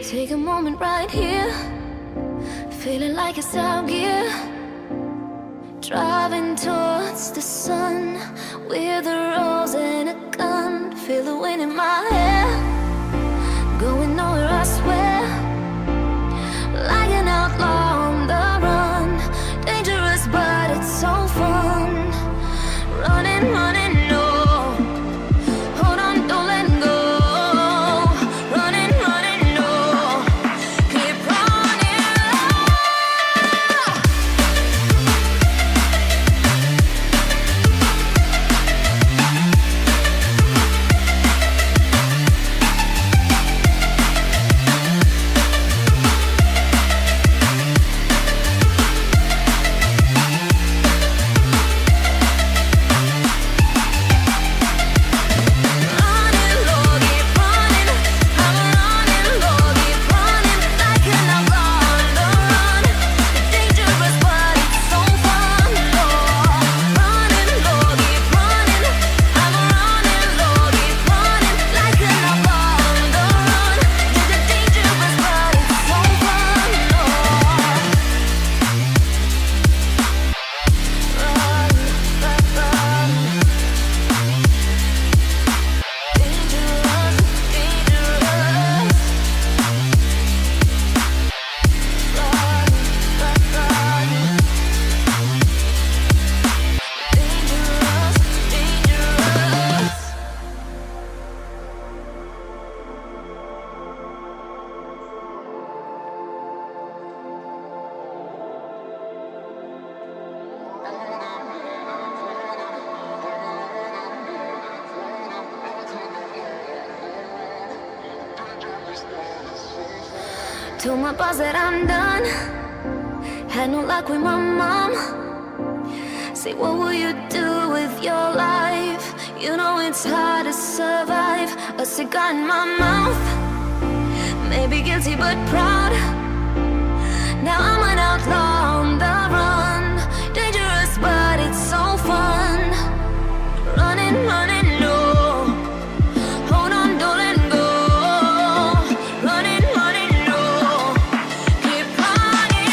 Take a moment right here, feeling like it's out gear. Driving towards the sun with a rose and a gun. Feel the wind in my hair, going nowhere I swear. Like an outlaw on the run, dangerous but it's so fun. Running, running, no. Hold on, don't let go. Running, running, no. Keep running. Told my boss that I'm done. Had no luck with my mom. Say, what will you do with your life? You know it's hard to survive. A cigar in my mouth, maybe guilty but proud. Now I'm an outlaw on the run. Dangerous but it's so fun. Running, running, no. Hold on, don't let go. Running, running, no. Keep running.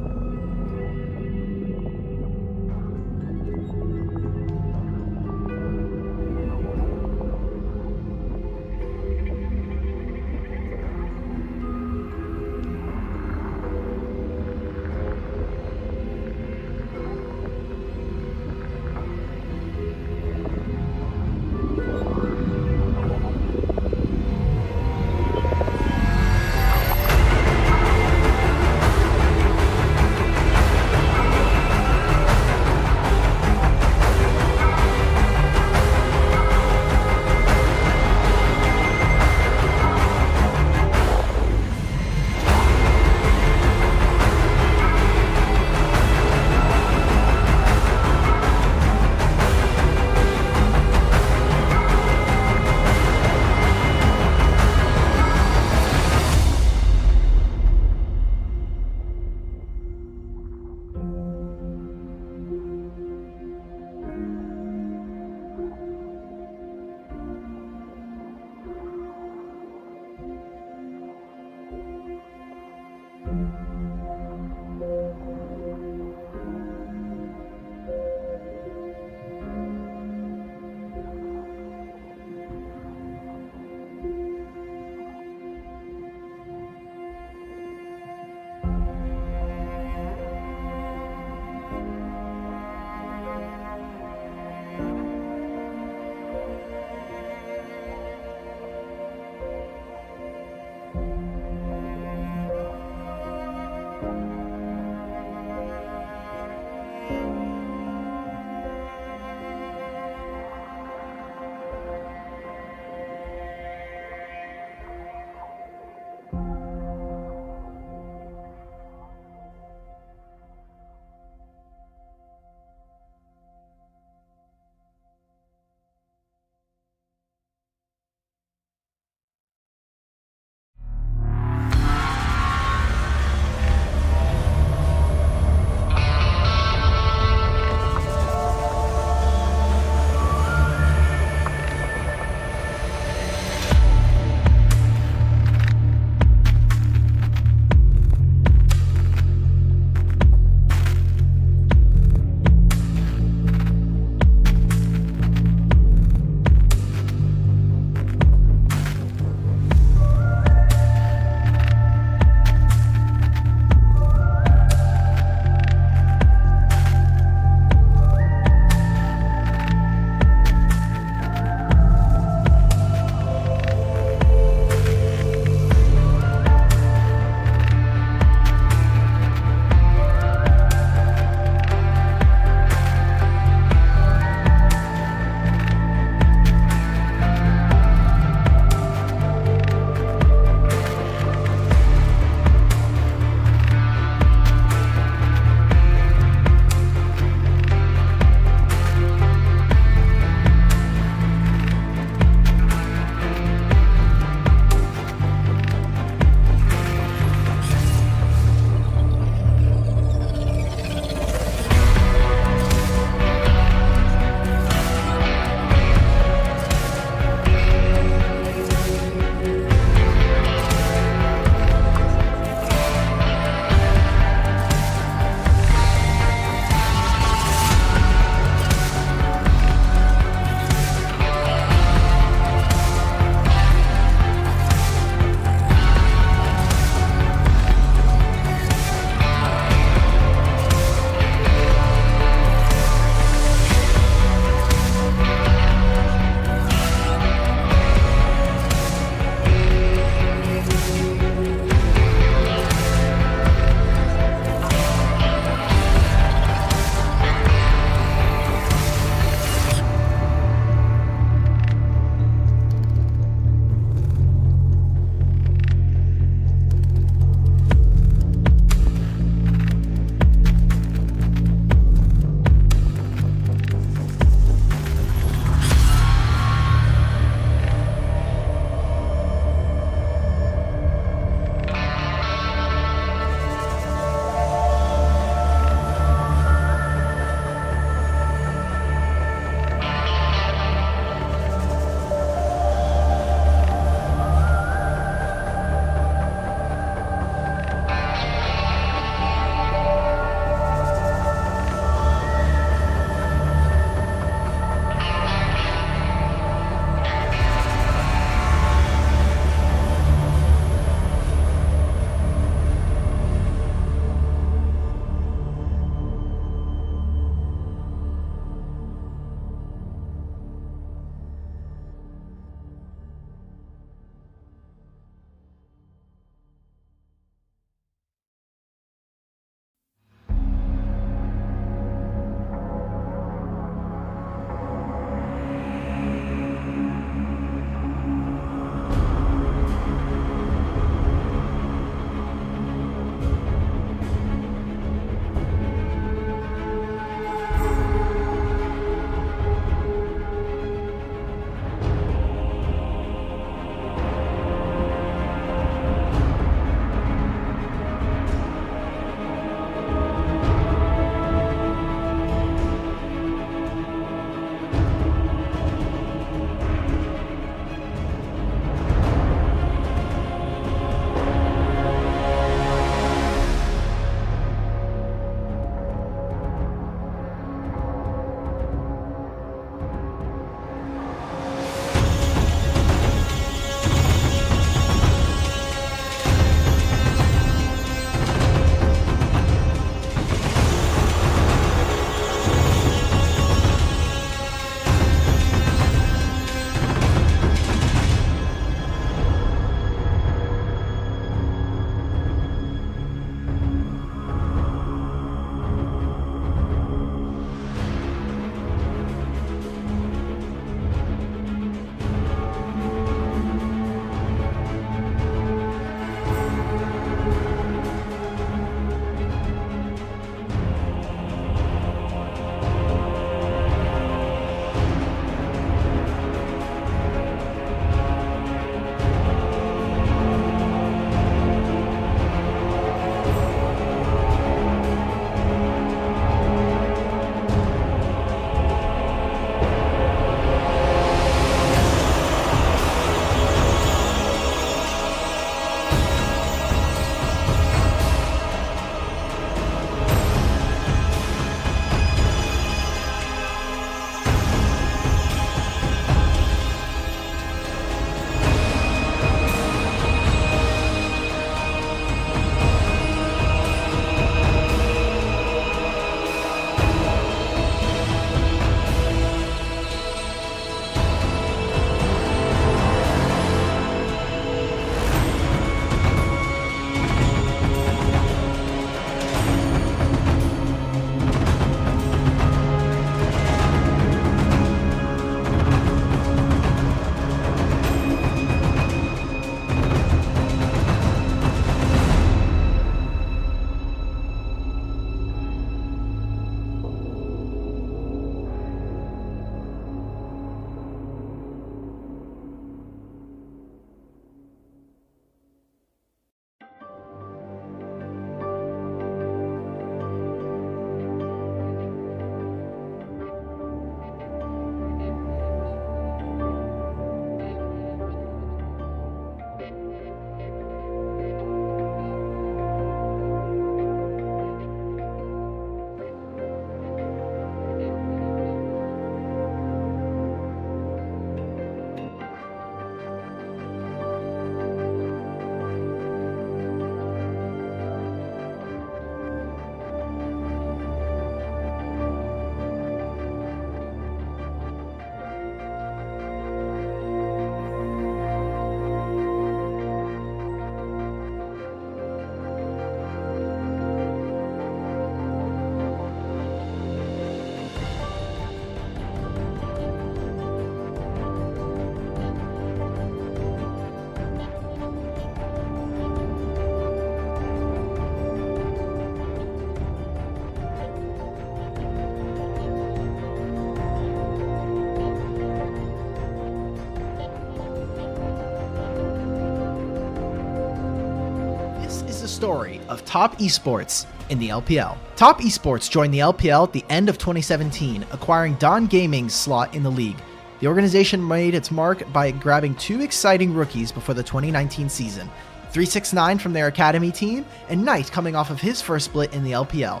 story of Top Esports in the LPL. Top Esports joined the LPL at the end of 2017, acquiring Dawn Gaming's slot in the league. The organization made its mark by grabbing two exciting rookies before the 2019 season, 369 from their academy team, and Knight coming off of his first split in the LPL.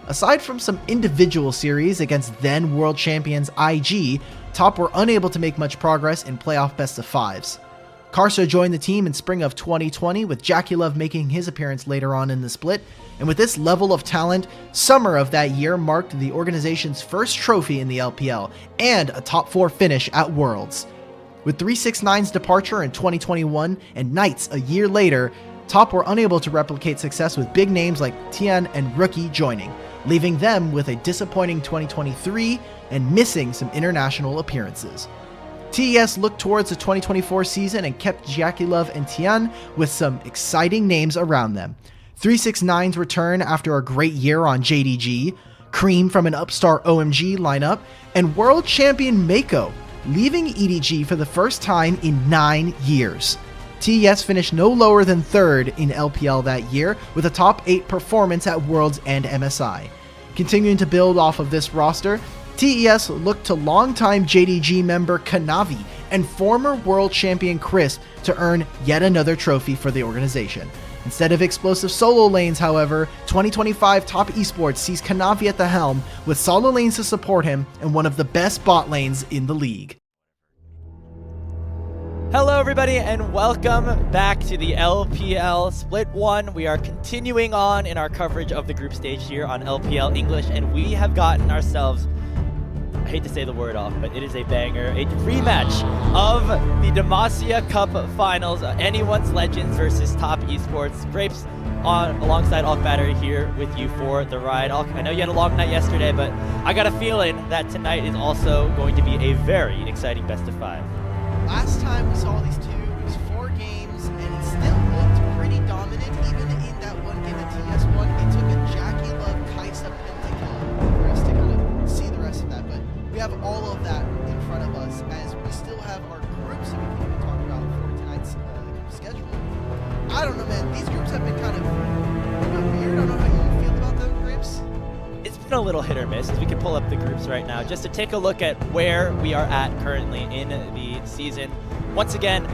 Aside from some individual series against then world champions IG, Top were unable to make much progress in playoff best of fives. Karsa joined the team in spring of 2020, with Jackie Love making his appearance later on in the split, and with this level of talent, summer of that year marked the organization's first trophy in the LPL, and a top 4 finish at Worlds. With 369's departure in 2021 and Knight's a year later, Top were unable to replicate success with big names like Tian and Rookie joining, leaving them with a disappointing 2023 and missing some international appearances. TES looked towards the 2024 season and kept Jackie Love and Tian with some exciting names around them. 369's return after a great year on JDG, Cream from an upstart OMG lineup, and world champion Mako, leaving EDG for the first time in 9 years. TES finished no lower than 3rd in LPL that year, with a top 8 performance at Worlds and MSI. Continuing to build off of this roster, TES looked to longtime JDG member Kanavi and former world champion Crisp to earn yet another trophy for the organization. Instead of explosive solo lanes, however, 2025 Top Esports sees Kanavi at the helm with solo lanes to support him and one of the best bot lanes in the league. Hello everybody and welcome back to the LPL Split 1. We are continuing on in our coverage of the group stage here on LPL English, and we have gotten ourselves, I hate to say the word off, but it is a banger, a rematch of the Demacia Cup finals, Anyone's Legends versus Top Esports. Grapes alongside Alk Battery here with you for the ride. Alk, I know you had a long night yesterday, but I got a feeling that tonight is also going to be a very exciting best of 5. Last time we saw these two, it was 4 games, and it still looked pretty dominant, even in that one game at TES won. It took a Jackie Love, Kaisa penalty for us to kind of see the rest of that, but we have all of that in front of us as we still have our groups that we can talk about for tonight's schedule. I don't know, man. These groups have been kind of weird. I don't know how you feel about them, Grips. It's been a little hit or miss, as we can pull up the groups right now just to take a look at where we are at currently in the season. Once again,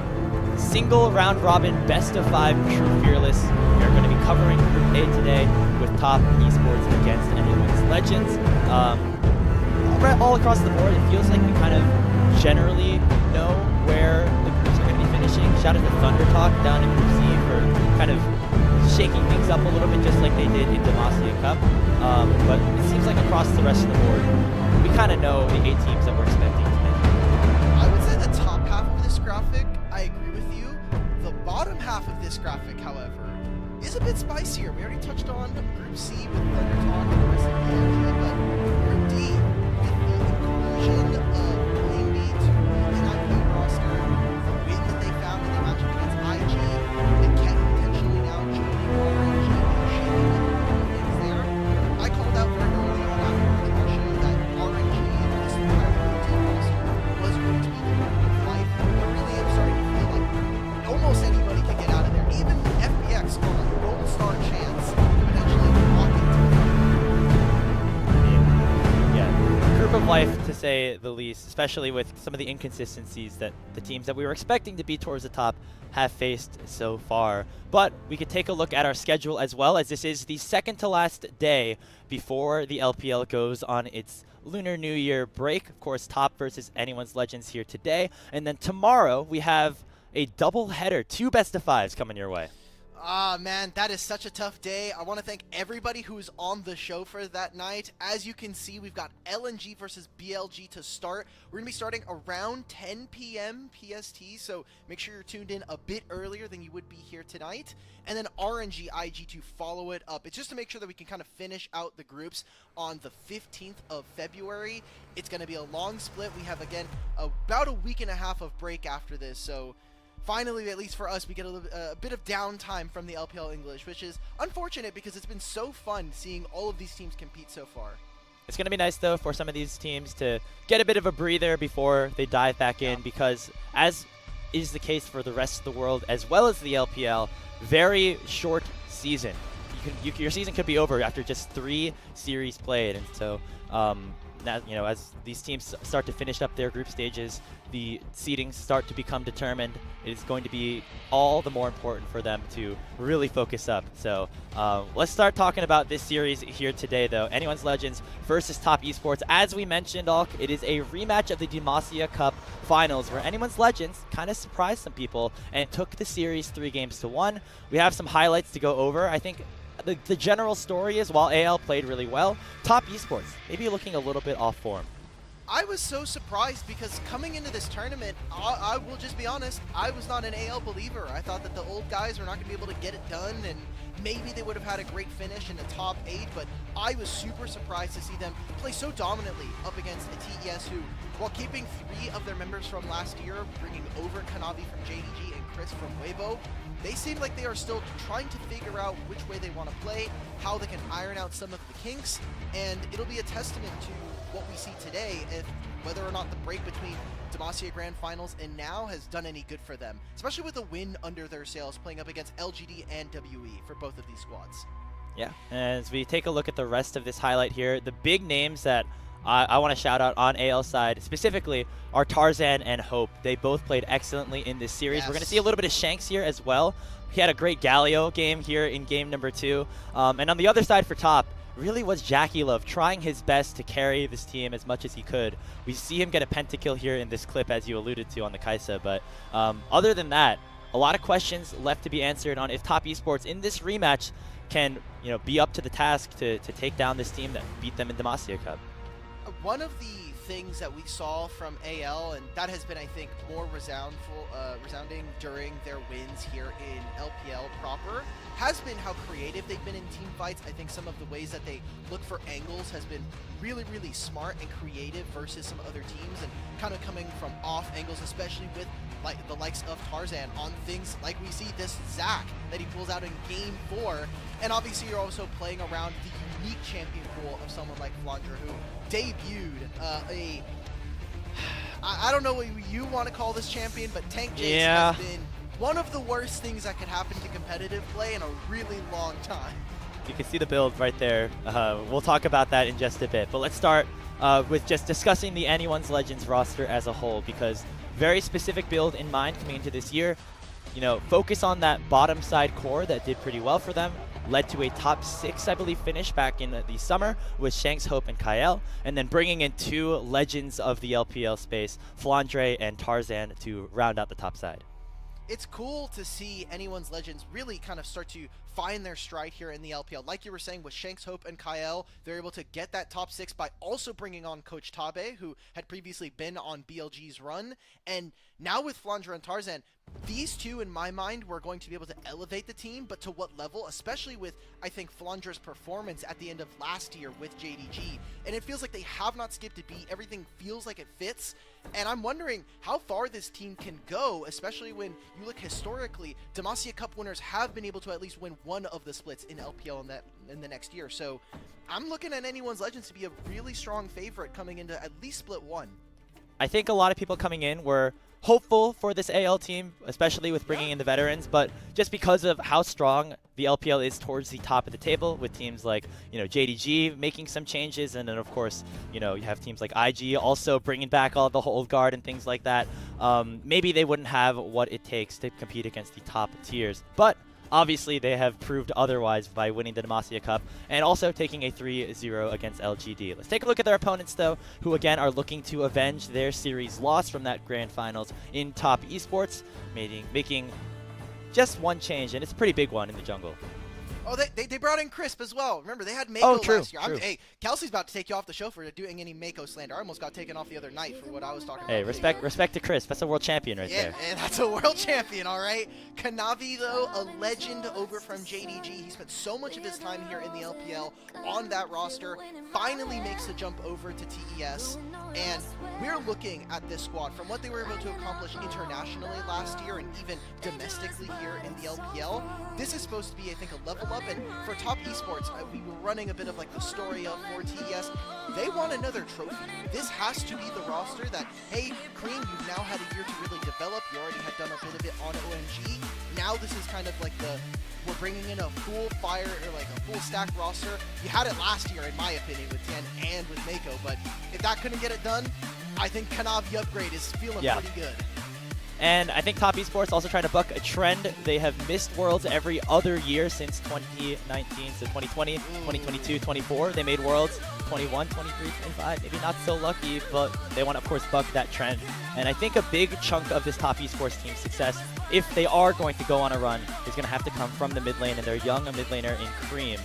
single round robin best of 5 true fearless. We are going to be covering Group A today with Top Esports against Anyone's Legends. All across the board, it feels like we kind of generally know where the groups are going to be finishing. Shout out to Thunder Talk down in Group C for kind of shaking things up a little bit, just like they did in Demacia Cup. But it seems like across the rest of the board, we kind of know the 8 teams that we're expecting tonight. I would say the top half of this graphic, I agree with you. The bottom half of this graphic, however, is a bit spicier. We already touched on Group C with Thunder Talk and the rest of the LG, but Group D, with the inclusion of Queen B to the NIP roster, the win that they found in the matchup against IG, and kept potentially now joining Orange and shaking up things there. I called out very early on after the show that RNG and this entire Group D roster was going to be the group of life. I really am starting to feel like almost anybody can get out of there. Even FBX on a gold star chance to potentially walk into the Group of life, to say the least, especially with some of the inconsistencies that the teams that we were expecting to be towards the top have faced so far. But we could take a look at our schedule as well, as this is the second to last day before the LPL goes on its Lunar New Year break. Of course, Top versus Anyone's Legends here today, and then tomorrow we have a double header, 2 best of 5s coming your way. Ah, man, that is such a tough day. I want to thank everybody who is on the show for that night. As you can see, we've got LNG versus BLG to start. We're going to be starting around 10 p.m. PST, so make sure you're tuned in a bit earlier than you would be here tonight. And then RNG IG to follow it up. It's just to make sure that we can kind of finish out the groups on the 15th of February. It's going to be a long split. We have, again, about a week and a half of break after this, so finally, at least for us, we get a bit of downtime from the LPL English, which is unfortunate because it's been so fun seeing all of these teams compete so far. It's going to be nice, though, for some of these teams to get a bit of a breather before they dive back in, because as is the case for the rest of the world, as well as the LPL, very short season. Your season could be over after just 3 series played, and so now, you know, as these teams start to finish up their group stages, the seedings start to become determined. It is going to be all the more important for them to really focus up. So let's start talking about this series here today, though. Anyone's Legends versus Top Esports. As we mentioned, Alk, it is a rematch of the Demacia Cup finals, where Anyone's Legends kind of surprised some people and took the series 3-1. We have some highlights to go over. I think the general story is, while AL played really well, Top Esports maybe looking a little bit off form. I was so surprised because coming into this tournament, I will just be honest, I was not an AL believer. I thought that the old guys were not going to be able to get it done, and maybe they would have had a great finish in the top 8, but I was super surprised to see them play so dominantly up against a TES who, while keeping 3 of their members from last year, bringing over Kanavi from JDG and Chris from Weibo, they seem like they are still trying to figure out which way they want to play, how they can iron out some of the kinks, and it'll be a testament to what we see today if whether or not the break between Demacia Grand Finals and now has done any good for them, especially with a win under their sails playing up against LGD and WE for both of these squads. Yeah, and as we take a look at the rest of this highlight here, the big names that I want to shout out on AL side specifically are Tarzan and Hope. They both played excellently in this series. Yes. We're going to see a little bit of Shanks here as well. He had a great Galio game here in game number 2. And on the other side for Top, really was Jackie Love trying his best to carry this team as much as he could. We see him get a pentakill here in this clip, as you alluded to on the Kaisa, but other than that, a lot of questions left to be answered on if Top Esports in this rematch can, you know, be up to the task to take down this team that beat them in the Demacia Cup. One of the things that we saw from AL, and that has been, I think, more resounding during their wins here in LPL proper, has been how creative they've been in team fights. I think some of the ways that they look for angles has been really, really smart and creative versus some other teams, and kind of coming from off angles, especially with the likes of Tarzan on things like we see this Zac that he pulls out in game 4. And obviously you're also playing around the unique champion pool of someone like Flandre, who debuted I don't know what you want to call this champion, but Tank Jace has been one of the worst things that could happen to competitive play in a really long time. You can see the build right there. We'll talk about that in just a bit, but let's start with just discussing the Anyone's Legends roster as a whole, because very specific build in mind coming into this year. You know, focus on that bottom side core that did pretty well for them. Led to a top 6, I believe, finish back in the summer with Shanks, Hope, and Kael, and then bringing in 2 legends of the LPL space, Flandre and Tarzan, to round out the top side. It's cool to see Anyone's Legends really kind of start to find their stride here in the LPL. Like you were saying, with Shanks, Hope, and Kael, they're able to get that top 6 by also bringing on Coach Tabe, who had previously been on BLG's run. And now with Flandre and Tarzan, these two, in my mind, were going to be able to elevate the team, but to what level? Especially with, I think, Flandre's performance at the end of last year with JDG. And it feels like they have not skipped a beat. Everything feels like it fits. And I'm wondering how far this team can go, especially when you look historically. Demacia Cup winners have been able to at least win one of the splits in LPL in the next year. So I'm looking at Anyone's Legends to be a really strong favorite coming into at least split 1. I think a lot of people coming in were hopeful for this AL team, especially with bringing in the veterans, but just because of how strong the LPL is towards the top of the table, with teams like, you know, JDG making some changes, and then of course, you know, you have teams like IG also bringing back all the old guard and things like that. Maybe they wouldn't have what it takes to compete against the top tiers, but obviously they have proved otherwise by winning the Demacia Cup and also taking a 3-0 against LGD. Let's take a look at their opponents, though, who again are looking to avenge their series loss from that grand finals in Top Esports, making just one change, and it's a pretty big one in the jungle. Oh, they brought in Crisp as well. Remember, they had Mako last year. True. Hey, Kelsey's about to take you off the show for doing any Mako slander. I almost got taken off the other night for what I was talking about. Hey, respect to Crisp. That's a world champion right there. Yeah, that's a world champion, all right? Kanavi, though, a legend over from JDG. He spent so much of his time here in the LPL on that roster. Finally makes the jump over to TES. And we're looking at this squad from what they were able to accomplish internationally last year and even domestically here in the LPL. This is supposed to be, I think, a level up. And for Top Esports, we were running a bit of like the story of for TES. they want another trophy. This has to be the roster that, hey, Cream, you've now had a year to really develop. You already had done a bit of it on OMG. Now this is kind of like we're bringing in a full full stack roster. You had it last year, in my opinion, with Tien and with Mako, but if that couldn't get it done, I think Kanavi upgrade is feeling pretty good. And I think Top Esports also trying to buck a trend. They have missed Worlds every other year since 2019, so 2020, 2022, 24. They made Worlds 21, 23, 25. Maybe not so lucky, but they want to, of course, buck that trend. And I think a big chunk of this Top Esports team's success, if they are going to go on a run, is going to have to come from the mid lane and their young mid laner in Cream.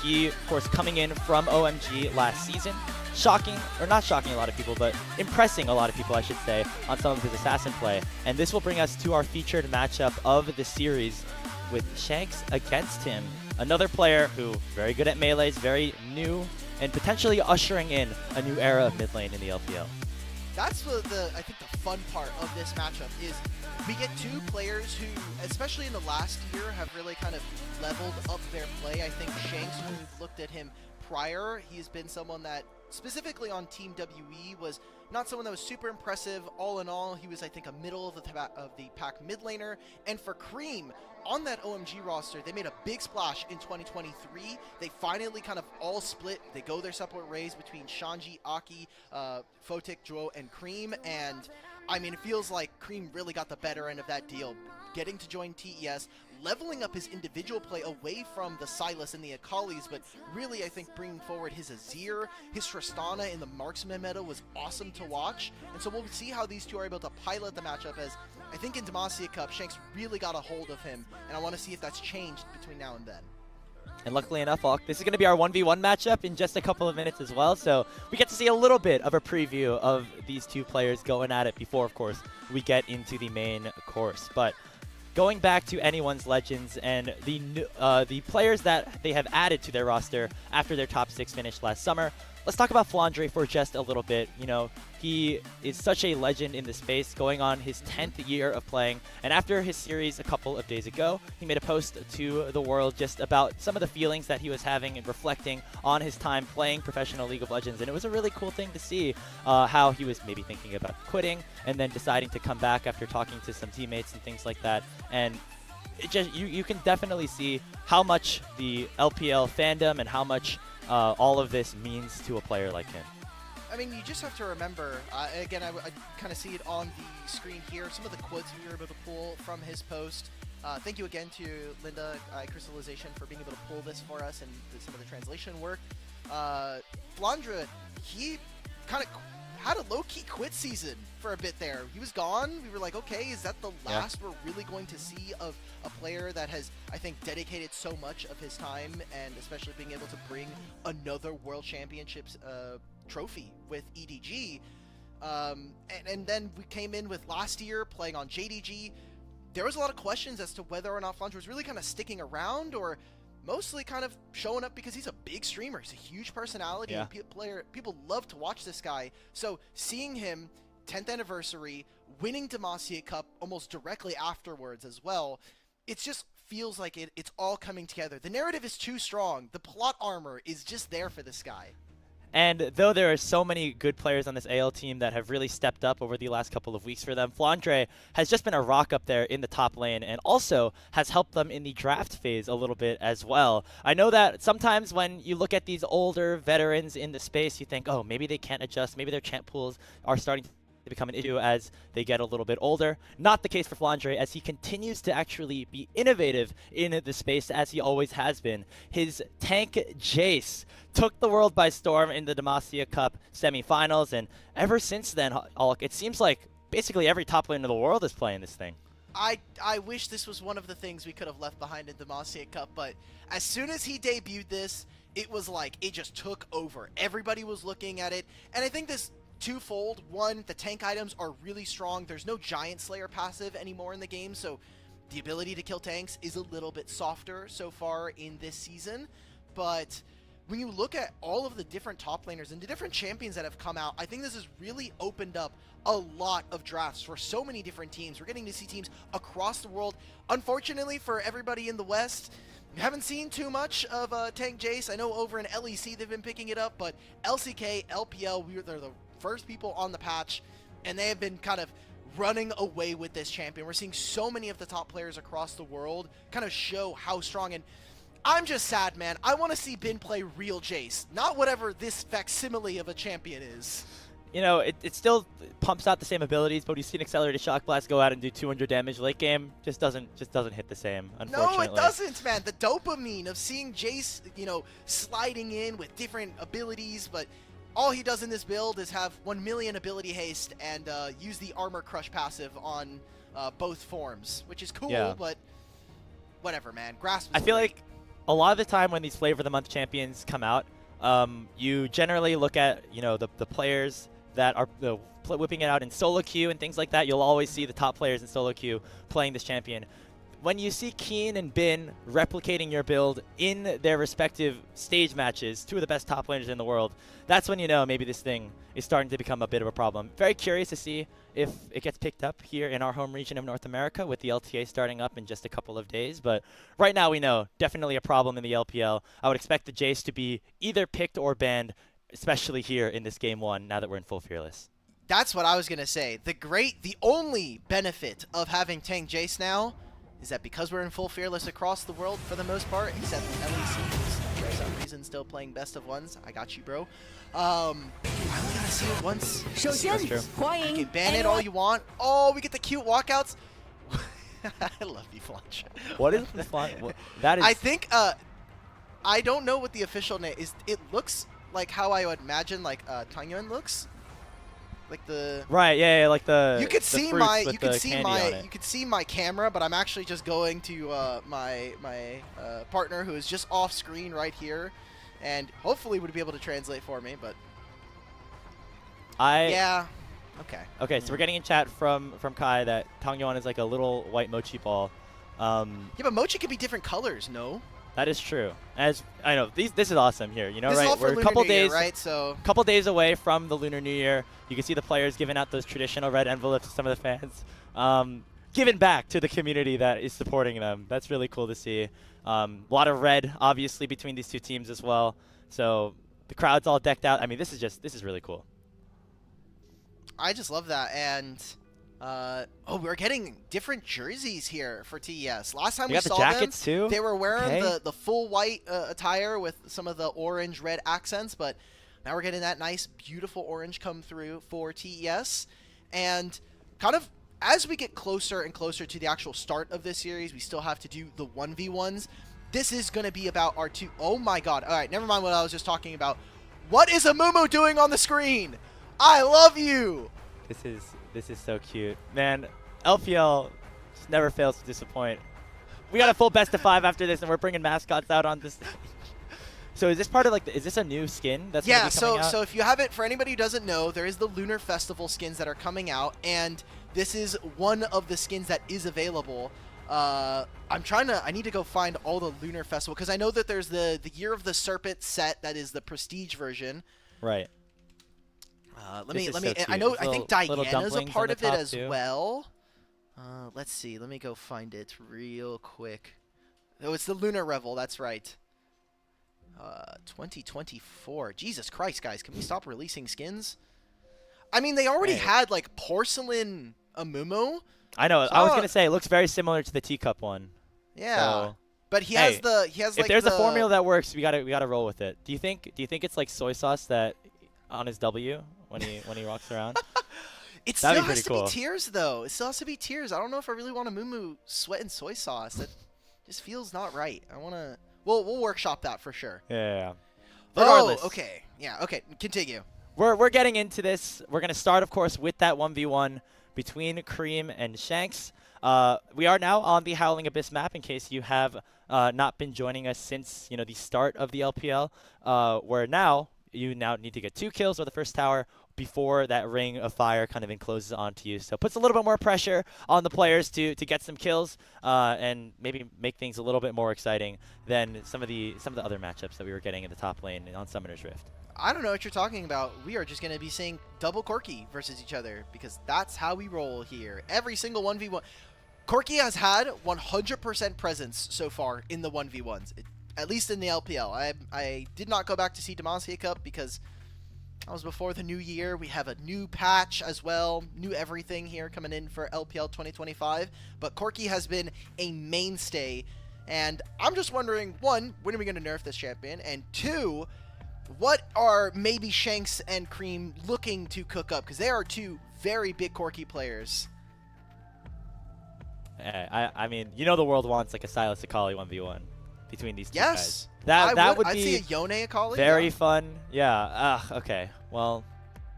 He, of course, coming in from OMG last season. Shocking, or not shocking a lot of people, but impressing a lot of people, I should say, on some of his assassin play. And this will bring us to our featured matchup of the series with Shanks against him. Another player who very good at melees, very new, and potentially ushering in a new era of mid lane in the LPL. That's I think the fun part of this matchup is we get two players who, especially in the last year, have really kind of leveled up their play. I think Shanks, when we've looked at him prior, he's been someone that, specifically on Team WE, was not someone that was super impressive. All in all, he was, I think, a middle of the pack mid laner. And for Cream, on that OMG roster, they made a big splash in 2023. They finally kind of all split. They go their separate ways between Shanji, Aki, Photic, Dro, and Cream. And I mean, it feels like Cream really got the better end of that deal, getting to join TES, leveling up his individual play away from the Sylas and the Akalis, but really, I think, bringing forward his Azir, his Tristana in the marksman meta was awesome to watch. And so we'll see how these two are able to pilot the matchup, as I think in Demacia Cup, Shanks really got a hold of him, and I want to see if that's changed between now and then. And luckily enough, this is going to be our 1v1 matchup in just a couple of minutes as well, so we get to see a little bit of a preview of these two players going at it before, of course, we get into the main course. But going back to anyone's legends and the players that they have added to their roster after their top 6 finish last summer, let's talk about Flandre for just a little bit. You know, he is such a legend in the space, going on his 10th year of playing. And after his series a couple of days ago, he made a post to the world just about some of the feelings that he was having and reflecting on his time playing professional League of Legends. And it was a really cool thing to see how he was maybe thinking about quitting and then deciding to come back after talking to some teammates and things like that. And it just you can definitely see how much the LPL fandom and how much all of this means to a player like him. I mean, you just have to remember, again, I kind of see it on the screen here, some of the quotes we were able to pull from his post. Thank you again to Linda Crystallization for being able to pull this for us and some of the translation work. Flandre, he kind of had a low-key quit season for a bit there. He was gone. We were like, okay, is that the last we're really going to see of a player that has, I think, dedicated so much of his time, and especially being able to bring another World Championships trophy with EDG. And then we came in with last year playing on JDG. There was a lot of questions as to whether or not Flandre was really kind of sticking around, or mostly kind of showing up because he's a big streamer. He's a huge personality. And people love to watch this guy. So seeing him 10th anniversary, winning Demacia Cup almost directly afterwards as well, it just feels like it's all coming together. The narrative is too strong. The plot armor is just there for this guy. And though there are so many good players on this AL team that have really stepped up over the last couple of weeks for them, Flandre has just been a rock up there in the top lane and also has helped them in the draft phase a little bit as well. I know that sometimes when you look at these older veterans in the space, you think, oh, maybe they can't adjust, maybe their champ pools are starting to become an issue as they get a little bit older. Not the case for Flandre, as he continues to actually be innovative in the space as he always has been. His tank Jace took the world by storm in the Demacia Cup semifinals, and ever since then, it seems like basically every top lane in the world is playing this thing. I wish this was one of the things we could have left behind in the Demacia Cup, but as soon as he debuted this, it was like it just took over. Everybody was looking at it, and I think this twofold. One, the tank items are really strong. There's no Giant Slayer passive anymore in the game, so the ability to kill tanks is a little bit softer so far in this season. But when you look at all of the different top laners and the different champions that have come out, I think this has really opened up a lot of drafts for so many different teams. We're getting to see teams across the world. Unfortunately for everybody in the West, We haven't seen too much of Tank Jace. I know over in LEC they've been picking it up, but LCK, LPL, they're the first people on the patch, and they have been kind of running away with this champion. We're seeing so many of the top players across the world kind of show how strong, and I'm just sad, man. I want to see Bin play real Jace, not whatever this facsimile of a champion is. You know, it still pumps out the same abilities, but we've seen Accelerated Shock Blast go out and do 200 damage late game. Just doesn't hit the same, unfortunately. No, it doesn't, man. The dopamine of seeing Jace, you know, sliding in with different abilities, but all he does in this build is have 1 million ability haste and use the Armor Crush passive on both forms, which is cool, but whatever, man. Grasp. I feel like a lot of the time when these Flavor of the Month champions come out, you generally look at, you know, the players that are whipping it out in solo queue and things like that. You'll always see the top players in solo queue playing this champion. When you see Keen and Bin replicating your build in their respective stage matches, two of the best top laners in the world, that's when you know maybe this thing is starting to become a bit of a problem. Very curious to see if it gets picked up here in our home region of North America with the LTA starting up in just a couple of days. But right now we know definitely a problem in the LPL. I would expect the Jace to be either picked or banned, especially here in this game 1, now that we're in full Fearless. That's what I was going to say. The only benefit of having Tank Jace now is that because we're in full Fearless across the world for the most part, except LEC is for some reason still playing best of ones. I got you, bro. I only gotta see it once. That's true. You can ban it all you want. Oh, we get the cute walkouts. I love you, Flandre. What is this line? That is. I think, I don't know what the official name is. It looks like how I would imagine like Tangyuan looks, like the right, yeah, like the. You could the see fruits my, with you could the see candy my, on it. you could see my camera, but I'm actually just going to my partner who is just off screen right here, and hopefully would be able to translate for me. But yeah, okay. Okay, so we're getting in chat from Kai that Tangyuan is like a little white mochi ball. Yeah, but mochi could be different colors, no? That is true. As I know, this is awesome here. You know, This is all right? for We're a Lunar couple New Year, days, right? So couple days away from the Lunar New Year. You can see the players giving out those traditional red envelopes to some of the fans, giving back to the community that is supporting them. That's really cool to see. A lot of red, obviously, between these two teams as well. So the crowd's all decked out. I mean, this is really cool. I just love that, and oh, we're getting different jerseys here for TES. Last time we got the saw jackets them, too? they were wearing Okay. the full white attire with some of the orange red accents, but now we're getting that nice, beautiful orange come through for TES. And kind of as we get closer and closer to the actual start of this series, we still have to do the 1v1s. This is going to be about our two. Oh my god. All right, never mind what I was just talking about. What is Amumu doing on the screen? I love you. This is so cute, man. LPL just never fails to disappoint. We got a full best of 5 after this, and we're bringing mascots out on this. So is this part of like? Is this a new skin that's gonna be coming out? So if you haven't, for anybody who doesn't know, there is the Lunar Festival skins that are coming out, and this is one of the skins that is available. I need to go find all the Lunar Festival because I know that there's the Year of the Serpent set that is the prestige version. Right. Let me. So I think Diana's a part of it as too. well. Let's see. Let me go find it real quick. Oh, it's the Lunar Revel. That's right. 2024. Jesus Christ, guys. Can we stop releasing skins? I mean, they already had, like, porcelain Amumu. I know. So I was going to say, it looks very similar to the teacup one. Yeah. So, but he has if like, there's a formula that works, we gotta roll with it. Do you think it's like soy sauce that on his W when he walks around? It That'd still be has pretty to cool. be tears, though. It still has to be tears. I don't know if I really want a Mumu sweating soy sauce. That just feels not right. I want to... We'll workshop that for sure. Yeah. Regardless. Oh, okay. Yeah, okay. Continue. We're getting into this. We're going to start, of course, with that 1v1 between Cream and Shanks. We are now on the Howling Abyss map, in case you have not been joining us since the start of the LPL, where now you need to get 2 kills with the first tower before that ring of fire kind of encloses onto you. So it puts a little bit more pressure on the players to get some kills and maybe make things a little bit more exciting than some of the other matchups that we were getting in the top lane on Summoner's Rift. I don't know what you're talking about. We are just going to be seeing double Corki versus each other because that's how we roll here. Every single 1v1. Corki has had 100% presence so far in the 1v1s, at least in the LPL. I did not go back to see Demacia Cup because that was before the new year. We have a new patch as well, new everything here coming in for LPL 2025. But Corki has been a mainstay, and I'm just wondering, one, when are we going to nerf this champion? And two, what are maybe Shanks and Cream looking to cook up? Because they are two very big Corki players. I mean, you know the world wants like a Silas Akali 1v1 between these two Yes. guys. That would I'd be see a Yone Akali. very Yeah. fun. Yeah. Okay. Well,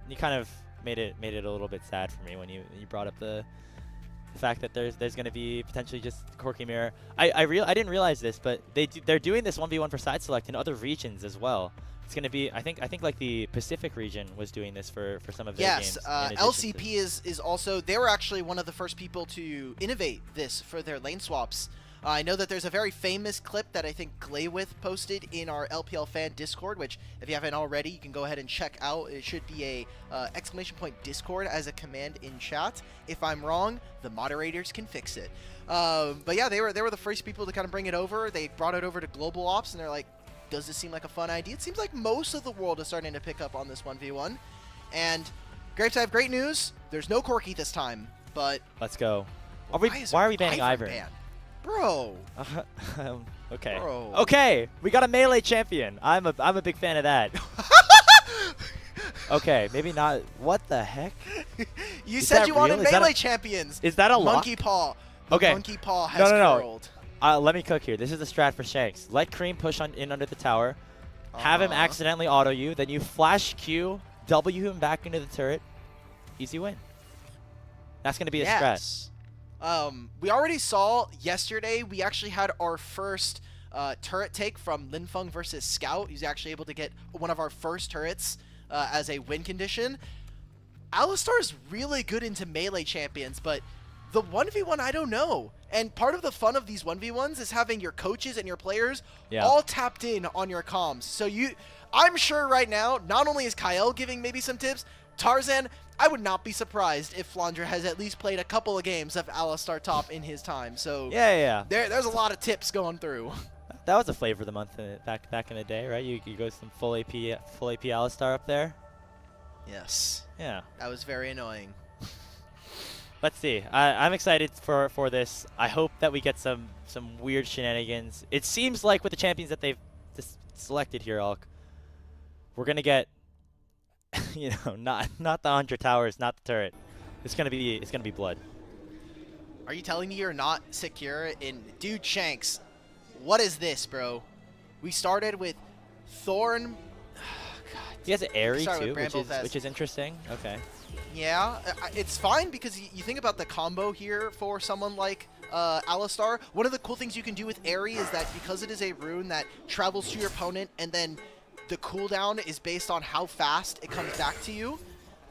you kind of made it a little bit sad for me when you brought up the fact that there's going to be potentially just Corki mirror. I didn't realize this, but they're doing this 1v1 for side select in other regions as well. It's going to be, I think like the Pacific region was doing this for some of their games. Yes, LCP is also, they were actually one of the first people to innovate this for their lane swaps. I know that there's a very famous clip that I think Glaywith posted in our LPL fan Discord, which if you haven't already, you can go ahead and check out. It should be a !Discord as a command in chat. If I'm wrong, the moderators can fix it. But yeah, they were the first people to kind of bring it over. They brought it over to Global Ops, and they're like, does this seem like a fun idea? It seems like most of the world is starting to pick up on this 1v1. And Grapes, I have great news. There's no Corki this time, but... Let's go. Why are we banning Ivern? Bro. Okay. Bro. Okay, we got a melee champion. I'm a big fan of that. Okay, maybe not. What the heck? You said you wanted melee champions. Is that a lot? Monkey Paw. Okay. Monkey Paw has curled. Let me cook here. This is the strat for Shanks. Let Cream push in under the tower. Have him accidentally auto you. Then you flash Q, W him back into the turret. Easy win. That's going to be a strat. We already saw yesterday, we actually had our first turret take from Linfeng versus Scout. He's actually able to get one of our first turrets as a win condition. Alistar is really good into melee champions, but the 1v1, I don't know. And part of the fun of these 1v1s is having your coaches and your players all tapped in on your comms. So I'm sure right now, not only is Kyle giving maybe some tips, Tarzan, I would not be surprised if Flandre has at least played a couple of games of Alistar top in his time. So there's a lot of tips going through. That was a flavor of the month back in the day, right? You go some full AP Alistar up there. Yes. Yeah. That was very annoying. Let's see. I'm excited for this. I hope that we get some weird shenanigans. It seems like with the champions that they've selected here, Alk, we're gonna get, you know, not the 100 towers, not the turret. It's gonna be blood. Are you telling me you're not secure in dude Shanks? What is this, bro? We started with Thorn. God. He has an Airy too, which is interesting. Okay. Yeah, it's fine because you think about the combo here for someone like Alistar. One of the cool things you can do with Airy is that because it is a rune that travels to your opponent and then the cooldown is based on how fast it comes back to you.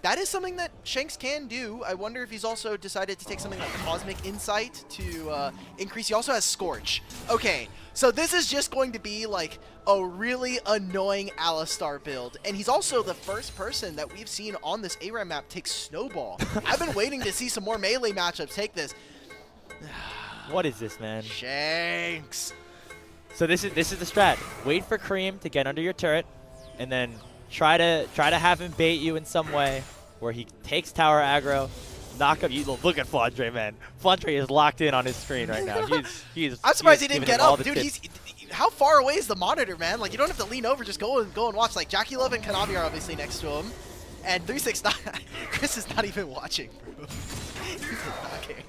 That is something that Shanks can do. I wonder if he's also decided to take something like Cosmic Insight to increase. He also has Scorch. Okay, so this is just going to be like a really annoying Alistar build. And he's also the first person that we've seen on this ARAM map take Snowball. I've been waiting to see some more melee matchups take this. What is this, man? Shanks. So this is the strat. Wait for Cream to get under your turret, and then try to have him bait you in some way where he takes tower aggro, knock up you. Look at Flandre, man. Flandre is locked in on his screen right now. I'm surprised he didn't get up, dude. How far away is the monitor, man? Like, you don't have to lean over, just go and watch. Like, Jackie Love and Kanavi are obviously next to him, and 369. Chris is not even watching, bro. He's not caring.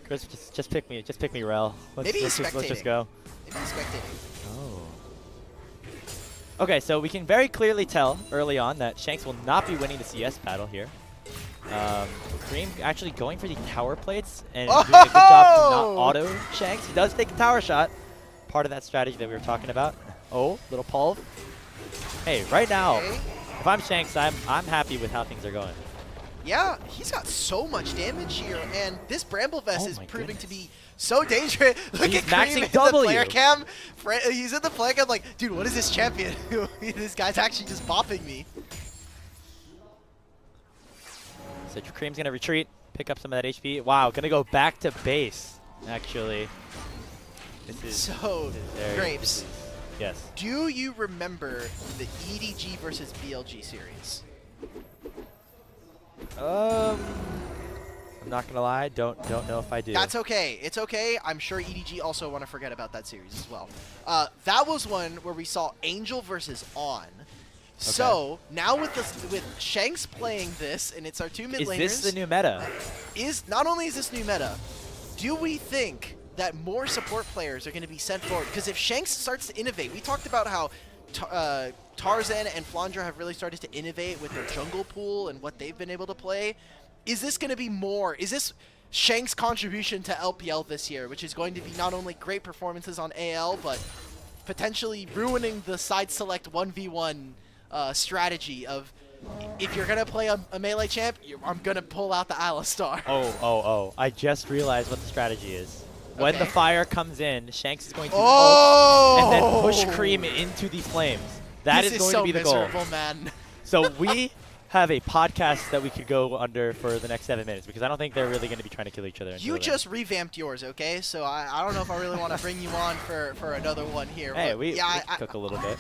Chris, just pick me, Rel. Maybe he's spectating. Let's just go. Maybe he's spectating. Oh. Okay, so we can very clearly tell early on that Shanks will not be winning the CS battle here. Cream actually going for the tower plates and doing a good job to not auto Shanks. He does take a tower shot. Part of that strategy that we were talking about. Oh, little Pulv. Hey, right now, if I'm Shanks, I'm happy with how things are going. Yeah, he's got so much damage here, and this Bramble Vest is proving to be so dangerous. Look at Cream in the player cam. He's in the player cam like, dude, what is this champion? This guy's actually just bopping me. So Cream's going to retreat, pick up some of that HP. Wow, gonna go back to base, actually. So, Grapes, yes. do you remember the EDG versus BLG series? I'm not gonna lie, don't know if I do. That's okay. It's okay. I'm sure EDG also want to forget about that series as well. That was one where we saw Angel versus On. So now with Shanks playing this, and it's our two mid laners. Is this the new meta? Not only is this new meta, do we think that more support players are going to be sent forward? Because if Shanks starts to innovate, we talked about how Tarzan and Flandre have really started to innovate with their jungle pool and what they've been able to play. Is this going to be more? Is this Shanks' contribution to LPL this year, which is going to be not only great performances on AL, but potentially ruining the side select 1v1 strategy of, if you're going to play a melee champ, I'm going to pull out the Alistar. Oh. I just realized what the strategy is. When the fire comes in, Shanks is going to ult and then push Cream into the flames. That is going to be the goal. Man. So we have a podcast that we could go under for the next 7 minutes, because I don't think they're really going to be trying to kill each other. You just revamped yours, okay? So I don't know if I really want to bring you on for another one here. Hey, but we can cook a little bit.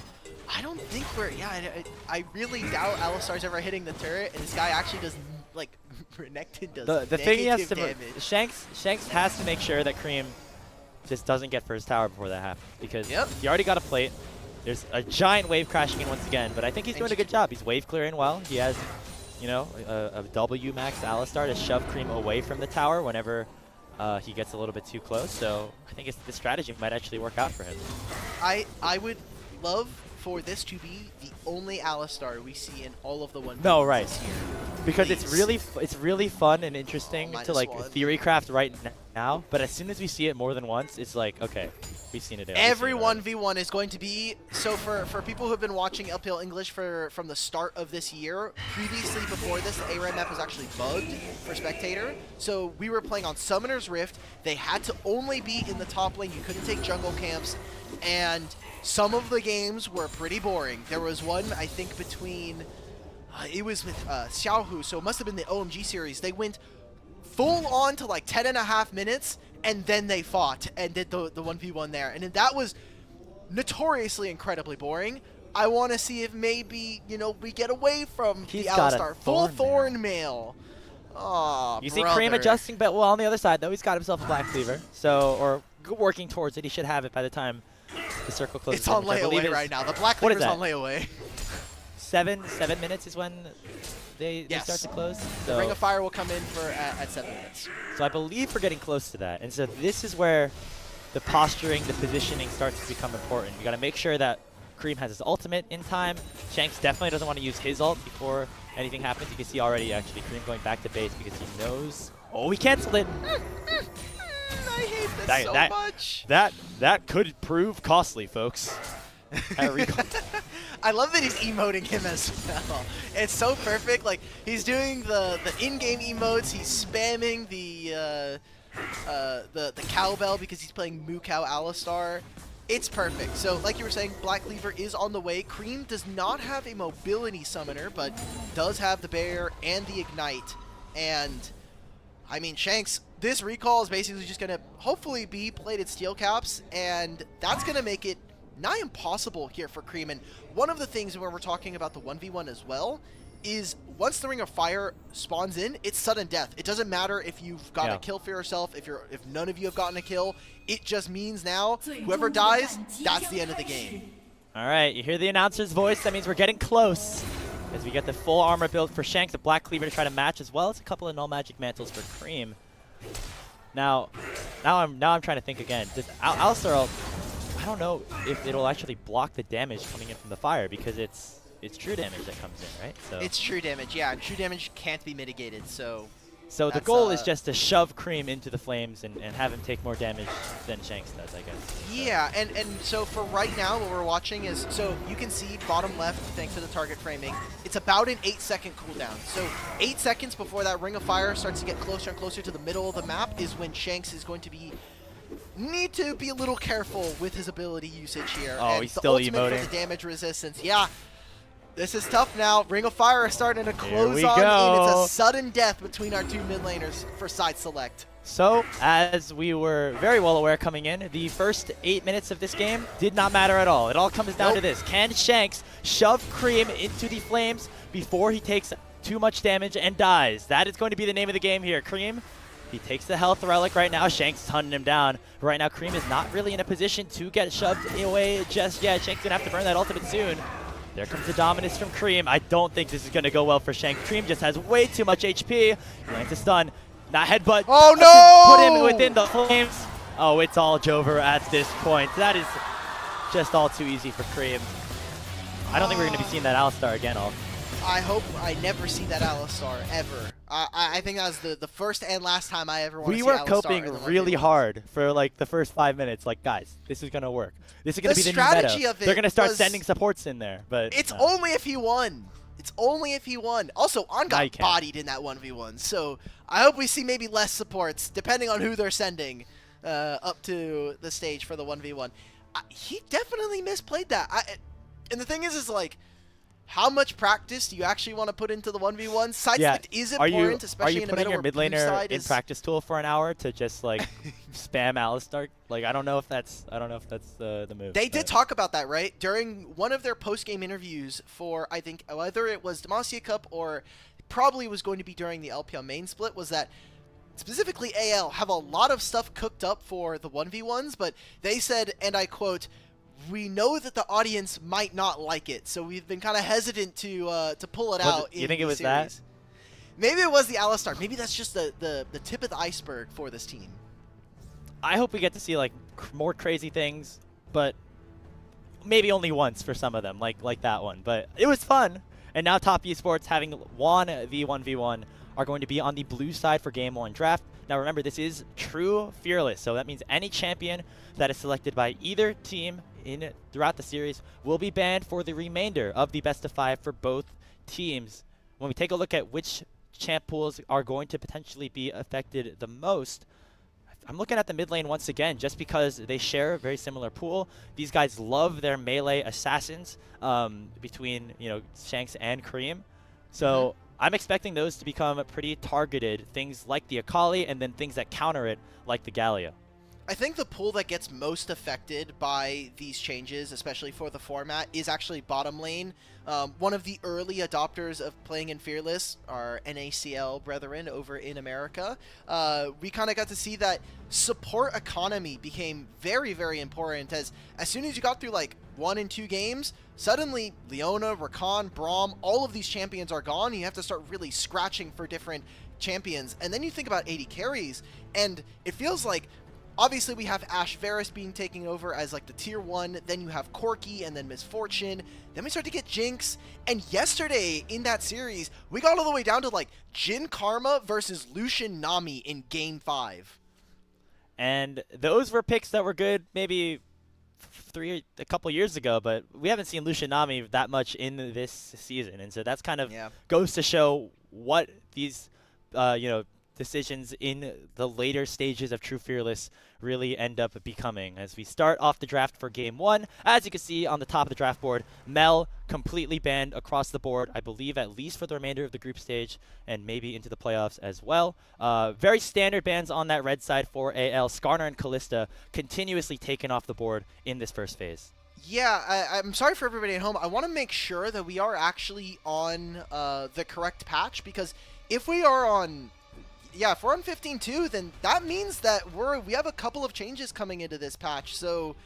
I don't think we're... Yeah, I really doubt Alistar's ever hitting the turret, and this guy actually does, like, Renekton does the thing he has to... damage. Shanks has to make sure that Cream just doesn't get first tower before that happens, because he already got a plate. There's a giant wave crashing in once again, but I think he's doing a good job. He's wave clearing well. He has, you know, a W max Alistar to shove Cream away from the tower whenever he gets a little bit too close. So I think this strategy might actually work out for him. I would love for this to be the only Alistar we see in all of the 1v1s this year. Because Please. it's really fun and interesting to like theory craft right now, but as soon as we see it more than once, it's like, okay, we've seen it. Every 1v1 is going to be, so for people who have been watching LPL English from the start of this year, previously before this, the ARAM map was actually bugged for Spectator. So we were playing on Summoner's Rift. They had to only be in the top lane. You couldn't take jungle camps, and some of the games were pretty boring. There was one, I think, between... it was with Xiaohu, so it must have been the OMG series. They went full on to like 10.5 minutes, and then they fought and did the 1v1 there. And that was notoriously incredibly boring. I want to see if maybe, you know, we get away from the Alistar. Full Thorn Mail. Oh, you see Cream adjusting, but well, on the other side, though, he's got himself a Black Cleaver. So, or working towards it. He should have it by the time the circle closes. It's on layaway right now. The Black Cleaver's on layaway. 7 minutes is when they start to close. So the Ring of Fire will come in for at 7 minutes. So I believe we're getting close to that. And so this is where the posturing, the positioning starts to become important. You got to make sure that Cream has his ultimate in time. Shanks definitely doesn't want to use his ult before anything happens. You can see already actually Cream going back to base because he knows. Oh, he canceled it. I hate this so much. That could prove costly, folks. I love that he's emoting him as well. It's so perfect. Like, he's doing the in-game emotes. He's spamming the cowbell because he's playing Moo Cow Alistar. It's perfect. So, like you were saying, Black Cleaver is on the way. Cream does not have a mobility summoner, but does have the Bear and the Ignite. And, I mean, Shanks, this recall is basically just going to hopefully be plated steel caps, and that's going to make it nigh impossible here for Cream. And one of the things when we're talking about the 1v1 as well is once the Ring of Fire spawns in, it's sudden death. It doesn't matter if you've gotten a kill for yourself, if none of you have gotten a kill. It just means now whoever dies, that's the end of the game. All right, you hear the announcer's voice. That means we're getting close as we get the full armor build for Shanks, a Black Cleaver to try to match, as well as a couple of null magic mantles for Cream. Now I'm trying to think again. Does Alistar, I don't know if it'll actually block the damage coming in from the fire, because it's true damage that comes in, right? So it's true damage, yeah, and true damage can't be mitigated, so the goal is just to shove Cream into the flames and have him take more damage than Shanks does, I guess. Yeah, and so for right now, what we're watching is, so you can see bottom left, thanks to the target framing, it's about an 8-second cooldown. So 8 seconds before that Ring of Fire starts to get closer and closer to the middle of the map is when Shanks is going to need to be a little careful with his ability usage here. Oh, and he's still the ultimate emoting. for the damage resistance, yeah. This is tough now. Ring of Fire is starting to close we on go. in. It's a sudden death between our two mid laners for side select. So, as we were very well aware coming in, the first 8 minutes of this game did not matter at all. It all comes down to this. Can Shanks shove Cream into the flames before he takes too much damage and dies? That is going to be the name of the game here. Cream, he takes the health relic right now. Shanks is hunting him down. Right now, Cream is not really in a position to get shoved away just yet. Shanks going to have to burn that ultimate soon. There comes the dominance from Cream. I don't think this is going to go well for Shanks. Cream just has way too much HP. He lands a stun. Not headbutt. Oh no! Put him within the flames. Oh, it's all Jover at this point. That is just all too easy for Cream. I don't think we're going to be seeing that Alistar again. I hope I never see that Alistar ever. I think that was the first and last time I ever want to see Alistar. We were coping really hard for like the first 5 minutes. Like, guys, this is going to work. This is going to be the new meta. They're going to start sending supports in there. But it's only if he won. It's only if he won. Also, On got bodied in that 1v1, so I hope we see maybe less supports, depending on who they're sending up to the stage for the 1v1. He definitely misplayed that. And the thing is like, how much practice do you actually want to put into the 1v1? Side select is important, especially in the meta where Are you putting your mid laner in practice tool for an hour to just like spam Alistar? Like, I don't know if that's the move. They did talk about that, right? During one of their post-game interviews for, I think, whether it was Demacia Cup or probably was going to be during the LPL main split, was that specifically AL have a lot of stuff cooked up for the 1v1s, but they said, and I quote, "We know that the audience might not like it, so we've been kind of hesitant to pull it out." You think it was series. that? Maybe it was the Alistar. Maybe that's just the tip of the iceberg for this team. I hope we get to see like more crazy things, but maybe only once for some of them, like that one. But it was fun. And now Top Esports, having won the 1v1, are going to be on the blue side for Game 1 draft. Now remember, this is true fearless, so that means any champion that is selected by either team throughout the series will be banned for the remainder of the best of 5 for both teams. When we take a look at which champ pools are going to potentially be affected the most, I'm looking at the mid lane once again, just because they share a very similar pool. These guys love their melee assassins between Shanks and Cream. So I'm expecting those to become pretty targeted, things like the Akali and then things that counter it like the Galio. I think the pool that gets most affected by these changes, especially for the format, is actually bottom lane. One of the early adopters of playing in Fearless, our NACL brethren over in America, we kind of got to see that support economy became very, very important, as soon as you got through like 1 and 2 games, suddenly Leona, Rakan, Braum, all of these champions are gone. You have to start really scratching for different champions. And then you think about AD carries, and it feels like obviously we have Ash Varus being taken over as like the tier 1, then you have Corki and then Misfortune, then we start to get Jinx, and yesterday in that series, we got all the way down to like Jin Karma versus Lucian Nami in Game 5. And those were picks that were good maybe a couple years ago, but we haven't seen Lucian Nami that much in this season, and so that's kind of goes to show what these decisions in the later stages of True Fearless really end up becoming. As we start off the draft for Game 1, as you can see on the top of the draft board, Mel completely banned across the board, I believe at least for the remainder of the group stage and maybe into the playoffs as well. Very standard bans on that red side for AL. Skarner and Kalista continuously taken off the board in this first phase. Yeah, I'm sorry for everybody at home. I want to make sure that we are actually on the correct patch, because if we are on if we're on 15.2, then that means that we have a couple of changes coming into this patch. So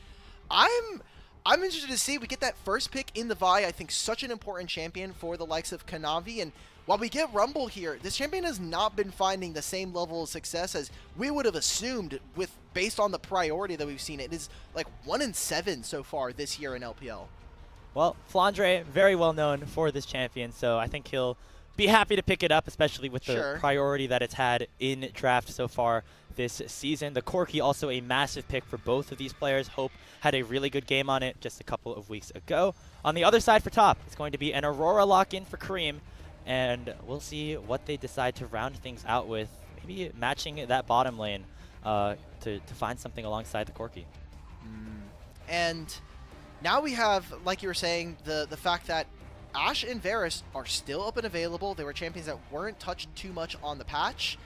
I'm interested to see. We get that first pick in the Vi. I think such an important champion for the likes of Kanavi. And while we get Rumble here, this champion has not been finding the same level of success as we would have assumed based on the priority that we've seen. It is like 1 in 7 so far this year in LPL. Well, Flandre, very well known for this champion, so I think he'll be happy to pick it up, especially with the priority that it's had in draft so far this season. The Corki, also a massive pick for both of these players. Hope had a really good game on it just a couple of weeks ago. On the other side for top, it's going to be an Aurora lock-in for Cream, and we'll see what they decide to round things out with, maybe matching that bottom lane to find something alongside the Corki. And now we have, like you were saying, the fact that Ashe and Varus are still up and available. They were champions that weren't touched too much on the patch.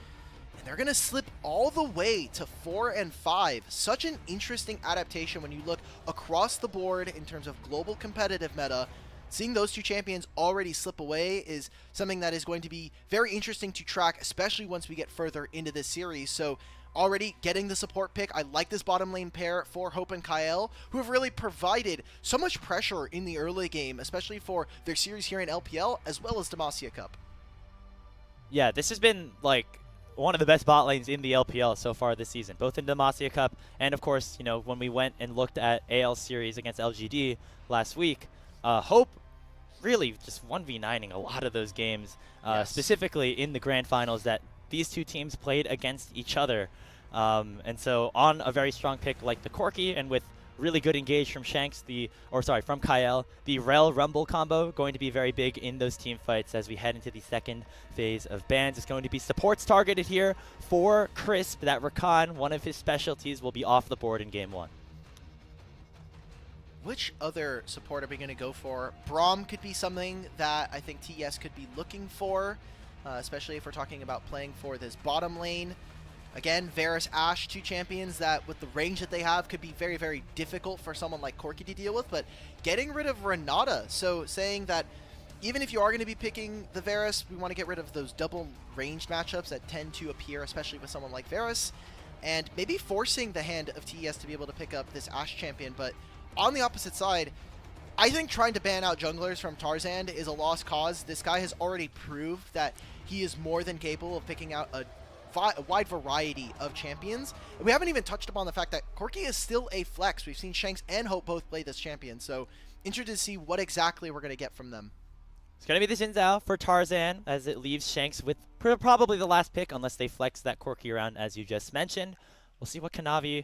And they're going to slip all the way to 4 and 5. Such an interesting adaptation when you look across the board in terms of global competitive meta. Seeing those two champions already slip away is something that is going to be very interesting to track, especially once we get further into this series. So already getting the support pick. I like this bottom lane pair for Hope and Kael, who have really provided so much pressure in the early game, especially for their series here in LPL, as well as Demacia Cup. Yeah, this has been like one of the best bot lanes in the LPL so far this season, both in Demacia Cup and, of course, you know, when we went and looked at AL series against LGD last week. Hope really just 1v9ing a lot of those games, Yes. specifically in the grand finals that these two teams played against each other. And so on a very strong pick like the Corki, and with really good engage from Shanks, from Kael, the Rel Rumble combo going to be very big in those team fights as we head into the second phase of bans. It's going to be supports targeted here for Crisp. That Rakan, one of his specialties, will be off the board in game 1. Which other support are we going to go for? Braum could be something that I think TES could be looking for, especially if we're talking about playing for this bottom lane. Again, Varus, Ashe, two champions that with the range that they have could be very, very difficult for someone like Corki to deal with, but getting rid of Renata, so saying that even if you are going to be picking the Varus, we want to get rid of those double ranged matchups that tend to appear, especially with someone like Varus, and maybe forcing the hand of TES to be able to pick up this Ashe champion. But on the opposite side, I think trying to ban out junglers from Tarzan is a lost cause. This guy has already proved that he is more than capable of picking out a wide variety of champions. And we haven't even touched upon the fact that Corki is still a flex. We've seen Shanks and Hope both play this champion, so interested to see what exactly we're going to get from them. It's going to be the Xin Zhao for Tarzan as it leaves Shanks with probably the last pick unless they flex that Corki around as you just mentioned. We'll see what Kanavi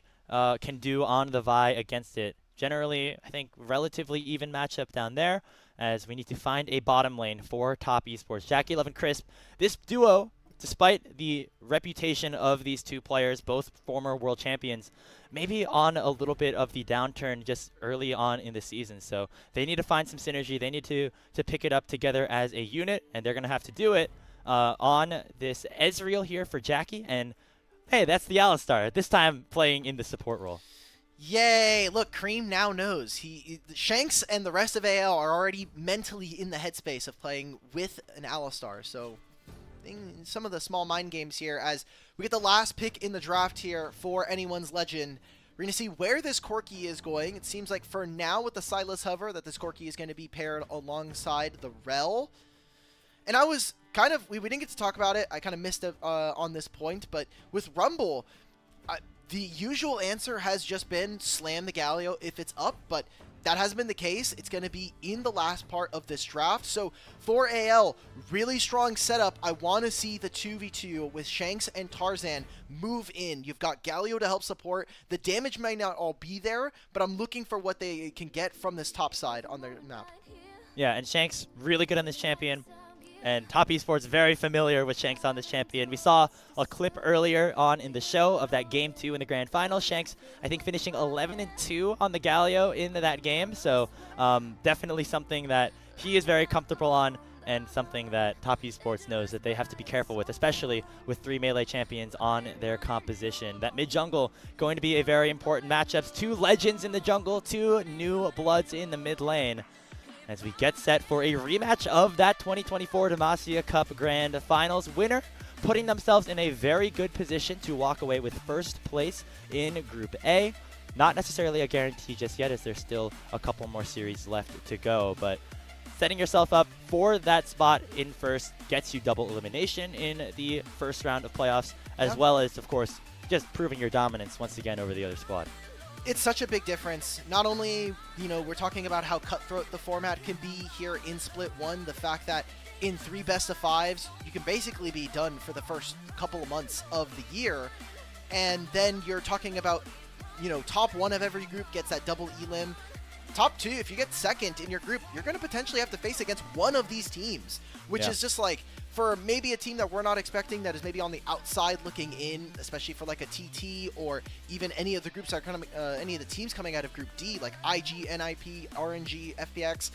can do on the Vi against it. Generally, I think relatively even matchup down there as we need to find a bottom lane for top esports. Jackie Love and Crisp, this duo, despite the reputation of these two players, both former world champions, maybe on a little bit of the downturn just early on in the season. So they need to find some synergy. They need to pick it up together as a unit, and they're going to have to do it on this Ezreal here for Jackie. And hey, that's the Alistar, this time playing in the support role. Yay! Look, Cream now knows. Shanks and the rest of AL are already mentally in the headspace of playing with an Alistar, so some of the small mind games here as we get the last pick in the draft here for anyone's legend. We're going to see where this Corki is going. It seems like for now with the Silas Hover that this Corki is going to be paired alongside the Rel. And I was kind of, we didn't get to talk about it. I kind of missed it on this point, but with Rumble, the usual answer has just been slam the Galio if it's up, but that hasn't been the case. It's going to be in the last part of this draft. So for AL, really strong setup. I want to see the 2v2 with Shanks and Tarzan move in. You've got Galio to help support. The damage may not all be there, but I'm looking for what they can get from this top side on their map. Yeah, and Shanks really good on this champion. And Top Esports very familiar with Shanks on this champion. We saw a clip earlier on in the show of that game 2 in the grand final. Shanks, I think, finishing 11-2 on the Galio in that game. So definitely something that he is very comfortable on, and something that Top Esports knows that they have to be careful with, especially with 3 melee champions on their composition. That mid-jungle going to be a very important matchup. 2 legends in the jungle, 2 new bloods in the mid lane, as we get set for a rematch of that 2024 Demacia Cup Grand Finals winner, putting themselves in a very good position to walk away with first place in Group A. Not necessarily a guarantee just yet, as there's still a couple more series left to go, but setting yourself up for that spot in first gets you double elimination in the first round of playoffs, as well as, of course, just proving your dominance once again over the other squad. It's such a big difference. Not only, we're talking about how cutthroat the format can be here in Split 1, the fact that in 3 best-of-5s, you can basically be done for the first couple of months of the year. And then you're talking about, top 1 of every group gets that double elim. Top 2, if you get second in your group, you're going to potentially have to face against one of these teams, which is just like, for maybe a team that we're not expecting, that is maybe on the outside looking in, especially for like a TT or even any of the groups that are any of the teams coming out of Group D, like IG, NIP, RNG, FPX.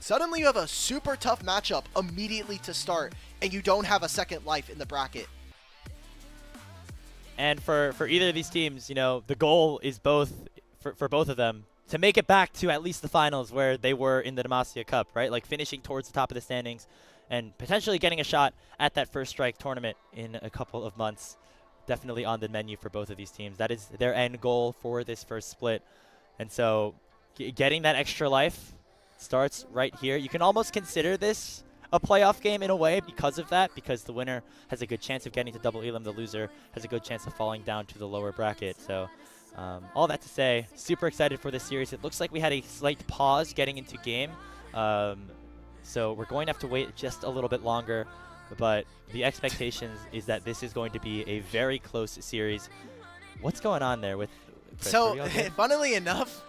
Suddenly you have a super tough matchup immediately to start, and you don't have a second life in the bracket. And for either of these teams, you know, the goal is both for both of them to make it back to at least the finals where they were in the Demacia Cup, right? Like finishing towards the top of the standings and potentially getting a shot at that first strike tournament in a couple of months. Definitely on the menu for both of these teams. That is their end goal for this first split. And so getting that extra life starts right here. You can almost consider this a playoff game in a way because of that, because the winner has a good chance of getting to double elim, the loser has a good chance of falling down to the lower bracket. So all that to say, super excited for this series. It looks like we had a slight pause getting into game. So we're going to have to wait just a little bit longer, but the expectations is that this is going to be a very close series. What's going on there with Chris? So, funnily enough,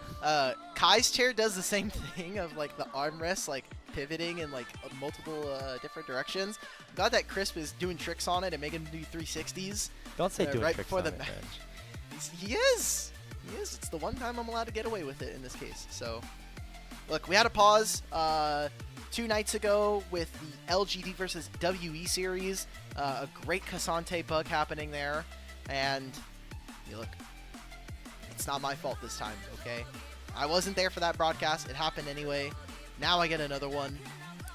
Kai's chair does the same thing of like the armrest, like pivoting in like multiple different directions. Glad that Crisp is doing tricks on it and making him do 360s. Don't say doing right tricks before on the it, match. man. He is. He is. It's the one time I'm allowed to get away with it in this case. So, look, we had a pause 2 nights ago with the LGD versus WE series. A great Cassante bug happening there. And, look, it's not my fault this time, okay? I wasn't there for that broadcast. It happened anyway. Now I get another one.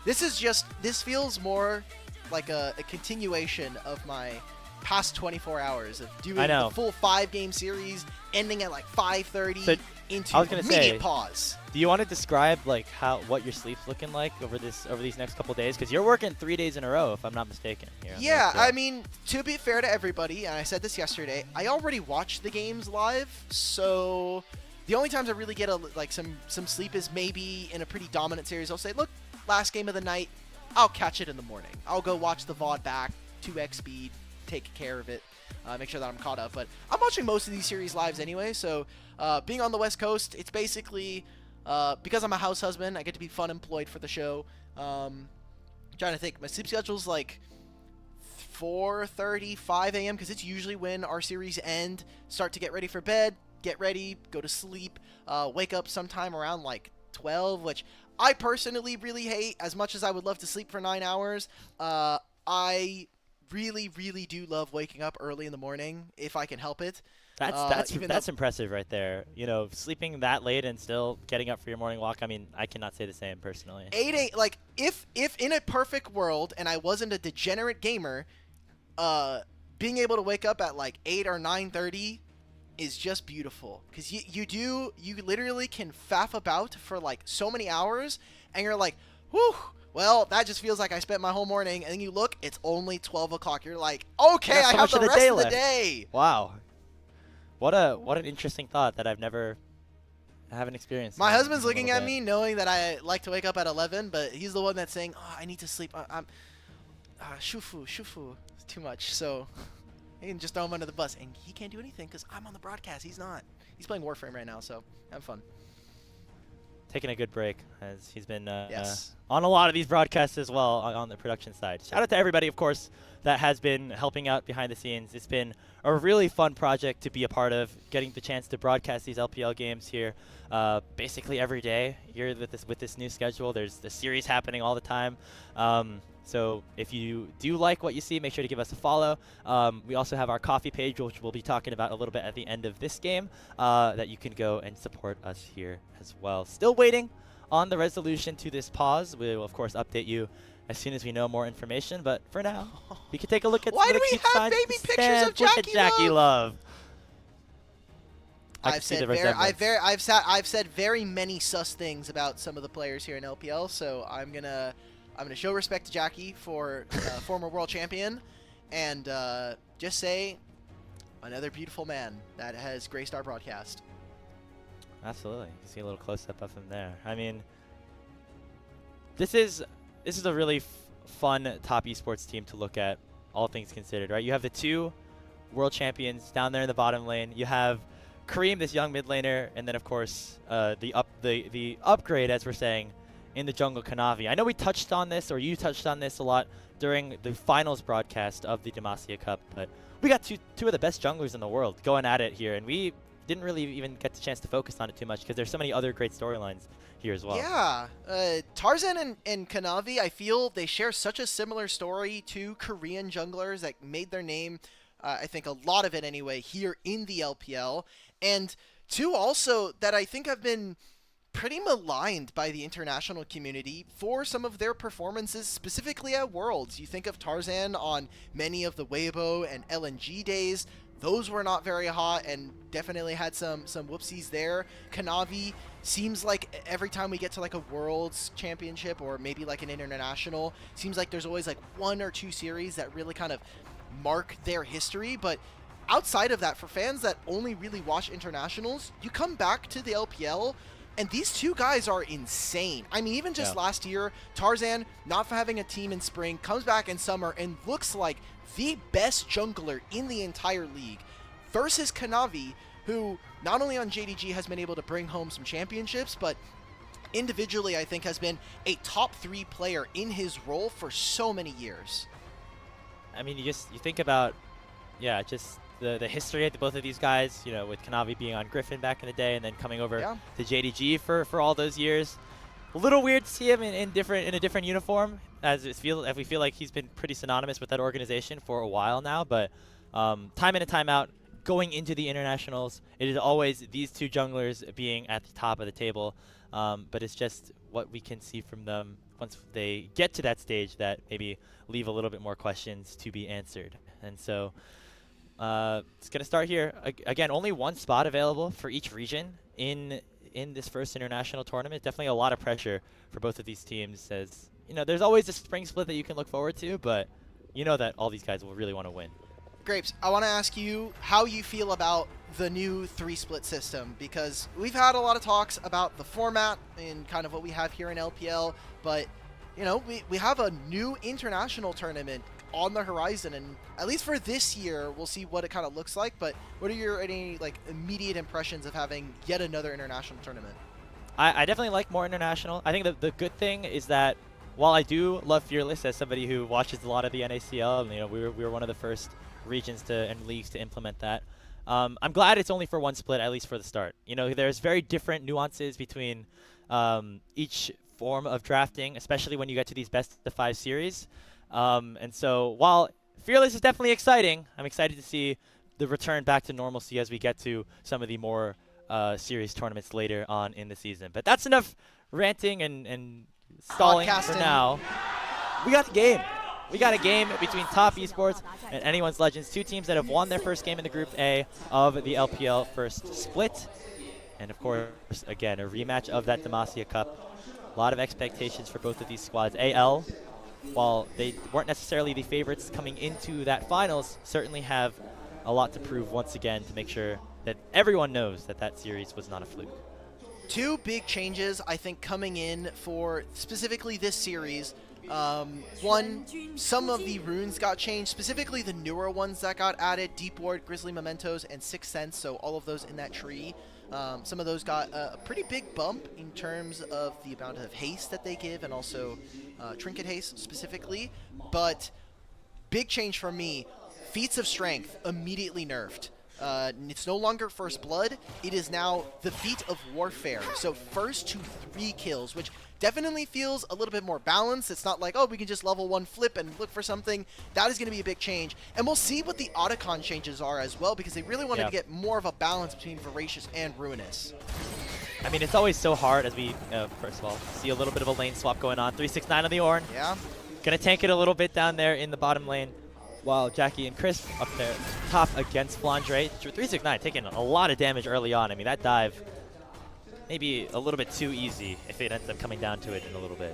This feels more like a continuation of my past 24 hours of doing the full 5-game series, ending at like 5:30 so into I was gonna immediate say, pause. Do you want to describe like what your sleep's looking like over these next couple days? Because you're working 3 days in a row, if I'm not mistaken. Yeah, I mean, to be fair to everybody, and I said this yesterday, I already watched the games live, so the only times I really get some sleep is maybe in a pretty dominant series. I'll say, look, last game of the night, I'll catch it in the morning. I'll go watch the VOD back, 2x speed, take care of it, make sure that I'm caught up. But I'm watching most of these series lives anyway, so being on the West Coast, it's basically, because I'm a house husband, I get to be fun employed for the show. I'm trying to think, my sleep schedule's like 4:30, 5 a.m. because it's usually when our series end, start to get ready for bed, get ready, go to sleep, wake up sometime around like 12, which I personally really hate. As much as I would love to sleep for 9 hours, I really do love waking up early in the morning if I can help it. That's impressive right there. You know, sleeping that late and still getting up for your morning walk. I mean, I cannot say the same personally. 8 like if in a perfect world and I wasn't a degenerate gamer, being able to wake up at like 8 or 9:30 is just beautiful, because you literally can faff about for like so many hours and you're like, whew, well, that just feels like I spent my whole morning, and then you look, it's only 12 o'clock. You're like, okay, I have the rest of the day. Wow. What an interesting thought that I haven't experienced. My husband's looking at me knowing that I like to wake up at 11, but he's the one that's saying, oh, I need to sleep. I'm shufu, it's too much. So I can just throw him under the bus, and he can't do anything because I'm on the broadcast. He's not. He's playing Warframe right now, so have fun. Taking a good break, as he's been yes. On a lot of these broadcasts as well on the production side. Shout out to everybody, of course, that has been helping out behind the scenes. It's been a really fun project to be a part of, getting the chance to broadcast these LPL games here basically every day here with this new schedule. There's the series happening all the time. So if you do like what you see, make sure to give us a follow. We also have our coffee page, which we'll be talking about a little bit at the end of this game, that you can go and support us here as well. Still waiting on the resolution to this pause. We will, of course, update you as soon as we know more information. But for now, we can take a look at Why some do of the we cute have signs baby of the pictures of stands. Look at Jackie Love? I've said very many sus things about some of the players here in LPL, so I'm gonna show respect to Jackie for former world champion, and just say another beautiful man that has graced our broadcast. Absolutely. You see a little close-up of him there. I mean, this is a really fun top esports team to look at, all things considered, right? You have the 2 world champions down there in the bottom lane. You have Kareem, this young mid laner, and then of course the upgrade, as we're saying, in the jungle, Kanavi. I know we touched on this, or you touched on this a lot during the finals broadcast of the Demacia Cup, but we got two of the best junglers in the world going at it here, and we didn't really even get the chance to focus on it too much because there's so many other great storylines here as well. Yeah, Tarzan and Kanavi, I feel they share such a similar story to Korean junglers that made their name, I think a lot of it anyway, here in the LPL. And two also that I think have been pretty maligned by the international community for some of their performances, specifically at Worlds. You think of Tarzan on many of the Weibo and LNG days. Those were not very hot and definitely had some whoopsies there. Kanavi seems like every time we get to like a Worlds Championship or maybe like an international, seems like there's always like 1 or 2 series that really kind of mark their history. But outside of that, for fans that only really watch internationals, you come back to the LPL and these two guys are insane. I mean, even just last year, Tarzan, not for having a team in spring, comes back in summer and looks like the best jungler in the entire league, versus Kanavi, who not only on JDG has been able to bring home some championships, but individually I think has been a top 3 player in his role for so many years. I mean, you think about, just the history of both of these guys, you know, with Kanavi being on Griffin back in the day and then coming over to JDG for all those years. A little weird to see him in a different uniform, as we feel like he's been pretty synonymous with that organization for a while now. But time in and time out, going into the internationals, it is always these two junglers being at the top of the table. But it's just what we can see from them once they get to that stage that maybe leave a little bit more questions to be answered. And so it's going to start here. Again, only 1 spot available for each region in this first international tournament. Definitely a lot of pressure for both of these teams, as you know, there's always a spring split that you can look forward to, but you know that all these guys will really want to win. Grapes, I want to ask you how you feel about the new 3-split system, because we've had a lot of talks about the format and kind of what we have here in LPL, but you know, we have a new international tournament on the horizon, and at least for this year, we'll see what it kind of looks like. But what are your like immediate impressions of having yet another international tournament? I definitely like more international. I think the good thing is that while I do love Fearless as somebody who watches a lot of the NACL, and you know, we were one of the first regions and leagues to implement that. I'm glad it's only for 1 split, at least for the start. You know, there's very different nuances between each form of drafting, especially when you get to these best-of-5 series. And so while Fearless is definitely exciting, I'm excited to see the return back to normalcy as we get to some of the more series tournaments later on in the season. But that's enough ranting and stalling for now. We got the game. We got a game between Top Esports and Anyone's Legends, 2 teams that have won their first game in the Group A of the LPL first split. And of course, again, a rematch of that Demacia Cup. A lot of expectations for both of these squads. AL, while they weren't necessarily the favorites coming into that finals, certainly have a lot to prove once again to make sure that everyone knows that that series was not a fluke. 2 big changes, I think, coming in for specifically this series. One, some of the runes got changed, specifically the newer ones that got added, Deep Ward, Grizzly Mementos, and Sixth Sense, so all of those in that tree. Some of those got a pretty big bump in terms of the amount of haste that they give, and also trinket haste specifically. But big change for me, Feats of Strength immediately nerfed. It's no longer First Blood, it is now the Feat of Warfare. So first to 3 kills, which definitely feels a little bit more balanced. It's not like, oh, we can just level 1 flip and look for something. That is going to be a big change. And we'll see what the Otacon changes are as well, because they really wanted to get more of a balance between Voracious and Ruinous. I mean, it's always so hard as we, first of all, see a little bit of a lane swap going on. 369 on the Ornn. Yeah. Gonna tank it a little bit down there in the bottom lane, while Jackie and Chris up there top against Flandre. 369 taking a lot of damage early on. I mean, that dive maybe a little bit too easy if it ends up coming down to it in a little bit.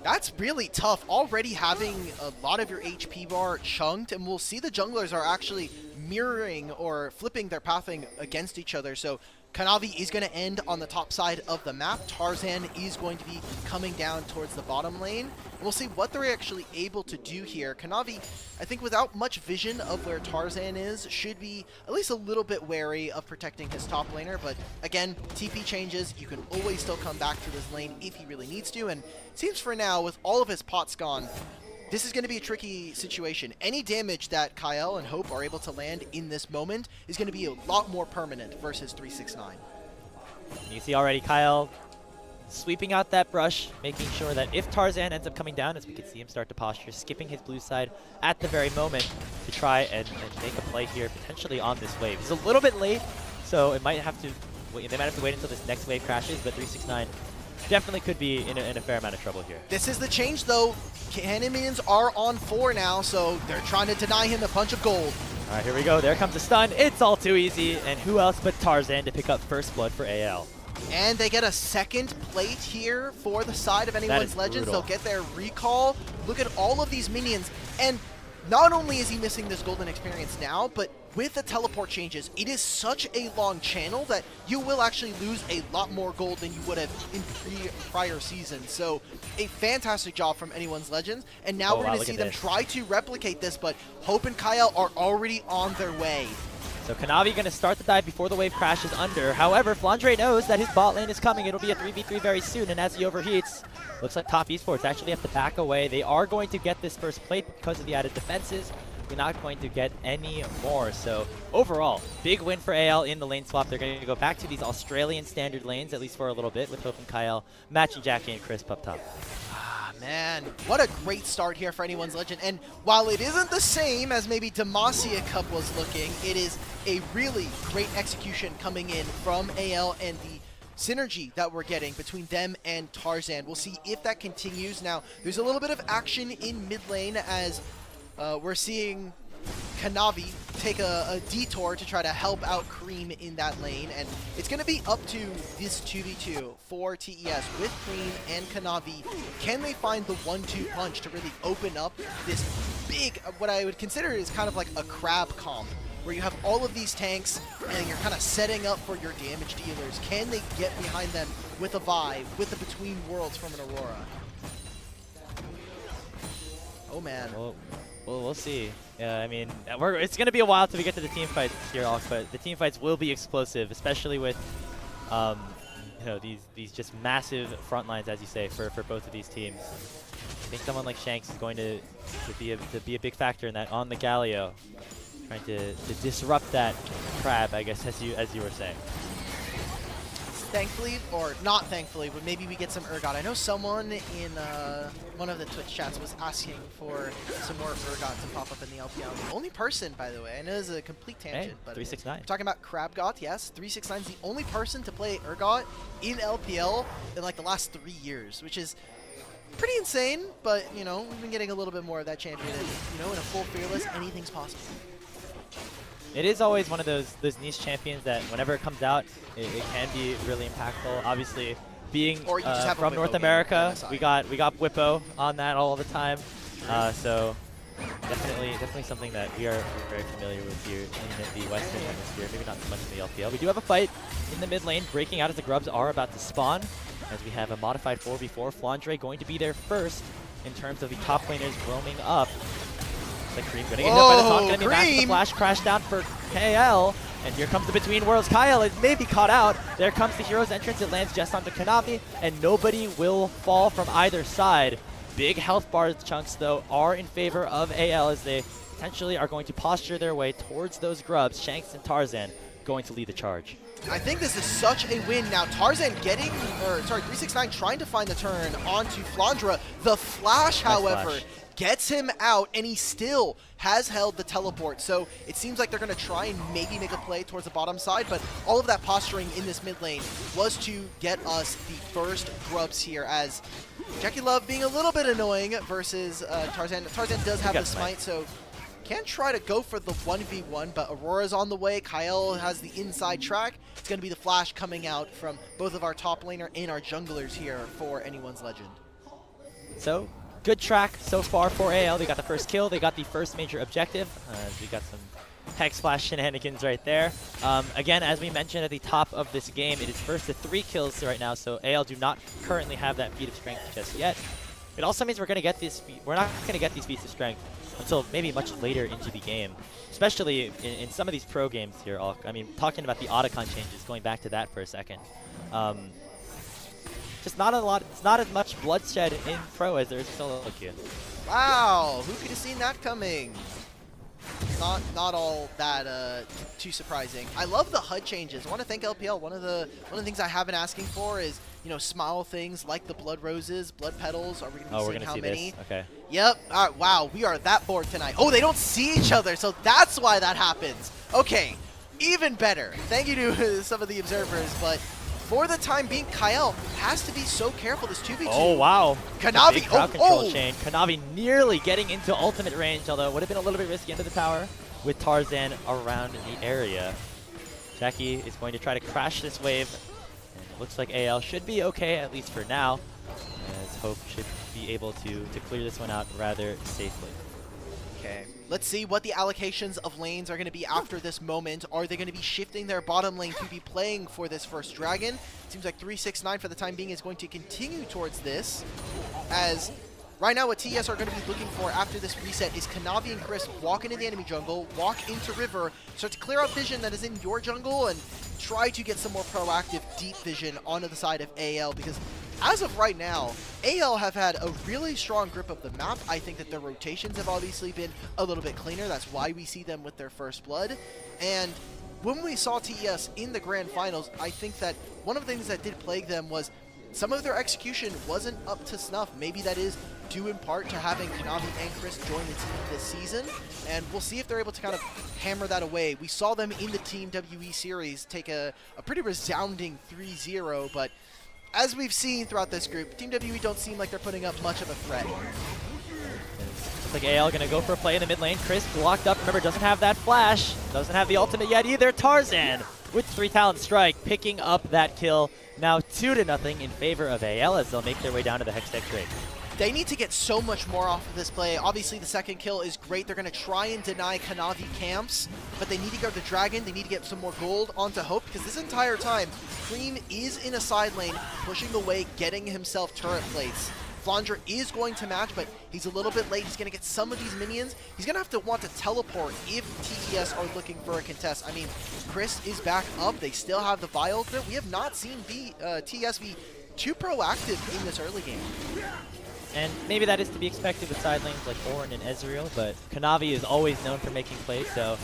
That's really tough, already having a lot of your HP bar chunked, and we'll see the junglers are actually mirroring or flipping their pathing against each other. So Kanavi is going to end on the top side of the map. Tarzan is going to be coming down towards the bottom lane. And we'll see what they're actually able to do here. Kanavi, I think without much vision of where Tarzan is, should be at least a little bit wary of protecting his top laner. But again, TP changes. You can always still come back to this lane if he really needs to. And it seems for now, with all of his pots gone, this is going to be a tricky situation. Any damage that Kyle and Hope are able to land in this moment is going to be a lot more permanent versus 369. You see already Kyle sweeping out that brush, making sure that if Tarzan ends up coming down, as we can see him start to posture, skipping his blue side at the very moment to try and make a play here, potentially on this wave. He's a little bit late, so it might have to they might have to wait until this next wave crashes, but 369 definitely could be in a fair amount of trouble here. This is the change, though. Cannon minions are on 4 now, so they're trying to deny him a punch of gold. All right, here we go. There comes the stun. It's all too easy, and who else but Tarzan to pick up first blood for AL. And they get a second plate here for the side of Anyone's Legends. Brutal. They'll get their recall. Look at all of these minions. And not only is he missing this golden experience now, but with the teleport changes, it is such a long channel that you will actually lose a lot more gold than you would have in prior seasons. So a fantastic job from Anyone's Legends. And now we're going to see them try to replicate this, but Hope and Kyle are already on their way. So Kanavi going to start the dive before the wave crashes under. However, Flandre knows that his bot lane is coming. It'll be a 3v3 very soon, and as he overheats, looks like Top Esports actually have to back away. They are going to get this first plate because of the added defenses. We're not going to get any more. So overall, big win for AL in the lane swap. They're going to go back to these Australian standard lanes, at least for a little bit, with Hope and Kyle matching Jackie and Chris up top. Man, what a great start here for Anyone's Legend. And while it isn't the same as maybe Demacia Cup was looking, it is a really great execution coming in from AL and the synergy that we're getting between them and Tarzan. We'll see if that continues. Now, there's a little bit of action in mid lane as we're seeing Kanavi take a detour to try to help out Cream in that lane, and it's going to be up to this 2v2 for TES with Cream and Kanavi. Can they find the 1-2 punch to really open up this big, what I would consider is kind of like a crab comp, where you have all of these tanks and you're kind of setting up for your damage dealers? Can they get behind them with a vibe, with the Between Worlds from an Aurora? Oh man. Well, we'll see. I mean, it's going to be a while till we get to the team fights here, Alex, but the team fights will be explosive, especially with you know, these just massive front lines, as you say, for both of these teams. I think someone like Shanks is going to be a big factor in that on the Galio, trying to disrupt that crab, I guess, as you were saying. Thankfully, or not thankfully, but maybe we get some Urgot. I know someone in one of the Twitch chats was asking for some more Urgot to pop up in the LPL. The only person, by the way, I know this is a complete tangent, but 369. we're talking about Crabgot, yes. 369 is the only person to play Urgot in LPL in like the last 3 years, which is pretty insane, but you know, we've been getting a little bit more of that champion, and you know, in a full Fearless, anything's possible. It is always one of those niche champions that whenever it comes out, it can be really impactful. Obviously, being from North America, we got Whippo on that all the time. So definitely something that we are very familiar with here in the Western Hemisphere. Maybe not so much in the LPL. We do have a fight in the mid lane, breaking out as the Grubs are about to spawn. As we have a modified 4v4, Flandre going to be there first in terms of the top laners roaming up. Cream gonna get hit by the taunt, gonna be back to the flash crash down for KL, and here comes the Between Worlds. Kyle is maybe caught out. There comes the hero's entrance. It lands just onto Kanavi, and nobody will fall from either side. Big health bar chunks, though, are in favor of AL as they potentially are going to posture their way towards those Grubs. Shanks and Tarzan going to lead the charge. I think this is such a win. Now Tarzan 369 trying to find the turn onto Flandre. The flash, however, gets him out, and he still has held the teleport. So it seems like they're going to try and maybe make a play towards the bottom side, but all of that posturing in this mid lane was to get us the first Grubs here, as Jackie Love being a little bit annoying versus Tarzan. Tarzan does have the smite, so can try to go for the 1v1, but Aurora's on the way. Kyle has the inside track. It's going to be the flash coming out from both of our top laner and our junglers here for Anyone's Legend. So, good track so far for AL. They got the first kill. They got the first major objective. We got some Hex Flash shenanigans right there. Again, as we mentioned at the top of this game, it is first to 3 kills right now, so AL do not currently have that feat of strength just yet. It also means we're not going to get these feats of strength until maybe much later into the game, especially in some of these pro games here. I mean, talking about the Otacon changes, going back to that for a second. Just not a lot. It's not as much bloodshed in pro as there is in solo queue. Wow, who could have seen that coming? Not all that too surprising. I love the HUD changes. I want to thank LPL. One of the things I have been asking for is, you know, small things like the blood roses, blood petals. Are we going to be seeing how many? This. Okay. Yep. All right, wow, we are that bored tonight. Oh, they don't see each other, so that's why that happens. Okay, even better. Thank you to some of the observers, but for the time being, Kyle has to be so careful. This 2v2. Oh, wow. Kanavi. Crowd control chain. Kanavi nearly getting into ultimate range, although it would have been a little bit risky into the tower with Tarzan around the area. Jackie is going to try to crash this wave. And it looks like AL should be okay, at least for now, as Hope should be able to clear this one out rather safely. Okay, let's see what the allocations of lanes are going to be after this moment. Are they going to be shifting their bottom lane to be playing for this first dragon? Seems like 369 for the time being is going to continue towards this, as right now what TES are going to be looking for after this reset is Kanavi and Chris walk into the enemy jungle, walk into river, start to clear out vision that is in your jungle, and try to get some more proactive deep vision onto the side of AL, because as of right now, AL have had a really strong grip of the map. I think that their rotations have obviously been a little bit cleaner. That's why we see them with their first blood. And when we saw TES in the grand finals, I think that one of the things that did plague them was some of their execution wasn't up to snuff. Maybe that is due in part to having Kanavi and Chris join the team this season, and we'll see if they're able to kind of hammer that away. We saw them in the Team WE series take a pretty resounding 3-0, but as we've seen throughout this group, Team WE don't seem like they're putting up much of a threat. Looks like AL going to go for a play in the mid lane. Chris blocked up. Remember, doesn't have that flash. Doesn't have the ultimate yet either. Tarzan with 3 talent strike, picking up that kill. Now 2-0 in favor of AL as they'll make their way down to the Hextech trade. They need to get so much more off of this play. Obviously, the second kill is great. They're going to try and deny Kanavi camps, but they need to go to the Dragon. They need to get some more gold onto Hope, because this entire time, Cream is in a side lane, pushing the way, getting himself turret plates. Flandre is going to match, but he's a little bit late. He's going to get some of these minions. He's going to have to want to teleport if TES are looking for a contest. I mean, Chris is back up. They still have the Vile. We have not seen TES be too proactive in this early game. And maybe that is to be expected with side lanes like Orin and Ezreal, but Kanavi is always known for making plays, so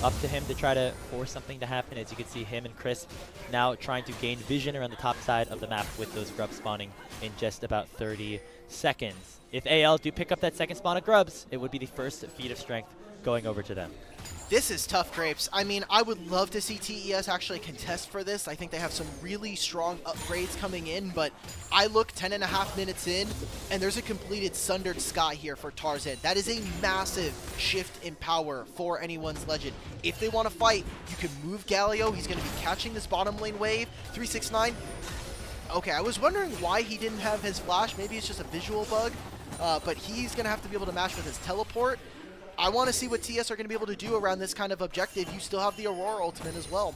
up to him to try to force something to happen. As you can see, him and Chris now trying to gain vision around the top side of the map with those grubs spawning in just about 30 seconds. If AL do pick up that second spawn of grubs, it would be the first feat of strength going over to them. This is tough, Grapes. I mean, I would love to see TES actually contest for this. I think they have some really strong upgrades coming in, but I look 10.5 minutes in, and there's a completed Sundered Sky here for Tarzan. That is a massive shift in power for anyone's Legend. If they want to fight, you can move Galio. He's going to be catching this bottom lane wave. 369. Okay, I was wondering why he didn't have his flash. Maybe it's just a visual bug, but he's going to have to be able to match with his teleport. I want to see what TS are going to be able to do around this kind of objective. You still have the Aurora ultimate as well.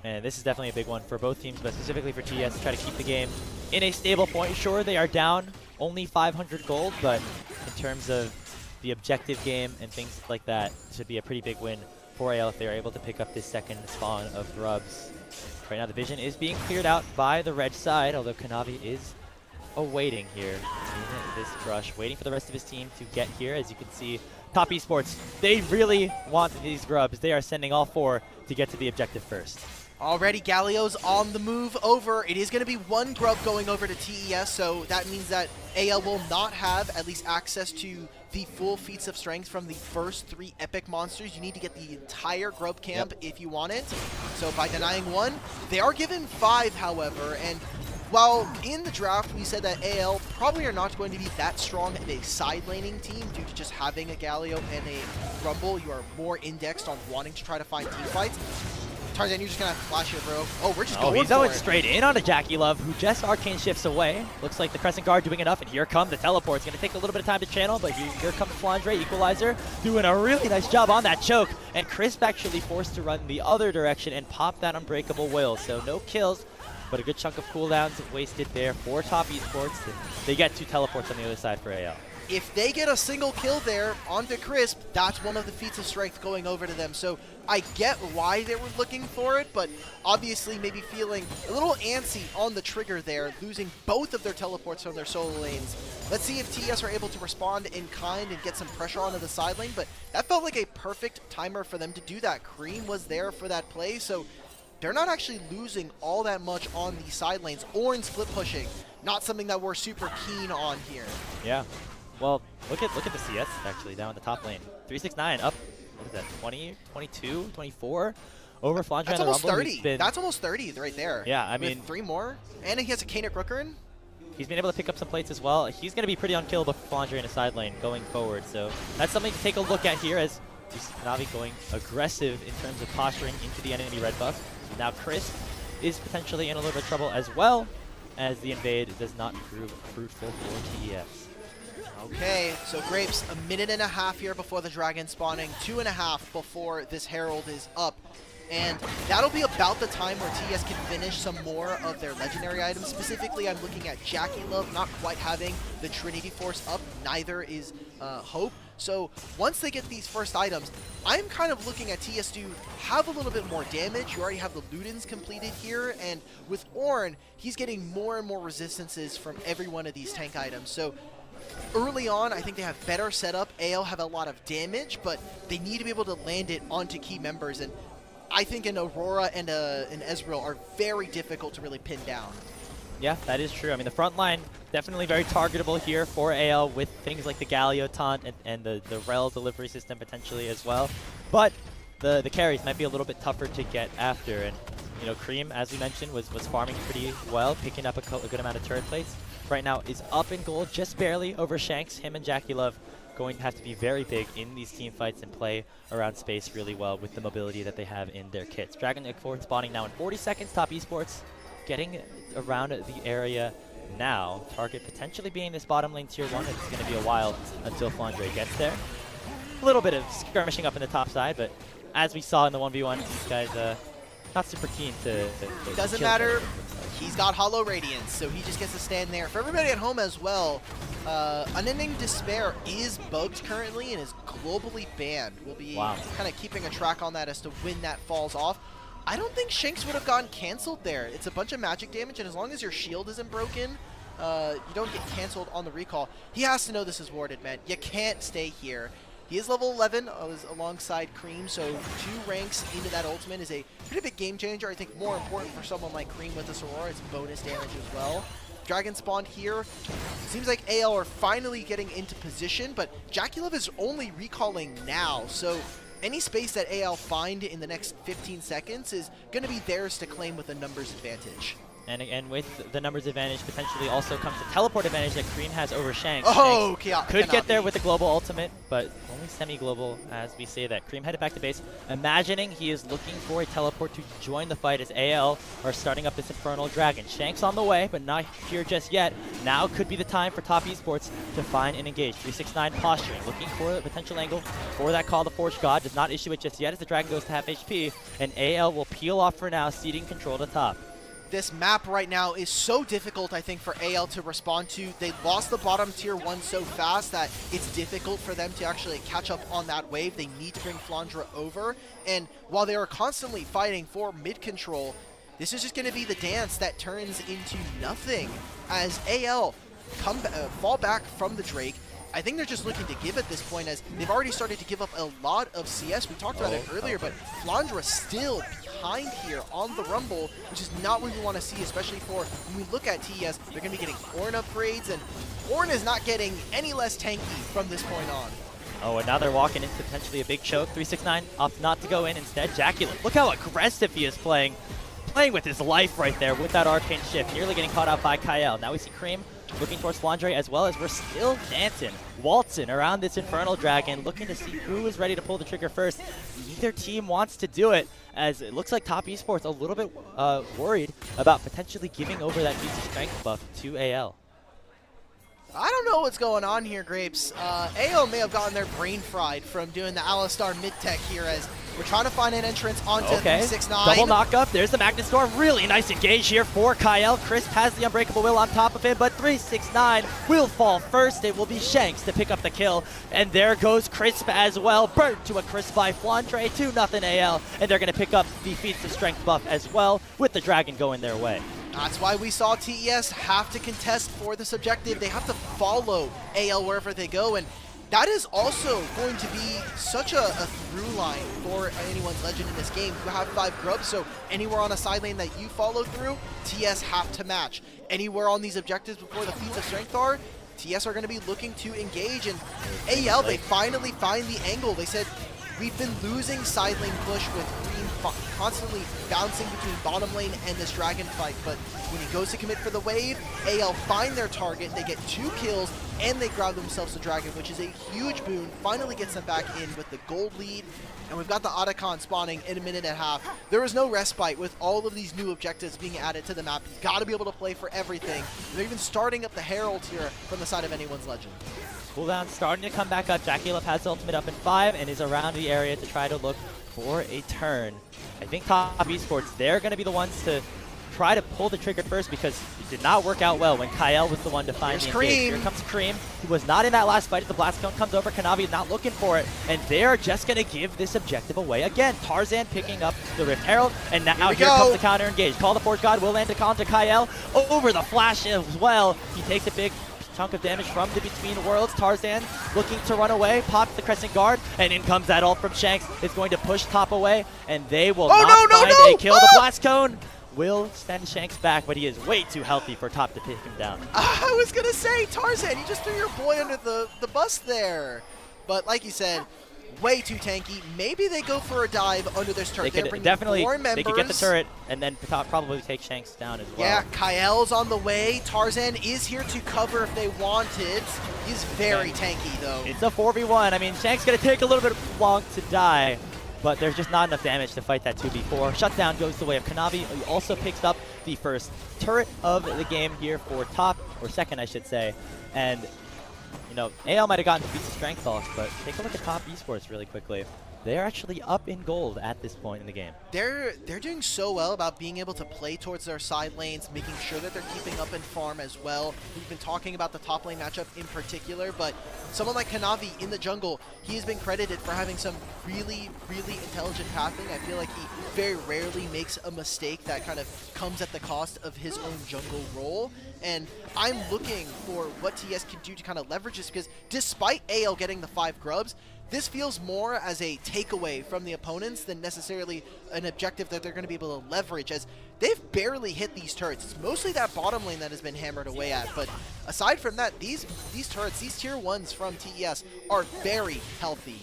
And this is definitely a big one for both teams, but specifically for TS to try to keep the game in a stable point. Sure, they are down only 500 gold, but in terms of the objective game and things like that, it should be a pretty big win for AL if they are able to pick up this second spawn of grubs. Right now, the vision is being cleared out by the red side, although Kanavi is awaiting here in this rush, waiting for the rest of his team to get here. As you can see, Top Esports, they really want these grubs. They are sending all 4 to get to the objective first. Already Galio's on the move over. It is going to be 1 grub going over to TES, so that means that AL will not have at least access to the full feats of strength from the first 3 epic monsters. You need to get the entire grub camp if you want it. So by denying 1, they are given 5, however, and while in the draft we said that AL probably are not going to be that strong of a side laning team due to just having a Galio and a Rumble, you are more indexed on wanting to try to find team fights. Tarzan, you're just going to flash here, bro. Oh, we're just going he's for going it. straight in on a Jackie Love, who just arcane shifts away. Looks like the Crescent Guard doing enough, and here comes the teleport. It's going to take a little bit of time to channel, but here comes Flandre, Equalizer, doing a really nice job on that choke. And Crisp actually forced to run the other direction and pop that Unbreakable Will. So no kills, but a good chunk of cooldowns wasted there for Top Esports. And they get 2 teleports on the other side for AL. if they get a single kill there onto Crisp, that's one of the feats of strength going over to them. So I get why they were looking for it, but obviously maybe feeling a little antsy on the trigger there, losing both of their teleports from their solo lanes. Let's see if TES are able to respond in kind and get some pressure onto the side lane, but that felt like a perfect timer for them to do that. Cream was there for that play, so they're not actually losing all that much on the side lanes or in split pushing. Not something that we're super keen on here. Yeah. Well, look at the CS actually down in the top lane. 369 up. What is that? 20, 22, 24 over Flandre. That's almost 30. That's almost 30 right there. Yeah, I mean, with 3 more, and he has a Kanik Rookerin. He's been able to pick up some plates as well. He's going to be pretty unkillable for Flandre in a side lane going forward. So that's something to take a look at here as Navi going aggressive in terms of posturing into the enemy red buff. Now Chris is potentially in a little bit of trouble as well, as the invade does not prove fruitful for TES. Okay, so Grapes, a minute and a half here before the dragon spawning, 2.5 before this Herald is up. And that'll be about the time where TES can finish some more of their legendary items. Specifically, I'm looking at Jackie Love not quite having the Trinity Force up, neither is Hope. So once they get these first items, I'm kind of looking at TES to have a little bit more damage. You already have the Ludens completed here, and with Ornn, he's getting more and more resistances from every one of these tank items. So early on, I think they have better setup. AL have a lot of damage, but they need to be able to land it onto key members, and I think an Aurora and an Ezreal are very difficult to really pin down. Yeah, that is true. I mean, the front line definitely very targetable here for AL with things like the Galio taunt and the Rel delivery system potentially as well. But the carries might be a little bit tougher to get after. And, you know, Cream, as we mentioned, was farming pretty well, picking up a good amount of turret plates. Right now is up in gold, just barely over Shanks. Him and Jackie Love going to have to be very big in these team fights and play around space really well with the mobility that they have in their kits. Dragon Egg 4 spawning now in 40 seconds. Top Esports getting around the area now. Target potentially being this bottom lane tier 1. It's going to be a while until Flandre gets there. A little bit of skirmishing up in the top side, but as we saw in the 1v1, these guys not super keen to doesn't matter. He's got Hollow Radiance, so he just gets to stand there. For everybody at home as well, Unending Despair is bugged currently and is globally banned. We'll be kind of keeping a track on that as to when that falls off. I don't think Shanks would have gotten canceled there. It's a bunch of magic damage, and as long as your shield isn't broken, you don't get canceled on the recall. He has to know this is warded, man. You can't stay here. He is level 11 alongside Cream, so 2 ranks into that ultimate is a pretty big game changer. I think more important for someone like Cream with this Aurora, it's bonus damage as well. Dragon spawned here. Seems like AL are finally getting into position, but Jackie Love is only recalling now, so any space that AL find in the next 15 seconds is going to be theirs to claim with a numbers advantage. And with the numbers advantage, potentially also comes the teleport advantage that Cream has over Shanks. Oh, Shanks could get there with the global ultimate, but only semi-global as we say that. Cream headed back to base, imagining he is looking for a teleport to join the fight as AL are starting up this Infernal Dragon. Shanks on the way, but not here just yet. Now could be the time for Top Esports to find and engage. 369 posturing, looking for a potential angle for that call to Forge God. Does not issue it just yet as the Dragon goes to half HP, and AL will peel off for now, ceding control to top. This map right now is so difficult, I think, for AL to respond to. They lost the bottom tier 1 so fast that it's difficult for them to actually catch up on that wave. They need to bring Flandre over. And while they are constantly fighting for mid control, this is just going to be the dance that turns into nothing as AL fall back from the Drake. I think they're just looking to give at this point, as they've already started to give up a lot of CS. We talked about it earlier, but Flandre still behind here on the Rumble, which is not what we want to see, especially for when we look at TES. They're going to be getting Ornn upgrades, and Ornn is not getting any less tanky from this point on. Oh, and now they're walking into potentially a big choke. 369 opts not to go in. Instead, Jackie, look how aggressive he is playing with his life right there with that arcane shift. Nearly getting caught out by Kael. Now we see Cream looking towards Flandre, as well as we're still dancing, waltzing around this Infernal Dragon, looking to see who is ready to pull the trigger first. Neither team wants to do it, as it looks like Top Esports a little bit worried about potentially giving over that feats of strength buff to AL. I don't know what's going on here, Grapes. AL may have gotten their brain fried from doing the Alistar mid-tech here, as We're trying to find an entrance onto Okay, 369. double knock up. There's the Magnet Storm. Really nice engage here for Kyle. Crisp has the Unbreakable Will on top of him, but 369 will fall first. It will be Shanks to pick up the kill. And there goes Crisp as well. Burnt to a Crisp by Flandre, 2-0 AL. And they're going to pick up the Feats of Strength buff as well, with the Dragon going their way. That's why we saw TES have to contest for this objective. They have to follow AL wherever they go, and that is also going to be such a through line for anyone's legend in this game. You have 5 grubs, so anywhere on a side lane that you follow through, TS have to match. Anywhere on these objectives before the Feats of Strength are, TS are going to be looking to engage, and AL, they finally find the angle. They said, we've been losing side lane push with Green constantly bouncing between bottom lane and this dragon fight, but when he goes to commit for the wave, AL find their target, they get 2 kills, and they grab themselves the dragon, which is a huge boon. Finally gets them back in with the gold lead, and we've got the Otacon spawning in a minute and a half. There is no respite with all of these new objectives being added to the map. You got to be able to play for everything. They're even starting up the Herald here from the side of anyone's legend. Cooldown starting to come back up. Jackaleb has the ultimate up in 5 and is around the area to try to look for a turn. I think Top Esports, they're going to be the ones to try to pull the trigger first, because it did not work out well when Kyle was the one to find the engage. Here comes Cream. He was not in that last fight as the Blast Cone comes over. Kanavi not looking for it, and they're just going to give this objective away again. Tarzan picking up the Rift Herald, and now here comes the counter engage. Call the Forge God will land onto Kyle over the flash as well. He takes a big chunk of damage from the Between Worlds. Tarzan looking to run away, pops the Crescent Guard, and in comes that ult from Shanks. It's going to push top away, and they will find a kill. The Blast Cone will send Shanks back, but he is way too healthy for top to pick him down. I was going to say, Tarzan, you just threw your boy under the bus there. But like you said, way too tanky. Maybe they go for a dive under this turret. They could definitely, they could get the turret and then probably take Shanks down as well. Yeah, Kyle's on the way. Tarzan is here to cover if they want it. He's very tanky, though. It's a 4v1. I mean, Shanks going to take a little bit long to die, but there's just not enough damage to fight that 2v4. Shutdown goes the way of Kanavi. He also picks up the first turret of the game here for top, or second, I should say. And you know, AL might have gotten Feats of Strength off, but take a look at Top Esports really quickly. They're actually up in gold at this point in the game. They're doing so well about being able to play towards their side lanes, making sure that they're keeping up in farm as well. We've been talking about the top lane matchup in particular, but someone like Kanavi in the jungle, he has been credited for having some really, really intelligent pathing. I feel like he very rarely makes a mistake that kind of comes at the cost of his own jungle role. And I'm looking for what TS can do to kind of leverage this, because despite AL getting the 5 grubs, this feels more as a takeaway from the opponents than necessarily an objective that they're going to be able to leverage, as they've barely hit these turrets. It's mostly that bottom lane that has been hammered away at, but aside from that, these turrets, these tier 1s from TES are very healthy.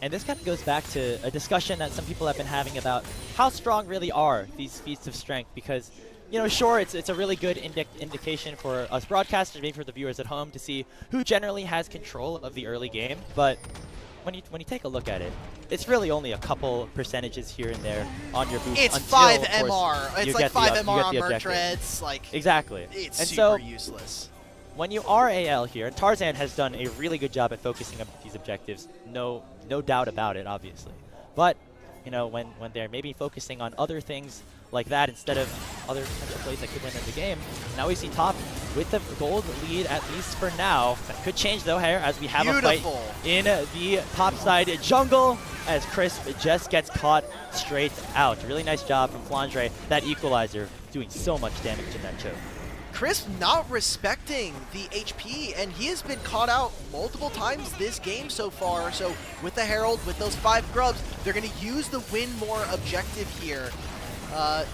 And this kind of goes back to a discussion that some people have been having about how strong really are these Feats of Strength, because you know, sure, it's a really good indication for us broadcasters, maybe for the viewers at home, to see who generally has control of the early game. But when you take a look at it, it's really only a couple percentages here and there on your boost. It's 5 MR. It's like 5 MR on Merc Treads. Like, exactly. It's and super useless. When you are AL here, and Tarzan has done a really good job at focusing on these objectives, no doubt about it, obviously. But you know, when they're maybe focusing on other things like that instead of other potential plays that could win in the game. Now we see top with the gold lead, at least for now. That could change though here, as we have a fight in the top side jungle, as Crisp just gets caught straight out. Really nice job from Flandre, that equalizer, doing so much damage in that choke. Crisp not respecting the HP, and he has been caught out multiple times this game so far. So with the Herald, with those 5 grubs, they're going to use the win more objective here.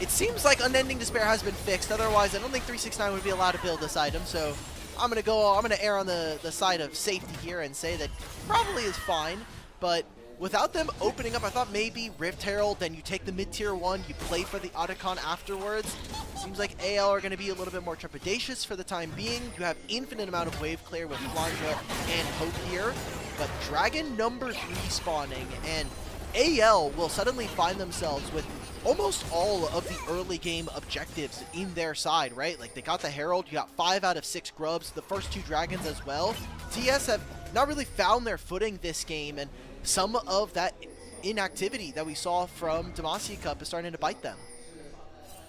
It seems like Unending Despair has been fixed. Otherwise, I don't think 369 would be allowed to build this item. So I'm going to err on the side of safety here and say that probably is fine. But without them opening up, I thought maybe Rift Herald, then you take the mid-tier 1, you play for the Otacon afterwards. Seems like AL are going to be a little bit more trepidatious for the time being. You have infinite amount of wave clear with Flandre and Hope here. But Dragon number 3 spawning, and AL will suddenly find themselves with almost all of the early game objectives in their side, right? Like, they got the Herald, you got 5 out of 6 grubs, the first 2 dragons as well. TS have not really found their footing this game, and some of that inactivity that we saw from Demacia Cup is starting to bite them.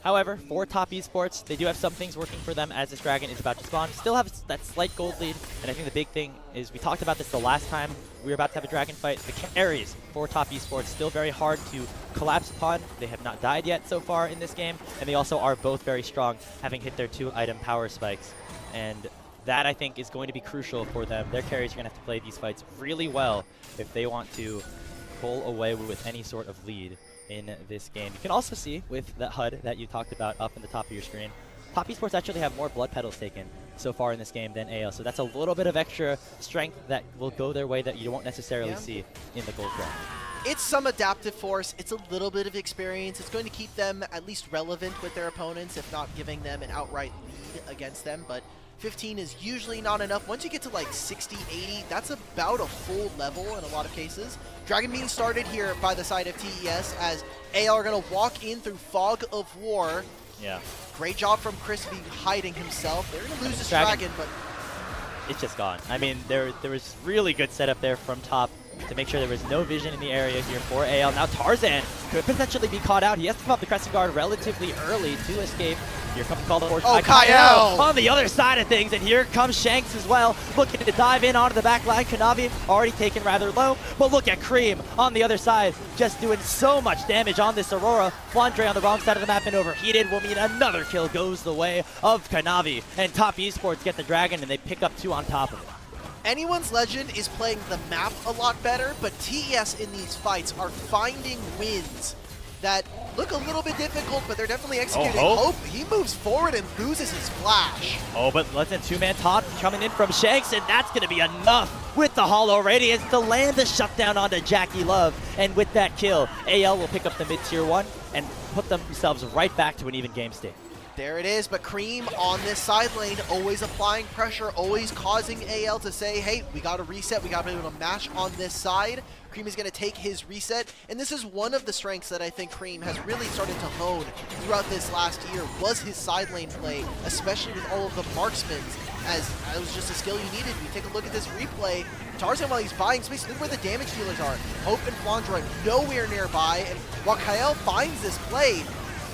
However, for Top Esports, they do have some things working for them as this Dragon is about to spawn. Still have that slight gold lead, and I think the big thing is we talked about this the last time we were about to have a Dragon fight. The carries for Top Esports still very hard to collapse upon. They have not died yet so far in this game, and they also are both very strong, having hit their 2-item power spikes. And that, I think, is going to be crucial for them. Their carries are going to have to play these fights really well if they want to pull away with any sort of lead in this game. You can also see with the HUD that you talked about up in the top of your screen, Top Esports actually have more blood petals taken so far in this game than AL, so that's a little bit of extra strength that will go their way that you won't necessarily see in the gold draft. It's some adaptive force, it's a little bit of experience, it's going to keep them at least relevant with their opponents, if not giving them an outright lead against them, but 15 is usually not enough. Once you get to like 60, 80, that's about a full level in a lot of cases. Dragon being started here by the side of TES as AL are going to walk in through Fog of War. Yeah. Great job from Crispy hiding himself. They're going to lose this Dragon, but it's just gone. I mean, there was really good setup there from top to make sure there was no vision in the area here for AL. Now Tarzan could potentially be caught out. He has to come up the Crescent Guard relatively early to escape. Here comes the call to force by Kyle on the other side of things, and here comes Shanks as well, looking to dive in onto the back line. Kanavi already taken rather low, but look at Cream on the other side, just doing so much damage on this Aurora. Flandre on the wrong side of the map and overheated will mean another kill goes the way of Kanavi, and Top Esports get the Dragon, and they pick up 2 on top of it. Anyone's Legend is playing the map a lot better, but TES in these fights are finding wins that look a little bit difficult, but they're definitely executing. Hope, he moves forward and loses his flash. Oh, but let's a 2-man taunt coming in from Shanks, and that's going to be enough with the Hollow Radiance to land the shutdown onto Jackie Love. And with that kill, AL will pick up the mid-tier 1 and put themselves right back to an even game state. There it is, but Cream on this side lane, always applying pressure, always causing AL to say, hey, we got to reset, we got to be able to mash on this side. Cream is going to take his reset, and this is one of the strengths that I think Cream has really started to hone throughout this last year, was his side lane play, especially with all of the marksmen, as it was just a skill you needed. You take a look at this replay, Tarzan, while he's buying space, look where the damage dealers are. Hope and Flandre nowhere nearby, and while Kyle finds this play,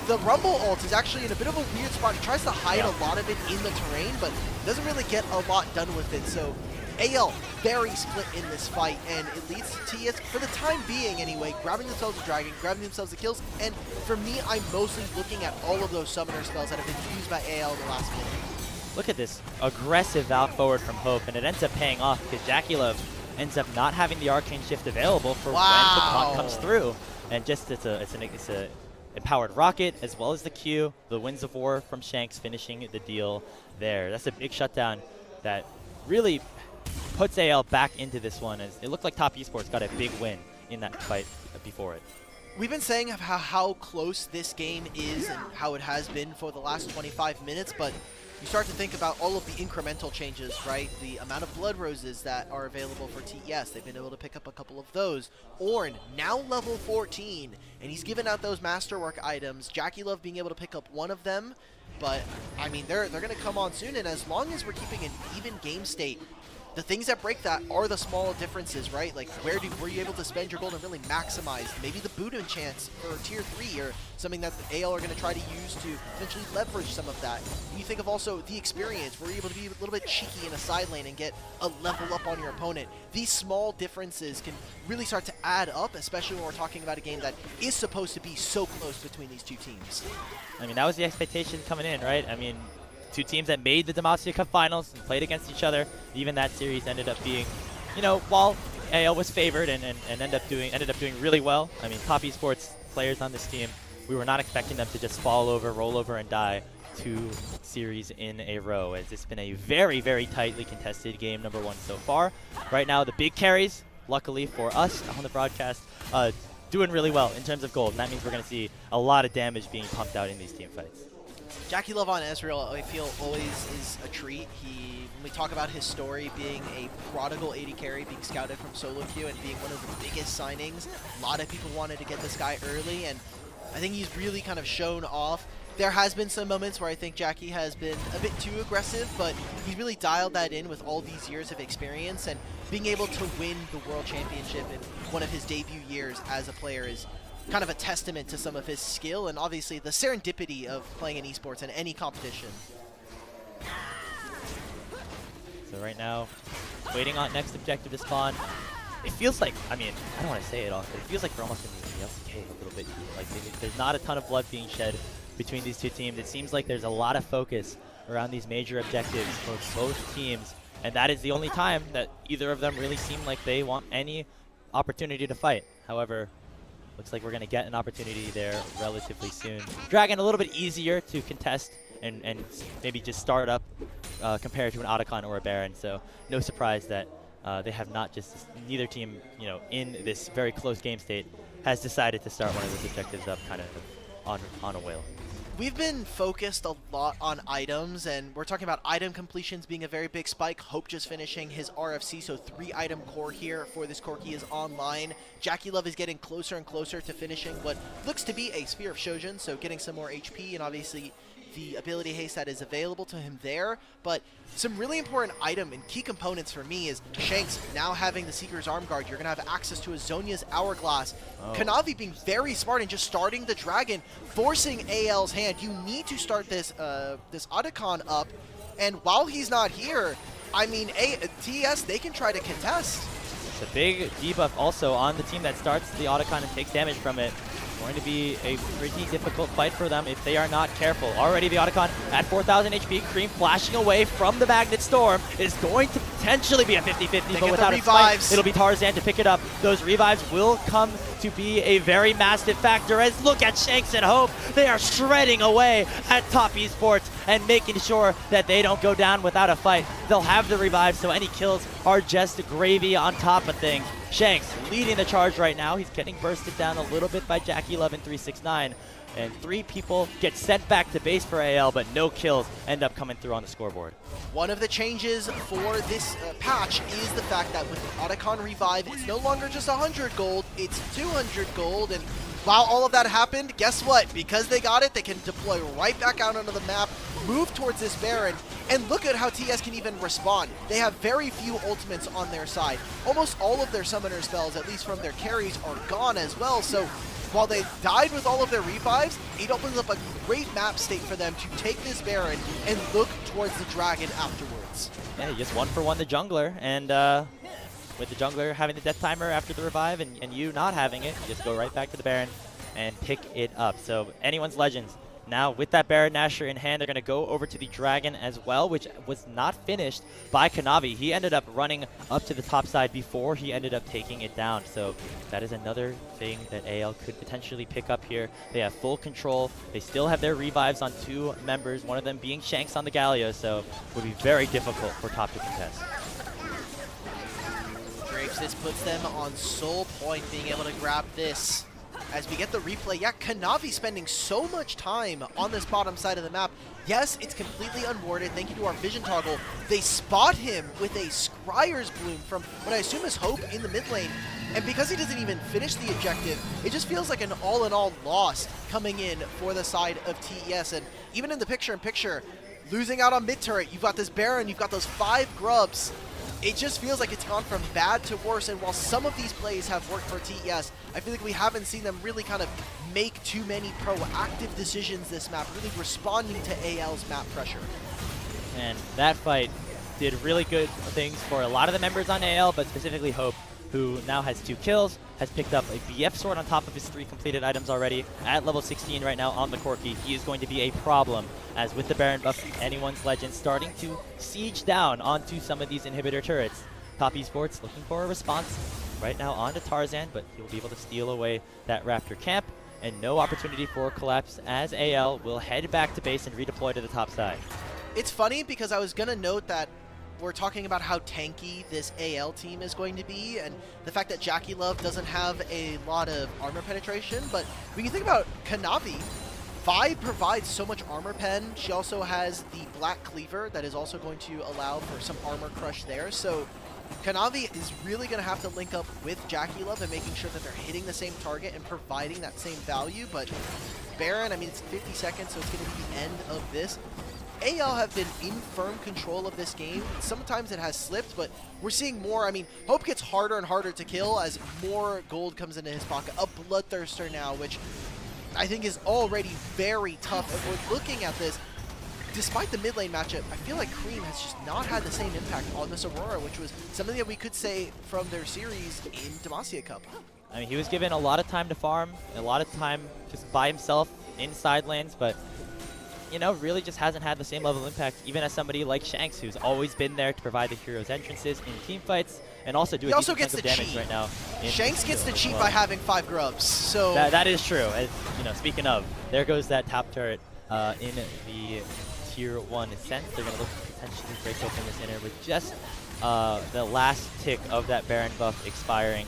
the Rumble ult is actually in a bit of a weird spot. He tries to hide a lot of it in the terrain, but doesn't really get a lot done with it. So AL very split in this fight, and it leads to TES, for the time being anyway, grabbing themselves a Dragon, grabbing themselves the kills. And for me, I'm mostly looking at all of those summoner spells that have been used by AL in the last minute. Look at this aggressive Valve forward from Hope, and it ends up paying off because Jackie Love ends up not having the Arcane Shift available for when the taunt comes through. And just it's a empowered rocket, as well as the Q, the Winds of War from Shanks finishing the deal there. That's a big shutdown that really puts AL back into this one, as it looked like Top Esports got a big win in that fight before it. We've been saying how close this game is and how it has been for the last 25 minutes, but you start to think about all of the incremental changes, right? The amount of blood roses that are available for TES. They've been able to pick up a couple of those. Ornn, now level 14, and he's given out those masterwork items. Jackie Love being able to pick up one of them, but I mean, they're going to come on soon, and as long as we're keeping an even game state, the things that break that are the small differences, right? Like, were you able to spend your gold and really maximize maybe the boot chance for tier 3, or something that the AL are going to try to use to potentially leverage some of that. You think of also the experience. Were you able to be a little bit cheeky in a side lane and get a level up on your opponent? These small differences can really start to add up, especially when we're talking about a game that is supposed to be so close between these two teams. I mean, that was the expectation coming in, right? I mean, two teams that made the Demacia Cup finals and played against each other. Even that series ended up being, you know, while AL was favored and ended up doing really well. I mean, Top Esports players on this team, we were not expecting them to just fall over, roll over, and die 2 series in a row, as it's been a very, very tightly contested game number 1 so far. Right now, the big carries, luckily for us on the broadcast, doing really well in terms of gold, and that means we're going to see a lot of damage being pumped out in these team fights. Jackie Love on Ezreal, I feel, always is a treat. When we talk about his story being a prodigal AD carry, being scouted from solo queue and being one of the biggest signings, a lot of people wanted to get this guy early, and I think he's really kind of shown off there has been some moments where I think Jackie has been a bit too aggressive, but he's really dialed that in with all these years of experience, and being able to win the World Championship in one of his debut years as a player is kind of a testament to some of his skill and obviously the serendipity of playing in esports and any competition. So right now, waiting on next objective to spawn. It feels like, I mean, I don't want to say it all, but it feels like we're almost in the LCK a little bit here. Like, there's not a ton of blood being shed between these two teams. It seems like there's a lot of focus around these major objectives for both teams, and that is the only time that either of them really seem like they want any opportunity to fight. However, looks like we're going to get an opportunity there relatively soon. Dragon a little bit easier to contest and maybe just start up compared to an Otacon or a Baron, so no surprise that they have not just, neither team, you know, in this very close game state has decided to start one of those objectives up kind of on a whale. We've been focused a lot on items, and we're talking about item completions being a very big spike. Hope just finishing his RFC, so 3-item core here for this Corki is online. Jackie Love is getting closer and closer to finishing what looks to be a Spear of Shojin, so getting some more HP and obviously the ability haste that is available to him there. But some really important item and key components for me is Shanks now having the Seeker's Arm Guard. You're going to have access to a Zhonya's Hourglass. Kanavi being very smart and just starting the Dragon, forcing AL's hand. You need to start this this Otacon up, and while he's not here, I mean, TES, they can try to contest. It's a big debuff also on the team that starts the Otacon and takes damage from it. Going to be a pretty difficult fight for them if they are not careful. Already the Otacon at 4,000 HP. Cream flashing away from the Magnet Storm is going to potentially be a 50-50, but without a spike, it'll be Tarzan to pick it up. Those revives will come to be a very massive factor, as look at Shanks and Hope. They are shredding away at Top Esports and making sure that they don't go down without a fight. They'll have the revives, so any kills are just gravy on top of things. Shanks leading the charge right now. He's getting bursted down a little bit by Jackie 369, and 3 people get sent back to base for AL, but no kills end up coming through on the scoreboard. One of the changes for this patch is the fact that with the Otacon revive, it's no longer just 100 gold, it's 200 gold, and while all of that happened, guess what? Because they got it, they can deploy right back out onto the map, move towards this Baron, and look at how TS can even respond. They have very few ultimates on their side. Almost all of their summoner spells, at least from their carries, are gone as well, so while they died with all of their revives, it opens up a great map state for them to take this Baron and look towards the Dragon afterwards. Yeah, just 1-for-1 the jungler, and with the jungler having the death timer after the revive and you not having it, you just go right back to the Baron and pick it up. So anyone's Legends. Now with that Baron Nashor in hand, they're going to go over to the Dragon as well, which was not finished by Kanavi. He ended up running up to the top side before he ended up taking it down. So that is another thing that AL could potentially pick up here. They have full control. They still have their revives on 2 members, one of them being Shanks on the Galio, so it would be very difficult for top to contest. Drapes, this puts them on sole point, being able to grab this. As we get the replay, yeah, Kanavi spending so much time on this bottom side of the map. Yes, it's completely unwarded. Thank you to our vision toggle. They spot him with a Scryer's Bloom from what I assume is Hope in the mid lane. And because he doesn't even finish the objective, it just feels like an all-in-all loss coming in for the side of TES. And even in the picture-in-picture, losing out on mid-turret, you've got this Baron, you've got those 5 grubs. It just feels like it's gone from bad to worse, and while some of these plays have worked for TES, I feel like we haven't seen them really kind of make too many proactive decisions this map, really responding to AL's map pressure. And that fight did really good things for a lot of the members on AL, but specifically Hope, who now has 2 kills, has picked up a BF sword on top of his 3 completed items already. At level 16 right now on the Corki, he is going to be a problem, as with the Baron buff, anyone's Legend starting to siege down onto some of these inhibitor turrets. Top Esports looking for a response right now onto Tarzan, but he will be able to steal away that Raptor camp, and no opportunity for a collapse as AL will head back to base and redeploy to the top side. It's funny because I was going to note that we're talking about how tanky this AL team is going to be, and the fact that Jackie Love doesn't have a lot of armor penetration, but when you think about Kanavi, Vi provides so much armor pen. She also has the Black Cleaver that is also going to allow for some armor crush there, so Kanavi is really going to have to link up with JackeyLove and making sure that they're hitting the same target and providing that same value, but Baron, I mean, it's 50 seconds, so it's going to be the end of this. AL have been in firm control of this game. Sometimes it has slipped, but we're seeing more. I mean, Hope gets harder and harder to kill as more gold comes into his pocket. A Bloodthirster now, which I think is already very tough. If we're looking at this, despite the mid lane matchup, I feel like Cream has just not had the same impact on this Aurora, which was something that we could say from their series in Demacia Cup. I mean, he was given a lot of time to farm, a lot of time just by himself in side lanes, but you know, really just hasn't had the same level of impact, even as somebody like Shanks, who's always been there to provide the hero's entrances in team fights, and also do a decent chunk of damage right now. Shanks gets to cheat by having 5 grubs, so... That is true. As, you know, speaking of, there goes that top turret in the tier 1 sense. They're going to look to potentially break open this inner with just the last tick of that Baron buff expiring.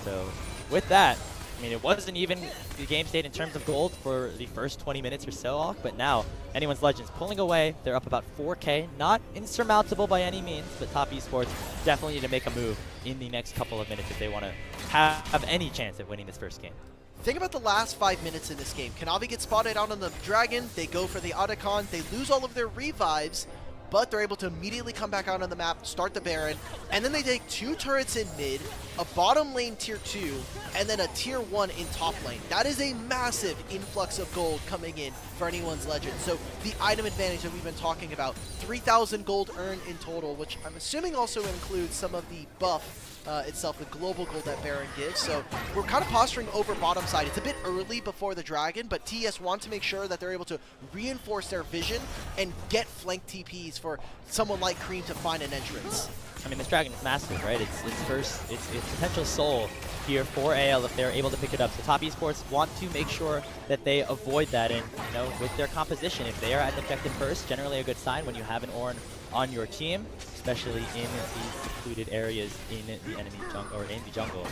So, with that, I mean, it wasn't even the game state in terms of gold for the first 20 minutes or so, but now Anyone's Legends pulling away. They're up about 4K. Not insurmountable by any means, but Top Esports definitely need to make a move in the next couple of minutes if they want to have any chance at winning this first game. Think about the last 5 minutes in this game. Kanavi gets spotted out on the Dragon. They go for the Otacon. They lose all of their revives, but they're able to immediately come back out on the map, start the Baron, and then they take 2 turrets in mid, a bottom lane tier 2, and then a tier 1 in top lane. That is a massive influx of gold coming in for Anyone's Legend. So the item advantage that we've been talking about, 3,000 gold earned in total, which I'm assuming also includes some of the buff itself, the global gold that Baron gives. So we're kind of posturing over bottom side. It's a bit early before the Dragon, but TES want to make sure that they're able to reinforce their vision and get flank TPs for someone like Cream to find an entrance. I mean, this Dragon is massive, right? It's potential soul here for AL if they're able to pick it up. So Top Esports want to make sure that they avoid that, and you know, with their composition, if they are at the objective first, generally a good sign when you have an Ornn on your team, especially in these secluded areas in the enemy jungle or in the jungle.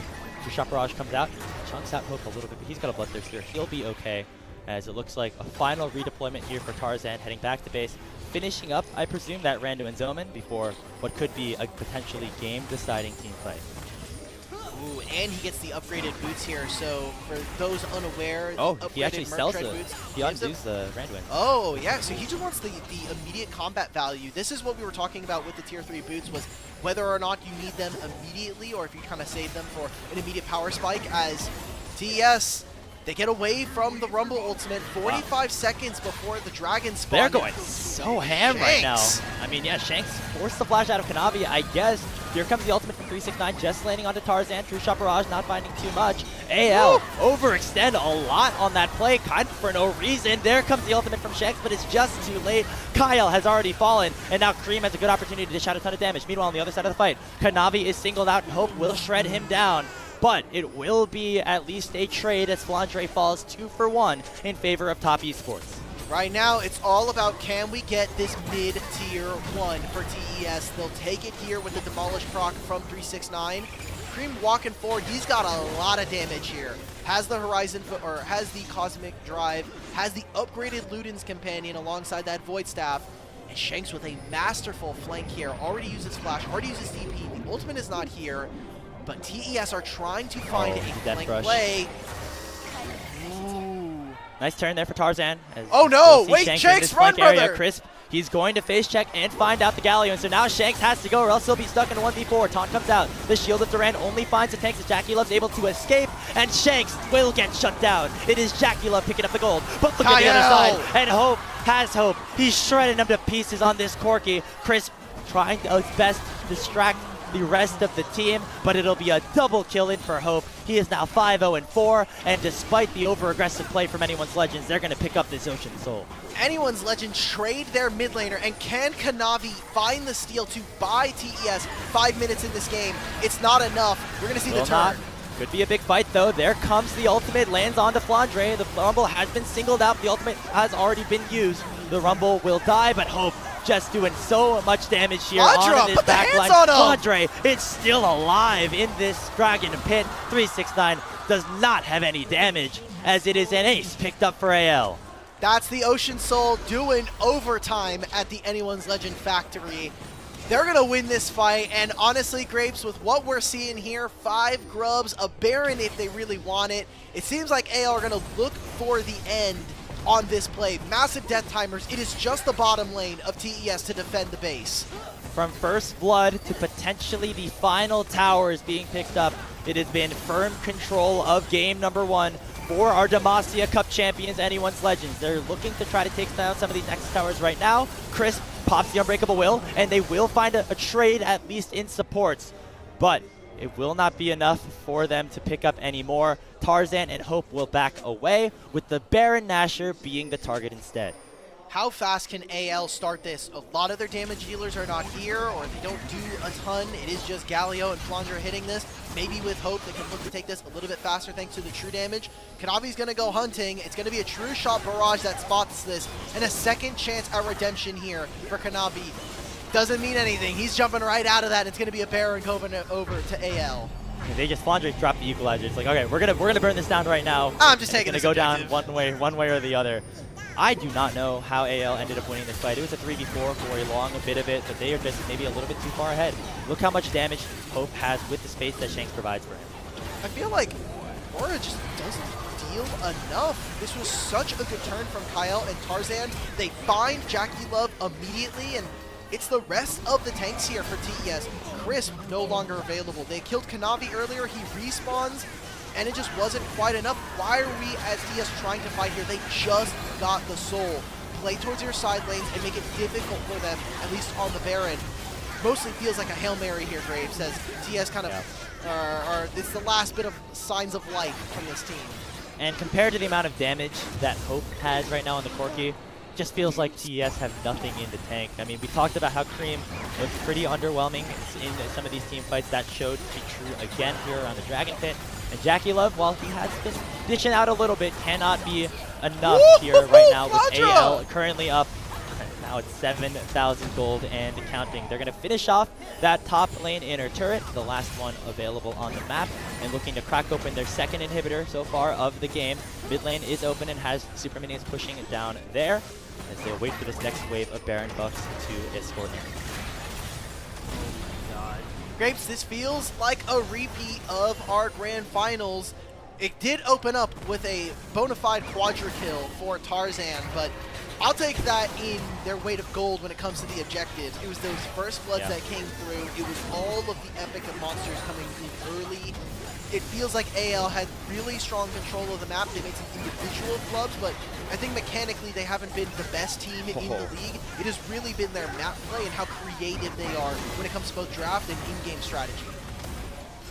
True Barrage comes out, chunks out Hope a little bit, but he's got a Bloodthirster. He'll be okay, as it looks like a final redeployment here for Tarzan, heading back to base, finishing up, I presume, that Rando and Zoman before what could be a potentially game-deciding team fight. Ooh, and he gets the upgraded boots here, so for those unaware, he actually sells the boots, he undoes the Randuin. Oh, yeah, so he just wants the immediate combat value. This is what we were talking about with the tier 3 boots, was whether or not you need them immediately or if you kind of save them for an immediate power spike, as TES, they get away from the Rumble ultimate 45 seconds before the Dragon spawn. They're going so ham right now. I mean, yeah, Shanks forced the flash out of Kanavi, I guess. Here comes the ultimate from 369, just landing onto Tarzan. True Barrage not finding too much. AL overextend a lot on that play, kind of for no reason. There comes the ultimate from Shanks, but it's just too late. Kyle has already fallen, and now Cream has a good opportunity to dish out a ton of damage. Meanwhile, on the other side of the fight, Kanavi is singled out, and Hope will shred him down. But it will be at least a trade as Flandre falls 2 for 1 in favor of Top Esports. Right now, it's all about, can we get this mid-tier 1 for TES? They'll take it here with the Demolish proc from 369. Cream walking forward, he's got a lot of damage here. Has the Horizon, or has the Cosmic Drive, has the upgraded Luden's Companion alongside that Void Staff. And Shanks with a masterful flank here. Already uses Flash, already uses DP. The ultimate is not here, but TES are trying to find a flank play. Nice turn there for Tarzan. Oh no! Wait, Shanks, run, brother! Crisp, he's going to face check and find out the Galleon. So now Shanks has to go, or else he'll be stuck in a 1v4. Taunt comes out. The shield of Duran only finds the tanks as JackeyLove's able to escape, and Shanks will get shut down. It is JackeyLove picking up the gold. But look at the other side, and Hope has hope. He's shredding them to pieces on this Corki. Crisp trying to his best to distract the rest of the team, but it'll be a double kill in for Hope. He is now 5-0-4, and despite the over-aggressive play from Anyone's Legends, they're going to pick up this Ocean Soul. Anyone's Legend trade their mid laner, and can Kanavi find the steal to buy TES 5 minutes in this game? It's not enough. We're going to see the turn. Could be a big fight, though. There comes the ultimate, lands onto Flandre. The Rumble has been singled out. The ultimate has already been used. The Rumble will die, but Hope just doing so much damage here on this backline. Flandre, it's still alive in this Dragon pit. 369 does not have any damage, as it is an ace picked up for AL. That's the Ocean Soul doing overtime at the Anyone's Legend factory. They're going to win this fight, and honestly, Grapes, with what we're seeing here, 5 grubs, a Baron if they really want it, it seems like AL are going to look for the end on this play. Massive death timers. It is just the bottom lane of TES to defend the base. From first blood to potentially the final towers being picked up, it has been firm control of game number 1 for our Demacia Cup champions, Anyone's Legends. They're looking to try to take down some of these next towers right now. Chris pops the Unbreakable Will, and they will find a trade at least in supports. But it will not be enough for them to pick up any more. Tarzan and Hope will back away, with the Baron Nashor being the target instead. How fast can AL start this? A lot of their damage dealers are not here, or they don't do a ton. It is just Galio and Flandre hitting this. Maybe with Hope, they can look to take this a little bit faster thanks to the true damage. Kanavi's going to go hunting. It's going to be a true shot barrage that spots this, and a second chance at redemption here for Kanavi. Doesn't mean anything. He's jumping right out of that. It's going to be a Baron going over to AL. They just Flandre dropped the equalizer. It's like, okay, we're gonna burn this down right now. I'm just taking it's this gonna go objective. down one way or the other. I do not know how AL ended up winning this fight. It was a 3v4 for a long bit of it, but they are just maybe a little bit too far ahead. Look how much damage Hope has with the space that Shanks provides for him. I feel like Aura just doesn't deal enough. This was such a good turn from Kyle and Tarzan. They find Jackie Love immediately, and it's the rest of the tanks here for TES. Crisp no longer available. They killed Kanavi earlier. He respawns, and it just wasn't quite enough. Why are we as TES trying to fight here? They just got the soul. Play towards your side lanes and make it difficult for them, at least on the Baron. Mostly feels like a Hail Mary here, Graves, as TS kind of, it's the last bit of signs of life from this team. And compared to the amount of damage that Hope has right now on the Corki, just feels like TES have nothing in the tank. I mean, we talked about how Cream looked pretty underwhelming in some of these team fights. That showed to be true again here around the Dragon Pit. And Jackie Love, while he has been dishing out a little bit, cannot be enough here right now with AL currently up. Now it's 7,000 gold and counting. They're going to finish off that top lane inner turret, the last one available on the map, and looking to crack open their second inhibitor so far of the game. Mid lane is open and has super minions pushing it down there as they wait for this next wave of Baron buffs to escort them. Grapes, this feels like a repeat of our grand finals. It did open up with a bona fide quadra kill for Tarzan, but I'll take that in their weight of gold when it comes to the objectives. It was those first bloods that came through. It was all of the epic of monsters coming in early. It feels like AL had really strong control of the map. They made some individual flubs, but I think mechanically they haven't been the best team in the league. It has really been their map play and how creative they are when it comes to both draft and in-game strategy.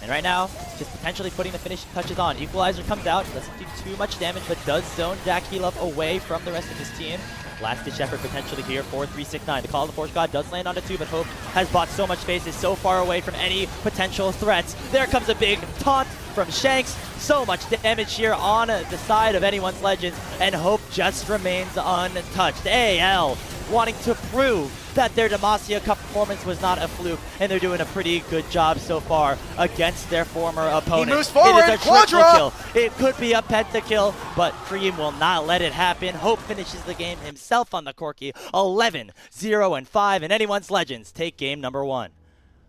And right now, just potentially putting the finishing touches on. Equalizer comes out, doesn't do too much damage, but does zone Jackie Love away from the rest of his team. Last-ditch effort potentially here for 369. The Call of the Force God does land on it too, but Hope has bought so much space, is so far away from any potential threats. There comes a big taunt from Shanks. So much damage here on the side of Anyone's Legends, and Hope just remains untouched. AL wanting to prove that their Demacia Cup performance was not a fluke, and they're doing a pretty good job so far against their former opponent. He moves forward, it is a triple kill. It could be a pentakill, but Cream will not let it happen. Hope finishes the game himself on the Corki, 11-0-5, and Anyone's Legends take game number 1.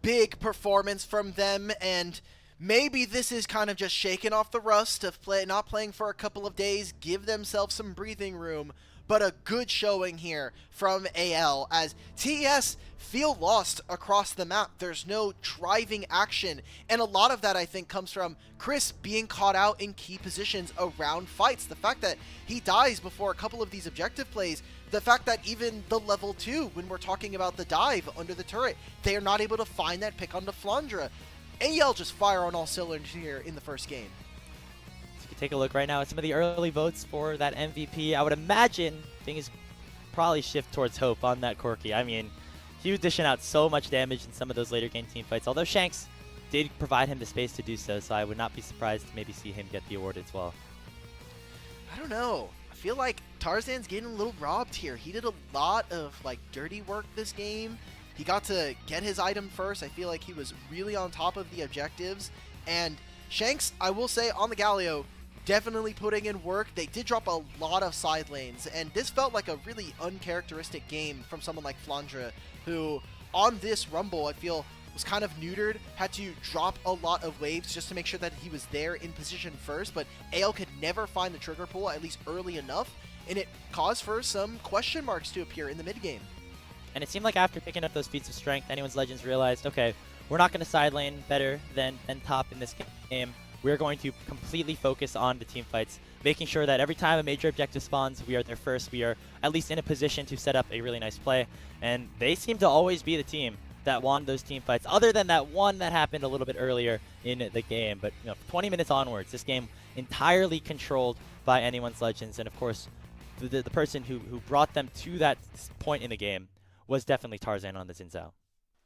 Big performance from them, and maybe this is kind of just shaking off the rust of not playing for a couple of days, give themselves some breathing room. But a good showing here from AL as TES feel lost across the map. There's no driving action, and a lot of that I think comes from Chris being caught out in key positions around fights. The fact that he dies before a couple of these objective plays, the fact that even the level 2, when we're talking about the dive under the turret, they are not able to find that pick onto Flandre. AL just fire on all cylinders here in the first game. Take a look right now at some of the early votes for that MVP. I would imagine things probably shift towards Hope on that Corki. I mean, he was dishing out so much damage in some of those later game team fights, although Shanks did provide him the space to do so, so I would not be surprised to maybe see him get the award as well. I don't know. I feel like Tarzan's getting a little robbed here. He did a lot of dirty work this game. He got to get his item first. I feel like he was really on top of the objectives. And Shanks, I will say, on the Galio, definitely putting in work. They did drop a lot of side lanes, and this felt like a really uncharacteristic game from someone like Flandre, who on this Rumble, I feel, was kind of neutered, had to drop a lot of waves just to make sure that he was there in position first, but AL could never find the trigger pull, at least early enough, and it caused for some question marks to appear in the mid game. And it seemed like after picking up those feats of strength, Anyone's Legends realized, okay, we're not going to side lane better than top in this game. We're going to completely focus on the team fights, making sure that every time a major objective spawns, we are there first. We are at least in a position to set up a really nice play. And they seem to always be the team that won those team fights, other than that one that happened a little bit earlier in the game. But 20 minutes onwards, this game entirely controlled by Anyone's Legends. And of course, the person who brought them to that point in the game was definitely Tarzan on the Xin Zhao.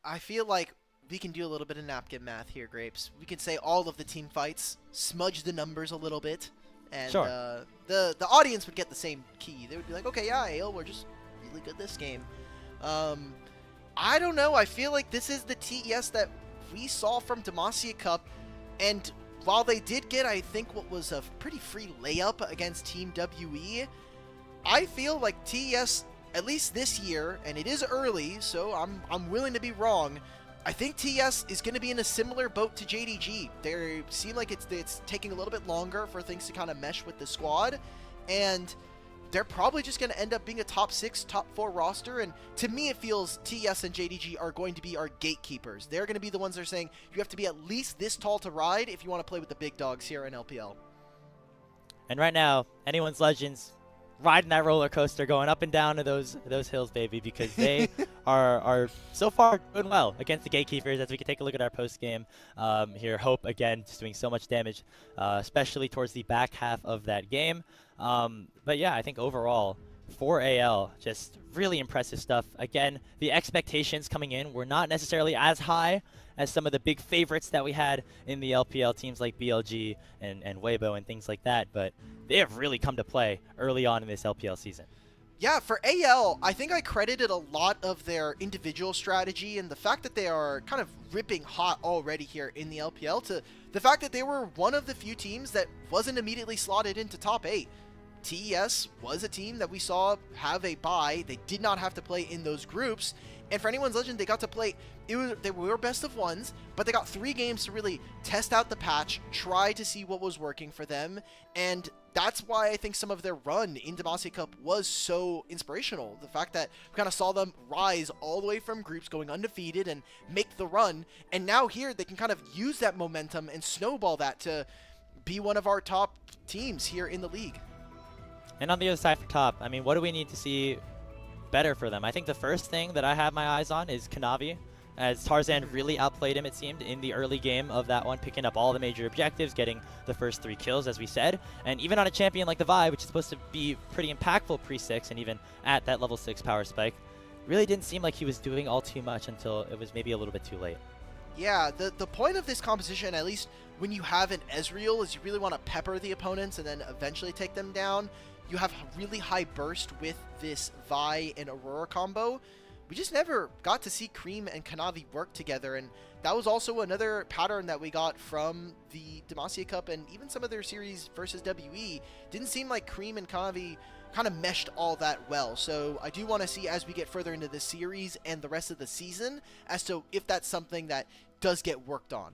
I feel like we can do a little bit of napkin math here, Grapes. We can say all of the team fights, smudge the numbers a little bit, and sure. The audience would get the same key. They would be like, okay, yeah, Ale, we're just really good this game. I don't know. I feel like this is the TES that we saw from Demacia Cup, and while they did get, I think, what was a pretty free layup against Team WE, I feel like TES, at least this year, and it is early, so I'm willing to be wrong, I think TES is going to be in a similar boat to JDG. They seem like it's taking a little bit longer for things to kind of mesh with the squad, and they're probably just going to end up being a top 6, top 4 roster, and to me it feels TES and JDG are going to be our gatekeepers. They're going to be the ones that are saying, you have to be at least this tall to ride if you want to play with the big dogs here in LPL. And right now, Anyone's Legends riding that roller coaster, going up and down to those hills, baby, because they are so far doing well against the gatekeepers. As we can take a look at our post game here, Hope again just doing so much damage, especially towards the back half of that game. But yeah, I think overall for AL, just really impressive stuff. Again, the expectations coming in were not necessarily as high as some of the big favorites that we had in the LPL, teams like BLG and Weibo and things like that, but they have really come to play early on in this LPL season. Yeah, for AL, I think I credited a lot of their individual strategy and the fact that they are kind of ripping hot already here in the LPL to the fact that they were one of the few teams that wasn't immediately slotted into top 8. TES was a team that we saw have a bye. They did not have to play in those groups. And for Anyone's Legend, they got to play, they were best of ones, but they got 3 games to really test out the patch, try to see what was working for them, and that's why I think some of their run in Demacia Cup was so inspirational. The fact that we kind of saw them rise all the way from groups, going undefeated, and make the run, and now here they can kind of use that momentum and snowball that to be one of our top teams here in the league. And on the other side for top, I mean, what do we need to see better for them? I think the first thing that I have my eyes on is Kanavi, as Tarzan really outplayed him, it seemed, in the early game of that one, picking up all the major objectives, getting the first 3 kills, as we said. And even on a champion like the Vi, which is supposed to be pretty impactful pre-6, and even at that level 6 power spike, really didn't seem like he was doing all too much until it was maybe a little bit too late. Yeah, the point of this composition, at least when you have an Ezreal, is you really want to pepper the opponents and then eventually take them down. You have really high burst with this Vi and Aurora combo. We just never got to see Cream and Kanavi work together, and that was also another pattern that we got from the Demacia Cup and even some of their series versus WE. Didn't seem like Cream and Kanavi kind of meshed all that well, so I do want to see as we get further into the series and the rest of the season as to if that's something that does get worked on.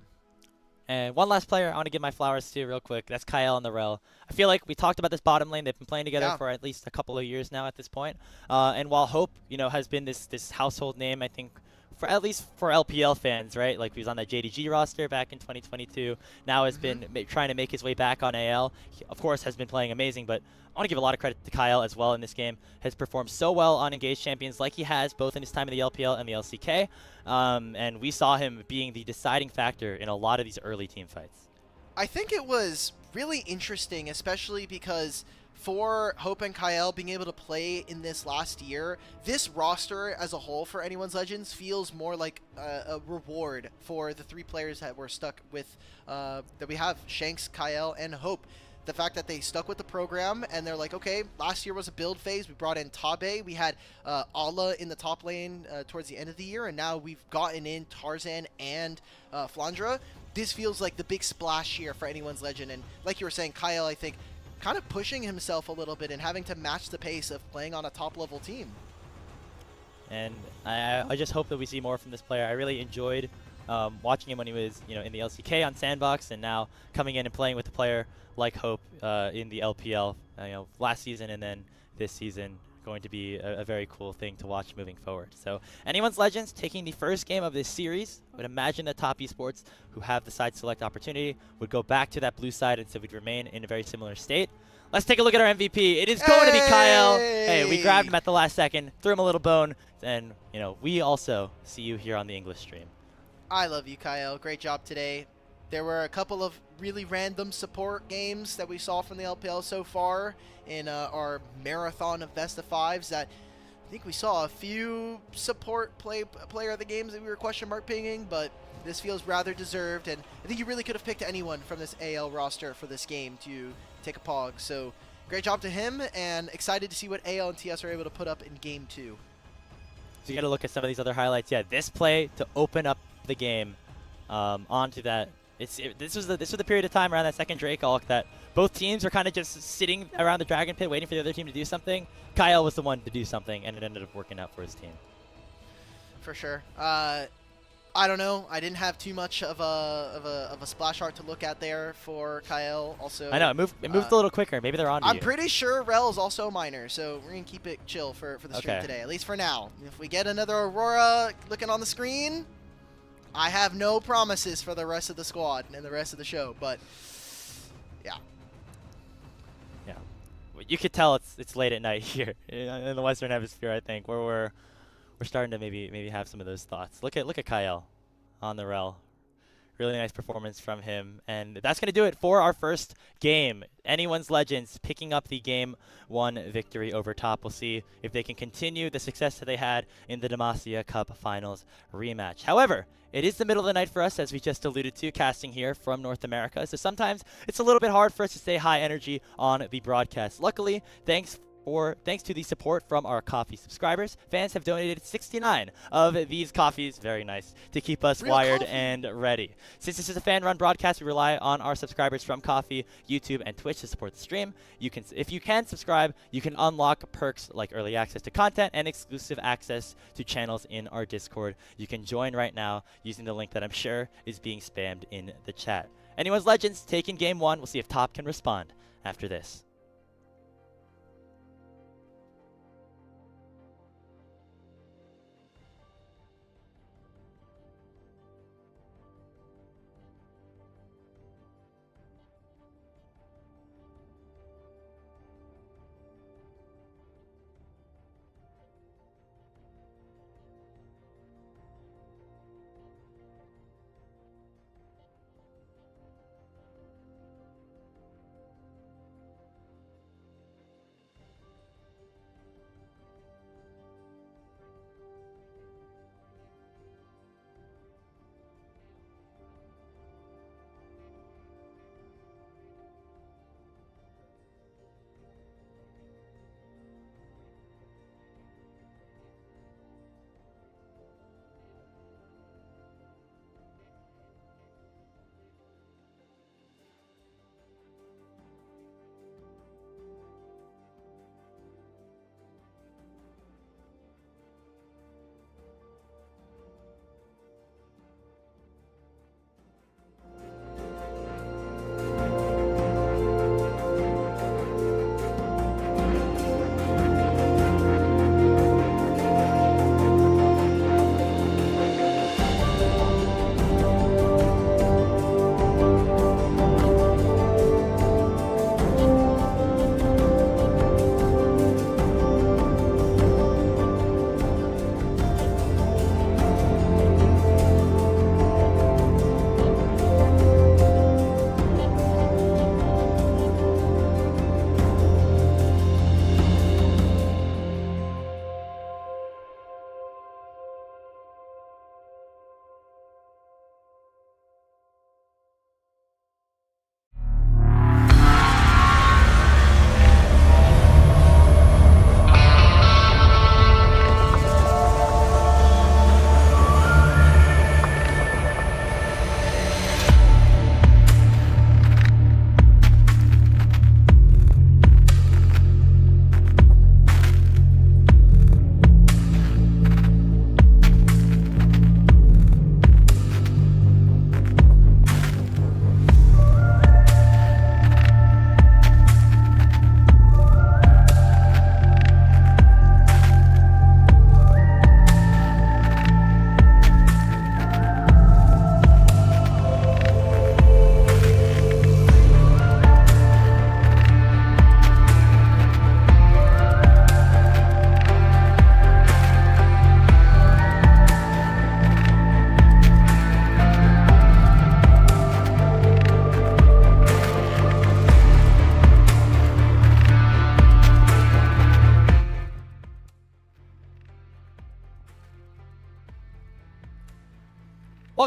And one last player I want to give my flowers to real quick. That's Kyle and the Rel. I feel like we talked about this bottom lane. They've been playing together for at least a couple of years now at this point. And while Hope, has been this household name, I think, for at least for LPL fans, right? Like, he was on that JDG roster back in 2022. Now has been trying to make his way back on AL. He, of course, has been playing amazing, but I want to give a lot of credit to Kyle as well in this game. Has performed so well on engaged champions like he has, both in his time in the LPL and the LCK. And we saw him being the deciding factor in a lot of these early team fights. I think it was really interesting, especially because for Hope and Kyle being able to play in this last year, this roster as a whole for Anyone's Legends feels more like a reward for the 3 players that were stuck with, that we have, Shanks, Kyle, and Hope. The fact that they stuck with the program and they're like, okay, last year was a build phase. We brought in Tabe. We had Allah in the top lane towards the end of the year, and now we've gotten in Tarzan and Flandre. This feels like the big splash here for Anyone's Legend, and like you were saying, Kyle, I think, kind of pushing himself a little bit and having to match the pace of playing on a top-level team. And I just hope that we see more from this player. I really enjoyed watching him when he was, in the LCK on Sandbox, and now coming in and playing with a player like Hope in the LPL, last season and then this season. Going to be a very cool thing to watch moving forward. So Anyone's Legends taking the first game of this series. I would imagine that top esports, who have the side select opportunity, would go back to that blue side, and so we'd remain in a very similar state. Let's take a look at our MVP. It is going to be Kyle. Hey, we grabbed him at the last second, threw him a little bone, and we also see you here on the English stream. I love you, Kyle. Great job today. There were a couple of really random support games that we saw from the LPL so far in our marathon of best of fives that I think we saw a few support player of the games that we were question mark pinging, but this feels rather deserved, and I think you really could have picked anyone from this AL roster for this game to take a pog. So great job to him, and excited to see what AL and TS are able to put up in game 2. So you got to look at some of these other highlights. Yeah, this play to open up the game onto that. This was the period of time around that second Drake ult that both teams were kind of just sitting around the Dragon Pit waiting for the other team to do something. Kyle was the one to do something, and it ended up working out for his team. For sure. I don't know. I didn't have too much of a splash art to look at there for Kyle. Also, I know it moved a little quicker. Maybe they're on. I'm pretty sure Rel is also a miner, so we're gonna keep it chill for the stream today, at least for now. If we get another Aurora looking on the screen, I have no promises for the rest of the squad and the rest of the show, but yeah. Yeah. You could tell it's late at night here in the Western Hemisphere, I think, where we're starting to maybe have some of those thoughts. Look at Kyle on the Rel. Really nice performance from him. And that's going to do it for our first game. Anyone's Legends picking up the Game 1 victory over top. We'll see if they can continue the success that they had in the Demacia Cup Finals rematch. However, it is the middle of the night for us, as we just alluded to, casting here from North America. So sometimes it's a little bit hard for us to stay high energy on the broadcast. Luckily, thanks to the support from our coffee subscribers, fans have donated 69 of these coffees, very nice, to keep us wired and ready. Since this is a fan-run broadcast, we rely on our subscribers from Coffee, YouTube, and Twitch to support the stream. If you can subscribe, you can unlock perks like early access to content and exclusive access to channels in our Discord. You can join right now using the link that I'm sure is being spammed in the chat. Anyone's Legends taking Game 1. We'll see if top can respond after this.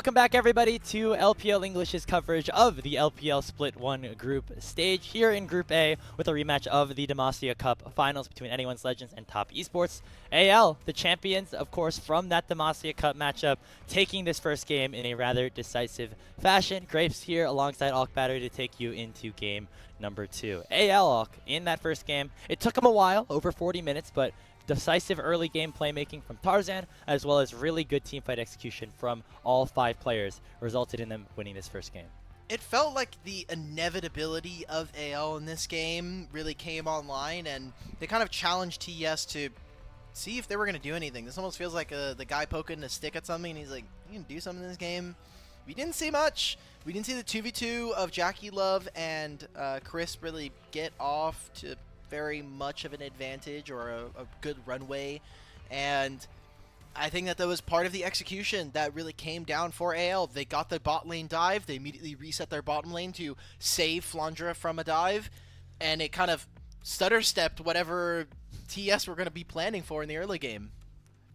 Welcome back, everybody, to LPL English's coverage of the LPL Split 1 group stage here in Group A with a rematch of the Demacia Cup finals between Anyone's Legends and Top Esports. AL, the champions, of course, from that Demacia Cup matchup, taking this first game in a rather decisive fashion. Grapes here alongside Alk Battery to take you into game number 2. AL Alk in that first game. It took him a while, over 40 minutes, but decisive early game playmaking from Tarzan, as well as really good teamfight execution from all 5 players, resulted in them winning this first game. It felt like the inevitability of AL in this game really came online, and they kind of challenged TES to see if they were going to do anything. This almost feels like the guy poking a stick at something, and he's like, you can do something in this game? We didn't see much. We didn't see the 2v2 of Jackie Love and Chris really get off to very much of an advantage or a good runway, and I think that was part of the execution that really came down for AL. They got the bot lane dive, they immediately reset their bottom lane to save Flandre from a dive, and it kind of stutter-stepped whatever TS were going to be planning for in the early game.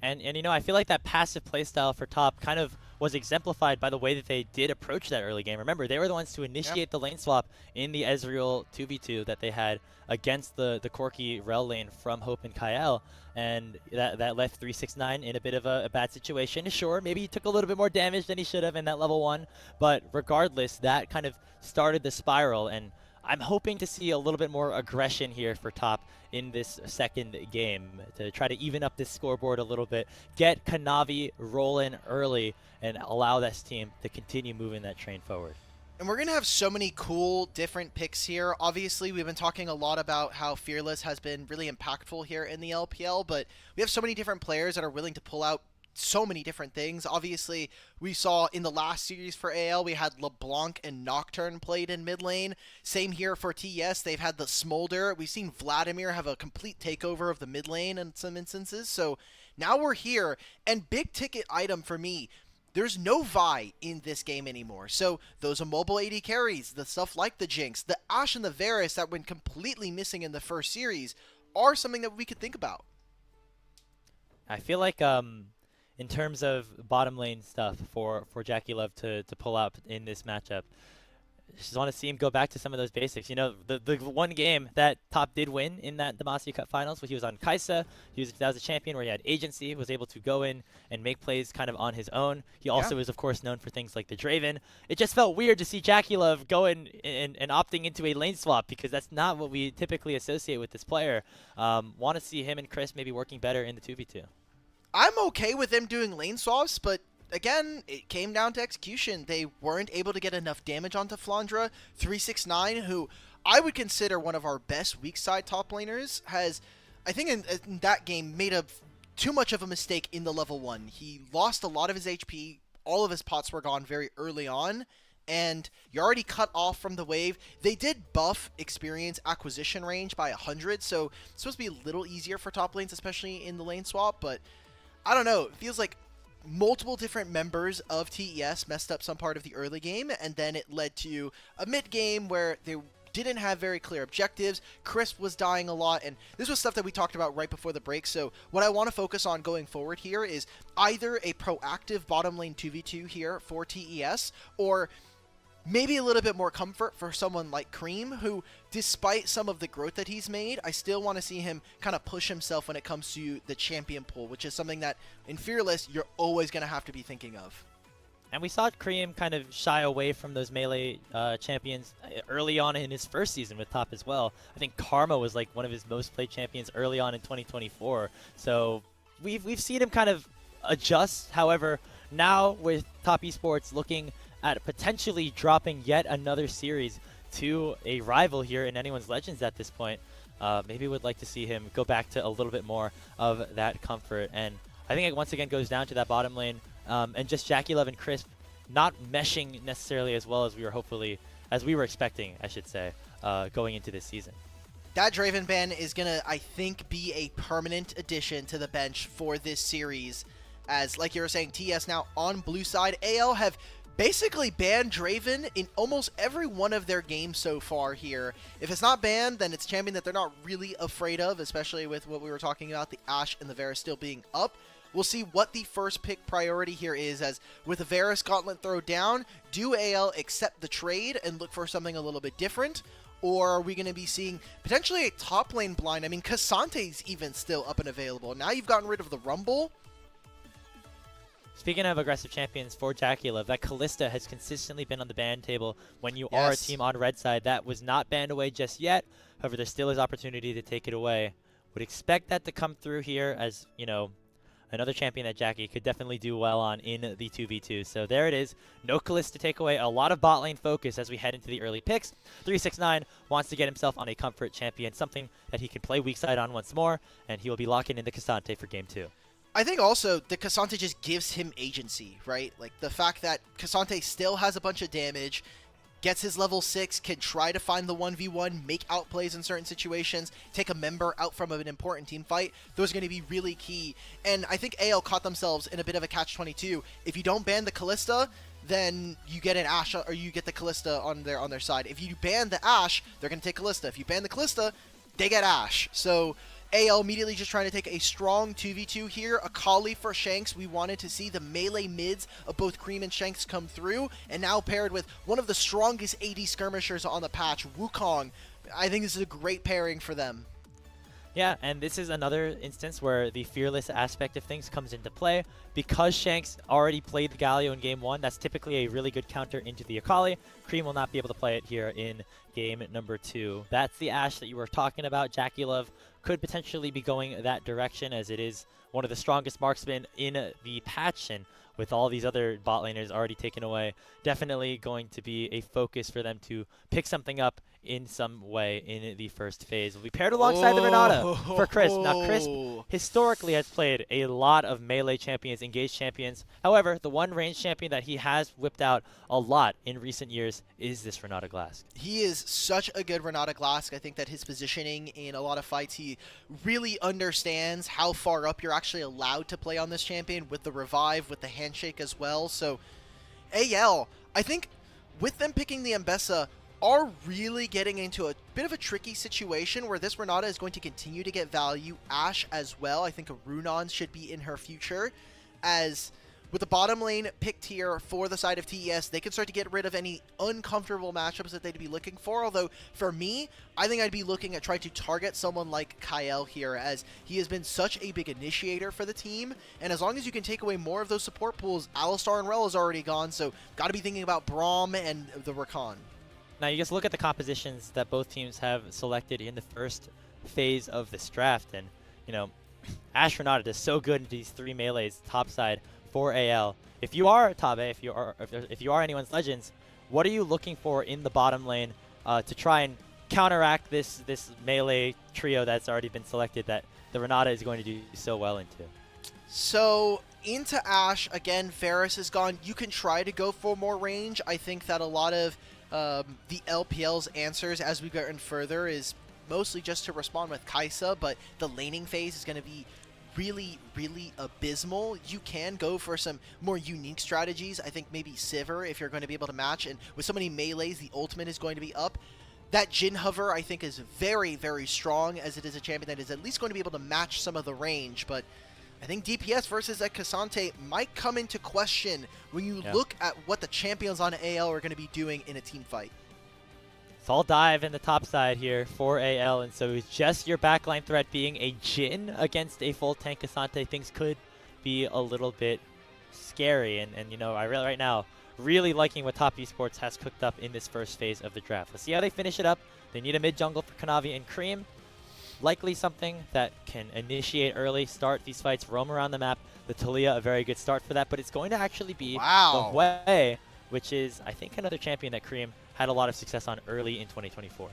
And you know, I feel like that passive playstyle for top kind of was exemplified by the way that they did approach that early game. Remember, they were the ones to initiate the lane swap in the Ezreal 2v2 that they had against the Corki Rel lane from Hope and Kael, and that left 369 in a bit of a bad situation. Sure, maybe he took a little bit more damage than he should have in that level 1, but regardless, that kind of started the spiral, and I'm hoping to see a little bit more aggression here for top in this second game to try to even up this scoreboard a little bit, get Kanavi rolling early, and allow this team to continue moving that train forward. And we're going to have so many cool different picks here. Obviously, we've been talking a lot about how Fearless has been really impactful here in the LPL, but we have so many different players that are willing to pull out so many different things. Obviously, we saw in the last series for AL, we had LeBlanc and Nocturne played in mid lane. Same here for TES. They've had the Smolder. We've seen Vladimir have a complete takeover of the mid lane in some instances. So now we're here, and big ticket item for me, there's no Vi in this game anymore. So those immobile AD carries, the stuff like the Jinx, the Ashe and the Varus that went completely missing in the first series are something that we could think about. I feel like in terms of bottom lane stuff for Jackie Love to pull up in this matchup, just want to see him go back to some of those basics. You know, the one game that top did win in that Demacia Cup finals, where he was on Kaisa, that was a champion where he had agency, was able to go in and make plays kind of on his own. He also is, of course, known for things like the Draven. It just felt weird to see Jackie Love going and opting into a lane swap, because that's not what we typically associate with this player. Want to see him and Chris maybe working better in the 2v2. I'm okay with them doing lane swaps, but again, it came down to execution. They weren't able to get enough damage onto Flandre. 369, who I would consider one of our best weak side top laners, has, I think in that game, made too much of a mistake in the level 1. He lost a lot of his HP. All of his pots were gone very early on, and you're already cut off from the wave. They did buff experience acquisition range by 100, so it's supposed to be a little easier for top lanes, especially in the lane swap, but I don't know. It feels like multiple different members of TES messed up some part of the early game, and then it led to a mid-game where they didn't have very clear objectives. Chris was dying a lot, and this was stuff that we talked about right before the break. So what I want to focus on going forward here is either a proactive bottom lane 2v2 here for TES, or maybe a little bit more comfort for someone like Cream, who, despite some of the growth that he's made, I still want to see him kind of push himself when it comes to the champion pool, which is something that in Fearless you're always going to have to be thinking of. And we saw Cream kind of shy away from those melee champions early on in his first season with top as well. I think Karma was like one of his most played champions early on in 2024. So we've seen him kind of adjust. However, now with Top Esports looking at potentially dropping yet another series to a rival here in Anyone's Legends at this point, maybe would like to see him go back to a little bit more of that comfort. And I think it once again goes down to that bottom lane, and just Jackie Love and Chris not meshing necessarily as well as we were expecting, I should say, going into this season. That Draven ban is going to, I think, be a permanent addition to the bench for this series. As, like you were saying, TS now on blue side. AL have basically banned Draven in almost every one of their games so far here. If it's not banned, then it's champion that they're not really afraid of, especially with what we were talking about, the Ashe and the Varus still being up. we'll see what the first pick priority here is, as with a Varus Gauntlet throw down, do AL accept the trade and look for something a little bit different? Or are we going to be seeing potentially a top lane blind? I mean, Kasante's even still up and available. Now you've gotten rid of the Rumble. Speaking of aggressive champions for JackeyLove, that Kalista has consistently been on the ban table when you are a team on red side. That was not banned away just yet. However, there still is opportunity to take it away. Would expect that to come through here as, you know, another champion that Jackie could definitely do well on in the 2v2. So there it is. No Kalista to take away. A lot of bot lane focus as we head into the early picks. 369 wants to get himself on a comfort champion, something that he can play weak side on once more, and he will be locking in the Kasante for game 2. I think also the Kasante just gives him agency, right? Like the fact that Kasante still has a bunch of damage, gets his level 6, can try to find the 1v1, make outplays in certain situations, take a member out from an important team fight. Those are going to be really key. And I think AL caught themselves in a bit of a catch-22. If you don't ban the Kalista, then you get an Ashe, or you get the Kalista on their side. If you ban the Ashe, they're going to take Kalista. If you ban the Kalista, they get Ashe. So AL immediately just trying to take a strong 2v2 here. A Kali for Shanks. We wanted to see the melee mids of both Cream and Shanks come through. And now paired with one of the strongest AD skirmishers on the patch, Wukong. I think this is a great pairing for them. Yeah, and this is another instance where the fearless aspect of things comes into play. Because Shanks already played the Galio in game 1, that's typically a really good counter into the Akali. Cream will not be able to play it here in game number 2. That's the Ashe that you were talking about. JackeyLove could potentially be going that direction, as it is one of the strongest marksmen in the patch, and with all these other bot laners already taken away, definitely going to be a focus for them to pick something up in some way in the first phase. Will be paired alongside the Renata for Crisp. Now, Crisp historically has played a lot of melee champions, engaged champions. However, the one range champion that he has whipped out a lot in recent years is this Renata Glask. He is such a good Renata Glask. I think that his positioning in a lot of fights, he really understands how far up you're actually allowed to play on this champion with the revive, with the handshake as well. So AL, I think with them picking the Mbessa, are really getting into a bit of a tricky situation where this Renata is going to continue to get value. Ashe as well. I think a Runon should be in her future, as with the bottom lane picked here for the side of TES, they can start to get rid of any uncomfortable matchups that they'd be looking for. Although, for me, I think I'd be looking at trying to target someone like Kael here, as he has been such a big initiator for the team. And as long as you can take away more of those support pools, Alistar and Rel is already gone, so got to be thinking about Braum and the Rakan. Now, you just look at the compositions that both teams have selected in the first phase of this draft, and, you know, Ashe Renata is so good in these 3 melees topside for AL. If you are Tabe, if you are anyone's Legends, what are you looking for in the bottom lane to try and counteract this melee trio that's already been selected that the Renata is going to do so well into? So into Ashe, again, Varus is gone. You can try to go for more range. I think that a lot of the LPL's answers as we get in further is mostly just to respond with Kai'Sa, but the laning phase is going to be really, really abysmal. You can go for some more unique strategies. I think maybe Sivir, if you're going to be able to match, and with so many melees, the ultimate is going to be up. That Jhin Hover, I think, is very, very strong, as it is a champion that is at least going to be able to match some of the range, but I think DPS versus that Kasante might come into question when you look at what the champions on AL are going to be doing in a team fight. It's all dive in the top side here for AL, and so it's just your backline threat being a Jhin against a full tank Kasante. Things could be a little bit scary, and you know, right now, really liking what Top Esports has cooked up in this first phase of the draft. Let's see how they finish it up. They need a mid jungle for Kanavi and Cream. Likely something that can initiate early, start these fights, roam around the map. The Talia, a very good start for that, but it's going to actually be the Hui, which is, I think, another champion that Cream had a lot of success on early in 2024.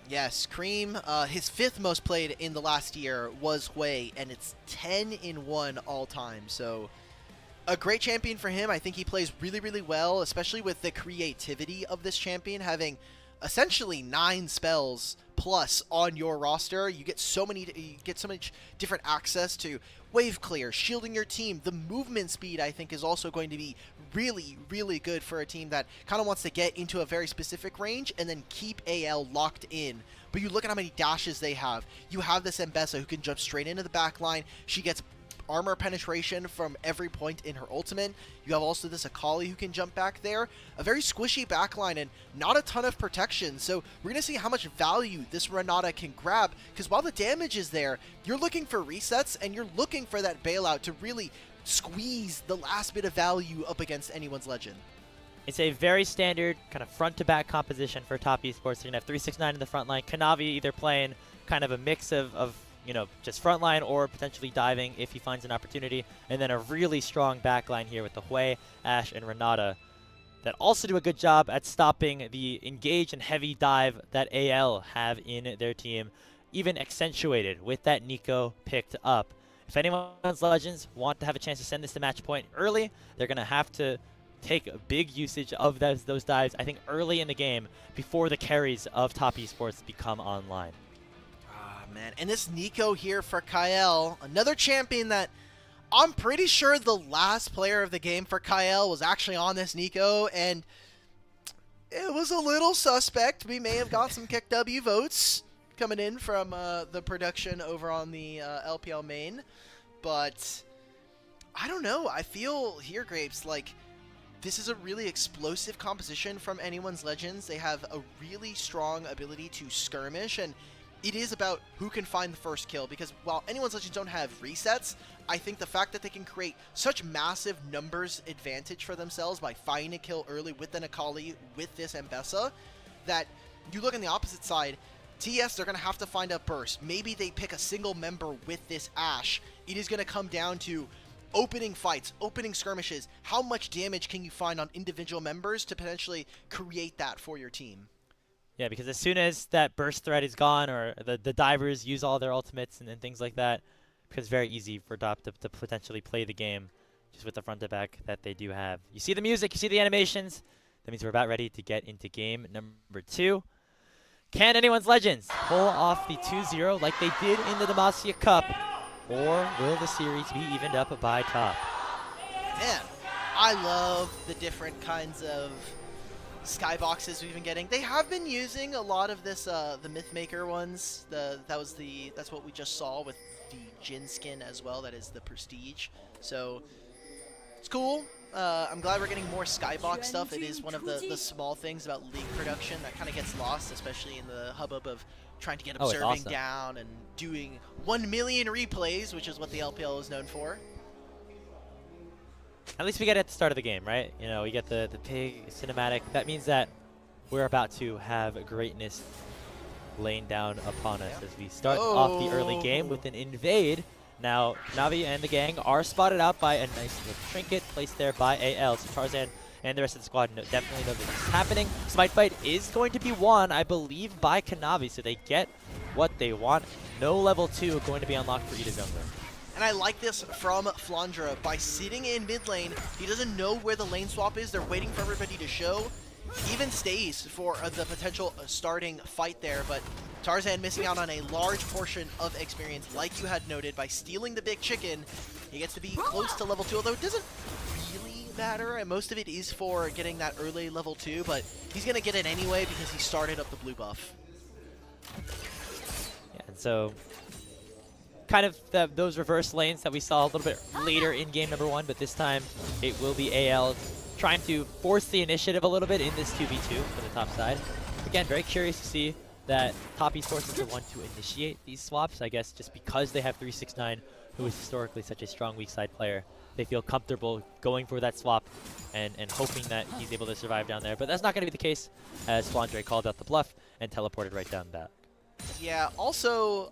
Yes, Cream, his 5th most played in the last year was Hui, and it's 10-1 all time. So a great champion for him. I think he plays really, really well, especially with the creativity of this champion, having essentially 9 spells plus on your roster. You get so much different access to wave clear, shielding your team. The movement speed, I think, is also going to be really, really good for a team that kind of wants to get into a very specific range and then keep AL locked in. But you look at how many dashes they have. You have this Mbessa who can jump straight into the back line. She gets armor penetration from every point in her ultimate. You have also this Akali who can jump back there. A very squishy backline and not a ton of protection. So we're going to see how much value this Renata can grab, because while the damage is there, you're looking for resets and you're looking for that bailout to really squeeze the last bit of value up against anyone's legend. It's a very standard kind of front-to-back composition for top esports. You're going to have 369 in the front line. Kanavi either playing kind of a mix of you know, just front line or potentially diving if he finds an opportunity. And then a really strong back line here with the Hui, Ashe, and Renata that also do a good job at stopping the engage and heavy dive that AL have in their team, even accentuated with that Nico picked up. If anyone's Legends want to have a chance to send this to match point early, they're going to have to take a big usage of those dives, I think, early in the game before the carries of top esports become online. Ah, man. And this Nico here for Kael, another champion that I'm pretty sure the last player of the game for Kael was actually on this Nico, and it was a little suspect. We may have got some kick W votes coming in from the production over on the LPL main, but I don't know. I feel here, Grapes, like this is a really explosive composition from anyone's Legends. They have a really strong ability to skirmish, and it is about who can find the first kill, because while anyone's Legends don't have resets, I think the fact that they can create such massive numbers advantage for themselves by finding a kill early with an Akali, with this Mbessa, that you look on the opposite side, TES, they're going to have to find a burst. Maybe they pick a single member with this Ashe. It is going to come down to opening fights, opening skirmishes. How much damage can you find on individual members to potentially create that for your team? Yeah, because as soon as that burst threat is gone, or the divers use all their ultimates and things like that, it becomes very easy for DOP to potentially play the game just with the front to back that they do have. You see the music, you see the animations. That means we're about ready to get into game number 2. Can anyone's Legends pull off the 2-0 like they did in the Demacia Cup? Or will the series be evened up by top? Man, I love the different kinds of skyboxes we've been getting. They have been using a lot of this, the Mythmaker ones. That's what we just saw with the Jin skin as well. That is the Prestige. So it's cool. I'm glad we're getting more skybox stuff. It is one of the small things about League production that kind of gets lost, especially in the hubbub of trying to get observing down and doing 1 million replays, which is what the LPL is known for. At least we get it at the start of the game, right? You know, we get the big cinematic. That means that we're about to have greatness laying down upon us as we start off the early game with an invade. Now, Navi and the gang are spotted out by a nice little trinket placed there by AL. So Tarzan and the rest of the squad definitely know that this is happening. Smite fight is going to be won, I believe, by Kanavi, so they get what they want. No level 2 going to be unlocked for either jungler. And I like this from Flandre. By sitting in mid lane, he doesn't know where the lane swap is. They're waiting for everybody to show. He even stays for the potential starting fight there, but Tarzan missing out on a large portion of experience, like you had noted, by stealing the big chicken. He gets to be close to level 2, although it doesn't really matter, and most of it is for getting that early level 2, but he's going to get it anyway because he started up the blue buff. Yeah, and so kind of those reverse lanes that we saw a little bit later in game number 1, but this time it will be AL trying to force the initiative a little bit in this 2v2 for the top side. Again, very curious to see that top esports is the one to initiate these swaps. I guess just because they have 369, who is historically such a strong weak side player, they feel comfortable going for that swap and hoping that he's able to survive down there. But that's not going to be the case, as Flandre called out the bluff and teleported right down back. Yeah, also,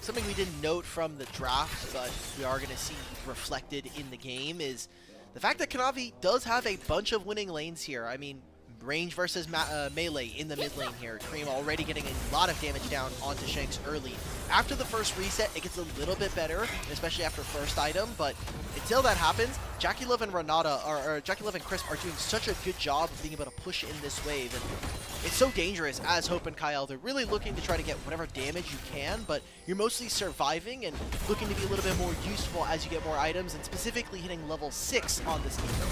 something we didn't note from the draft, but we are going to see reflected in the game, is the fact that Kanavi does have a bunch of winning lanes here. I mean, range versus melee in the mid lane here. Cream already getting a lot of damage down onto Shanks early. After the first reset, it gets a little bit better, especially after first item, but until that happens, Jackie Love and Renata, or Jackie Love and Crisp are doing such a good job of being able to push in this wave, and it's so dangerous as Hope and Kyle. They're really looking to try to get whatever damage you can, but you're mostly surviving and looking to be a little bit more useful as you get more items, and specifically hitting level 6 on this Nico.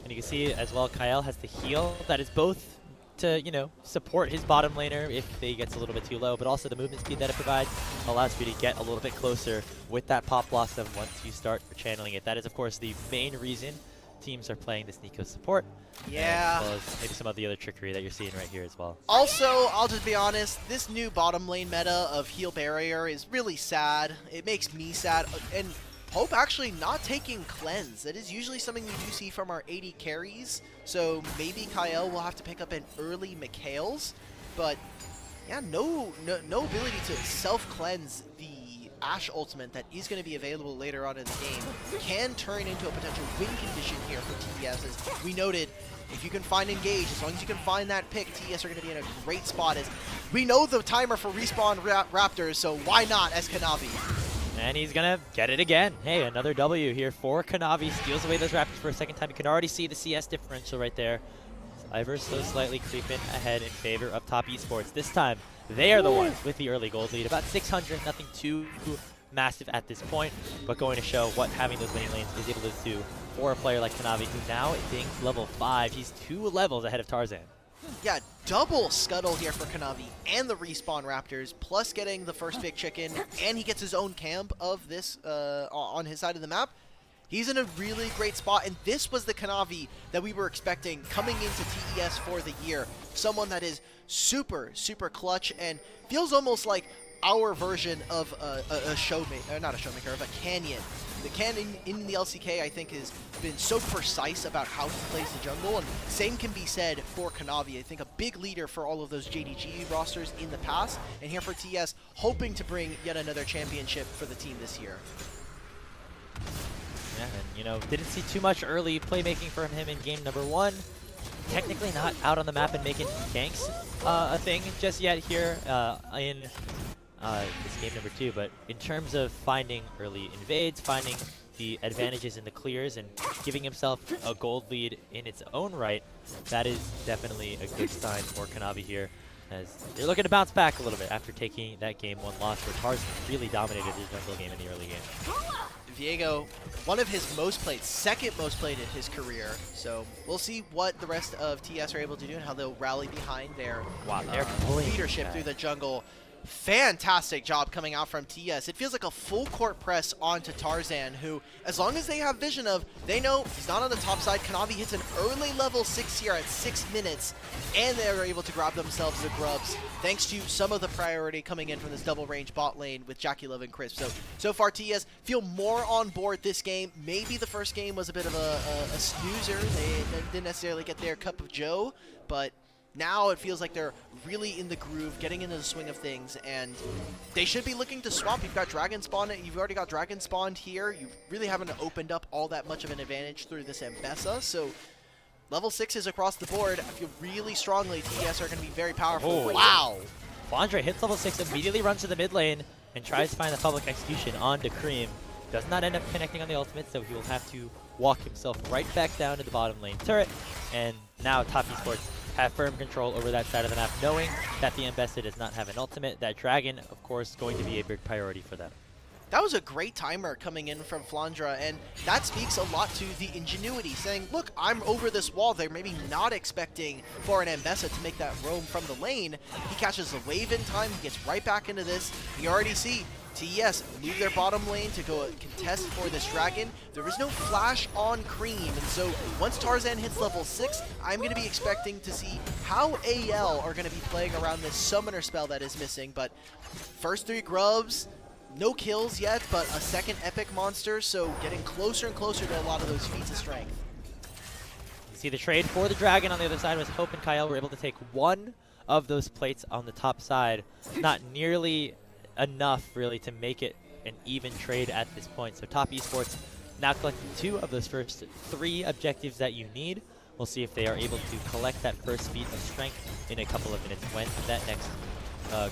And you can see as well, Kyle has the heal that is both to, you know, support his bottom laner if he gets a little bit too low, but also the movement speed that it provides allows you to get a little bit closer with that pop blossom once you start channeling it. That is, of course, the main reason teams are playing this Nico support. Yeah. As well as maybe some of the other trickery that you're seeing right here as well. Also, I'll just be honest, this new bottom lane meta of heal barrier is really sad. It makes me sad. And Hope actually not taking cleanse. That is usually something we do see from our 80 carries. So maybe Kyle will have to pick up an early Mikhail's. But yeah, no ability to self-cleanse the Ashe ultimate that is going to be available later on in the game can turn into a potential win condition here for TES. As we noted, if you can find engage, as long as you can find that pick, TES are going to be in a great spot. As we know the timer for respawn Raptors, so why not as Kanavi? And he's going to get it again. Hey, another W here for Kanavi. Steals away those Raptors for a second time. You can already see the CS differential right there. Ever so slightly creeping ahead in favor of Top Esports. This time, they are the ones with the early gold lead. About 600, nothing too massive at this point, but going to show what having those winning lanes is able to do for a player like Kanavi, who now is level 5. He's 2 levels ahead of Tarzan. Yeah, double scuttle here for Kanavi and the respawn Raptors, plus getting the first big chicken, and he gets his own camp of this on his side of the map. He's in a really great spot, and this was the Kanavi that we were expecting coming into TES for the year. Someone that is super, super clutch and feels almost like our version of a showmaker, not a showmaker, of a Canyon. The Canyon in the LCK, I think, has been so precise about how he plays the jungle, and same can be said for Kanavi. I think a big leader for all of those JDG rosters in the past, and here for TES, hoping to bring yet another championship for the team this year. Yeah, and you know, didn't see too much early playmaking from him in game number 1. Technically not out on the map and making ganks a thing just yet here in this game number 2, but in terms of finding early invades, finding the advantages in the clears, and giving himself a gold lead in its own right, that is definitely a good sign for Kanavi here, as they're looking to bounce back a little bit after taking that game 1 loss where Tarzan really dominated his jungle game in the early game. Viego, one of his most played, second most played in his career. So we'll see what the rest of TES are able to do and how they'll rally behind their leadership through the jungle. Fantastic job coming out from TES. It feels like a full court press onto Tarzan, who, as long as they have vision of, they know he's not on the top side. Kanavi hits an early level 6 here at 6 minutes, and they're able to grab themselves the grubs, thanks to some of the priority coming in from this double range bot lane with Jackie Love and Crisp. So far TES feel more on board this game. Maybe the first game was a bit of a snoozer. They didn't necessarily get their cup of joe, but now it feels like they're really in the groove, getting into the swing of things, and they should be looking to swap. You've got Dragon Spawn, you've already got Dragon Spawned here. You really haven't opened up all that much of an advantage through this Ambessa, so level 6s across the board. I feel really strongly TES are going to be very powerful. Oh. Wow! Flandre hits level 6, immediately runs to the mid lane, and tries to find the public execution onto Cream. Does not end up connecting on the ultimate, so he will have to walk himself right back down to the bottom lane turret, and now Top Esports have firm control over that side of the map, knowing that the Ambessa does not have an ultimate. That Dragon, of course, going to be a big priority for them. That was a great timer coming in from Flandre, and that speaks a lot to the ingenuity, saying, look, I'm over this wall. They're maybe not expecting for an Ambessa to make that roam from the lane. He catches the wave in time, he gets right back into this. You already see TES move their bottom lane to go contest for this Dragon. There is no flash on Cream, and so once Tarzan hits level 6, I'm going to be expecting to see how AL are going to be playing around this summoner spell that is missing. But first 3 grubs, no kills yet, but a second epic monster, so getting closer and closer to a lot of those feats of strength. You see the trade for the Dragon on the other side was Hope and Kyle were able to take one of those plates on the top side. Not nearly enough really to make it an even trade at this point. So Top Esports now collecting 2 of those first 3 objectives that you need. We'll see if they are able to collect that first feat of strength in a couple of minutes when that next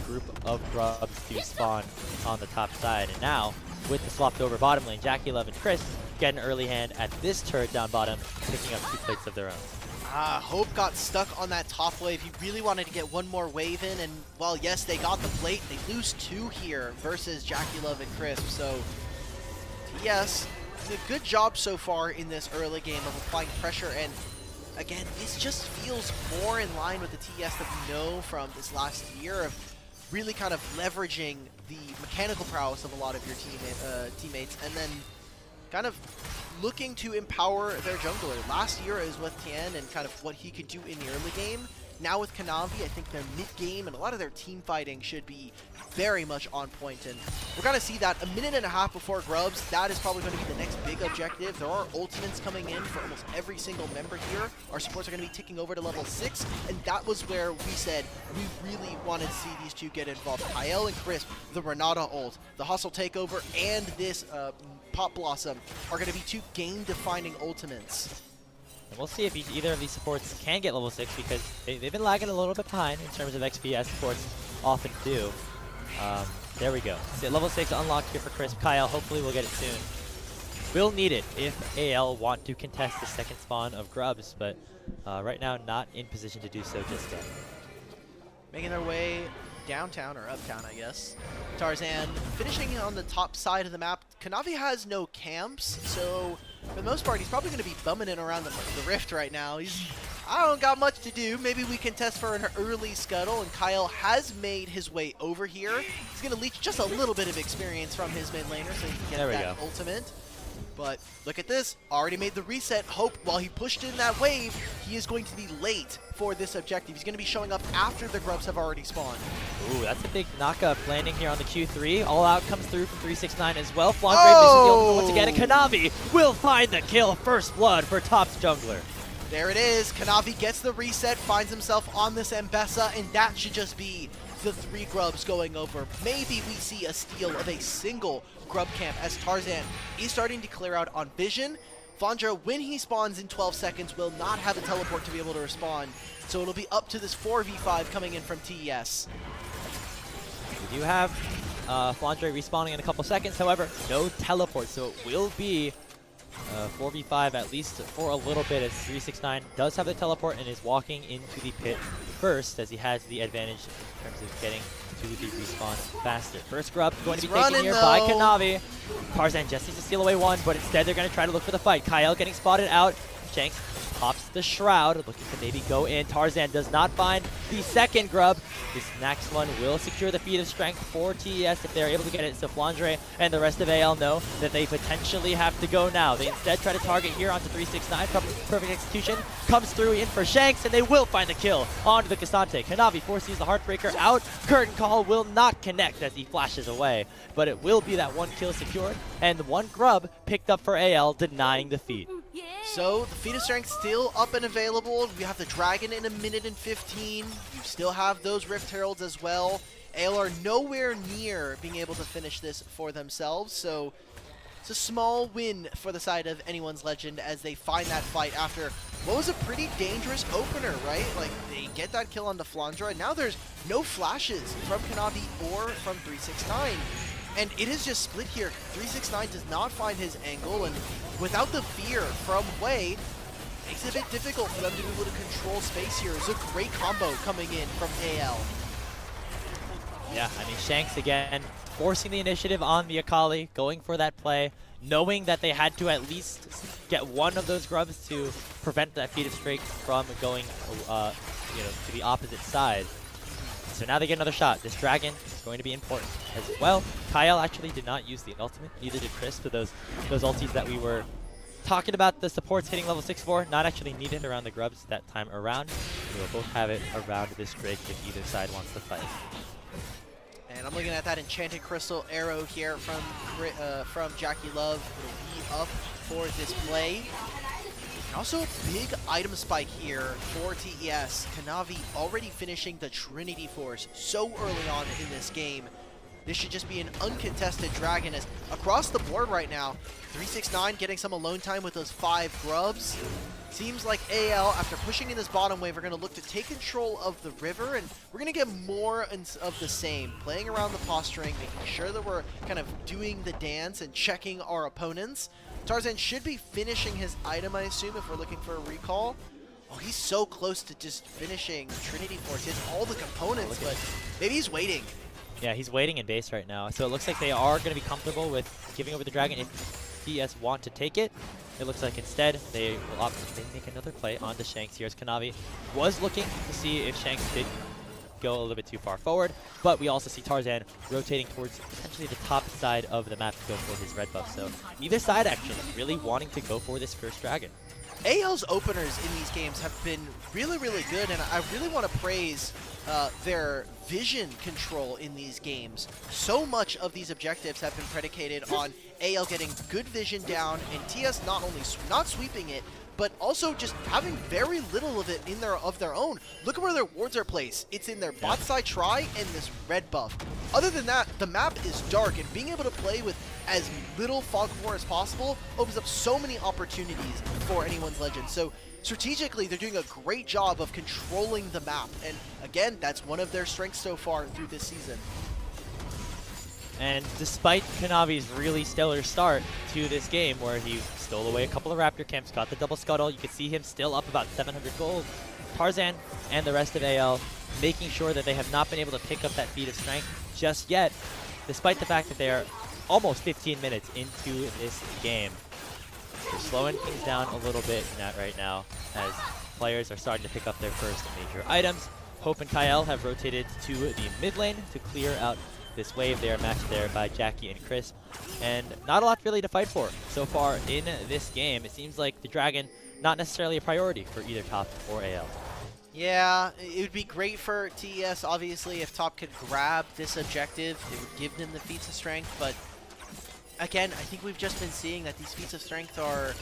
group of grubs do spawn on the top side. And now, with the swapped over bottom lane, Jackie Love and Chris get an early hand at this turret down bottom, picking up 2 plates of their own. Hope got stuck on that top wave. He really wanted to get one more wave in, and while yes, they got the plate, they lose 2 here versus Jackie Love and Crisp. So TES, a good job so far in this early game of applying pressure, and again, this just feels more in line with the TES that we know from this last year of really kind of leveraging the mechanical prowess of a lot of your teammates, and then kind of looking to empower their jungler. Last year is with Tien and kind of what he could do in the early game. Now with Kanavi, I think their mid-game and a lot of their team fighting should be very much on point, and we're going to see that a minute and a half before Grubs. That is probably going to be the next big objective. There are ultimates coming in for almost every single member here. Our supports are going to be ticking over to level 6, and that was where we said we really wanted to see these two get involved. Kyle and Crisp, the Renata ult, the Hustle Takeover, and this Pop Blossom are going to be two game-defining ultimates. And we'll see if either of these supports can get level 6, because they've been lagging a little bit behind in terms of XP, as supports often do. There we go. So level 6 unlocked here for Crisp. Kyle, hopefully we'll get it soon. We'll need it if AL want to contest the second spawn of Grubs, but right now not in position to do so just yet. Making their way downtown, or uptown, I guess. Tarzan finishing on the top side of the map. Kanavi has no camps, so for the most part, he's probably going to be bumming it around the rift right now. I don't got much to do. Maybe we can test for an early scuttle, and Kyle has made his way over here. He's going to leech just a little bit of experience from his mid laner so he can get that ultimate. But look at this, already made the reset. Hope, while he pushed in that wave, he is going to be late for this objective. He's going to be showing up after the Grubs have already spawned. Ooh, that's a big knockup landing here on the Q3. All out comes through from 369 as well. Flandre misses the ultimate once again, and Kanavi will find the kill. First blood for Top's jungler. There it is. Kanavi gets the reset, finds himself on this Mbessa, and that should just be the 3 Grubs going over. Maybe we see a steal of a single Grub camp as Tarzan is starting to clear out on Vision. Flandre, when he spawns in 12 seconds, will not have a teleport to be able to respond. So it'll be up to this 4v5 coming in from TES. We do have Flandre respawning in a couple seconds, however, no teleport, so it will be 4v5 at least for a little bit, as 369 does have the teleport and is walking into the pit first, as he has the advantage in terms of getting to the respawn faster. First Grub going to be taken here by Kanavi. Tarzan just needs to steal away one, but instead they're going to try to look for the fight. Kyle getting spotted out. Shanks pops the Shroud, looking to maybe go in. Tarzan does not find the second Grub. This next one will secure the feat of strength for TES if they're able to get it. So Flandre and the rest of AL know that they potentially have to go now. They instead try to target here onto 369. Perfect execution comes through in for Shanks, and they will find the kill onto the Cassante. Kanavi foresees the Heartbreaker out. Curtain Call will not connect as he flashes away, but it will be that one kill secured, and the one Grub picked up for AL, denying the feat. So the feat of strength still up and available. We have the dragon in a minute and 15. You still have those Rift Heralds as well. AL are nowhere near being able to finish this for themselves, so it's a small win for the side of Anyone's Legend as they find that fight after what was a pretty dangerous opener, right? Like, they get that kill onto Flandre, and now there's no flashes from Kanavi or from 369. And it is just split here. 369 does not find his angle, and without the fear from Wei, makes it a bit difficult for them to be able to control space here. It's a great combo coming in from AL. Yeah, I mean, Shanks again forcing the initiative on the Akali, going for that play, knowing that they had to at least get one of those Grubs to prevent that feat of strength from going to the opposite side. So now they get another shot. This dragon is going to be important as well. Kyle actually did not use the ultimate, neither did Chris, for those ultis that we were talking about. The supports hitting level 6 for, not actually needed around the Grubs that time around. We will both have it around this Drake if either side wants to fight. And I'm looking at that Enchanted Crystal arrow here from Jackie Love. It'll be up for this play. And also a big item spike here for TES. Kanavi already finishing the Trinity Force so early on in this game. This should just be an uncontested dragon, as across the board right now, 369 getting some alone time with those 5 Grubs. Seems like AL, after pushing in this bottom wave, are going to look to take control of the river, and we're going to get more of the same. Playing around the posturing, making sure that we're kind of doing the dance and checking our opponents. Tarzan should be finishing his item, I assume, if we're looking for a recall. Oh, he's so close to just finishing Trinity Force. He has all the components, but maybe he's waiting. Yeah, he's waiting in base right now. So it looks like they are going to be comfortable with giving over the dragon. If TES want to take it. It looks like instead they will opt to make another play onto Shanks here, as Kanavi was looking to see if Shanks did go a little bit too far forward, but we also see Tarzan rotating towards potentially the top side of the map to go for his red buff. So neither side actually really wanting to go for this first dragon. AL's openers in these games have been really, really good, and I really want to praise their vision control in these games. So much of these objectives have been predicated on AL getting good vision down and TS not only not sweeping it, but also just having very little of it in their own. Look at where their wards are placed. It's in their bot side try and this red buff. Other than that, the map is dark, and being able to play with as little fog of war as possible opens up so many opportunities for anyone's legend. So strategically, they're doing a great job of controlling the map, and again, that's one of their strengths so far through this season. And despite Kanavi's really stellar start to this game, where he stole away a couple of Raptor camps, got the double scuttle, you can see him still up about 700 gold. Tarzan and the rest of AL making sure that they have not been able to pick up that feat of strength just yet, despite the fact that they are almost 15 minutes into this game. They're slowing things down a little bit right now as players are starting to pick up their first major items. Hope and Kyle have rotated to the mid lane to clear out this wave. They are matched there by Jackie and Chris, and not a lot really to fight for so far in this game. It seems like the Dragon not necessarily a priority for either Top or AL. Yeah, it would be great for TES, obviously, if Top could grab this objective. It would give them the feats of strength, but again, I think we've just been seeing that these feats of strength are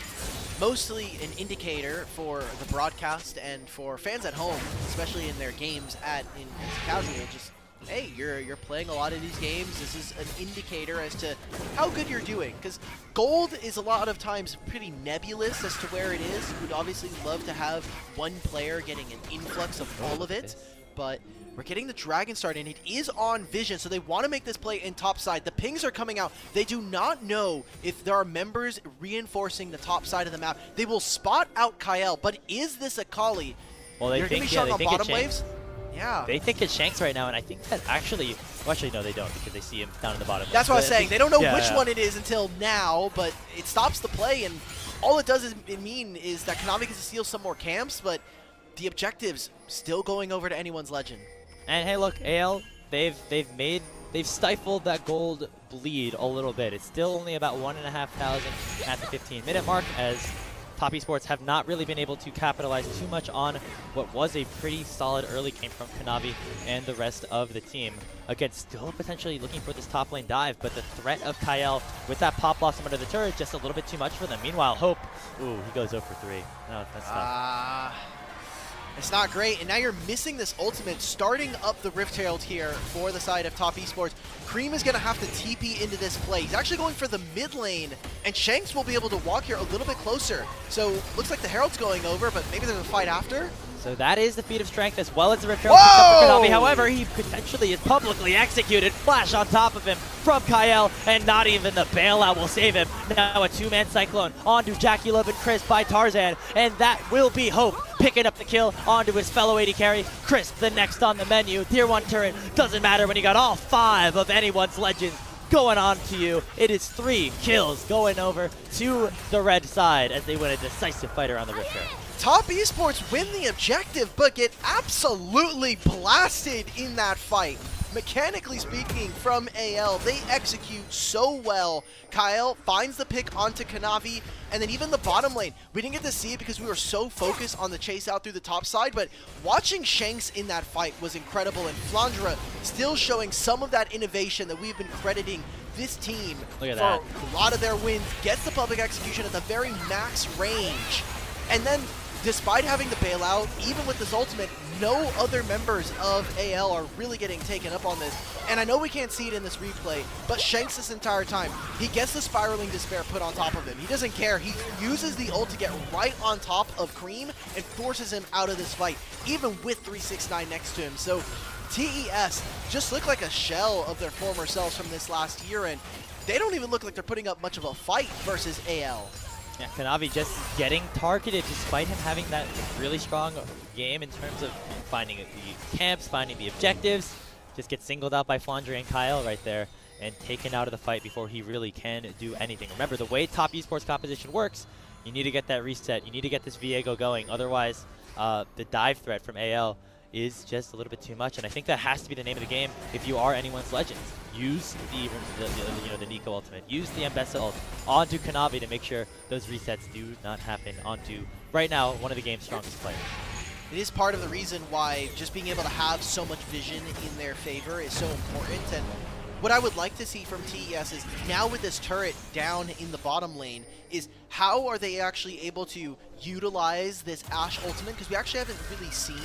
mostly an indicator for the broadcast and for fans at home, especially in their games in casual. Just, hey, you're playing a lot of these games. This is an indicator as to how good you're doing, because gold is a lot of times pretty nebulous as to where it is. We'd obviously love to have one player getting an influx of all of it, but we're getting the Dragon start, and it is on vision, so they want to make this play in top side. The pings are coming out. They do not know if there are members reinforcing the top side of the map. They will spot out Kyle, but is this a Kali? Well, they think, yeah, they think bottom it's Shanks. waves? Yeah. They think it's Shanks right now, and I think that actually, well, actually no, they don't, because they see him down in the bottom. That's what I was saying. They don't know which yeah. one it is until now, but it stops the play, and all it does mean is that Konami gets to steal some more camps, but the objective's still going over to anyone's legend. And hey, look, AL, they've stifled that gold bleed a little bit. It's still only about 1,500 at the 15-minute mark, as Top Esports have not really been able to capitalize too much on what was a pretty solid early game from Kanavi and the rest of the team. Again, still potentially looking for this top lane dive, but the threat of Kyle with that pop blossom under the turret just a little bit too much for them. Meanwhile, Hope, ooh, he goes 0 for 3. No, that's tough. It's not great, and now you're missing this ultimate, starting up the Rift Herald here for the side of Top Esports. Cream is going to have to TP into this play. He's actually going for the mid lane, and Shanks will be able to walk here a little bit closer. So looks like the Herald's going over, but maybe there's a fight after. So that is the feat of strength as well as the Rift Herald picked up for Kanavi. However, he potentially is publicly executed. Flash on top of him from Kyle, and not even the bailout will save him. Now a two-man Cyclone onto Jackie Love and Chris by Tarzan, and that will be Hope picking up the kill onto his fellow AD carry. Chris, the next on the menu. Tier 1 turret doesn't matter when you got all 5 of anyone's legends going on to you. It is 3 kills going over to the red side as they win a decisive fight around the Rift Herald. Top Esports win the objective, but get absolutely blasted in that fight. Mechanically speaking, from AL, they execute so well. Kyle finds the pick onto Kanavi, and then even the bottom lane. We didn't get to see it because we were so focused on the chase out through the top side, but watching Shanks in that fight was incredible, and Flandre still showing some of that innovation that we've been crediting this team for a lot of their wins. Gets the public execution at the very max range, and then despite having the bailout, even with this ultimate, no other members of AL are really getting taken up on this. And I know we can't see it in this replay, but Shanks this entire time, he gets the Spiraling Despair put on top of him. He doesn't care. He uses the ult to get right on top of Cream and forces him out of this fight, even with 369 next to him. So TES just look like a shell of their former selves from this last year, and they don't even look like they're putting up much of a fight versus AL. Yeah, Kanavi just getting targeted despite him having that really strong game in terms of finding the camps, finding the objectives. Just gets singled out by Flandre and Kyle right there. and taken out of the fight before he really can do anything. Remember, the way top esports composition works, you need to get that reset. You need to get this Viego going. Otherwise, the dive threat from AL is just a little bit too much, and I think that has to be the name of the game if you are anyone's Legends. Use the Nico ultimate. Use the Mbessa ult onto Kanavi to make sure those resets do not happen onto, right now, one of the game's strongest players. It is part of the reason why just being able to have so much vision in their favor is so important. And what I would like to see from TES is now with this turret down in the bottom lane is how are they actually able to utilize this Ashe ultimate, because we actually haven't really seen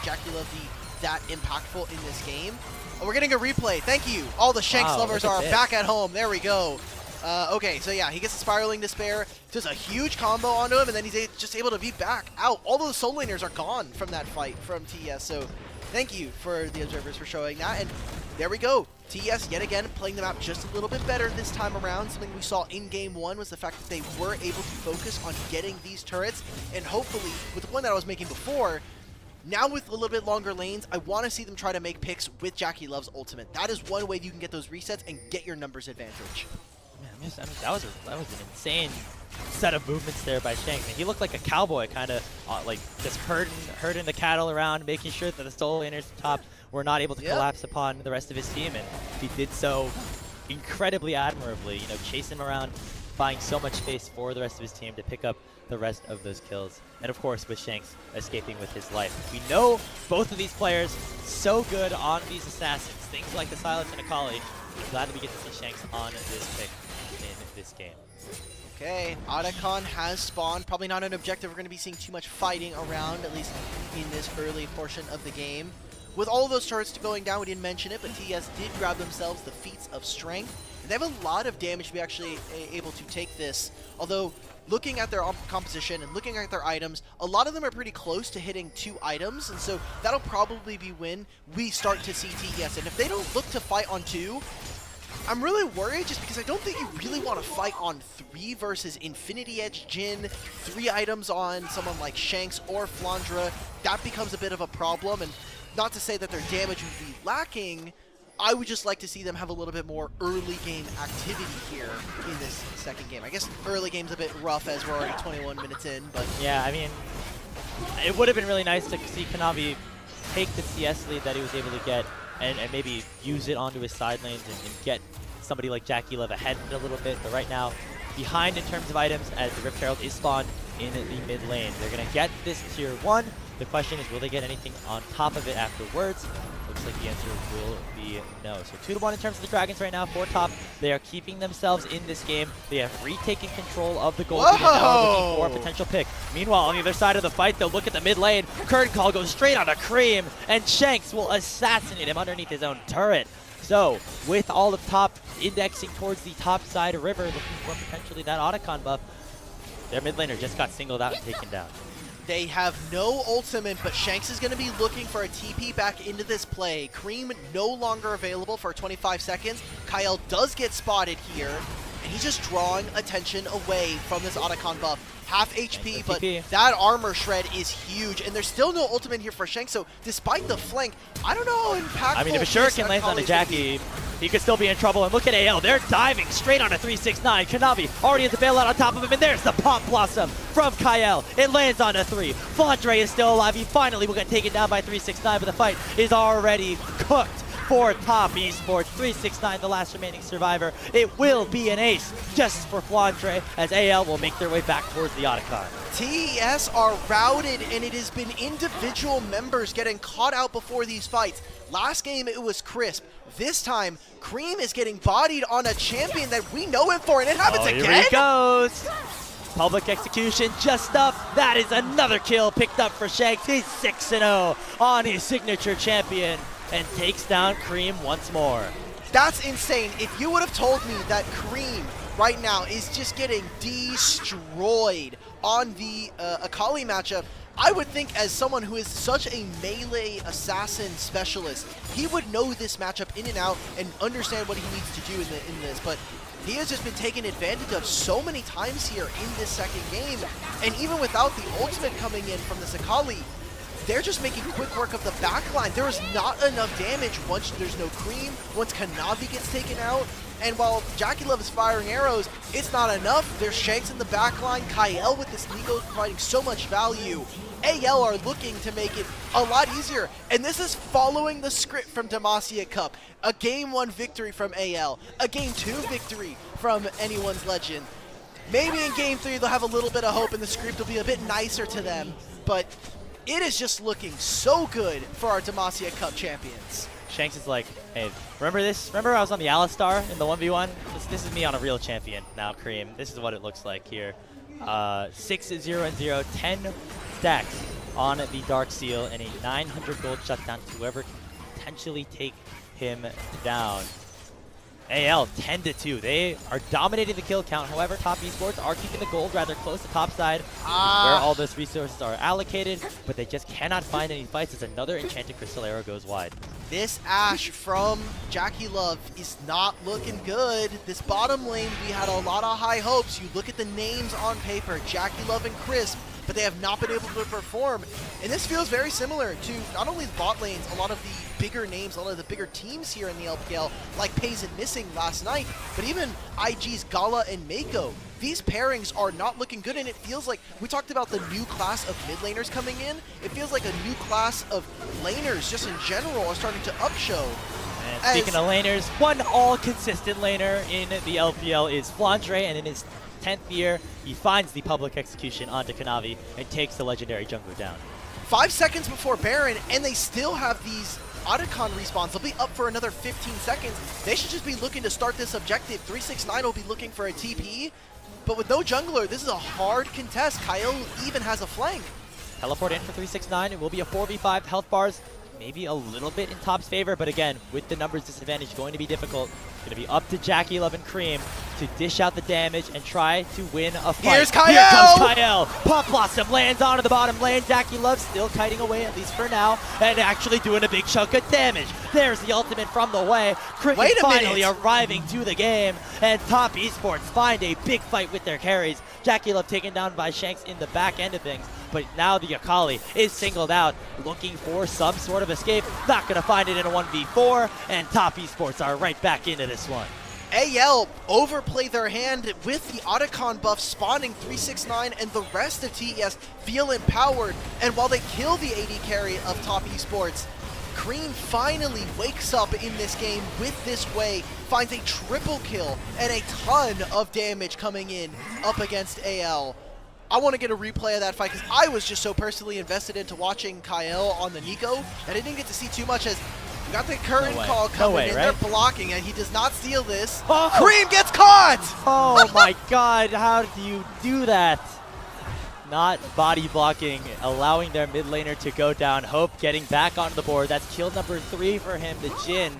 JackeyLove be that impactful in this game. Oh, we're getting a replay. Thank you. All the Shanks lovers are back at home. There we go. Okay, so yeah, he gets the Spiraling Despair, does a huge combo onto him, and then he's just able to be back out. All those soul laners are gone from that fight from TES, so thank you for the observers for showing that. And there we go. TES yet again playing the map just a little bit better this time around. Something we saw in game one was the fact that they were able to focus on getting these turrets, and hopefully, with the point that I was making before, now with a little bit longer lanes, I want to see them try to make picks with JackeyLove's ultimate. That is one way you can get those resets and get your numbers advantage. Man, I mean, that was an insane set of movements there by Shanks. I mean, he looked like a cowboy, kind of like just herding the cattle around, making sure that the soul laners top were not able to collapse upon the rest of his team, and he did so incredibly admirably. You know, chasing him around, buying so much space for the rest of his team to pick up the rest of those kills. And of course, with Shanks escaping with his life. We know both of these players so good on these assassins, things like the Silas and Akali. I'm glad that we get to see Shanks on this pick in this game. Okay, Otacon has spawned. Probably not an objective we're going to be seeing too much fighting around, at least in this early portion of the game. With all of those turrets going down, we didn't mention it, but TES did grab themselves the Feats of Strength. And they have a lot of damage to be actually able to take this. Although, looking at their composition and looking at their items, a lot of them are pretty close to hitting 2 items, and so that'll probably be when we start to see TES. And if they don't look to fight on 2, I'm really worried just because I don't think you really want to fight on 3 versus Infinity Edge Jhin, 3 items on someone like Shanks or Flandre. That becomes a bit of a problem, and not to say that their damage would be lacking, I would just like to see them have a little bit more early game activity here in this second game. I guess early game's a bit rough as we're already 21 minutes in, but... Yeah, I mean, it would have been really nice to see Kanavi take the CS lead that he was able to get and maybe use it onto his side lanes and get somebody like JackeyLove ahead a little bit. But right now, behind in terms of items, as the Rift Herald is spawned in the mid lane. They're going to get this tier 1. The question is, will they get anything on top of it afterwards? Looks like the answer will be no. So 2-1 in terms of the Dragons right now for top. They are keeping themselves in this game. They have retaken control of the gold lead and now are looking for a potential pick. Meanwhile, on the other side of the fight, they'll look at the mid lane. Curtain Call goes straight on a Cream, and Shanks will assassinate him underneath his own turret. So, with all of top indexing towards the top side of River, looking for potentially that Otacon buff, their mid laner just got singled out and taken down. They have no ultimate, but Shanks is going to be looking for a TP back into this play. Cream no longer available for 25 seconds. Kyle does get spotted here, and he's just drawing attention away from this Otacon buff. Half HP, but that armor shred is huge, and there's still no ultimate here for Shanks, so despite the flank, I don't know how impactful. I mean, if a Shuriken lands on a Jackie, he could still be in trouble, and look at AL, they're diving straight on a 369. Kanavi already has the bailout on top of him, and there's the Pop Blossom from Kyle. It lands on a 3. Flandre is still alive. He finally will get taken down by 369, but the fight is already cooked for top esports. 369, the last remaining survivor. It will be an ace just for Flandre, as AL will make their way back towards the Otacon. TES are routed, and it has been individual members getting caught out before these fights. Last game, it was Crisp. This time, Cream is getting bodied on a champion that we know him for, and it happens again. Here he goes. Public execution just up. That is another kill picked up for Shanks. He's 6-0 on his signature champion, and takes down Cream once more. That's insane. If you would have told me that Cream right now is just getting destroyed on the Akali matchup, I would think as someone who is such a melee assassin specialist, he would know this matchup in and out and understand what he needs to do in this. But he has just been taken advantage of so many times here in this second game. And even without the ultimate coming in from this Akali, they're just making quick work of the backline. There is not enough damage once there's no cream, once Kanavi gets taken out. And while Jackie Love is firing arrows, it's not enough. There's Shanks in the backline. Kyle with this Nico providing so much value. AL are looking to make it a lot easier. And this is following the script from Demacia Cup. A Game 1 victory from AL. A Game 2 victory from Anyone's Legend. Maybe in Game 3 they'll have a little bit of hope and the script will be a bit nicer to them. But it is just looking so good for our Demacia Cup champions. Shanks is like, hey, remember this? Remember I was on the Alistar in the 1v1? This is me on a real champion now, Cream. This is what it looks like here. 6-0-0, 10 stacks on the Dark Seal, and a 900 gold shutdown to whoever can potentially take him down. AL 10-2. They are dominating the kill count. However, Top Esports are keeping the gold rather close to top side, where all those resources are allocated, but they just cannot find any fights as another Enchanted Crystal Arrow goes wide. This Ashe from Jackie Love is not looking good. This bottom lane, we had a lot of high hopes. You look at the names on paper, Jackie Love and Crisp, but they have not been able to perform. And this feels very similar to not only the bot lanes, a lot of the bigger names, a lot of the bigger teams here in the LPL, like Pays and Missing last night, but even IG's Gala and Mako. These pairings are not looking good, and it feels like, we talked about the new class of mid laners coming in, it feels like a new class of laners just in general are starting to upshow. And speaking of laners, one all-consistent laner in the LPL is Flandre, and in his 10th year, he finds the public execution onto Kanavi and takes the legendary jungler down. 5 seconds before Baron, and they still have these Otacon respawns. They'll be up for another 15 seconds. They should just be looking to start this objective. 369 will be looking for a TP, but with no jungler, this is a hard contest. Kyle even has a flank. Teleport in for 369. It will be a 4v5. Health bars maybe a little bit in top's favor, but again, with the numbers disadvantage, going to be difficult. Going to be up to Jackie Love and Cream to dish out the damage and try to win a fight. Here's Kyle! Here comes Kyle! Pop Blossom lands onto the bottom lane. Jackie Love still kiting away, at least for now, and actually doing a big chunk of damage. There's the ultimate from the way. Cricket finally arriving to the game, and Top Esports find a big fight with their carries. Jackie Love taken down by Shanks in the back end of things, but now the Akali is singled out, looking for some sort of escape. Not going to find it in a 1v4, and Top Esports are right back into this one. AL overplay their hand with the Otacon buff spawning 369, and the rest of TES feel empowered. And while they kill the AD carry of Top Esports, Cream finally wakes up in this game with this way, finds a triple kill and a ton of damage coming in up against AL. I want to get a replay of that fight because I was just so personally invested into watching Kyle on the Nico that I didn't get to see too much, as we got the current call coming in. They're blocking and he does not steal this. Oh. Cream gets caught! Oh my god, how do you do that? Not body blocking, allowing their mid laner to go down. Hope getting back onto the board. That's kill number 3 for him. The Jhin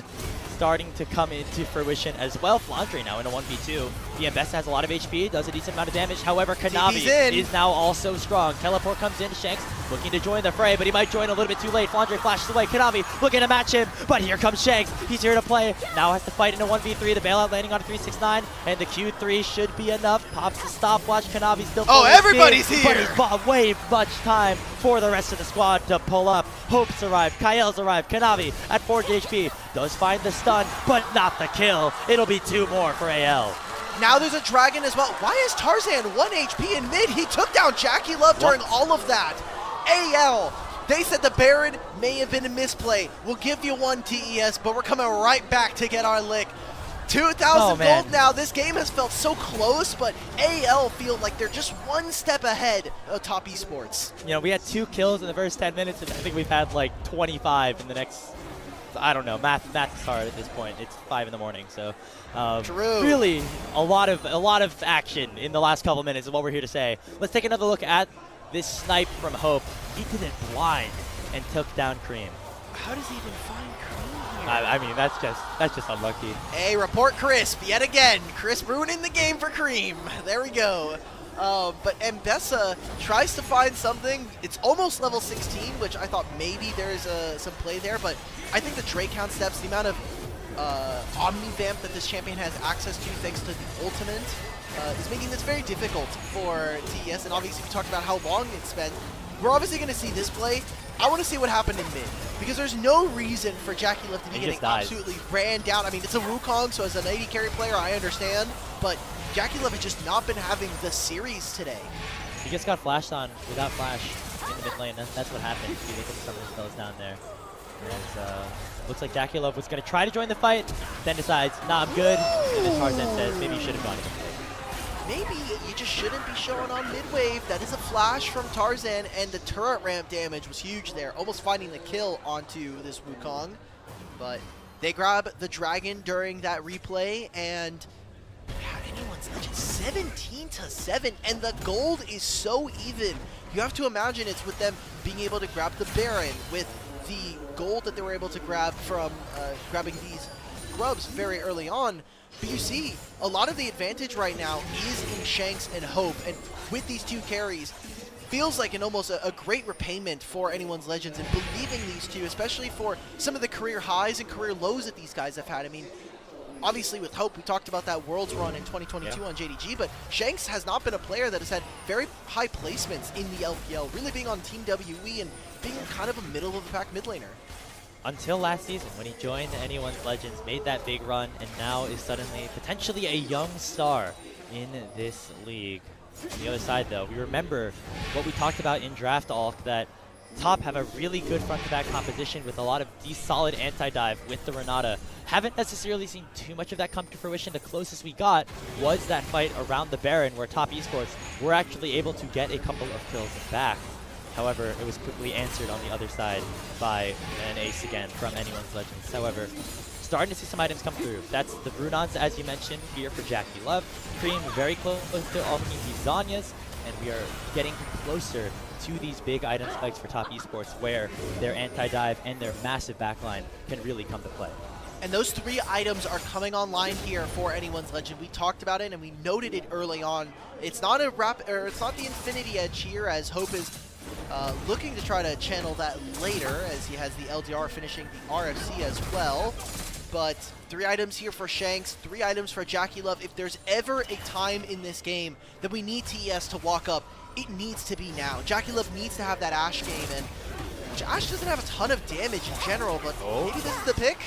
starting to come into fruition as well. Flandre now in a 1v2. BMBest has a lot of HP, does a decent amount of damage. However, Kanavi is now also strong. Teleport comes in, Shanks looking to join the fray, but he might join a little bit too late. Flandre flashes away. Kanavi looking to match him, but here comes Shanks. He's here to play. Now has to fight in a 1v3. The bailout landing on a 369, and the Q3 should be enough. Pops the stopwatch. Kanavi still everybody's here! But he's bought way much time for the rest of the squad to pull up. Hope's arrived. Kyle's arrived. Kanavi at 40 HP does find the stun, but not the kill. It'll be 2 more for AL. Now there's a dragon as well. Why is Tarzan 1 HP in mid? He took down Jackie Love during all of that. AL, they said the Baron may have been a misplay. We'll give you 1 TES, but we're coming right back to get our lick. 2,000 gold now. This game has felt so close, but AL feel like they're just 1 step ahead of Top Esports. You know, we had 2 kills in the first 10 minutes, and I think we've had like 25 in the next, I don't know, math is hard at this point. It's 5 in the morning, so really a lot of action in the last couple minutes is what we're here to say. Let's take another look at this snipe from Hope. He did it blind and took down Cream. How does he even find Cream here? I mean, that's just unlucky. Hey, report Crisp yet again. Crisp ruining the game for Cream. There we go. But Mbessa tries to find something. It's almost level 16, which I thought maybe there's some play there, but I think the Drake count steps, the amount of Omni-Vamp that this champion has access to thanks to the ultimate is making this very difficult for TES, and obviously we talked about how long it's spent. we're obviously going to see this play. I want to see what happened in mid, because there's no reason for Jackie Love to be getting absolutely ran down. I mean, it's a Wukong, so as an AD carry player, I understand, but Jackie Love has just not been having the series today. He just got flashed on without flash in the mid lane. That's what happened. If you look at some of the spells down there. And, looks like Jackie Love was going to try to join the fight, then decides, nah, I'm good. And then Tarzan says, maybe you should have gone to the fight. Maybe you just shouldn't be showing on mid-wave. That is a flash from Tarzan, and the turret ramp damage was huge there, almost finding the kill onto this Wukong. But they grab the dragon during that replay, and anyone's legend 17-7, and the gold is so even. You have to imagine it's with them being able to grab the Baron, with the gold that they were able to grab from grabbing these grubs very early on. But you see, a lot of the advantage right now is in Shanks and Hope, and with these two carries, feels like almost a great repayment for anyone's legends and believing these two, especially for some of the career highs and career lows that these guys have had. I mean, obviously with Hope, we talked about that Worlds run in 2022 on JDG, but Shanks has not been a player that has had very high placements in the LPL, really being on Team WE and being kind of a middle-of-the-pack mid laner. Until last season, when he joined Anyone's Legends, made that big run, and now is suddenly potentially a young star in this league. On the other side, though, we remember what we talked about in Draft Alk, that Top have a really good front-to-back composition with a lot of solid anti-dive with the Renata. Haven't necessarily seen too much of that come to fruition. The closest we got was that fight around the Baron, where Top Esports were actually able to get a couple of kills back. However, it was quickly answered on the other side by an ace again from Anyone's Legends. However, starting to see some items come through. That's the Brunons, as you mentioned, here for Jackie Love. Cream very close to all these Zanyas, and we are getting closer to these big item spikes for Top Esports, where their anti-dive and their massive backline can really come to play. And those three items are coming online here for Anyone's Legend. We talked about it and we noted it early on. It's not it's not the Infinity Edge here, as Hope is looking to try to channel that later, as he has the LDR finishing the RFC as well. But 3 items here for Shanks, 3 items for Jackie Love. If there's ever a time in this game that we need TES to walk up, it needs to be now. Jackie Love needs to have that Ashe game, and Ashe doesn't have a ton of damage in general, but maybe this is the pick.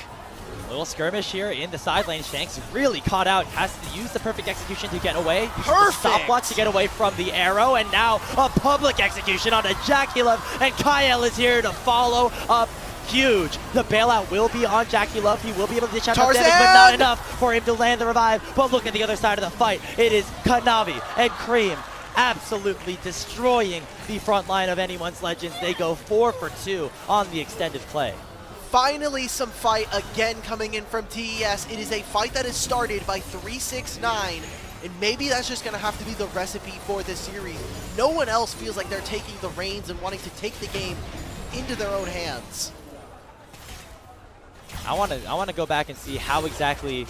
A little skirmish here in the side lane. Shanks really caught out, has to use the perfect execution to get away. Perfect! Stopwatch to get away from the arrow, and now a public execution on a Jackie Love, and Kyle is here to follow up huge. The bailout will be on Jackie Love. He will be able to dish out that damage, but not enough for him to land the revive. But look at the other side of the fight. It is Kanavi and Cream absolutely destroying the front line of Anyone's Legends. They go 4 for 2 on the extended play. Finally, some fight again coming in from TES. It is a fight that is started by 369, and maybe that's just going to have to be the recipe for this series. No one else feels like they're taking the reins and wanting to take the game into their own hands. I want to go back and see how exactly,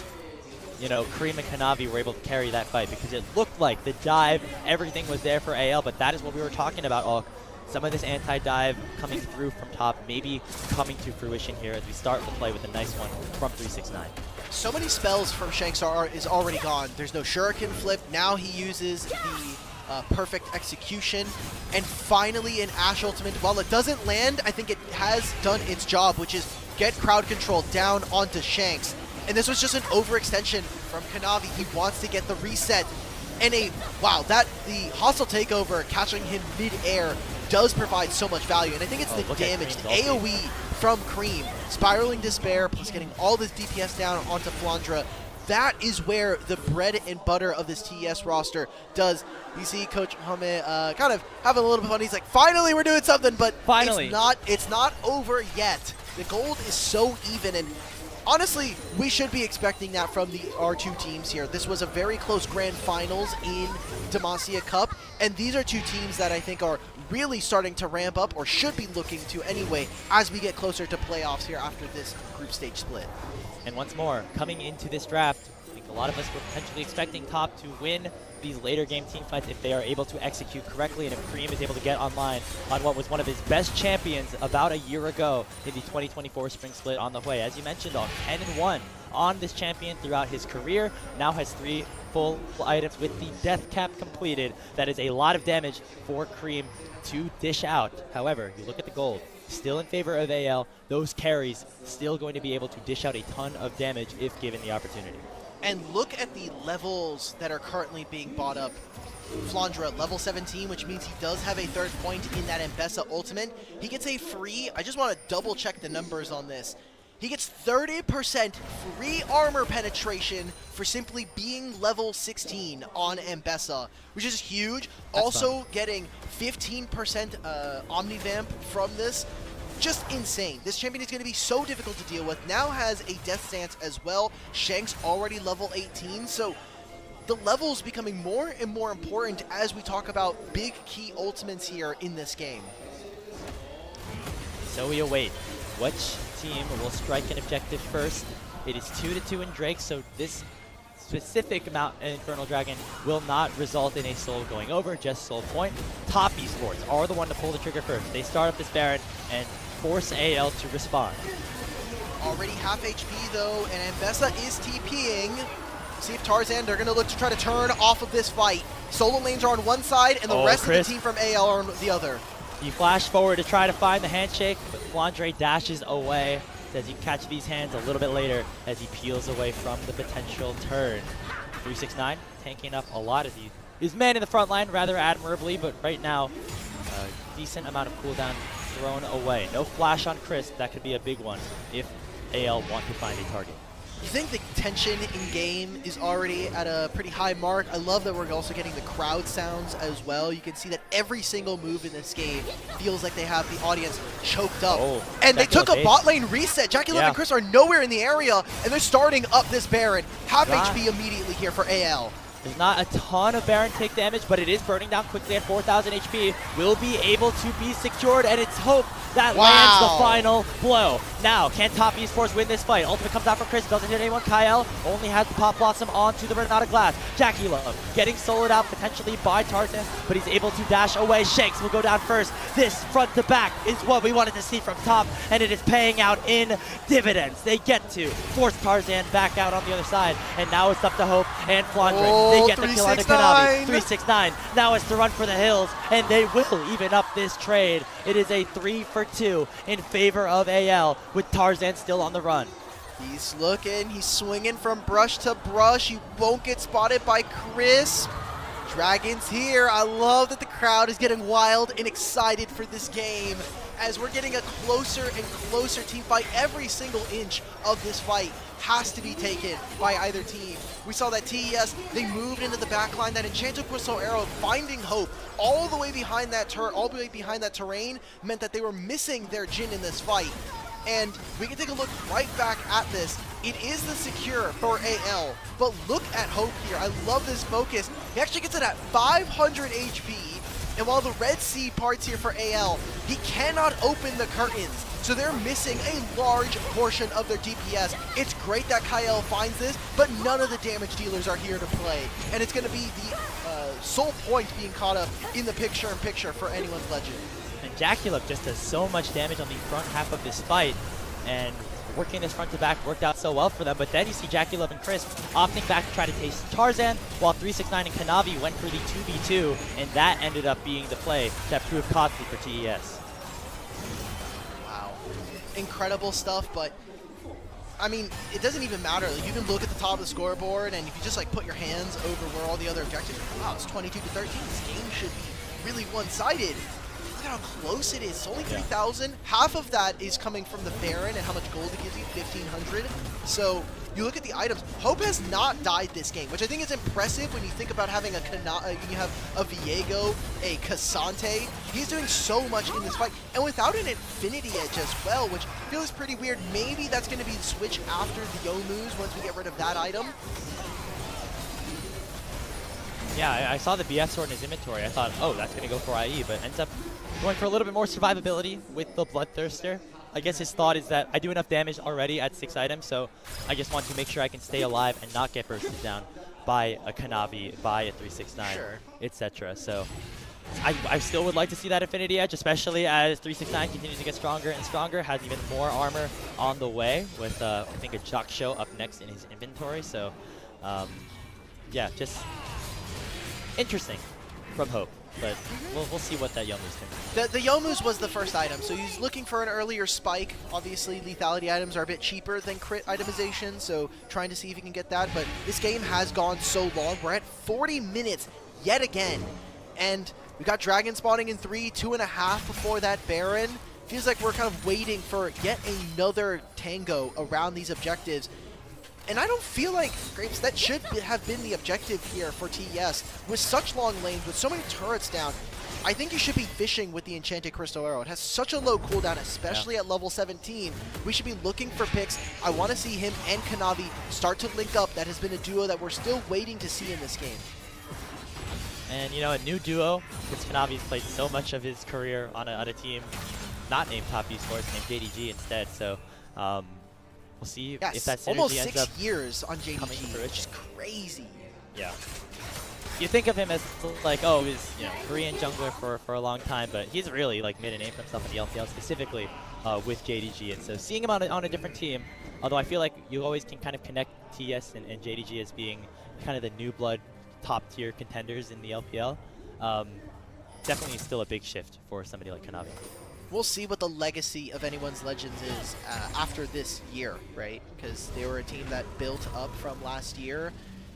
you know, Cream and Kanavi were able to carry that fight, because it looked like the dive, everything was there for AL, but that is what we were talking about all. Some of this anti-dive coming through from Top, maybe coming to fruition here as we start the play with a nice one from 369. So many spells from Shanks is already gone. There's no Shuriken flip. Now he uses the perfect execution. And finally an Ashe ultimate. While it doesn't land, I think it has done its job, which is get crowd control down onto Shanks. And this was just an overextension from Kanavi. He wants to get the reset. And the hostile takeover catching him mid-air does provide so much value, and I think it's the damage, the AoE from Cream, spiraling Despair, plus getting all this DPS down onto Flandre. That is where the bread and butter of this TES roster does. You see Coach Hame kind of having a little bit of fun. He's like, finally we're doing something, but finally. It's not over yet. The gold is so even, and honestly, we should be expecting that from our two teams here. This was a very close grand finals in Demacia Cup, and these are two teams that I think are really starting to ramp up, or should be looking to anyway, as we get closer to playoffs here after this group stage split. And once more, coming into this draft, think a lot of us were potentially expecting Top to win these later game team fights if they are able to execute correctly, and if Cream is able to get online on what was one of his best champions about a year ago in the 2024 Spring Split on the way. As you mentioned, on 10-1 on this champion throughout his career, now has 3 full items with the Death Cap completed. That is a lot of damage for Cream to dish out. However, you look at the gold, still in favor of AL. Those carries still going to be able to dish out a ton of damage if given the opportunity. And look at the levels that are currently being bought up. Flandre, level 17, which means he does have a 3rd point in that Mbessa ultimate. He gets a free, I just want to double check the numbers on this. He gets 30% free armor penetration for simply being level 16 on Mbessa, which is huge. That's also fun. getting 15% Omnivamp from this. Just insane. This champion is going to be so difficult to deal with. Now has a Death Stance as well. Shank's already level 18, so the levels becoming more and more important as we talk about big key ultimates here in this game. So we await which team will strike an objective first. It is 2-2 in Drake, so this specific amount in Infernal Dragon will not result in a soul going over, just soul point. Top Esports are the one to pull the trigger first. They start up this Baron and force AL to respond. Already half HP though, and Mbessa is TPing. See if Tarzan, they're going to look to try to turn off of this fight. Solo lanes are on one side, and the rest Chris. of the team from AL are on the other. You flash forward to try to find the handshake, but Flandre dashes away. Says you catch these hands a little bit later as he peels away from the potential turn. 369 tanking up a lot as he is man in the front line rather admirably, but right now, a decent amount of cooldown thrown away. No flash on Chris, that could be a big one if AL want to find a target. You think the tension in game is already at a pretty high mark. I love that we're also getting the crowd sounds as well. You can see that every single move in this game feels like they have the audience choked up. And they took a bot lane reset. Jackie Love and Chris are nowhere in the area, and they're starting up this Baron. Half HP immediately here for AL. There's not a ton of Baron take damage, but it is burning down quickly at 4,000 HP. Will be able to be secured, and it's hope that lands the final blow. Now, can Top Esports win this fight? Ultimate comes out from Chris, doesn't hit anyone. Kyle only has the Pop Blossom onto the Renata Glass. Jackie Love getting soloed out potentially by Tarzan, but he's able to dash away. Shanks will go down first. This front to back is what we wanted to see from Top, and it is paying out in dividends. They get to force Tarzan back out on the other side, and now it's up to Hope and Flandre. They get the kill on the Kanavi. 369. Now it's to run for the hills, and they will even up this trade. It is a 3-for-2 in favor of AL, with Tarzan still on the run. He's looking, he's swinging from brush to brush. He won't get spotted by Chris. Dragon's here. I love that the crowd is getting wild and excited for this game as we're getting a closer and closer team fight. Every single inch of this fight has to be taken by either team. We saw that TES, they moved into the back line. That Enchanted Crystal Arrow finding Hope all the way behind that terrain meant that they were missing their Jhin in this fight. And we can take a look right back at this. It is the secure for AL, but look at Hope here. I love this focus. He actually gets it at 500 HP, and while the Red Sea parts here for AL, he cannot open the curtains, so they're missing a large portion of their DPS. It's great that Kyle finds this, but none of the damage dealers are here to play, and it's going to be the sole point being caught up in the picture-in-picture for anyone's Legend. And Jackie Love just does so much damage on the front half of this fight, and working this front to back worked out so well for them. But then you see Jackie Love and Chris opting back to try to taste Tarzan, while 369 and Kanavi went for the 2v2, and that ended up being the play that proved costly for TES. Wow, incredible stuff. But I mean, it doesn't even matter. Like, you can look at the top of the scoreboard, and if you just like put your hands over where all the other objectives are, wow, it's 22-13. This game should be really one-sided. Look at how close it is. It's only 3,000. Half of that is coming from the Baron and how much gold it gives you, 1,500. So you look at the items. Hope has not died this game, which I think is impressive when you think about having you have a Viego, a Cassante. He's doing so much in this fight, and without an Infinity Edge as well, which feels pretty weird. Maybe that's going to be the switch after the Youmu's once we get rid of that item. Yeah, I saw the BF sword in his inventory. I thought, oh, that's going to go for IE, but ends up going for a little bit more survivability with the Bloodthirster. I guess his thought is that I do enough damage already at 6 items, so I just want to make sure I can stay alive and not get bursted down by a Kanavi, by a 369, Sure. etc. So I still would like to see that Infinity Edge, especially as 369 continues to get stronger and stronger, has even more armor on the way with, I think, a Jock Show up next in his inventory. So, yeah, just interesting from Hope. But we'll see what that Yomu's can do. The Yomu's was the first item, so he's looking for an earlier spike. Obviously, lethality items are a bit cheaper than crit itemization, so trying to see if he can get that. But this game has gone so long. We're at 40 minutes yet again. And we got Dragon spawning in 3, 2.5 before that Baron. Feels like we're kind of waiting for yet another tango around these objectives. And I don't feel like, Grapes, that should have been the objective here for TES. With such long lanes, with so many turrets down, I think you should be fishing with the Enchanted Crystal Arrow. It has such a low cooldown, especially at level 17. We should be looking for picks. I want to see him and Kanavi start to link up. That has been a duo that we're still waiting to see in this game. And, you know, a new duo, because Kanavi's played so much of his career on a team not named Top Esports, named JDG instead. So, we'll see if that synergy almost ends 6 up years on JDG, coming to fruition. which is crazy. Yeah. You think of him as like, oh, he's Korean jungler for a long time, but he's really like made a name for himself in the LPL, specifically with JDG. And so seeing him on a different team, although I feel like you always can kind of connect TES and JDG as being kind of the new blood top tier contenders in the LPL, definitely still a big shift for somebody like Kanavi. We'll see what the legacy of anyone's Legends is after this year, right? Because they were a team that built up from last year,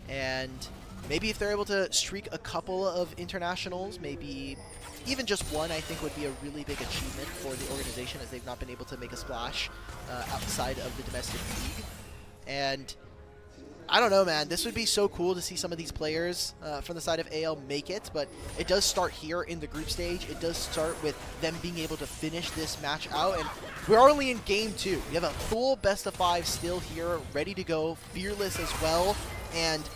and maybe if they're able to streak a couple of internationals, maybe even just one, I think would be a really big achievement for the organization, as they've not been able to make a splash outside of the domestic league. And I don't know, man. This would be so cool to see some of these players from the side of AL make it, but it does start here in the group stage. It does start with them being able to finish this match out, and we're only in game 2. We have a full best of 5 still here, ready to go, fearless as well, and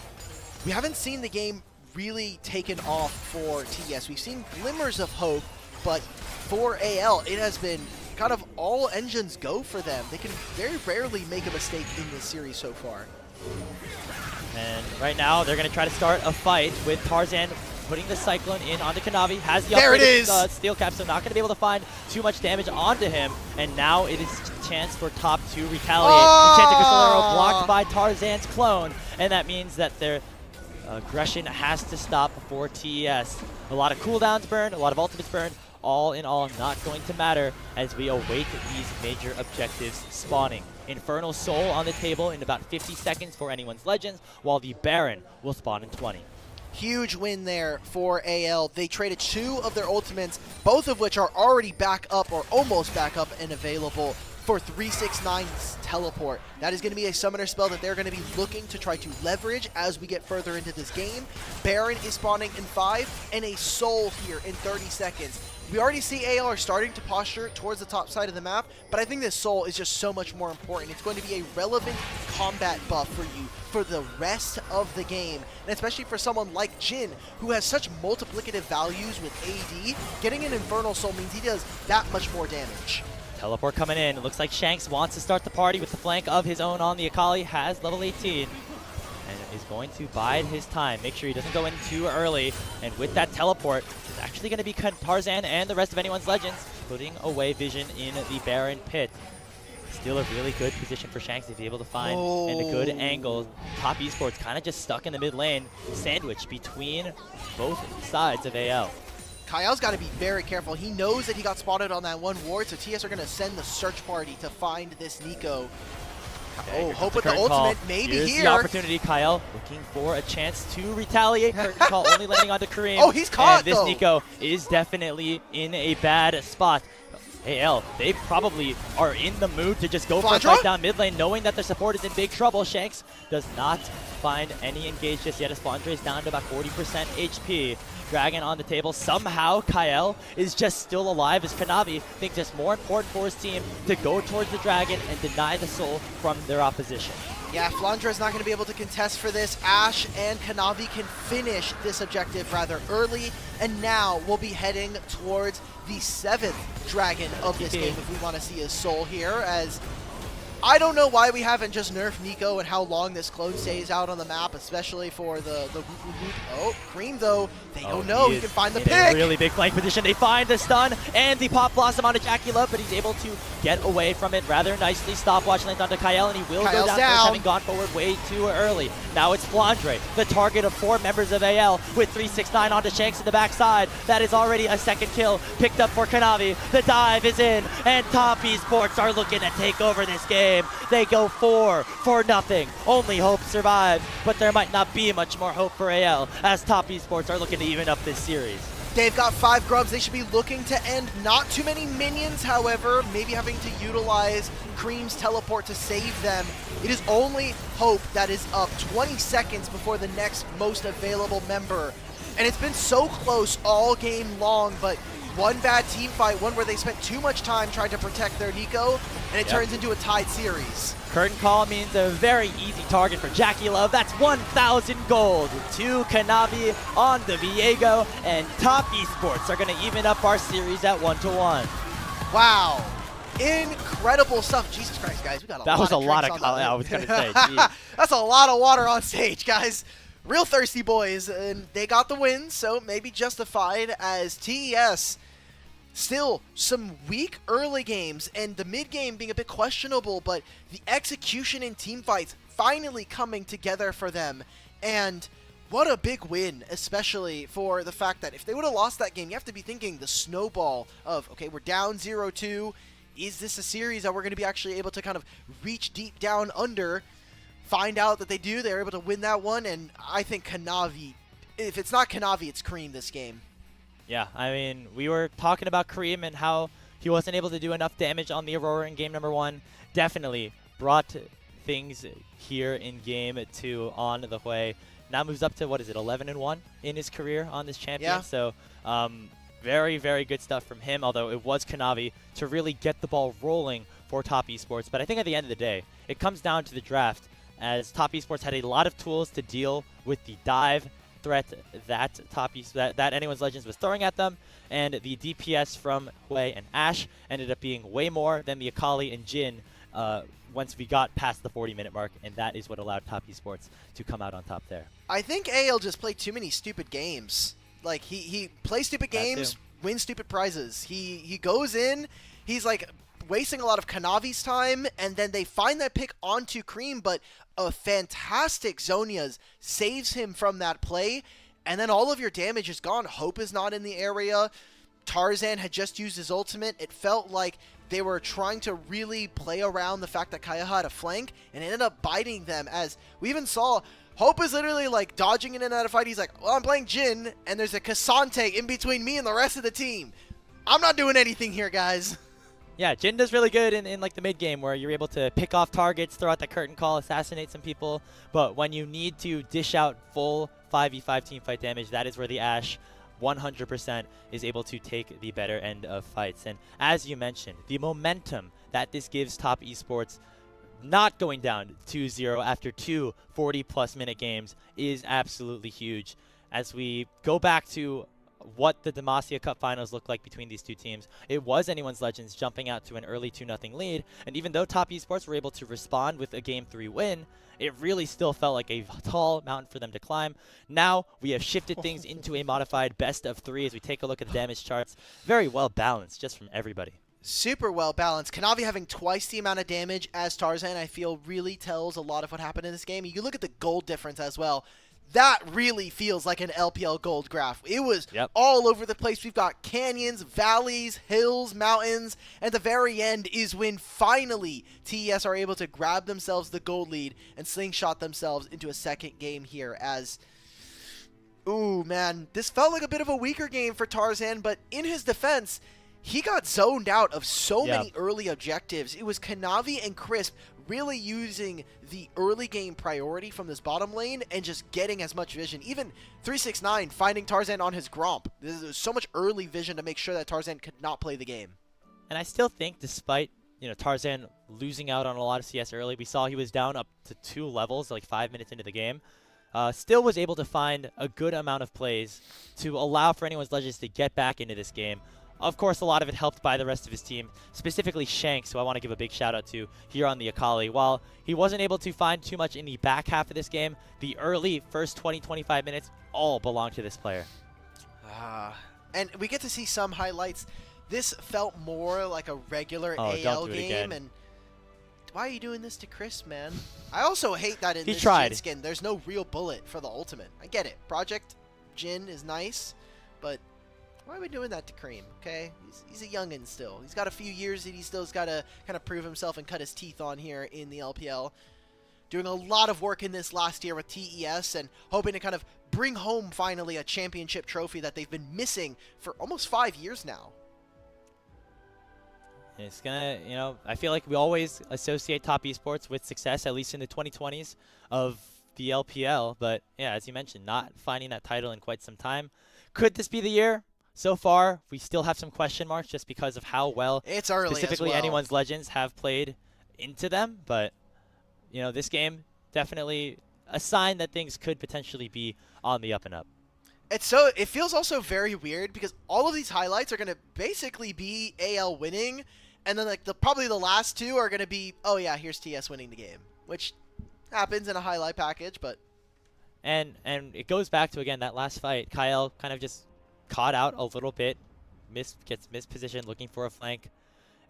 we haven't seen the game really taken off for TES. We've seen glimmers of hope, but for AL, it has been kind of all engines go for them. They can very rarely make a mistake in this series so far. And right now, they're going to try to start a fight with Tarzan putting the Cyclone in onto Kanavi. Has the upgraded steel cap, so not going to be able to find too much damage onto him. And now it is a chance for top 2 retaliate. Enchanted Crystal Arrow blocked by Tarzan's clone, and that means that their aggression has to stop for TES. A lot of cooldowns burned, a lot of ultimates burned. All in all, not going to matter as we await these major objectives spawning. Infernal Soul on the table in about 50 seconds for anyone's Legends, while the Baron will spawn in 20. Huge win there for AL. They traded 2 of their ultimates, both of which are already back up or almost back up and available for 369's teleport. That is going to be a summoner spell that they're going to be looking to try to leverage as we get further into this game. Baron is spawning in 5 and a Soul here in 30 seconds. We already see AL are starting to posture towards the top side of the map, but I think this Soul is just so much more important. It's going to be a relevant combat buff for you for the rest of the game, and especially for someone like Jhin, who has such multiplicative values with AD. Getting an Infernal Soul means he does that much more damage. Teleport coming in. It looks like Shanks wants to start the party with the flank of his own on the Akali. Has level 18. And is going to bide his time. Make sure he doesn't go in too early. And with that teleport, it's actually going to be Tarzan and the rest of anyone's Legends putting away Vision in the Baron pit. Still a really good position for Shanks to be able to find and a good angle. Top Esports kind of just stuck in the mid lane, sandwiched between both sides of AL. Kyle's got to be very careful. He knows that he got spotted on that one ward, so TS are going to send the search party to find this Nico. Okay, Hope with the ultimate, maybe Here's here. The opportunity, Kyle looking for a chance to retaliate. Curtain call only landing onto Kareem. Oh, he's caught, and this though. Nico is definitely in a bad spot. AL, they probably are in the mood to just go for a fight down mid lane, knowing that their support is in big trouble. Shanks does not find any engage just yet, as Flandre is down to about 40% HP. Dragon on the table. Somehow Kael is just still alive as Kanavi thinks it's more important for his team to go towards the Dragon and deny the soul from their opposition. Yeah, Flandre is not going to be able to contest for this. Ashe and Kanavi can finish this objective rather early, and now we'll be heading towards the 7th Dragon of this game if we want to see his soul here, as I don't know why we haven't just nerfed Nico and how long this clone stays out on the map, especially for the Oh, Cream though, they don't know. He can find the pick. A really big flank position. They find the stun and the pop blossom onto Jackie Love, but he's able to get away from it rather nicely. Stopwatch lands onto Kael, and he will go down first, having gone forward way too early. Now it's Flandre, the target of 4 members of AL, with 369 onto Shanks in the backside. That is already a second kill picked up for Kanavi. The dive is in, and Top Esports are looking to take over this game. They go 4-0. Only Hope survives, but there might not be much more hope for AL as Top Esports are looking to even up this series. They've got 5 grubs. They should be looking to end. Not too many minions, however, maybe having to utilize Cream's teleport to save them. It is only Hope that is up 20 seconds before the next most available member. And it's been so close all game long, but one bad team fight, one where they spent too much time trying to protect their Nico, and it turns into a tied series. Curtain call means a very easy target for Jackie Love. That's 1,000 gold to Kanavi on the Viego, and Top Esports are going to even up our series at 1-1. Wow. Incredible stuff. Jesus Christ, guys. We got a that lot was of a lot drinks of on that. I was going to say. Geez. That's a lot of water on stage, guys. Real thirsty boys, and they got the win, so maybe justified, as TES still some weak early games and the mid game being a bit questionable, but the execution in team fights finally coming together for them. And what a big win, especially for the fact that if they would have lost that game, you have to be thinking the snowball of, okay, we're down 0-2. Is this a series that we're going to be actually able to kind of reach deep down under? Find out that they do. They're able to win that one, and I think Kanavi, if it's not Kanavi, it's Cream this game. Yeah, I mean, we were talking about Cream and how he wasn't able to do enough damage on the Aurora in game number 1. Definitely brought things here in game 2 on the way. Now moves up to, what is it, 11-1 in his career on this champion. Yeah. So very, very good stuff from him, although it was Kanavi to really get the ball rolling for Top Esports. But I think at the end of the day, it comes down to the draft, as Top Esports had a lot of tools to deal with the dive threat that that Anyone's Legends was throwing at them, and the DPS from Hui and Ashe ended up being way more than the Akali and Jhin once we got past the 40-minute mark, and that is what allowed Top Esports to come out on top there. I think AL just played too many stupid games. Like, he plays stupid games, wins stupid prizes. He goes in, he's like wasting a lot of Kanavi's time, and then they find that pick onto Cream, but a fantastic Zhonya's saves him from that play, and then all of your damage is gone. Hope is not in the area. Tarzan had just used his ultimate. It felt like they were trying to really play around the fact that Kaya had a flank, and it ended up biting them, as we even saw Hope is literally like dodging in and out of fight. He's like, well, I'm playing Jhin, and there's a Cassante in between me and the rest of the team. I'm not doing anything here, guys. Yeah, Jhin does really good in like the mid game, where you're able to pick off targets, throw out the curtain call, assassinate some people. But when you need to dish out full 5v5 team fight damage, that is where the Ashe 100% is able to take the better end of fights. And as you mentioned, the momentum that this gives Top Esports, not going down 2-0 after 2 40-plus minute games, is absolutely huge. As we go back to what the Demacia Cup finals look like between these two teams, it was Anyone's Legends jumping out to an early 2-0 lead, and even though Top Esports were able to respond with a Game 3 win, it really still felt like a tall mountain for them to climb. Now we have shifted things into a modified best of 3 as we take a look at the damage charts. Very well balanced just from everybody. Super well balanced. Kanavi having twice the amount of damage as Tarzan, I feel, really tells a lot of what happened in this game. You look at the gold difference as well. That really feels like an LPL gold graph. It was all over the place. We've got canyons, valleys, hills, mountains, and the very end is when finally TES are able to grab themselves the gold lead and slingshot themselves into a second game here as... Ooh, man, this felt like a bit of a weaker game for Tarzan, but in his defense, he got zoned out of so many early objectives. It was Kanavi and Crisp really using the early game priority from this bottom lane and just getting as much vision. Even 369 finding Tarzan on his Gromp. There's so much early vision to make sure that Tarzan could not play the game. And I still think, despite Tarzan losing out on a lot of CS early, we saw he was down up to 2 levels, like 5 minutes into the game. Still was able to find a good amount of plays to allow for anyone's Legends to get back into this game. Of course, a lot of it helped by the rest of his team, specifically Shanks, who I want to give a big shout out to here on the Akali. While he wasn't able to find too much in the back half of this game, the early first 20-25 minutes all belong to this player. And we get to see some highlights. This felt more like a regular AL game, and why are you doing this to Chris, man? I also hate that in this Jhin skin, there's no real bullet for the ultimate. I get it. Project Jhin is nice, but why are we doing that to Cream, okay? He's a youngin' still. He's got a few years that he still's got to kind of prove himself and cut his teeth on here in the LPL. Doing a lot of work in this last year with TES and hoping to kind of bring home finally a championship trophy that they've been missing for almost 5 years now. It's gonna, I feel like we always associate top esports with success, at least in the 2020s of the LPL. But yeah, as you mentioned, not finding that title in quite some time. Could this be the year? So far, we still have some question marks just because of how well it's early specifically as well. anyone's Legends have played into them. But, this game definitely a sign that things could potentially be on the up and up. It feels also very weird because all of these highlights are going to basically be AL winning, and then like probably the last two are going to be, oh yeah, here's TS winning the game, which happens in a highlight package, but and it goes back to, again, that last fight. Kyle kind of just caught out a little bit, gets mispositioned looking for a flank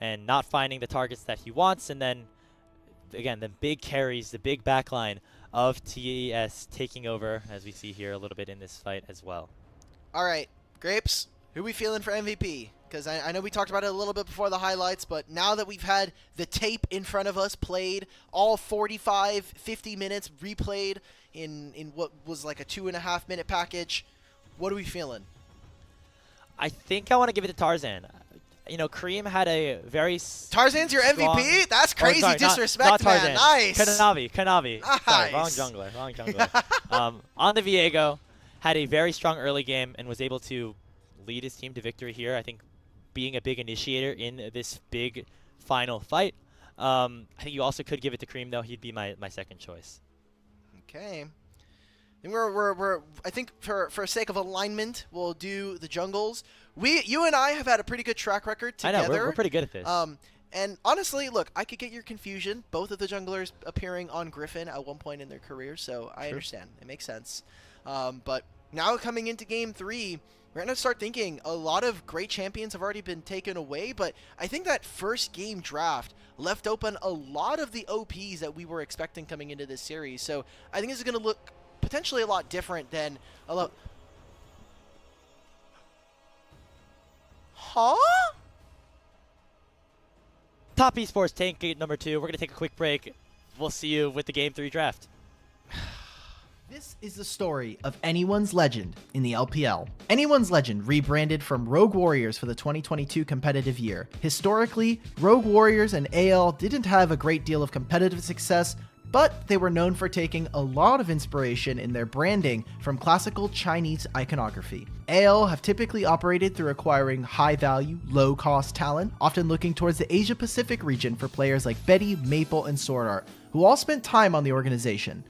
and not finding the targets that he wants, and then again the big carries, the big backline of TES taking over, as we see here a little bit in this fight as well. All right, Grapes, who are we feeling for MVP? Because I know we talked about it a little bit before the highlights, but now that we've had the tape in front of us played, all 45, 50 minutes replayed in what was like a 2.5 minute package, what are we feeling? I think I want to give it to Tarzan. Cream had a very Tarzan's your MVP? That's crazy disrespect, not Tarzan. Man. Nice. Kanavi. Nice. Sorry, wrong jungler. On the Viego, had a very strong early game and was able to lead his team to victory here. I think being a big initiator in this big final fight. I think you also could give it to Cream, though. He'd be my second choice. Okay. And I think for sake of alignment, we'll do the jungles. You and I have had a pretty good track record together. I know, we're pretty good at this. And honestly, look, I could get your confusion. Both of the junglers appearing on Griffin at one point in their career, so I understand. It makes sense. But now coming into Game 3, we're going to start thinking a lot of great champions have already been taken away, but I think that first game draft left open a lot of the OPs that we were expecting coming into this series. So I think this is going to look potentially a lot different than a lot. Huh? Top Esports Tank Gate number 2. We're going to take a quick break. We'll see you with the Game 3 draft. This is the story of Anyone's Legend in the LPL. Anyone's Legend rebranded from Rogue Warriors for the 2022 competitive year. Historically, Rogue Warriors and AL didn't have a great deal of competitive success, but they were known for taking a lot of inspiration in their branding from classical Chinese iconography. AL have typically operated through acquiring high-value, low-cost talent, often looking towards the Asia-Pacific region for players like Betty, Maple, and Sword Art, who all spent time on the organization.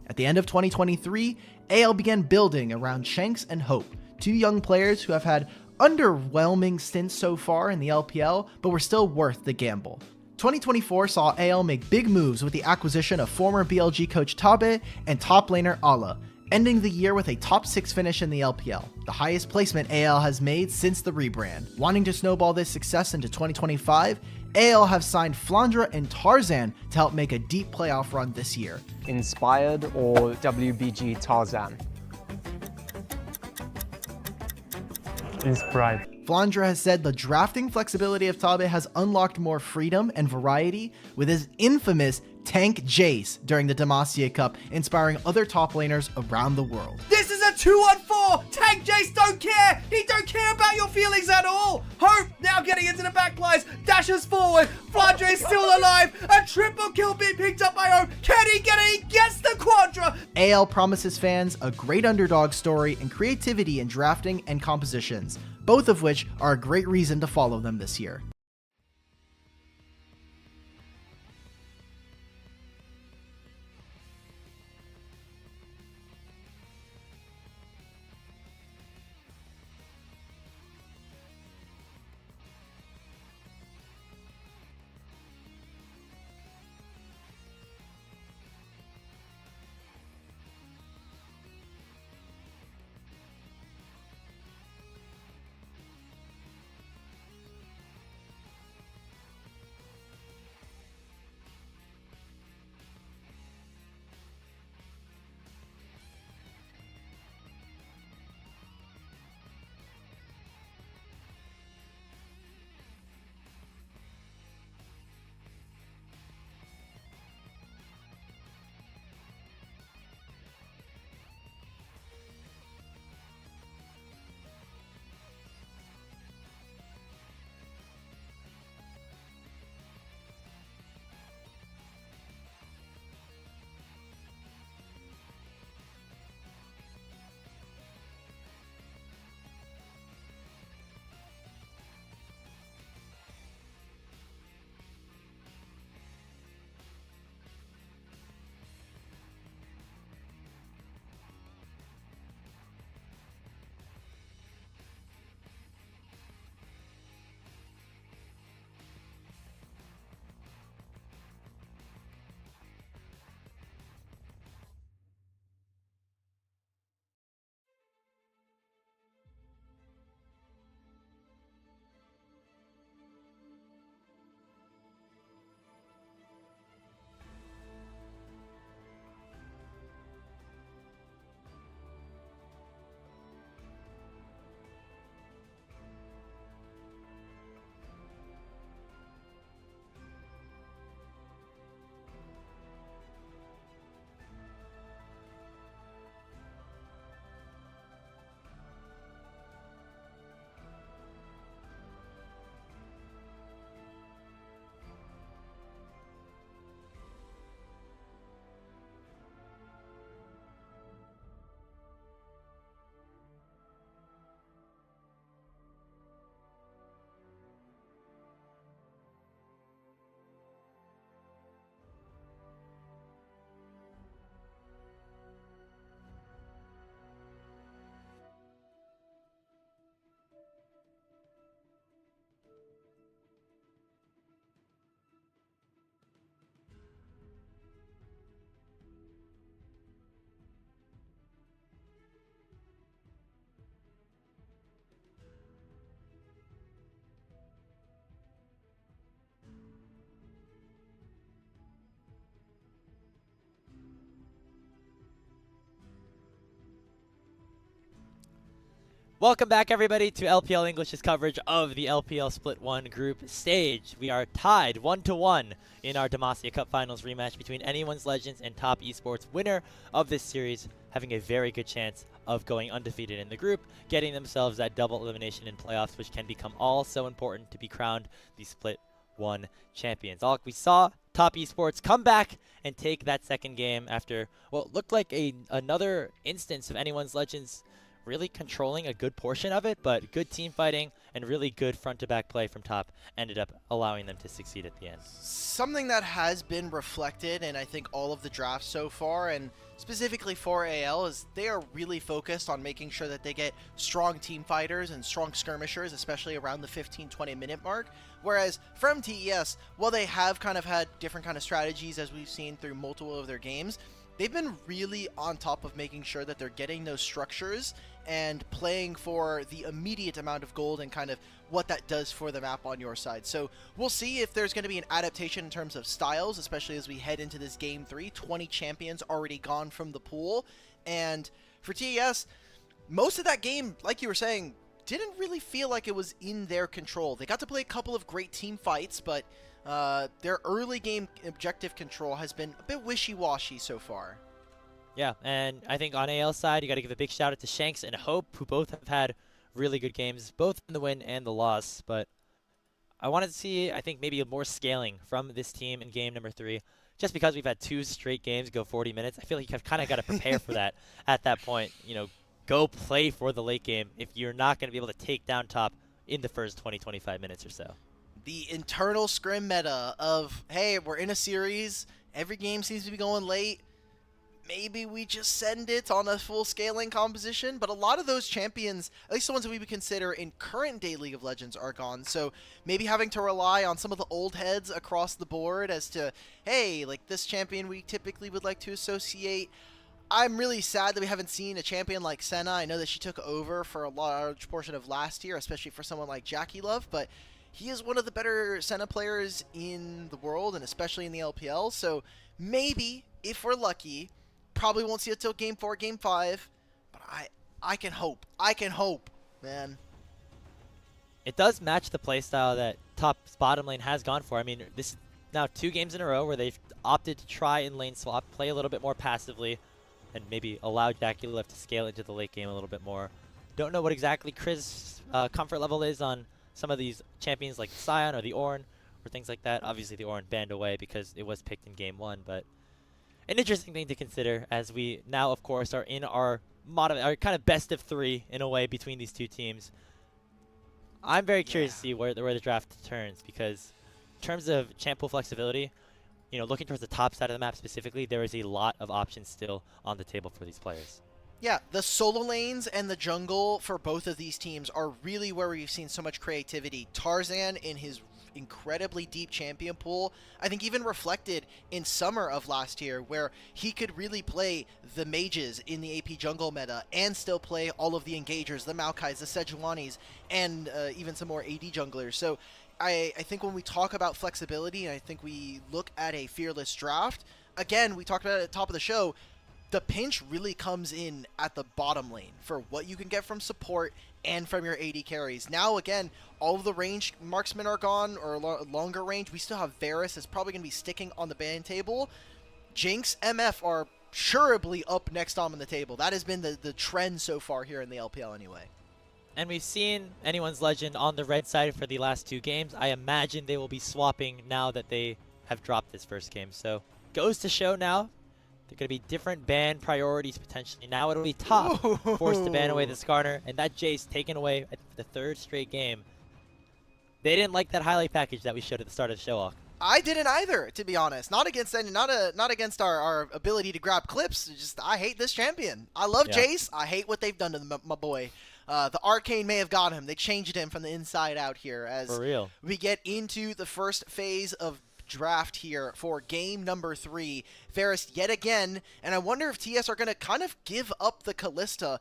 At the end of 2023, AL began building around Shanks and Hope, two young players who have had underwhelming stints so far in the LPL, but were still worth the gamble. 2024 saw AL make big moves with the acquisition of former BLG coach Tabe and top laner Ala, ending the year with a top 6 finish in the LPL, the highest placement AL has made since the rebrand. Wanting to snowball this success into 2025, AL have signed Flandre and Tarzan to help make a deep playoff run this year. Inspired or WBG Tarzan? Inspired. Flandre has said the drafting flexibility of Tabe has unlocked more freedom and variety with his infamous Tank Jace during the Demacia Cup, inspiring other top laners around the world. This is a 2-on-4. Tank Jace don't care. He don't care about your feelings at all. Hope now getting into the back lines. Dashes forward. Flandre is still alive. A triple kill being picked up by Hope. Can he get it? He gets the quadra. AL promises fans a great underdog story and creativity in drafting and compositions, both of which are a great reason to follow them this year. Welcome back, everybody, to LPL English's coverage of the LPL Split 1 group stage. We are tied 1-1 in our Demacia Cup Finals rematch between Anyone's Legends and Top Esports. Winner of this series having a very good chance of going undefeated in the group, getting themselves that double elimination in playoffs, which can become all so important to be crowned the Split 1 champions. We saw Top Esports come back and take that second game after what looked like another instance of Anyone's Legends really controlling a good portion of it, but good team fighting and really good front-to-back play from Top ended up allowing them to succeed at the end. Something that has been reflected in, I think, all of the drafts so far, and specifically for AL, is they are really focused on making sure that they get strong team fighters and strong skirmishers, especially around the 15-20 minute mark. Whereas from TES, while they have kind of had different kind of strategies as we've seen through multiple of their games, they've been really on top of making sure that they're getting those structures and playing for the immediate amount of gold and kind of what that does for the map on your side. So we'll see if there's going to be an adaptation in terms of styles, especially as we head into this Game 3. 20 champions already gone from the pool. And for TES, most of that game, like you were saying, didn't really feel like it was in their control. They got to play a couple of great team fights, but their early game objective control has been a bit wishy-washy so far. Yeah, and I think on AL side, you got to give a big shout out to Shanks and Hope, who both have had really good games, both in the win and the loss. But I wanted to see, I think, maybe more scaling from this team in game number 3. Just because we've had 2 straight games go 40 minutes, I feel like you've kind of got to prepare for that at that point. You know, go play for the late game if you're not going to be able to take down top in the first 20, 25 minutes or so. The internal scrim meta of, hey, we're in a series, every game seems to be going late, maybe we just send it on a full scaling composition, but a lot of those champions, at least the ones that we would consider in current day League of Legends, are gone. So maybe having to rely on some of the old heads across the board as to, hey, like this champion we typically would like to associate. I'm really sad that we haven't seen a champion like Senna. I know that she took over for a large portion of last year, especially for someone like Jackie Love, but he is one of the better Senna players in the world, and especially in the LPL. So maybe, if we're lucky, probably won't see it till Game 4, Game 5, but I can hope. I can hope, man. It does match the playstyle that Top's bottom lane has gone for. I mean, this is now 2 games in a row where they've opted to try and lane swap, play a little bit more passively, and maybe allow Jackie Love to scale into the late game a little bit more. Don't know what exactly Chris' comfort level is on some of these champions like Sion or the Ornn or things like that. Obviously, the Ornn banned away because it was picked in Game 1, but an interesting thing to consider as we now, of course, are in our kind of best of 3 in a way between these 2 teams. I'm very curious to see where the draft turns, because in terms of champ pool flexibility, you know, looking towards the top side of the map specifically, there is a lot of options still on the table for these players. Yeah, the solo lanes and the jungle for both of these teams are really where we've seen so much creativity. Tarzan in his incredibly deep champion pool, I think even reflected in summer of last year, where he could really play the mages in the AP jungle meta and still play all of the engagers, the Maokais, the Sejuanis, and even some more AD junglers. So I think when we talk about flexibility, and I think we look at a fearless draft, again, we talked about it at the top of the show, the pinch really comes in at the bottom lane for what you can get from support and from your AD carries. Now, again, all of the range marksmen are gone, or longer range. We still have Varus is probably going to be sticking on the ban table. Jinx, MF are surely up next on the table. That has been the trend so far here in the LPL anyway. And we've seen Anyone's Legend on the red side for the last 2 games. I imagine they will be swapping now that they have dropped this first game. So goes to show now, there are going to be different ban priorities potentially. Now it'll be Top forced to ban away the Skarner, and that Jace taken away at the 3rd straight game. They didn't like that highlight package that we showed at the start of the show off. I didn't either, to be honest. Not against our ability to grab clips. Just I hate this champion. I love Jace. I hate what they've done to my boy. The Arcane may have got him. They changed him from the inside out here as For real. we get into the first phase of draft here for game number 3. Varus yet again, and I wonder if TS are going to kind of give up the Kalista.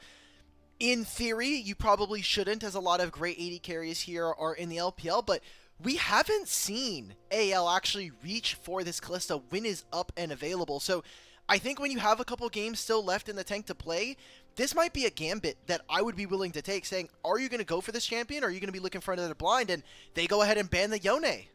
In theory, you probably shouldn't, as a lot of great AD carries here are in the LPL, but we haven't seen AL actually reach for this Kalista when is up and available. So I think when you have a couple games still left in the tank to play, this might be a gambit that I would be willing to take, saying, are you going to go for this champion, or are you going to be looking for another blind? And they go ahead and ban the Yone.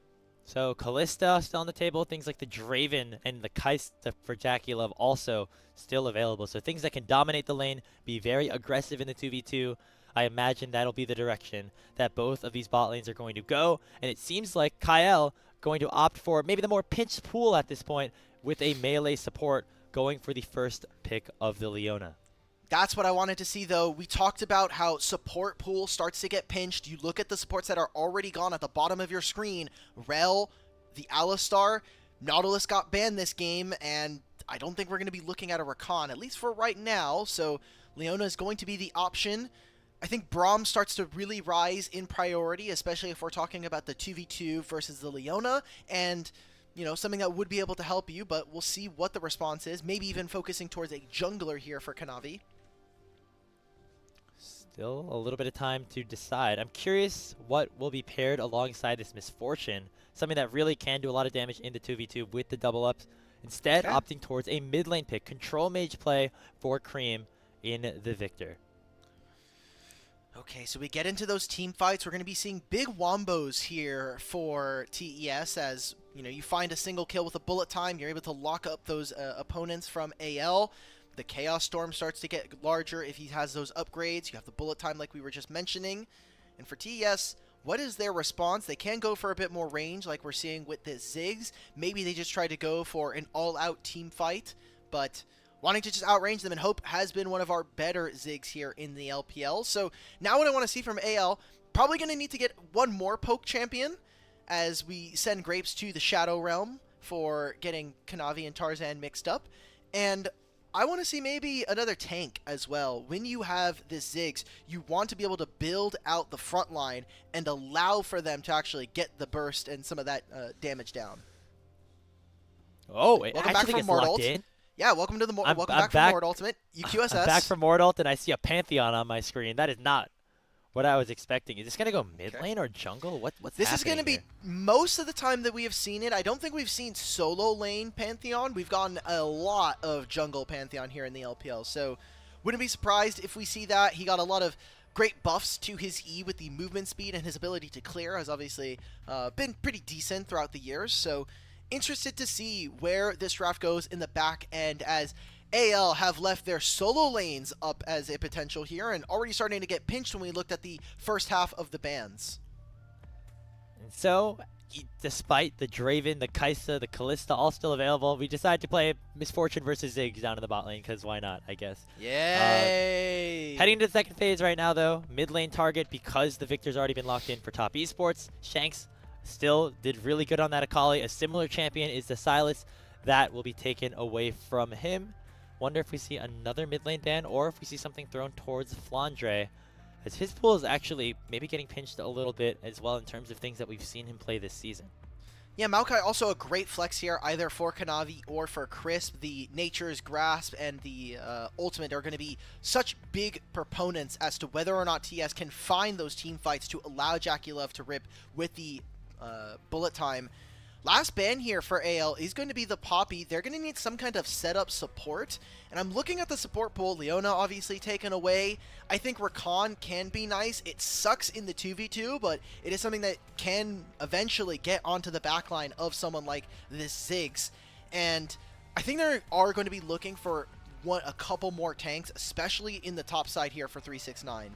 So Kalista still on the table. Things like the Draven and the Kaista for Jackie Love also still available. So things that can dominate the lane, be very aggressive in the 2v2. I imagine that'll be the direction that both of these bot lanes are going to go. And it seems like Kyle going to opt for maybe the more pinched pool at this point, with a melee support going for the first pick of the Leona. That's what I wanted to see, though. We talked about how support pool starts to get pinched. You look at the supports that are already gone at the bottom of your screen. Rel, the Alistar, Nautilus got banned this game, and I don't think we're going to be looking at a Rakan, at least for right now. So Leona is going to be the option. I think Braum starts to really rise in priority, especially if we're talking about the 2v2 versus the Leona, and you know, something that would be able to help you, but we'll see what the response is. Maybe even focusing towards a jungler here for Kanavi. Still a little bit of time to decide. I'm curious what will be paired alongside this Misfortune, something that really can do a lot of damage in the 2v2 with the double ups. Instead, opting towards a mid lane pick, control mage play for Cream in the Victor. Okay, so we get into those team fights. We're going to be seeing big wombos here for TES as, you know, you find a single kill with a bullet time. You're able to lock up those opponents from AL. The Chaos Storm starts to get larger if he has those upgrades. You have the bullet time like we were just mentioning. And for TES, what is their response? They can go for a bit more range like we're seeing with the Ziggs. Maybe they just try to go for an all-out team fight, but wanting to just outrange them, and Hope has been one of our better Ziggs here in the LPL. So now what I want to see from AL, probably going to need to get one more poke champion as we send Grapes to the Shadow Realm for getting Kanavi and Tarzan mixed up. And I want to see maybe another tank as well. When you have this Ziggs, you want to be able to build out the front line and allow for them to actually get the burst and some of that damage down. Oh, it welcome back actually from gets locked Mordalt. in. Yeah, welcome to the I'm back from Mord Ultimate. UQSS. I'm back from Mordalt, and I see a Pantheon on my screen. That is not what I was expecting. Is this going to go mid lane or jungle? What's This is going to be here? most of the time that we have seen it. I don't think we've seen solo lane Pantheon. We've gotten a lot of jungle Pantheon here in the LPL. So wouldn't be surprised if we see that. He got a lot of great buffs to his E with the movement speed, and his ability to clear has obviously been pretty decent throughout the years. So interested to see where this draft goes in the back end, as AL have left their solo lanes up as a potential here and already starting to get pinched when we looked at the first half of the bans. And so, despite the Draven, the Kai'Sa, the Kalista all still available, we decided to play Misfortune versus Ziggs down in the bot lane, because why not, I guess. Yay! Heading into the second phase right now, though, mid lane target, because the Victor's already been locked in for top esports. Shanks still did really good on that Akali. A similar champion is the Silas. That will be taken away from him. Wonder if we see another mid lane ban, or if we see something thrown towards Flandre, as his pool is actually maybe getting pinched a little bit as well in terms of things that we've seen him play this season. Yeah, Maokai also a great flex here, either for Kanavi or for Crisp. The Nature's Grasp and the Ultimate are going to be such big proponents as to whether or not TS can find those team fights to allow Jackie Love to rip with the bullet time. Last ban here for AL is going to be the Poppy. They're going to need some kind of setup support. And I'm looking at the support pool. Leona obviously taken away. I think Rakan can be nice. It sucks in the 2v2, but it is something that can eventually get onto the backline of someone like this Ziggs. And I think they are going to be looking for a couple more tanks, especially in the top side here for 369.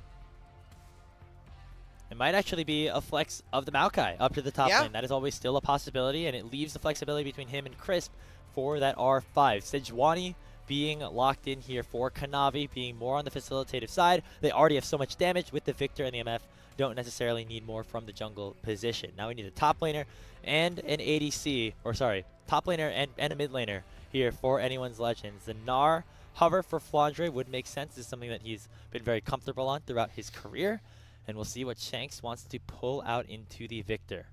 It might actually be a flex of the Maokai up to the top lane. That is always still a possibility, and it leaves the flexibility between him and Crisp for that R5. Sejuani being locked in here for Kanavi, being more on the facilitative side. They already have so much damage with the Victor and the MF. Don't necessarily need more from the jungle position. Now we need a top laner and an ADC, or sorry, top laner and a mid laner here for anyone's Legends. The Gnar hover for Flandre would make sense. This is something that he's been very comfortable on throughout his career. And we'll see what Shanks wants to pull out into the Victor.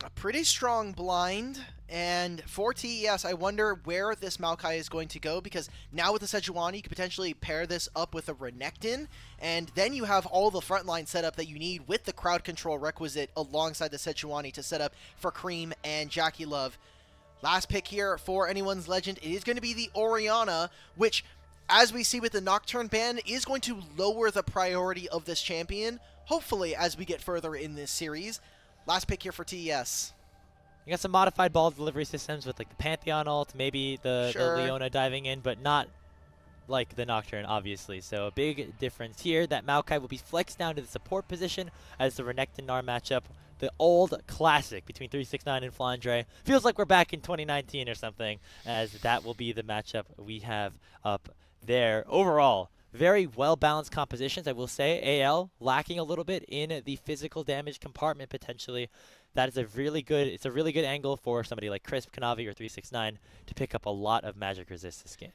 A pretty strong blind, and for TES, I wonder where this Maokai is going to go, because now with the Sejuani, you could potentially pair this up with a Renekton, and then you have all the frontline setup that you need with the crowd control requisite alongside the Sejuani to set up for Cream and Jackie Love. Last pick here for anyone's Legend, it is going to be the Orianna, which, as we see with the Nocturne ban, is going to lower the priority of this champion, hopefully, as we get further in this series. Last pick here for TES. You got some modified ball delivery systems with like the Pantheon ult, maybe the Leona diving in, but not like the Nocturne, obviously. So a big difference here. That Maokai will be flexed down to the support position as the Renekton Gnar matchup. The old classic between 369 and Flandre. Feels like we're back in 2019 or something, as that will be the matchup we have up there. Overall, very well-balanced compositions, I will say. AL lacking a little bit in the physical damage compartment potentially. That is a really good angle for somebody like Crisp, Kanavi, or 369 to pick up a lot of magic resist this game.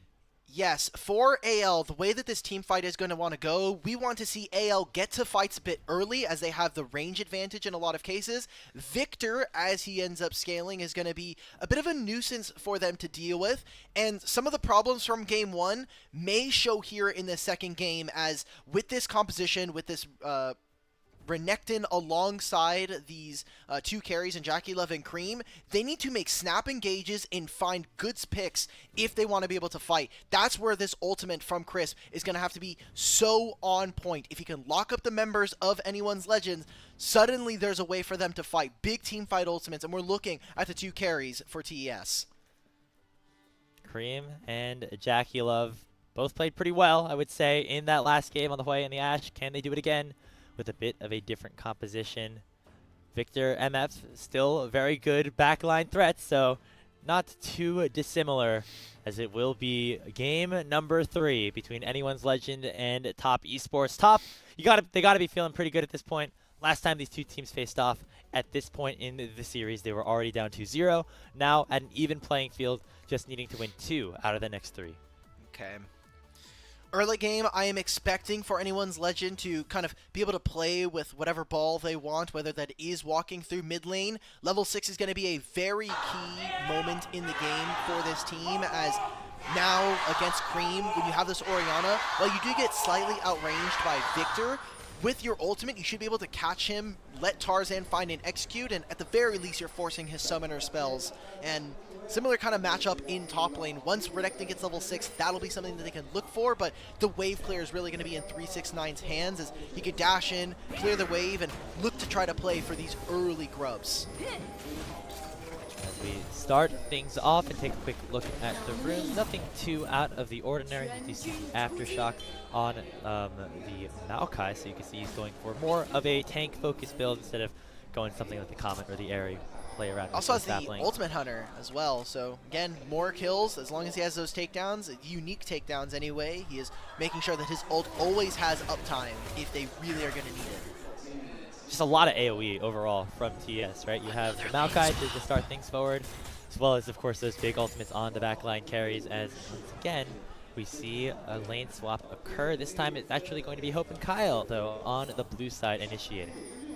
Yes, for AL, the way that this team fight is going to want to go, we want to see AL get to fights a bit early as they have the range advantage in a lot of cases. Victor, as he ends up scaling, is going to be a bit of a nuisance for them to deal with, and some of the problems from game one may show here in the second game, as with this composition, with this Renekton alongside these two carries and Jackie Love and Cream, they need to make snap engages and find good picks if they want to be able to fight. That's where this ultimate from Crisp is going to have to be so on point. If he can lock up the members of anyone's Legends, suddenly there's a way for them to fight big team fight ultimates, and we're looking at the two carries for TES. Cream and Jackie Love both played pretty well, I would say, in that last game on the Hwei and the Ashe. Can they do it again with a bit of a different composition? Victor, MF, still a very good backline threat, so not too dissimilar, as it will be game number 3 between Anyone's Legend and Top Esports. Top, they gotta be feeling pretty good at this point. Last time these two teams faced off at this point in the series, they were already down 2-0. Now at an even playing field, just needing to win 2 out of the next 3. Okay. Early game, I am expecting for Anyone's Legend to kind of be able to play with whatever ball they want, whether that is walking through mid lane. Level 6 is going to be a very key moment in the game for this team, as now against Cream, when you have this Orianna, while you do get slightly outranged by Victor, with your ultimate, you should be able to catch him, let Tarzan find and execute, and at the very least, you're forcing his summoner spells. And similar kind of matchup in top lane. Once Redectin gets level 6, that'll be something that they can look for, but the wave clear is really going to be in 369's hands, as he can dash in, clear the wave, and look to try to play for these early grubs. As we start things off and take a quick look at the room, nothing too out of the ordinary. You see the Aftershock on the Maokai, so you can see he's going for more of a tank-focused build instead of going something like the Comet or the Aerie. Play around. Also has the Ultimate Hunter as well, so again, more kills as long as he has those takedowns, unique takedowns anyway. He is making sure that his ult always has uptime if they really are going to need it. Just a lot of AoE overall from TES, right? You have the Maokai to start things forward, as well as, of course, those big ultimates on the backline carries, as once again, we see a lane swap occur. This time it's actually going to be Hope and Kyle, though, on the blue side initiating.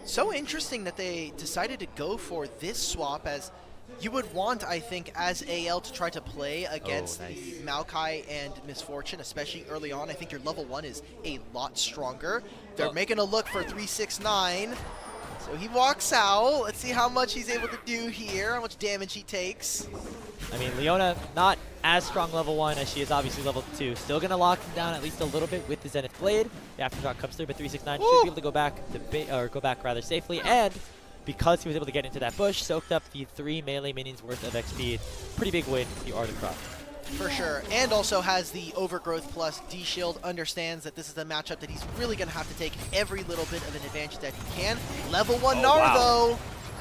So interesting that they decided to go for this swap, as you would want, I think, as AL to try to play against the Maokai and Misfortune, especially early on. I think your level 1 is a lot stronger. They're making a look for 369. So he walks out. Let's see how much he's able to do here, how much damage he takes. I mean, Leona, not as strong level 1 as she is obviously level 2. Still going to lock him down at least a little bit with the Zenith Blade. The Aftershock comes through, but 369 should be able to go back rather safely. And because he was able to get into that bush, soaked up the 3 melee minions worth of XP. Pretty big win for the Art of Crop. For sure, and also has the Overgrowth plus D-Shield, understands that this is a matchup that he's really going to have to take every little bit of an advantage that he can. Level 1 Gnar, wow. though.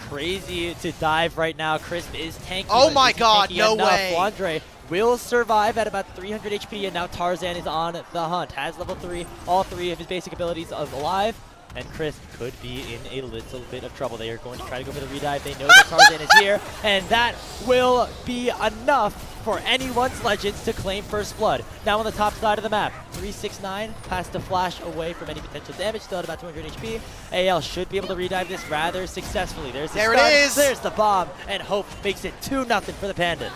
Crazy to dive right now. Crisp is tanky. Oh my god, no way. Flandre will survive at about 300 HP, and now Tarzan is on the hunt. Has level 3, all 3 of his basic abilities alive, and Crisp could be in a little bit of trouble. They are going to try to go for the redive. They know that Tarzan is here, and that will be enough for Anyone's Legends to claim first blood. Now on the top side of the map, 369 has to flash away from any potential damage, still at about 200 HP. AL should be able to redive this rather successfully. There's the there stun, it is. There's the bomb, and Hope makes it 2-0 for the Pandas.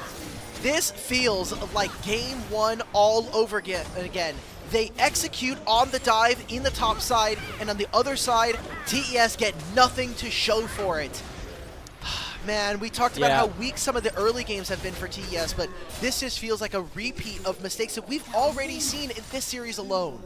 This feels like game 1 all over again. They execute on the dive in the top side, and on the other side, TES get nothing to show for it. Man, we talked about how weak some of the early games have been for TES, but this just feels like a repeat of mistakes that we've already seen in this series alone.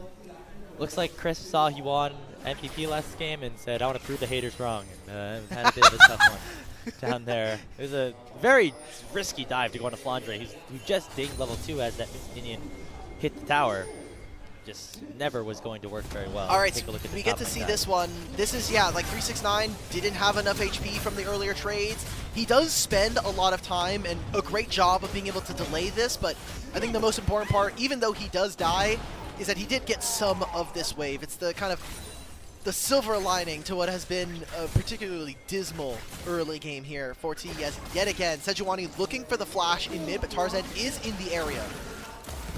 Looks like Chris saw he won MVP last game and said, I want to prove the haters wrong. And had a bit of a tough one down there. It was a very risky dive to go into Flandre, who just dinged level 2 as that minion hit the tower. Just never was going to work very well. All right, take a look at we get to see this one. This is, yeah, like 369 didn't have enough HP from the earlier trades. He does spend a lot of time and a great job of being able to delay this, but I think the most important part, even though he does die, is that he did get some of this wave. It's the kind of the silver lining to what has been a particularly dismal early game here for TES. Yet again, Sejuani looking for the flash in mid, but Tarzan is in the area.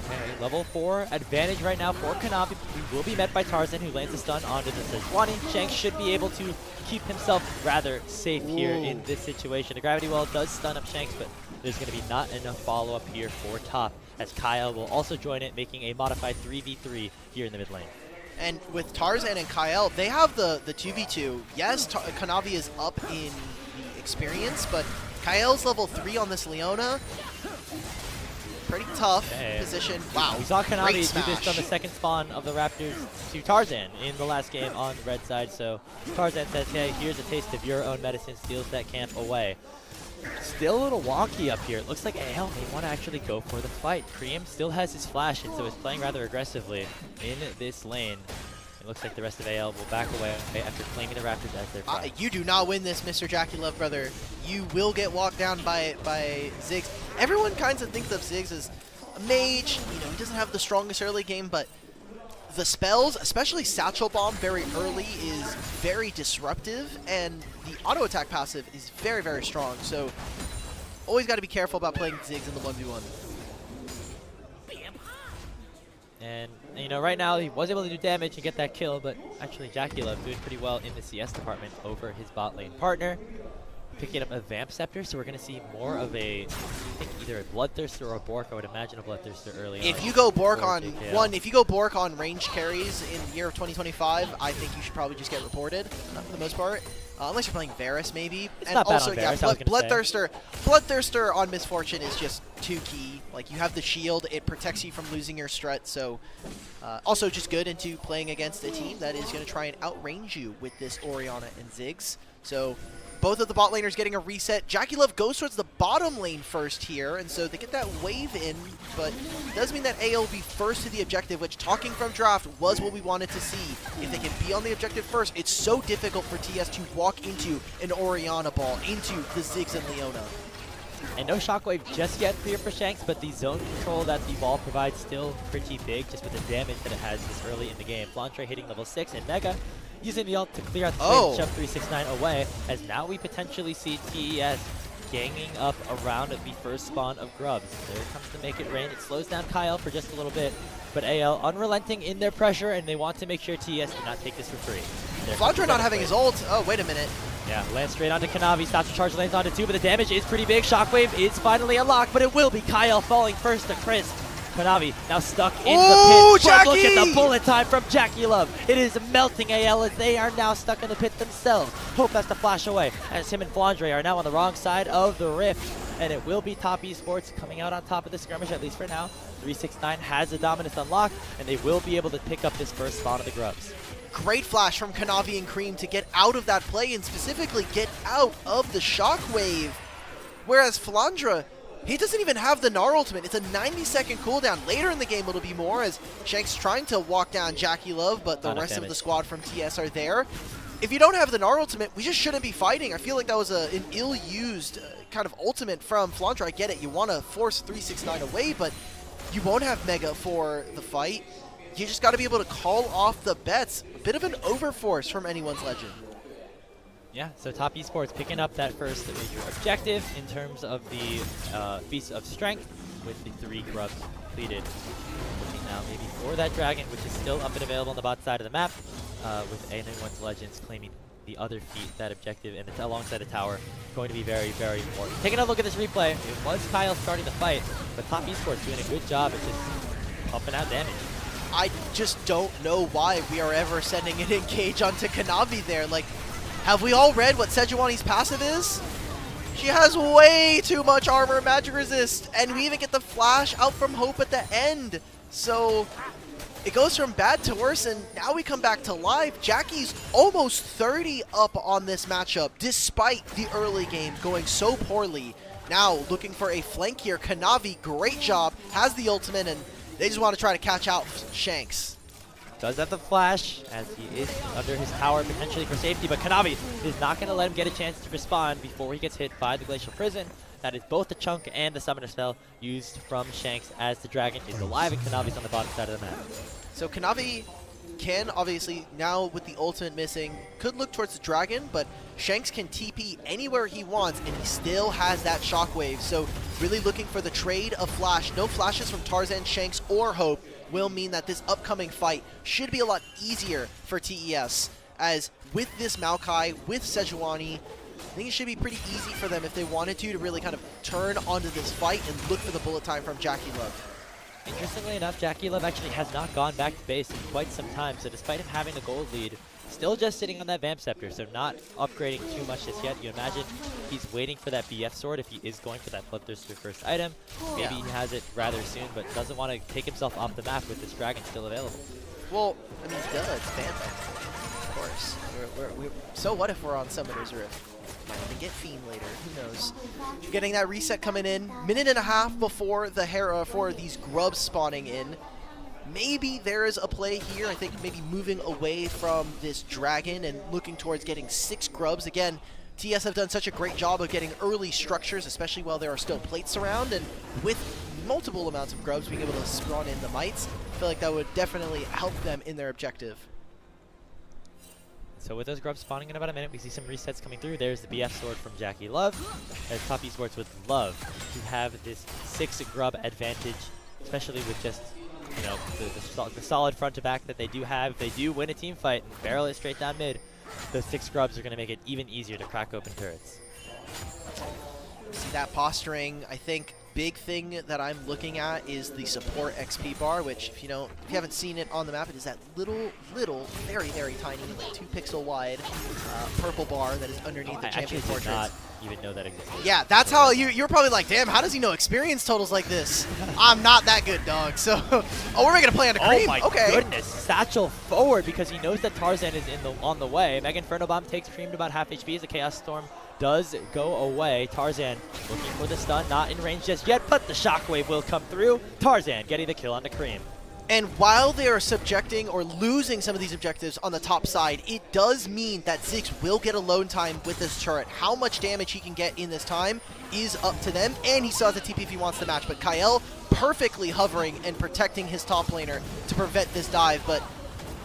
Okay, level 4 advantage right now for Kanavi. He will be met by Tarzan, who lands a stun onto the Sejuani. Shanks should be able to keep himself rather safe here in this situation. The Gravity Well does stun up Shanks, but there's going to be not enough follow-up here for top, as Kyle will also join it, making a modified 3v3 here in the mid lane. And with Tarzan and Kyle, they have the 2v2. Yes, Kanavi is up in the experience, but Kyle's level 3 on this Leona. Pretty tough position. Wow. We saw Kanavi do smash. this on the second spawn of the Raptors to Tarzan in the last game on the red side. So Tarzan says, hey, here's a taste of your own medicine, steals that camp away. Still a little wonky up here. It looks like AL may want to actually go for the fight. Cream still has his flash, and so is playing rather aggressively in this lane. It looks like the rest of AL will back away after claiming the Raptors as their friend. You do not win this, Mr. Jackie Love, brother. You will get walked down by Ziggs. Everyone kind of thinks of Ziggs as a mage. You know, he doesn't have the strongest early game, but the spells, especially Satchel Bomb very early, is very disruptive, and the auto attack passive is very, very strong. So always got to be careful about playing Ziggs in the 1v1. And, you know, right now he was able to do damage and get that kill, but actually Jackie Love doing pretty well in the CS department over his bot lane partner. Picking up a Vamp Scepter, so we're going to see more of a, I think, either a Bloodthirster or a Bork. I would imagine a Bloodthirster early on. If you go Bork on if you go Bork on range carries in the year of 2025, I think you should probably just get reported for the most part. Unless you're playing Varus, maybe. It's and not bad also, on yeah, Varus, Bloodthirster on Misfortune is just too key. Like, you have the shield, it protects you from losing your strut, so also just good into playing against a team that is going to try and outrange you with this Orianna and Ziggs. So both of the bot laners getting a reset. Jackie Love goes towards the bottom lane first here, and so they get that wave in, but it does mean that AL will be first to the objective, which, talking from draft, was what we wanted to see. If they can be on the objective first, it's so difficult for TS to walk into an Orianna ball, into the Ziggs and Leona. And no Shockwave just yet clear for Shanks, but the zone control that the ball provides still pretty big, just with the damage that it has this early in the game. Flandre hitting level 6, and Mega using the ult to clear out the play and shove 369 away, as now we potentially see TES ganging up around the first spawn of Grubs. There comes to make it rain. It slows down Kyle for just a little bit, but AL unrelenting in their pressure, and they want to make sure TES do not take this for free. Flandre not having his ult. Oh, wait a minute. Yeah, lands straight onto Kanavi, stops to charge lanes onto 2, but the damage is pretty big. Shockwave is finally unlocked, but it will be Kyle falling first to Chris. Kanavi now stuck in the pit. But look at the bullet time from Jackie Love. It is melting AL as they are now stuck in the pit themselves. Hope has to flash away as him and Flandre are now on the wrong side of the rift. And it will be Top Esports coming out on top of the skirmish, at least for now. 369 has the dominance unlocked, and they will be able to pick up this first spawn of the Grubs. Great flash from Kanavi and Cream to get out of that play and specifically get out of the Shockwave. Whereas Flandre, he doesn't even have the Gnar ultimate. It's a 90-second cooldown. Later in the game, it'll be more as Shanks trying to walk down Jackie Love, but the rest of the squad from TS are there. If you don't have the Gnar ultimate, we just shouldn't be fighting. I feel like that was an ill-used kind of ultimate from Flandre. I get it. You want to force 369 away, but you won't have Mega for the fight. You just got to be able to call off the bets. A bit of an overforce from anyone's legend. Yeah, so Top Esports picking up that first major objective in terms of the Feast of Strength with the 3 Grubs completed. Looking now maybe for that Dragon, which is still up and available on the bot side of the map, with anyone's Legends claiming the other feat, that objective, and it's alongside the tower. Going to be very, very important. Taking a look at this replay, it was Kyle starting the fight, but Top Esports doing a good job at just pumping out damage. I just don't know why we are ever sending an engage onto Kanavi there. Like, have we all read what Sejuani's passive is? She has way too much armor and magic resist, and we even get the flash out from Hope at the end. So it goes from bad to worse, and now we come back to live. Jackie's almost 30 up on this matchup, despite the early game going so poorly. Now looking for a flank here. Kanavi, great job, has the ultimate, and they just want to try to catch out Shanks. Does have the flash, as he is under his tower potentially for safety, but Kanavi is not going to let him get a chance to respond before he gets hit by the Glacial Prison. That is both the chunk and the summoner spell used from Shanks as the Dragon is alive and Kanavi's on the bottom side of the map. So Kanavi can obviously, now with the ultimate missing, could look towards the Dragon, but Shanks can TP anywhere he wants, and he still has that Shockwave. So really looking for the trade of flash. No flashes from Tarzan, Shanks, or Hope will mean that this upcoming fight should be a lot easier for TES, as with this Maokai, with Sejuani, I think it should be pretty easy for them if they wanted to really kind of turn onto this fight and look for the bullet time from Jackie Love. Interestingly enough, Jackie Love actually has not gone back to base in quite some time, so despite him having the gold lead, still just sitting on that Vamp Scepter, so not upgrading too much just yet. You imagine he's waiting for that BF sword if he is going for that Bloodthirster first item. Maybe he has it rather soon, but doesn't want to take himself off the map with this Dragon still available. Well, I mean, duh, it's Phantom. Of course. So what if we're on Summoner's Rift? Might even get Fiend later. Who knows? Getting that reset coming in. Minute and a half before the Hera for these grubs spawning in. Maybe there is a play here. I think maybe moving away from this dragon and looking towards getting 6 grubs. Again, TS have done such a great job of getting early structures, especially while there are still plates around, and with multiple amounts of grubs being able to spawn in the mites, I feel like that would definitely help them in their objective. So with those grubs spawning in about a minute, we see some resets coming through. There's the BF sword from Jackie Love. Top Esports would love to have this 6 grub advantage, especially with just, you know, the solid front to back that they do have. If they do win a team fight and barrel it straight down mid, those 6 grubs are going to make it even easier to crack open turrets. See that posturing. I think big thing that I'm looking at is the support XP bar, which if you haven't seen it on the map, it is that little, very, very tiny, like 2 pixel wide purple bar that is underneath the champion portraits. I actually did not even know that existed. Yeah, that's how you're probably like, damn, how does he know experience totals like this? I'm not that good, dog. So, oh, we're making a play on the cream. Oh my goodness, satchel forward because he knows that Tarzan is on the way. Mega Inferno Bomb takes Cream to about half HP as the Chaos Storm does go away. Tarzan looking for the stun, not in range just yet, but the shockwave will come through. Tarzan getting the kill on the Cream. And while they are subjecting or losing some of these objectives on the top side, it does mean that Ziggs will get alone time with this turret. How much damage he can get in this time is up to them, and he still has the TP if he wants the match. But Kael perfectly hovering and protecting his top laner to prevent this dive, but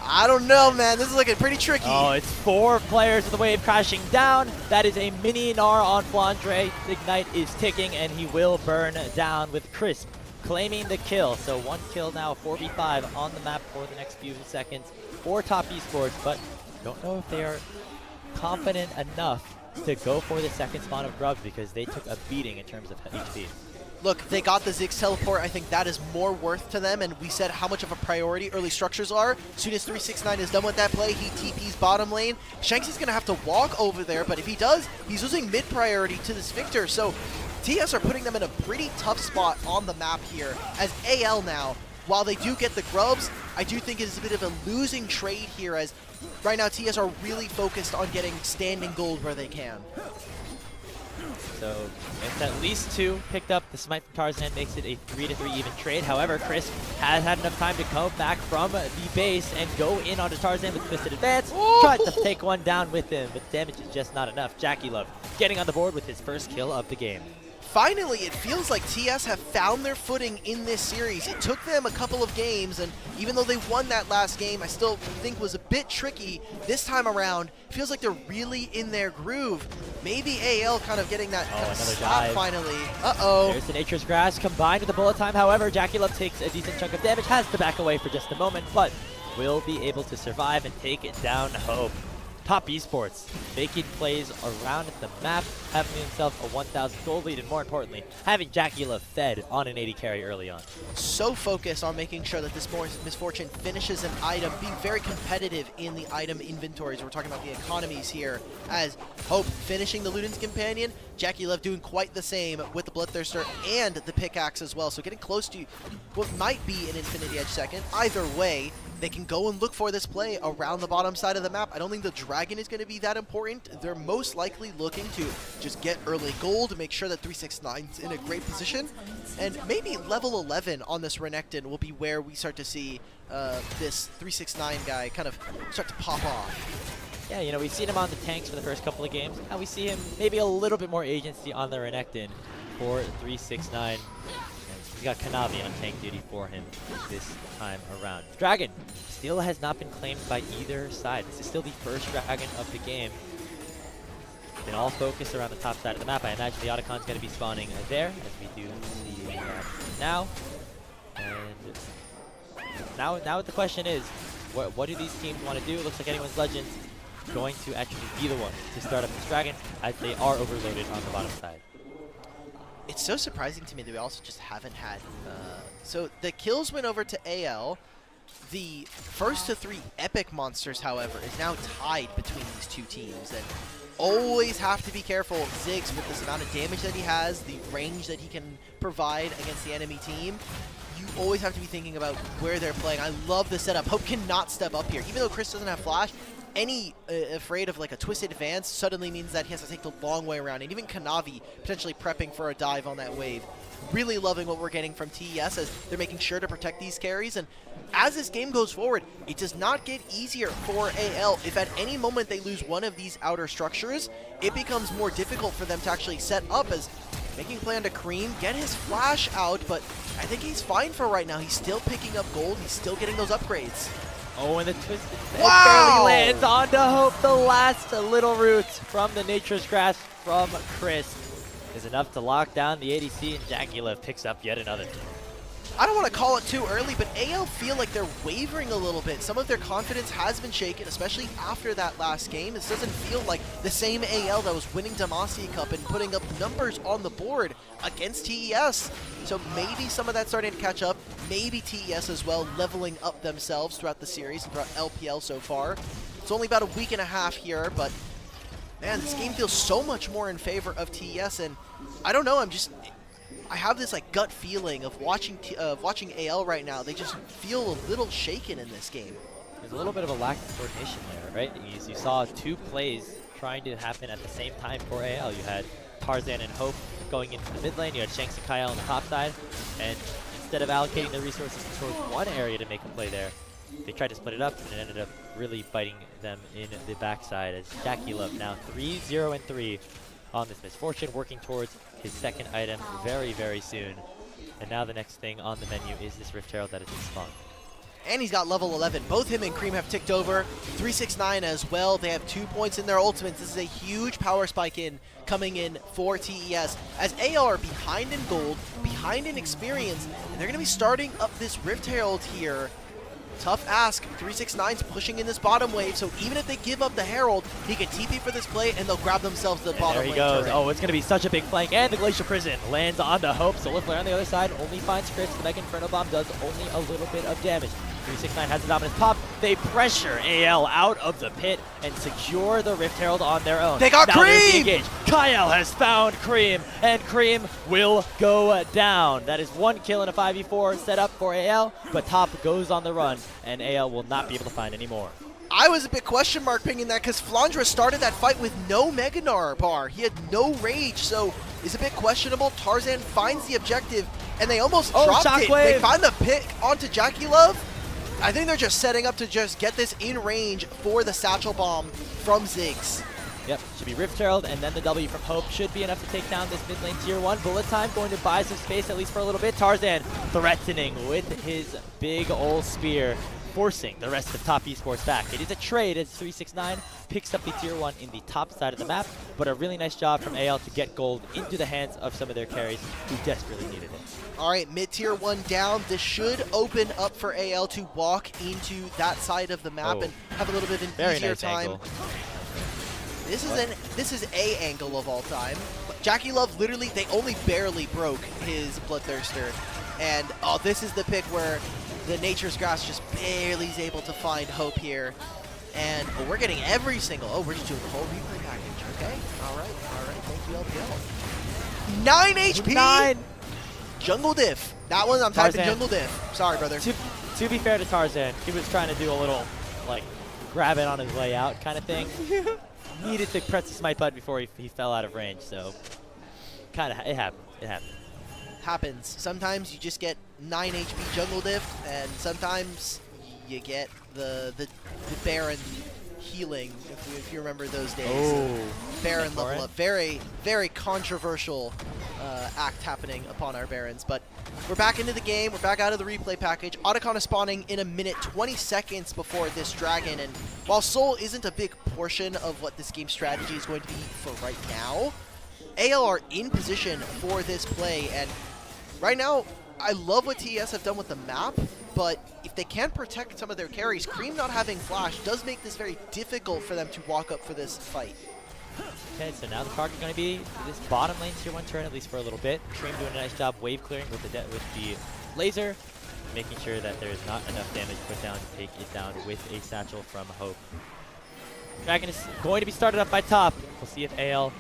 I don't know, man. This is looking pretty tricky. Oh, it's 4 players with the wave crashing down. That is a mini Gnar on Flandre. Ignite is ticking, and he will burn down with Crisp claiming the kill. So 1 kill now, 4v5 on the map for the next few seconds for Top Esports, but don't know if they are confident enough to go for the second spawn of grubs because they took a beating in terms of HP. Look, they got the Ziggs teleport. I think that is more worth to them, and we said how much of a priority early structures are. As soon as 369 is done with that play, he TP's bottom lane. Shanks is going to have to walk over there, but if he does, he's losing mid priority to this Victor. So TS are putting them in a pretty tough spot on the map here. As AL now, while they do get the grubs, I do think it is a bit of a losing trade here, as right now TS are really focused on getting standing gold where they can. So it's at least 2 picked up. The smite from Tarzan makes it a 3-3 even trade. However, Chris has had enough time to come back from the base and go in onto Tarzan with Twisted Advance. Tried to take one down with him, but damage is just not enough. Jackie Love getting on the board with his first kill of the game. Finally, it feels like TS have found their footing in this series. It took them a couple of games, and even though they won that last game, I still think was a bit tricky this time around. It feels like they're really in their groove. Maybe AL kind of getting that kind of stop finally. Uh-oh. There's the Nature's Grass combined with the bullet time. However, Jackie Love takes a decent chunk of damage, has to back away for just a moment, but will be able to survive and take it down Hope. Top Esports making plays around the map, having himself a 1,000 gold lead, and more importantly, having Jackie Love fed on an 80 carry early on. So focused on making sure that this Misfortune finishes an item, being very competitive in the item inventories. We're talking about the economies here, as Hope finishing the Luden's Companion, Jackie Love doing quite the same with the Bloodthirster and the pickaxe as well. So getting close to what might be an Infinity Edge second. Either way, they can go and look for this play around the bottom side of the map. I don't think the Dragon is going to be that important. They're most likely looking to just get early gold, make sure that 369's in a great position, and maybe level 11 on this Renekton will be where we start to see this 369 guy kind of start to pop off. Yeah, you know, we've seen him on the tanks for the first couple of games. Now we see him maybe a little bit more agency on the Renekton for 369. We got Kanavi on tank duty for him this time around. Dragon still has not been claimed by either side. This is still the first Dragon of the game. Been all focused around the top side of the map. I imagine the Otacon's going to be spawning there, as we do see now. And now the question is, what do these teams want to do? It looks like Anyone's Legends going to actually be the one to start up this Dragon, as they are overloaded on the bottom side. It's so surprising to me that we also just haven't had... so the kills went over to AL. The first to 3 epic monsters, however, is now tied between these two teams. And always have to be careful of Ziggs with this amount of damage that he has, the range that he can provide against the enemy team. you always have to be thinking about where they're playing. I love the setup. Hope cannot step up here. Even though Chris doesn't have flash, any afraid of like a twisted advance suddenly means that he has to take the long way around. And even Kanavi potentially prepping for a dive on that wave. Really loving what we're getting from TES as they're making sure to protect these carries. And as this game goes forward, it does not get easier for AL. If at any moment they lose one of these outer structures, it becomes more difficult for them to actually set up, as making play onto Cream, get his flash out, but I think he's fine for right now. He's still picking up gold. He's still getting those upgrades. Oh, and the twisted Wow! barely lands onto Hope. The last little roots from the Nature's Grasp from Chris is enough to lock down the ADC, and Jagulev picks up yet another. I don't want to call it too early, but AL feel like they're wavering a little bit. Some of their confidence has been shaken, especially after that last game. This doesn't feel like the same AL that was winning Demacia Cup and putting up numbers on the board against TES. So maybe some of that's starting to catch up. Maybe TES as well, leveling up themselves throughout the series and throughout LPL so far. It's only about a week and a half here, but man, this game feels so much more in favor of TES, and I don't know, I have this like gut feeling of watching AL right now. They just feel a little shaken in this game. There's a little bit of a lack of coordination there, right? You saw two plays trying to happen at the same time for AL. You had Tarzan and Hope going into the mid lane. You had Shanks and Kyle on the top side. And instead of allocating the resources towards one area to make a play there, they tried to split it up, and it ended up really biting them in the backside, as Jagulev now 3-0-3 on this misfortune, working towards his second item very, very soon. And now the next thing on the menu is this Rift Herald that is spawned. And he's got level 11. Both him and Cream have ticked over. 369 as well. They have 2 points in their ultimates. This is a huge power spike coming in for TES, as AL are behind in gold, behind in experience, and they're going to be starting up this Rift Herald here. Tough ask. 369's pushing in this bottom wave, so even if they give up the Herald, he can TP for this play, and they'll grab themselves the bottom there he lane goes. turret. Oh, it's going to be such a big flank, and the Glacier Prison lands onto Hope. Solar Flare on the other side only finds Chris. The Mega Inferno Bomb does only a little bit of damage. 369 has the dominant pop. They pressure AL out of the pit and secure the Rift Herald on their own. They got now Cream! Kyle has found Cream, and Cream will go down. That is 1 kill in a 5v4 set up for AL, but top goes on the run, and AL will not be able to find any more. I was a bit question mark pinging that because Flandre started that fight with no Meganar bar. He had no rage, so it's a bit questionable. Tarzan finds the objective, and they almost dropped it. Shockwave. They find the pick onto Jagulev. I think they're just setting up to just get this in range for the Satchel Bomb from Ziggs. Yep, should be Rift Herald, and then the W from Hope should be enough to take down this mid lane tier 1. Bullet time going to buy some space, at least for a little bit. Tarzan threatening with his big ol' spear, forcing the rest of top esports back. It is a trade as 369 picks up the tier 1 in the top side of the map, but a really nice job from AL to get gold into the hands of some of their carries who desperately needed it. All right, mid-tier 1 down. This should open up for AL to walk into that side of the map and have a little bit of an Very easier nice time. angle. This is a angle of all time. Jagulev literally, they only barely broke his Bloodthirster. And oh, this is the pick where the Nature's Grasp just barely is able to find Hope here. And we're getting every single, we're just doing the whole replay package, okay? All right, thank you, LPL. 9 HP! 9! Jungle Diff. That one, I'm typing Tarzan. Jungle Diff. Sorry, brother. To be fair to Tarzan, he was trying to do a little, like, grab it on his way out kind of thing. Needed to press the smite button before he fell out of range, so kind of, it happened. It happened. Happens. Sometimes you just get 9 HP Jungle Diff, and sometimes you get the Baron healing, if you remember those days. Oh. Baron level up. Very, very controversial act happening upon our Barons. But we're back into the game. We're back out of the replay package. Otacon is spawning in a minute, 20 seconds before this dragon. And while Soul isn't a big portion of what this game strategy is going to be for right now, AL are in position for this play. And right now, I love what TES have done with the map, but if they can't protect some of their carries, Cream not having flash does make this very difficult for them to walk up for this fight. Okay, so now the target going to be this bottom lane tier 1 turn, at least for a little bit. Cream doing a nice job wave clearing with the laser, making sure that there is not enough damage put down to take it down with a satchel from Hope. Dragon is going to be started up by top. We'll see if AL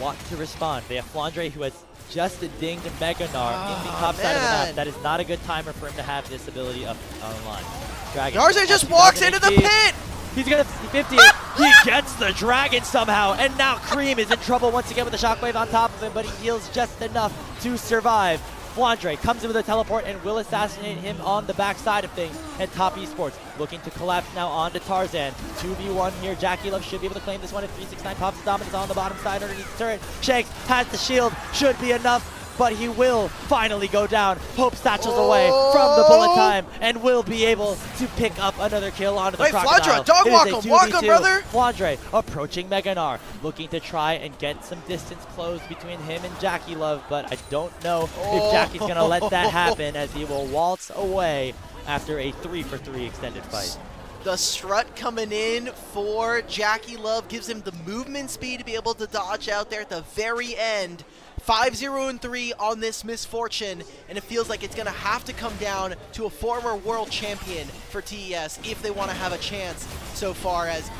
want to respond. They have Flandre, who has just dinged Mega Gnar in the top side of the map. That is not a good timer for him to have this ability up online. Dragon. Tarzan just walks into the pit! He's gonna 50 it. He gets the dragon somehow, and now Cream is in trouble once again with the shockwave on top of him, but he heals just enough to survive. Flandre comes in with a teleport and will assassinate him on the backside of things. And Top Esports looking to collapse now onto Tarzan. 2v1 here. JackeyLove should be able to claim this one if 369 pops the dominance on the bottom side underneath the turret. Shanks has the shield, should be enough, but he will finally go down. Hope satchels away from the bullet time and will be able to pick up another kill onto the Crocodile. Flandre, dog walk him, brother! Flandre approaching Mega Gnar, looking to try and get some distance closed between him and JackeyLove, but I don't know if Jackie's going to let that happen, as he will waltz away after a 3-for-3 extended fight. The strut coming in for JackeyLove gives him the movement speed to be able to dodge out there at the very end. 5-0-3 on this misfortune, and it feels like it's going to have to come down to a former world champion for TES if they want to have a chance. So far as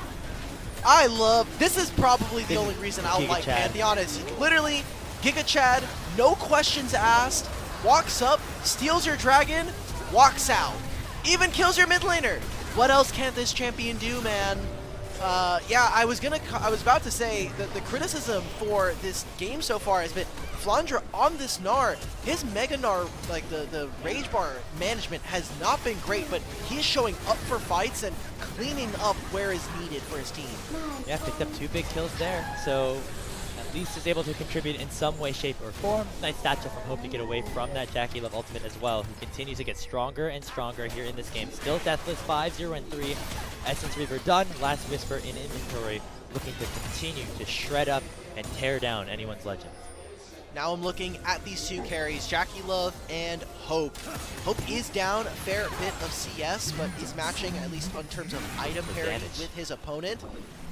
this is probably the only reason I'll like Pantheon is literally Giga Chad, no questions asked, walks up, steals your dragon, walks out, even kills your mid laner. What else can this champion do, man? Yeah, I was about to say that the criticism for this game so far has been Flandre on this Gnar. His Mega Gnar, like the Rage Bar management has not been great, but he is showing up for fights and cleaning up where is needed for his team. Yeah, picked up 2 big kills there, so at least is able to contribute in some way, shape, or form. Nice satchel from Hope to get away from that JackeyLove ultimate as well, who continues to get stronger and stronger here in this game. Still deathless, 5-0-3. Essence Reaver done. Last Whisper in inventory, looking to continue to shred up and tear down anyone's legend. Now I'm looking at these 2 carries, JackeyLove and Hope. Hope is down a fair bit of CS, but is matching, at least in terms of item pairing, with his opponent.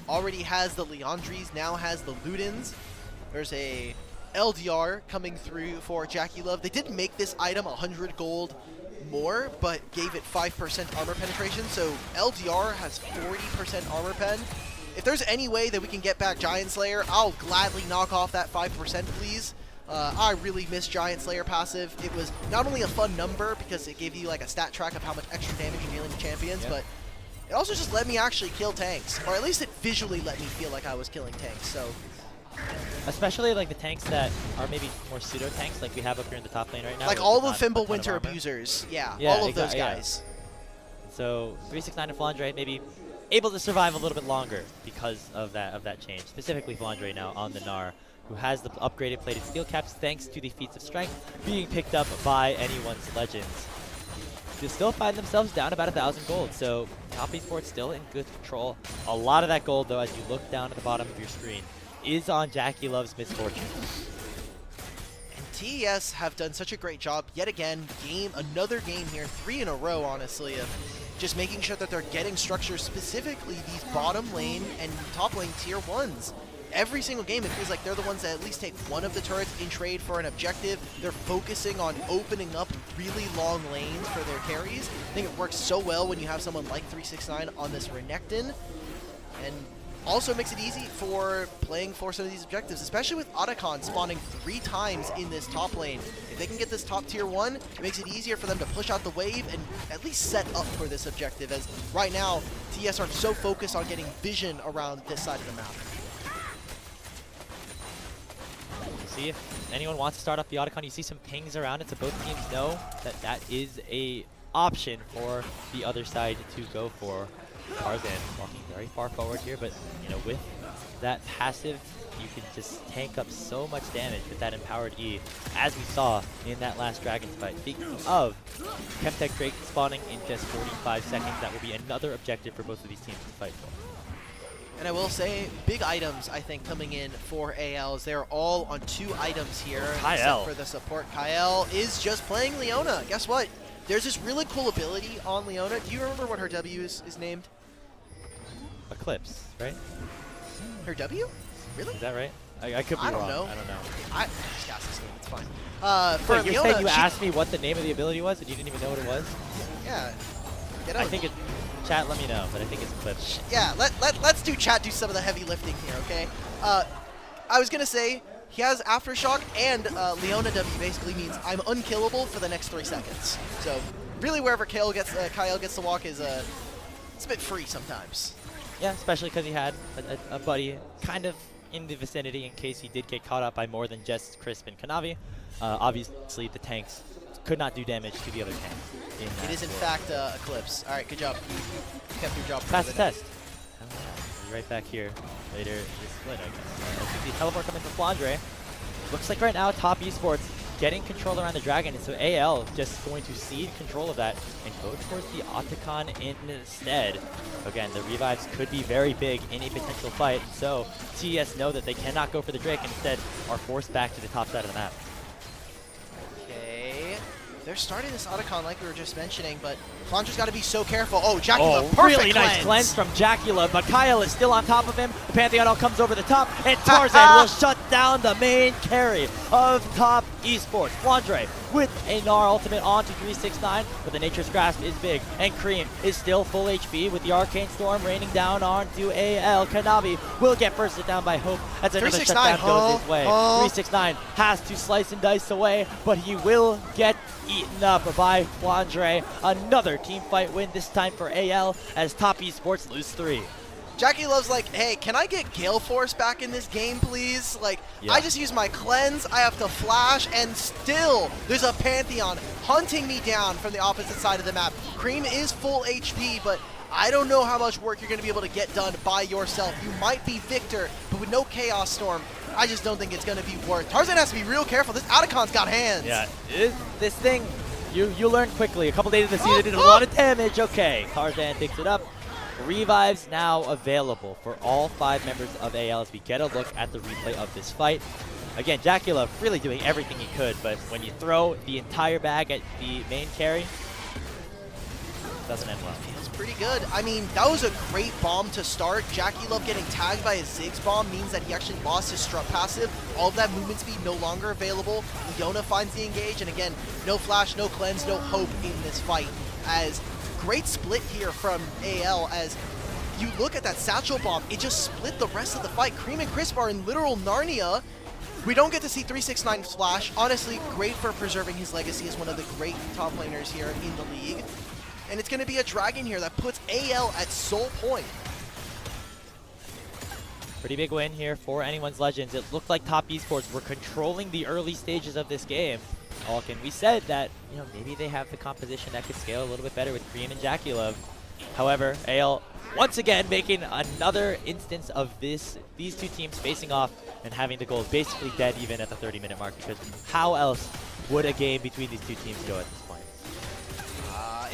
Already has the Leandries, now has the Ludens. There's a LDR coming through for JackeyLove. They did make this item 100 gold more, but gave it 5% armor penetration, so LDR has 40% armor pen. If there's any way that we can get back Giant Slayer, I'll gladly knock off that 5%, please. I really miss Giant Slayer passive. It was not only a fun number because it gave you like a stat track of how much extra damage you're dealing to champions, but it also just let me actually kill tanks, or at least it visually let me feel like I was killing tanks. So, especially like the tanks that are maybe more pseudo tanks, like we have up here in the top lane right now. Like all the Fimbulwinter abusers, all of those guys. Yeah. So 369 and Flandre maybe able to survive a little bit longer because of that change. Specifically Flandre now on the Gnar, who has the upgraded plated steel caps thanks to the feats of strength being picked up by anyone's legends. They still find themselves down about 1,000 gold, so Top Esports still in good control. A lot of that gold, though, as you look down at the bottom of your screen, is on JackeyLove's misfortune. And TES have done such a great job yet again. Another game here, 3 in a row, honestly, of just making sure that they're getting structure, specifically these bottom lane and top lane tier 1s. Every single game, it feels like they're the ones that at least take one of the turrets in trade for an objective. They're focusing on opening up really long lanes for their carries. I think it works so well when you have someone like 369 on this Renekton, and also makes it easy for playing for some of these objectives, especially with Otacon spawning 3 times in this top lane. If they can get this top tier 1, it makes it easier for them to push out the wave and at least set up for this objective, as right now, TES are so focused on getting vision around this side of the map. See if anyone wants to start up the Otacon. You see some pings around it, so both teams know that that is a option for the other side to go for. Tarzan walking very far forward here, but you know, with that passive, you can just tank up so much damage with that empowered E, as we saw in that last Dragon's fight. Speaking of Chemtech Drake spawning in just 45 seconds, that will be another objective for both of these teams to fight for. And I will say, big items, I think, coming in for ALs. They're all on 2 items here, except for the support. Kael is just playing Leona. Guess what? There's this really cool ability on Leona. Do you remember what her W is named? Eclipse, right? Her W? Really? Is that right? I could be wrong. I don't know. I just asked this name. It's fine. For Wait, you're Leona, saying you asked me what the name of the ability was and you didn't even know what it was? Yeah. I think it's... Chat, let me know, but I think it's Eclipse. Yeah, let's do chat do some of the heavy lifting here, okay? I was gonna say he has Aftershock, and Leona W basically means I'm unkillable for the next 3 seconds. So really, wherever Kyle gets to walk is it's a bit free sometimes. Yeah, especially because he had a buddy kind of in the vicinity in case he did get caught up by more than just Crisp and Kanavi. Obviously, the tanks could not do damage to the other tanks. It is in fact Eclipse. All right, good job. You kept your job. Pass the test. Oh, yeah. We'll be right back here later in this split, I guess. The teleport coming from Flandre. Looks like right now Top Esports getting control around the Dragon, and so AL just going to cede control of that and go towards the Otacon instead. Again, the revives could be very big in a potential fight, and so TES know that they cannot go for the Drake and instead are forced back to the top side of the map. Okay. They're starting this Otacon like we were just mentioning, but Flandre's got to be so careful. Oh, Jackula, perfect really nice cleanse from Jackula, but Kyle is still on top of him. The Pantheon all comes over the top, and Tarzan will shut down the main carry of Top Esports. Flandre with a Gnar ultimate onto 369, but the Nature's Grasp is big, and Cream is still full HP with the Arcane Storm raining down onto AL. Kanavi will get bursted down by Hope as another shutdown goes his way. 369 has to slice and dice away, but he will get eaten up by Flandre. Another team fight win, this time for AL, as Top Esports lose 3. Jackie Love's like, hey, can I get Gale Force back in this game, please? Like, yeah. I just use my cleanse, I have to flash, and still there's a Pantheon hunting me down from the opposite side of the map. Cream is full HP, but I don't know how much work you're going to be able to get done by yourself. You might be Victor, but with no Chaos Storm, I just don't think it's going to be worth. Tarzan has to be real careful. This Otacon's got hands. Yeah, this thing, you learn quickly. A couple days into the season, did a lot of damage. Okay, Tarzan picks it up. Revives now available for all 5 members of AL as we get a look at the replay of this fight. Again, Jackula really doing everything he could, but when you throw the entire bag at the main carry, it doesn't end well. Feels pretty good. I mean, that was a great bomb to start. Jackie Love getting tagged by a Ziggs bomb means that he actually lost his strut passive. All of that movement speed no longer available. Leona finds the engage, and again, no flash, no cleanse, no hope in this fight. As great split here from AL, as you look at that satchel bomb, it just split the rest of the fight. Cream and Crisp are in literal Narnia. We don't get to see 369 splash. Honestly, great for preserving his legacy as one of the great top laners here in the league. And it's going to be a Dragon here that puts AL at sole point. Pretty big win here for Anyone's Legends. It looked like Top Esports were controlling the early stages of this game. Alkin, we said that, you know, maybe they have the composition that could scale a little bit better with Cream and Jackula. However, AL once again making another instance of these two teams facing off and having the goal basically dead even at the 30-minute mark, because how else would a game between these two teams go at this point?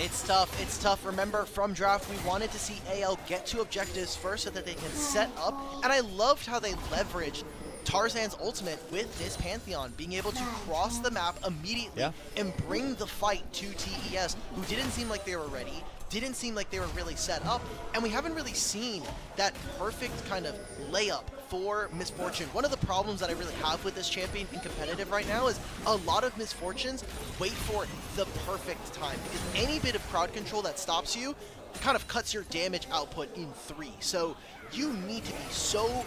It's tough. It's tough. Remember, from draft, we wanted to see AL get to objectives first so that they can set up, and I loved how they leveraged Tarzan's ultimate with this Pantheon, being able to cross the map immediately and bring the fight to TES, who didn't seem like they were ready, didn't seem like they were really set up, and we haven't really seen that perfect kind of layup for Misfortune. One of the problems that I really have with this champion in competitive right now is a lot of Misfortunes wait for the perfect time, because any bit of crowd control that stops you kind of cuts your damage output in 3. So you need to be so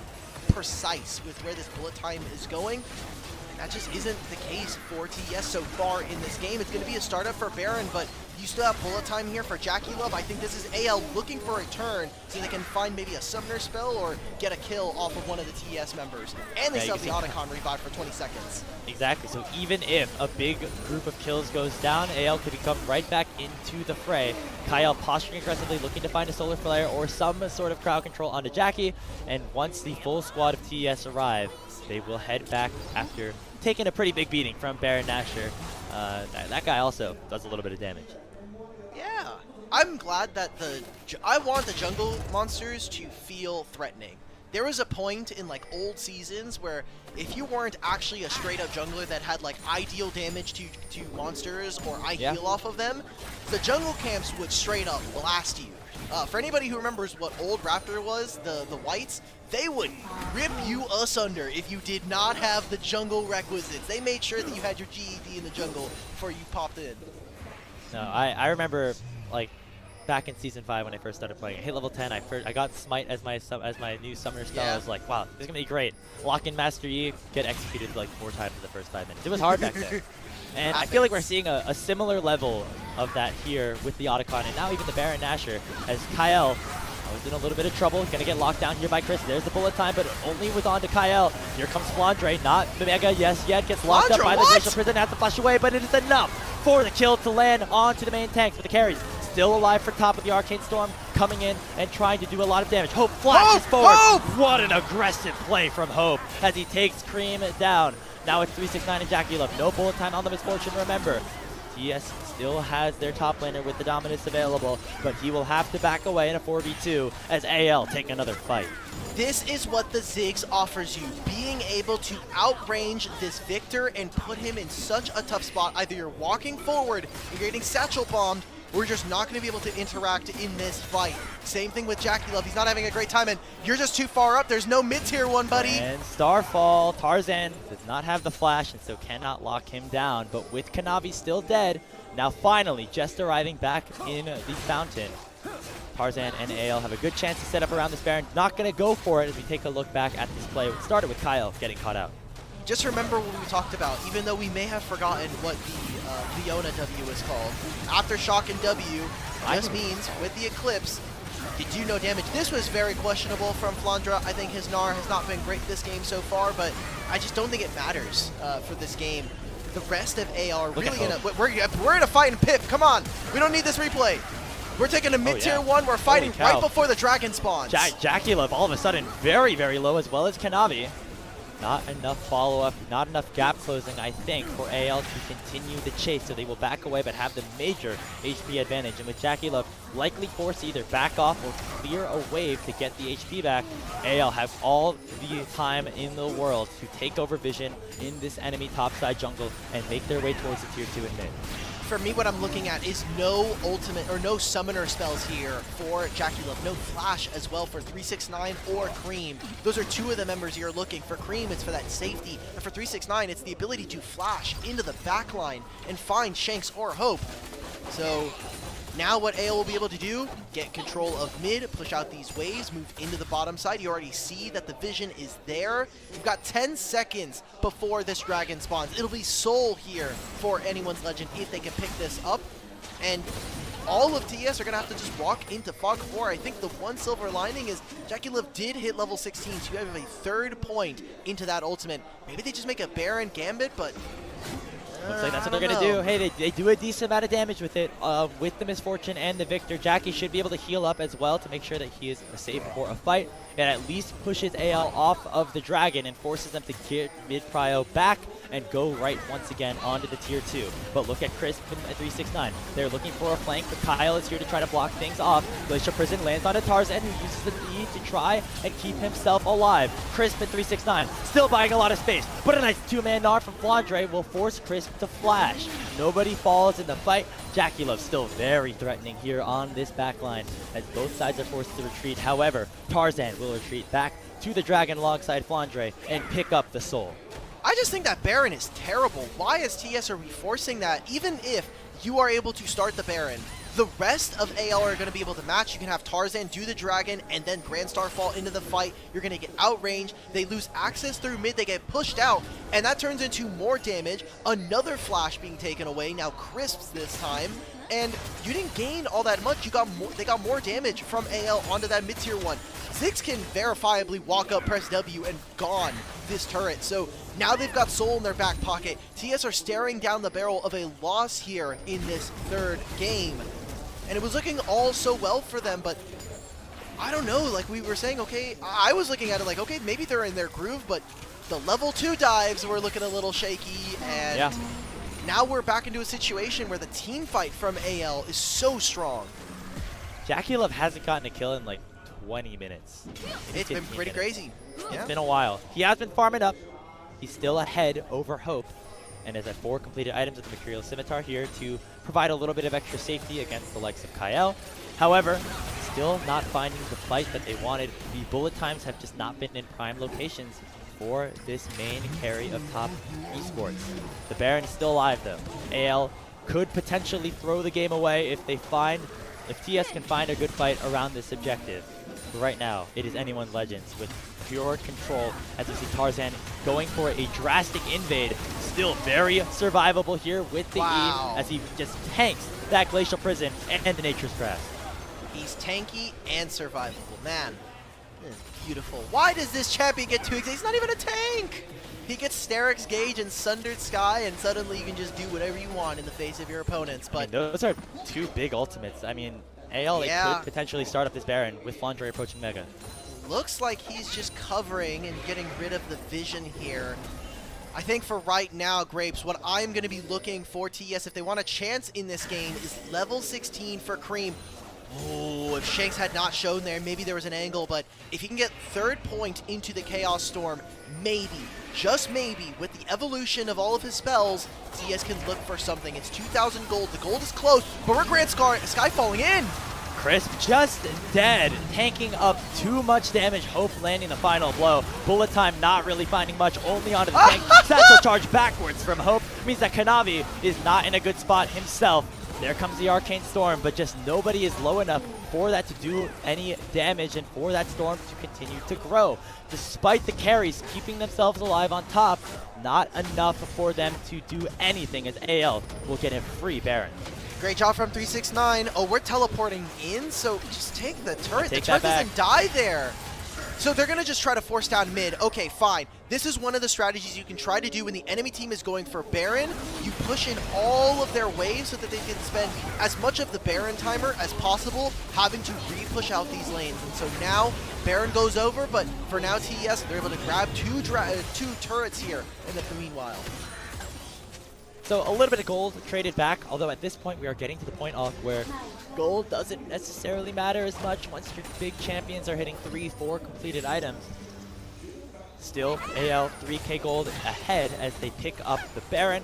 precise with where this bullet time is going. That just isn't the case for TES so far in this game. It's going to be a startup for Baron, but you still have bullet time here for Jackie Love. I think this is AL looking for a turn so they can find maybe a summoner spell or get a kill off of one of the TES members. And they still have the Otacon revive for 20 seconds. Exactly, so even if a big group of kills goes down, AL could come right back into the fray. Kyle posturing aggressively, looking to find a solar flare or some sort of crowd control onto Jackie, and once the full squad of TES arrive, they will head back after taking a pretty big beating from Baron Nashor. That guy also does a little bit of damage. Yeah, I'm glad that I want the jungle monsters to feel threatening. There was a point in like old seasons where if you weren't actually a straight up jungler that had like ideal damage to monsters or heal off of them, the jungle camps would straight up blast you. For anybody who remembers what old Raptor was, the whites, they would rip you asunder if you did not have the jungle requisites. They made sure that you had your GED in the jungle before you popped in. No, I remember like back in Season 5 when I first started playing. I hit level 10. I got Smite as my new summoner spell. Yeah. I was like, wow, this is going to be great. Lock in Master Yi, get executed like 4 times in the first 5 minutes. It was hard back there. And I feel like we're seeing a similar level of that here with the Otacon, and now even the Baron Nashor, as Kyle was in a little bit of trouble. Gonna get locked down here by Chris. There's the bullet time, but only with on to Kyle. Here comes Flandre, not Mega yes yet. Gets locked up by the Glacial Prison, has to flash away, but it is enough for the kill to land onto the main tanks. But the carries still alive for top of the Arcane Storm, coming in and trying to do a lot of damage. Hope flashes forward. What an aggressive play from Hope as he takes Cream down. Now it's 369 and Jackie Love. No bullet time on the Misfortune, remember. TES still has their top laner with the Dominus available, but he will have to back away in a 4v2 as AL take another fight. This is what the Ziggs offers you, being able to outrange this Victor and put him in such a tough spot. Either you're walking forward and you're getting satchel bombed, or you're just not going to be able to interact in this fight. Same thing with Jackie Love. He's not having a great time, and you're just too far up. There's no mid-tier one, buddy. And Starfall, Tarzan does not have the flash, and so cannot lock him down. But with Kanavi still dead, now finally just arriving back in the fountain, Tarzan and AL have a good chance to set up around this Baron. Not going to go for it as we take a look back at this play. It started with Kyle getting caught out. Just remember what we talked about, even though we may have forgotten what the Leona W is called. Aftershock and W just means with the Eclipse, you do no damage. This was very questionable from Flandre. I think his Gnar has not been great this game so far, but I just don't think it matters for this game. The rest of AL are really we're in a fight in Pip. Come on, we don't need this replay. We're taking a mid-tier one. We're fighting right before the dragon spawns. Jackie Love all of a sudden very, very low, as well as Kanavi. Not enough follow-up, not enough gap closing, I think, for AL to continue the chase. So they will back away, but have the major HP advantage. And with Jackie Love likely forced to either back off or clear a wave to get the HP back, AL have all the time in the world to take over vision in this enemy topside jungle and make their way towards the tier 2 and mid. For me, what I'm looking at is no ultimate or no summoner spells here for Jackie Love. No flash as well for 369 or Cream. Those are two of the members you're looking. For Cream, it's for that safety. And for 369, it's the ability to flash into the backline and find Shanks or Hope. So now what AL will be able to do, get control of mid, push out these waves, move into the bottom side. You already see that the vision is there. You've got 10 seconds before this dragon spawns. It'll be Soul here for anyone's legend if they can pick this up. And all of TES are going to have to just walk into Fog 4. I think the one silver lining is Jackie Love did hit level 16, so you have a third point into that ultimate. Maybe they just make a Baron Gambit, but looks like that's what they're going to do. Hey, they do a decent amount of damage with it. With the Misfortune and the Victor, Jackie should be able to heal up as well to make sure that he is safe for a fight. It at least pushes AL off of the Dragon and forces them to get mid-prio back and go right once again onto the tier 2. But look at Crisp at 369. They're looking for a flank, but Kyle is here to try to block things off. Glacial Prison lands onto Tarzan, who uses the E to try and keep himself alive. Crisp at 369, still buying a lot of space, but a nice 2-man Gnar from Flandre will force Crisp to flash. Nobody falls in the fight. Jackie Love still very threatening here on this backline as both sides are forced to retreat. However, Tarzan will retreat back to the Dragon alongside Flandre and pick up the Soul. I just think that Baron is terrible. Why is TES are we forcing that? Even if you are able to start the Baron, the rest of AL are going to be able to match. You can have Tarzan do the Dragon and then Grand Star fall into the fight. You're going to get outranged. They lose access through mid. They get pushed out, and that turns into more damage. Another flash being taken away. Now Crisps this time. And you didn't gain all that much. You got more. They got more damage from AL onto that mid-tier one. Ziggs can verifiably walk up, press W, and gone this turret. So now they've got Soul in their back pocket. TES are staring down the barrel of a loss here in this third game. And it was looking all so well for them, but I don't know, like we were saying, okay, I was looking at it like, okay, maybe they're in their groove, but the level 2 dives were looking a little shaky, and now we're back into a situation where the team fight from AL is so strong. Jackie Love hasn't gotten a kill in like 20 minutes. It's been pretty crazy. It's been a while. He has been farming up. He's still ahead over Hope, and has 4 completed items with the Mercurial Scimitar here to provide a little bit of extra safety against the likes of Kyle. However, still not finding the fight that they wanted. The bullet times have just not been in prime locations for this main carry of top esports. The Baron is still alive though. AL could potentially throw the game away if they find if TES can find a good fight around this objective, right now it is anyone's Legends with pure control as we see Tarzan going for a drastic invade. Still very survivable here with the E as he just tanks that Glacial Prison and the Nature's Grasp. He's tanky and survivable. Man, this is beautiful. Why does this champion get 2 He's not even a tank! He gets Steric's Gauge and Sundered Sky, and suddenly you can just do whatever you want in the face of your opponents. But I mean, those are 2 big ultimates. I mean, AL they could potentially start up this Baron with Flandre approaching Mega. Looks like he's just covering and getting rid of the vision here. I think for right now, Grapes, what I'm going to be looking for TES, if they want a chance in this game, is level 16 for Cream. Oh, if Shanks had not shown there, maybe there was an angle, but if he can get 3rd point into the Chaos Storm, maybe, just maybe, with the evolution of all of his spells, TES can look for something. It's 2,000 gold. The gold is close, but we're Grand Sky falling in. Crisp just dead, tanking up too much damage. Hope landing the final blow. Bullet time not really finding much, only onto the tank. Satchel charge backwards from Hope means that Kanavi is not in a good spot himself. There comes the Arcane Storm, but just nobody is low enough for that to do any damage and for that Storm to continue to grow. Despite the carries keeping themselves alive on top, not enough for them to do anything as AL will get a free Baron. Great job from 369. Oh, we're teleporting in, so just take the turret. The turret back. doesn't die there. So they're going to just try to force down mid. Okay, fine. This is one of the strategies you can try to do when the enemy team is going for Baron. You push in all of their waves so that they can spend as much of the Baron timer as possible having to re-push out these lanes. And so now Baron goes over, but for now TES, they're able to grab two turrets here in the meanwhile. So a little bit of gold traded back, although at this point we are getting to the point of where gold doesn't necessarily matter as much once your big champions are hitting 3-4 completed items. Still, AL 3k gold ahead as they pick up the Baron.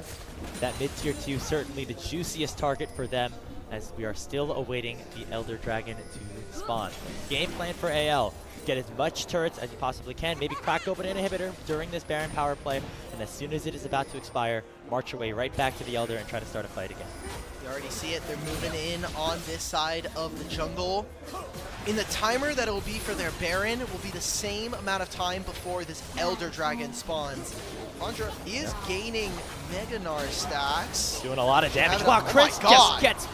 That mid-tier 2 certainly the juiciest target for them as we are still awaiting the Elder Dragon to spawn. Game plan for AL. Get as much turrets as you possibly can, maybe crack open an inhibitor during this Baron power play, and as soon as it is about to expire, march your way right back to the Elder and try to start a fight again. You already see it, they're moving in on this side of the jungle. In the timer that it will be for their Baron, it will be the same amount of time before this Elder Dragon spawns. Flandre is gaining Mega Gnar stacks. Doing a lot of damage. Wow, Chris just gets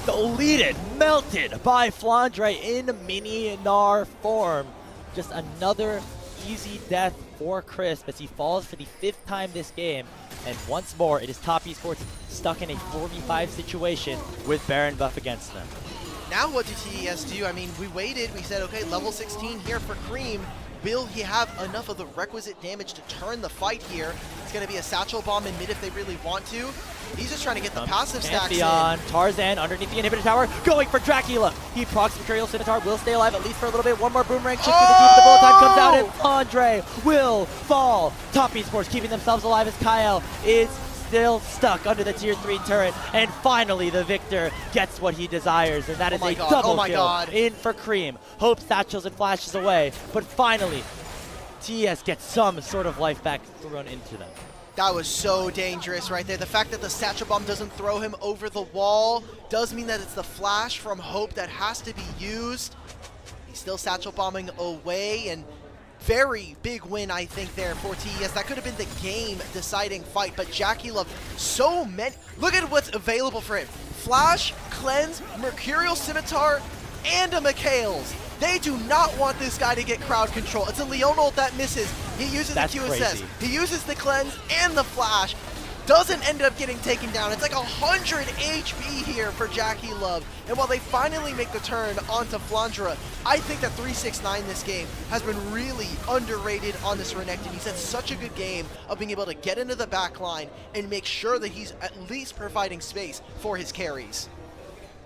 deleted, melted by Flandre in mini Gnar form. Just another easy death for Crisp as he falls for the 5th time this game. And once more, it is Top Esports stuck in a 4v5 situation with Baron buff against them. Now what do TES do? I mean, we waited, we said, okay, level 16 here for Cream. Will he have enough of the requisite damage to turn the fight here? It's going to be a Satchel Bomb in mid if they really want to. He's just trying to get the passive stacks in. Tarzan underneath the inhibitor tower, going for Dracula. He procs Material Scimitar, will stay alive at least for a little bit. One more boomerang shift to the deep. The bullet time comes out, and Flandre will fall. Top Esports keeping themselves alive as Kyle is still stuck under the tier 3 turret, and finally the victor gets what he desires, and that is a double kill in for Cream. Hope satchels and flashes away, but finally TES gets some sort of life back thrown into them. That was so dangerous right there. The fact that the Satchel Bomb doesn't throw him over the wall does mean that it's the flash from Hope that has to be used. He's still Satchel Bombing away, and very big win, I think, there for TES. That could have been the game-deciding fight, but Jackie Love, so many. Look at what's available for him. Flash, Cleanse, Mercurial Scimitar, and a Mikhail's. They do not want this guy to get crowd control. It's a Leonel that misses. He uses the QSS. Crazy. He uses the Cleanse and the Flash. Doesn't end up getting taken down. It's like 100 HP here for Jackie Love. And while they finally make the turn onto Flandre, I think that 369 this game has been really underrated on this Renekton. He's had such a good game of being able to get into the back line and make sure that he's at least providing space for his carries.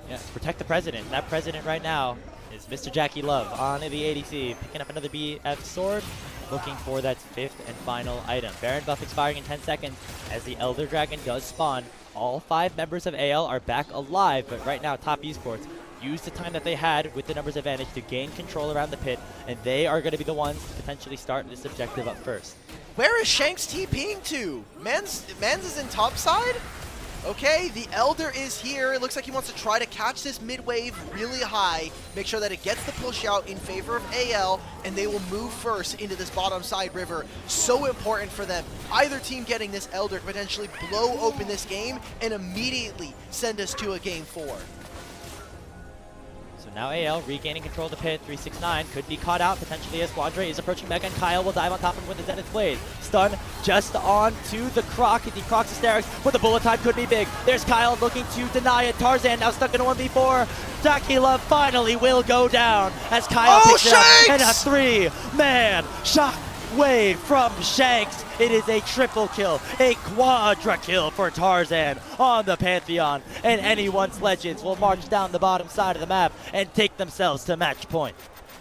Yes, protect the president. That president right now is Mr. Jackie Love on the ADC, picking up another BF sword, looking for that 5th and final item. Baron buff expiring in 10 seconds as the Elder Dragon does spawn. All 5 members of AL are back alive, but right now Top Esports used the time that they had with the numbers advantage to gain control around the pit, and they are going to be the ones to potentially start this objective up first. Where is Shanks TPing to? Mans is in top side? Okay, the Elder is here. It looks like he wants to try to catch this mid-wave really high, make sure that it gets the push out in favor of AL, and they will move first into this bottom side river. So important for them. Either team getting this Elder could potentially blow open this game and immediately send us to a game 4. So now AL regaining control of the pit. 369 could be caught out potentially as Flandre is approaching Mega, and Kyle will dive on top of him with the Zenith Blade. Stun just on to the Croc. The Croc's hysterics, but the bullet time could be big. There's Kyle looking to deny it. Tarzan now stuck in a 1v4. Jackie Love finally will go down as Kyle picks it up. And a 3-man shock wave from Shanks. It is a triple kill, a quadra kill for Tarzan on the Pantheon, and anyone's legends will march down the bottom side of the map and take themselves to match point.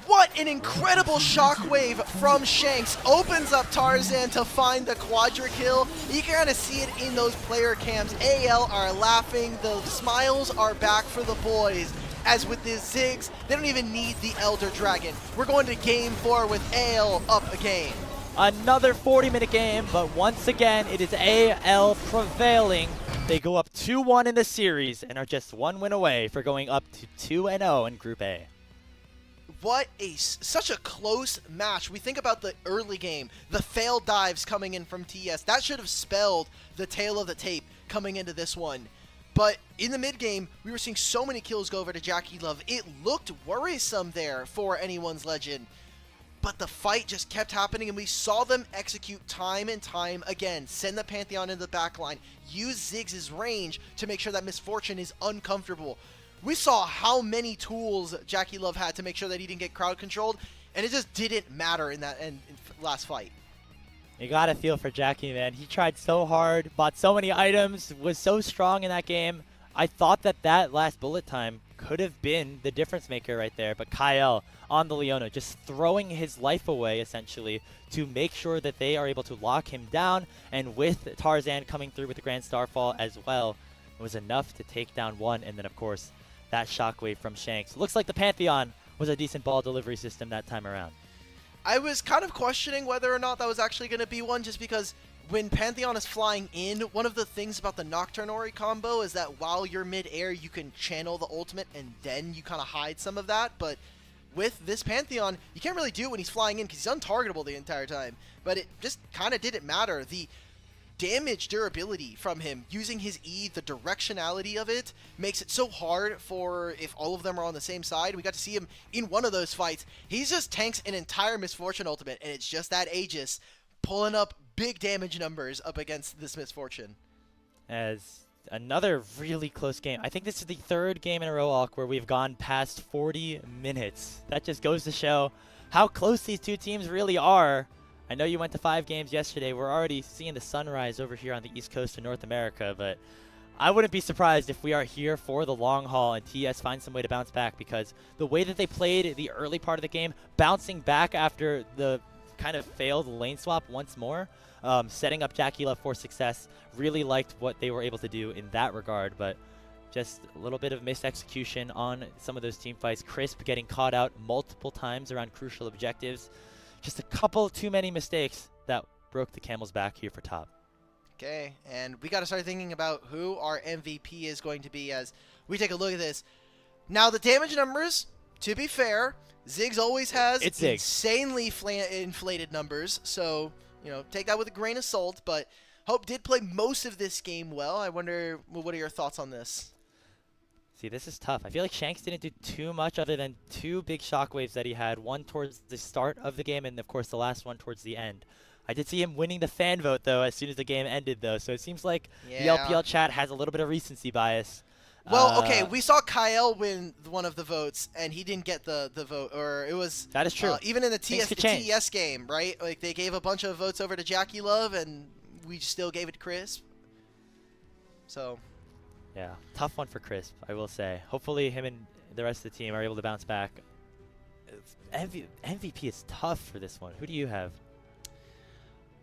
What an incredible shockwave from Shanks. Opens up Tarzan to find the quadra kill. You can kind of see it in those player cams. AL are laughing. The smiles are back for the boys. As with the Ziggs, they don't even need the Elder Dragon. We're going to game 4 with AL up a game. Another 40-minute game, but once again, it is AL prevailing. They go up 2-1 in the series and are just 1 win away for going up to 2-0 in Group A. What such a close match. We think about the early game, the failed dives coming in from TES. That should have spelled the tail of the tape coming into this one. But in the mid game, we were seeing so many kills go over to Jackie Love. It looked worrisome there for anyone's legend. But the fight just kept happening, and we saw them execute time and time again. Send the Pantheon into the backline. Use Ziggs' range to make sure that Misfortune is uncomfortable. We saw how many tools Jackie Love had to make sure that he didn't get crowd controlled, and it just didn't matter in that last fight. You gotta feel for Jackie, man. He tried so hard, bought so many items, was so strong in that game. I thought that last bullet time could have been the difference maker right there, but Kyle on the Leona just throwing his life away essentially to make sure that they are able to lock him down, and with Tarzan coming through with the Grand Starfall as well, it was enough to take down one. And then of course that shockwave from Shanks. Looks like the Pantheon was a decent ball delivery system that time around. I was kind of questioning whether or not that was actually going to be one, just because when Pantheon is flying in, one of the things about the Nocturne Ori combo is that while you're mid-air, you can channel the ultimate and then you kind of hide some of that. But with this Pantheon, you can't really do it when he's flying in because he's untargetable the entire time. But it just kind of didn't matter. The damage durability from him, using his E, the directionality of it, makes it so hard for if all of them are on the same side. We got to see him in one of those fights. He just tanks an entire Misfortune ultimate, and it's just that Aegis pulling up big damage numbers up against this Misfortune. As another really close game. I think this is the 3rd game in a row, Alk, where we've gone past 40 minutes. That just goes to show how close these two teams really are. I know you went to 5 games yesterday. We're already seeing the sunrise over here on the East Coast of North America, but I wouldn't be surprised if we are here for the long haul and TES finds some way to bounce back, because the way that they played the early part of the game, bouncing back after the kind of failed lane swap once more, setting up Jackie Love for success, really liked what they were able to do in that regard, but just a little bit of missed execution on some of those team fights. Crisp getting caught out multiple times around crucial objectives. Just a couple too many mistakes that broke the camel's back here for top. Okay, and we got to start thinking about who our MVP is going to be as we take a look at this. Now, the damage numbers, to be fair, Ziggs always has insanely inflated numbers, so, you know, take that with a grain of salt, but Hope did play most of this game well. I wonder, what are your thoughts on this? See, this is tough. I feel like Shanks didn't do too much other than 2 big shockwaves that he had, one towards the start of the game and, of course, the last one towards the end. I did see him winning the fan vote, though, as soon as the game ended, though, so it seems like the LPL chat has a little bit of recency bias. Well, okay, we saw Kyle win one of the votes, and he didn't get the vote, or it was... That is true. Even in the TES game, right? Like, they gave a bunch of votes over to Jackie Love, and we still gave it to Crisp. So... Yeah, tough one for Crisp, I will say. Hopefully him and the rest of the team are able to bounce back. MVP is tough for this one. Who do you have?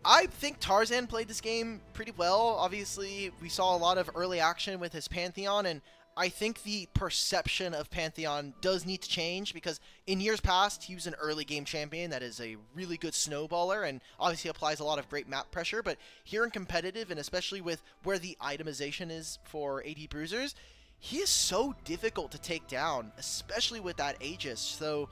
I think Tarzan played this game pretty well. Obviously, we saw a lot of early action with his Pantheon, and I think the perception of Pantheon does need to change, because in years past, he was an early game champion that is a really good snowballer and obviously applies a lot of great map pressure. But here in competitive, and especially with where the itemization is for AD Bruisers, he is so difficult to take down, especially with that Aegis. So